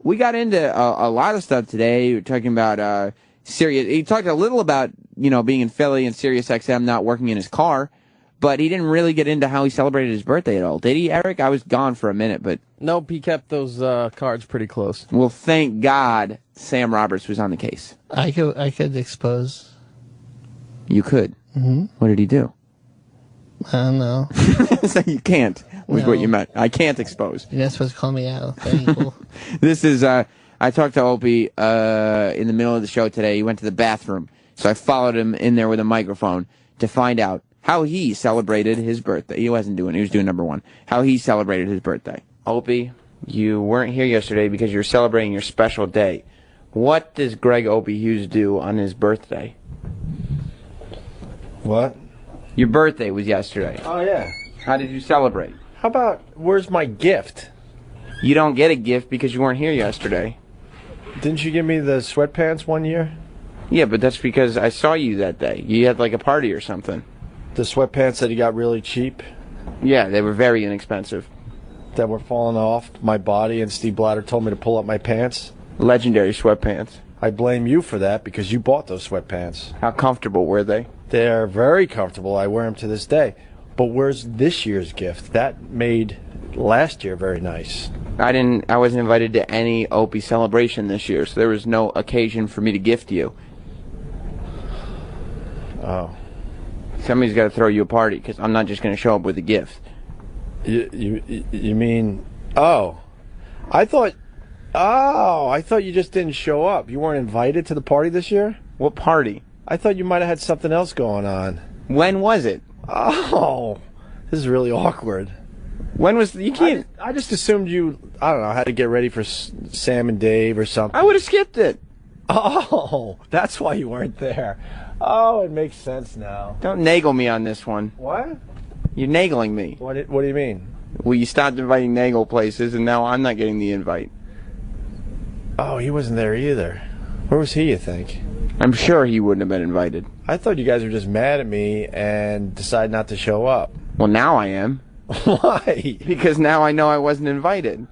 we got into a lot of stuff today. We were talking about Sirius. He talked a little about, being in Philly and Sirius XM not working in his car, but he didn't really get into how he celebrated his birthday at all. Did he, Eric? I was gone for a minute, but... Nope, he kept those cards pretty close. Well, thank God Sam Roberts was on the case. I could expose. You could? Mm-hmm. What did he do? I don't know. So you can't, was No. what you meant. I can't expose. You're not supposed to call me out. That ain't cool. This is, I talked to Opie in the middle of the show today. He went to the bathroom. So I followed him in there with a microphone to find out how he celebrated his birthday. He was doing number one. How he celebrated his birthday. Opie, you weren't here yesterday because you were celebrating your special day. What does Greg Opie Hughes do on his birthday? What? Your birthday was yesterday. Oh, yeah. How did you celebrate? How about, where's my gift? You don't get a gift because you weren't here yesterday. Didn't you give me the sweatpants one year? Yeah, but that's because I saw you that day. You had like a party or something. The sweatpants that you got really cheap? Yeah, they were very inexpensive. That were falling off my body, and Steve Blatter told me to pull up my pants? Legendary sweatpants. I blame you for that because you bought those sweatpants. How comfortable were they? They're very comfortable. I wear them to this day. But where's this year's gift? That made last year very nice. I wasn't invited to any Opie celebration this year, so there was no occasion for me to gift you. Oh. Somebody's got to throw you a party because I'm not just going to show up with a gift. You mean? Oh, I thought you just didn't show up. You weren't invited to the party this year? What party? I thought you might have had something else going on. When was it? Oh, this is really awkward. When was you can't? I just assumed you. I don't know. Had to get ready for Sam and Dave or something. I would have skipped it. Oh, that's why you weren't there. Oh, it makes sense now. Don't naggle me on this one. What? You're nagling me. What do you mean? Well, you stopped inviting Nagel places, and now I'm not getting the invite. Oh, he wasn't there either. Where was he, you think? I'm sure he wouldn't have been invited. I thought you guys were just mad at me and decided not to show up. Well, now I am. Why? Because now I know I wasn't invited.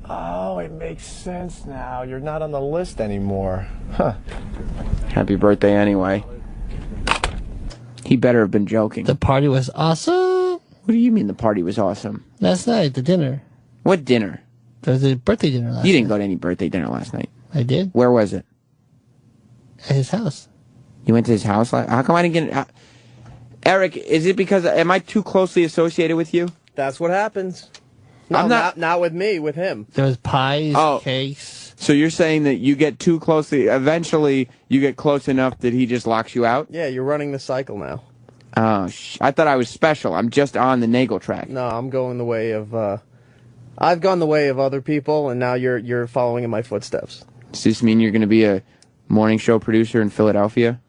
Oh, it makes sense now. You're not on the list anymore. Huh. Happy birthday anyway. He better have been joking. The party was awesome. What do you mean the party was awesome? Last night, the dinner. What dinner? There was a birthday dinner last night. You didn't go to any birthday dinner last night. I did. Where was it? At his house. You went to his house? How come I didn't get it? Eric, is it because, am I too closely associated with you? That's what happens. No, I'm not with me, with him. There was pies, Oh. cakes. So you're saying that you get too closely, eventually you get close enough that he just locks you out? Yeah, you're running the cycle now. Oh, I thought I was special. I'm just on the Nagel track. No, I'm going the way of, I've gone the way of other people, and now you're following in my footsteps. Does this mean you're going to be a morning show producer in Philadelphia?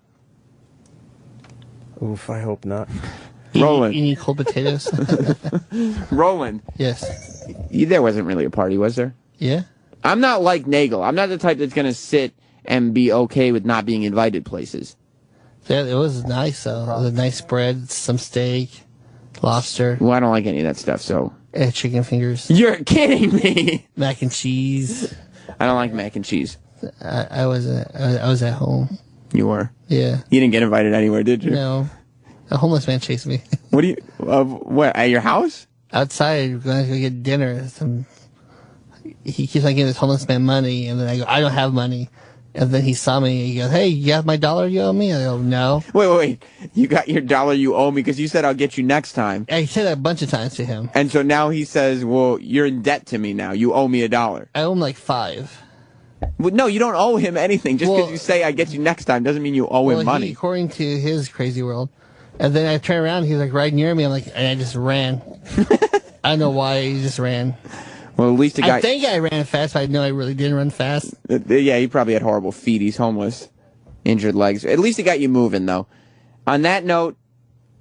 Oof, I hope not. Roland. You need cold potatoes? Roland. Yes. There wasn't really a party, was there? Yeah. I'm not like Nagel. I'm not the type that's going to sit and be okay with not being invited places. Yeah, it was nice, though. It was a nice spread, some steak, lobster. Well, I don't like any of that stuff, so. Chicken fingers. You're kidding me. Mac and cheese. I don't like mac and cheese. I was at home. You were? Yeah. You didn't get invited anywhere, did you? No. A homeless man chased me. What do you, what, at your house? Outside, going to go get dinner. He keeps on giving this homeless man money, and then I go, I don't have money. And then he saw me. He goes, "Hey, you have my dollar you owe me?" I go, "No." Wait. You got your dollar you owe me because you said I'll get you next time. I said that a bunch of times to him. And so now he says, well, you're in debt to me now. You owe me $1. I owe him like 5. Well, no, you don't owe him anything. Just because you say I get you next time doesn't mean you owe him money. According to his crazy world. And then I turn around, he was like right near me. I'm like, and I just ran. I don't know why, he just ran. Well, at least the guy... I think I ran fast, but I know I really didn't run fast. Yeah, he probably had horrible feet. He's homeless. Injured legs. At least he got you moving, though. On that note,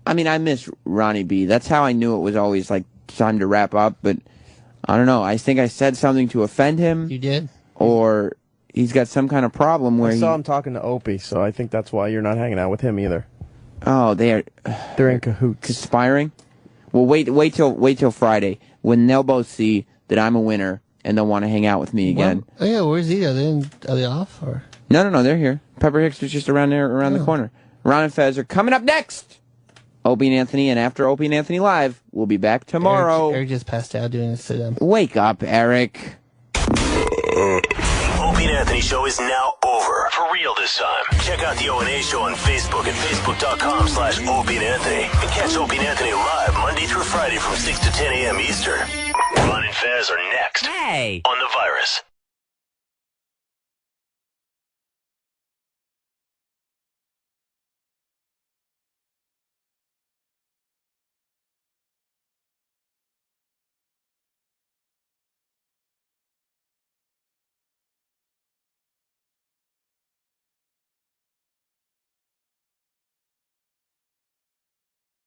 I mean, I miss Ronnie B. That's how I knew it was always, like, time to wrap up. But, I don't know. I think I said something to offend him. You did? Or he's got some kind of problem where I saw him talking to Opie, so I think that's why you're not hanging out with him either. Oh, they're in cahoots. Conspiring? Well, wait till Friday when they'll both see that I'm a winner and they'll want to hang out with me again. Oh, yeah, where's he? Are they off? Or? No, they're here. Pepper Hicks is just around the corner. Ron and Fez are coming up next. Opie and Anthony, and after Opie and Anthony Live, we'll be back tomorrow. Eric just passed out doing this to them. Wake up, Eric. Opie and Anthony Show is now over. For real this time. Check out the O&A Show on Facebook at facebook.com/Opie and Anthony. And catch Opie and Anthony live Monday through Friday from 6 to 10 a.m. Eastern. Ron and Fez are next. Hey! On The Virus.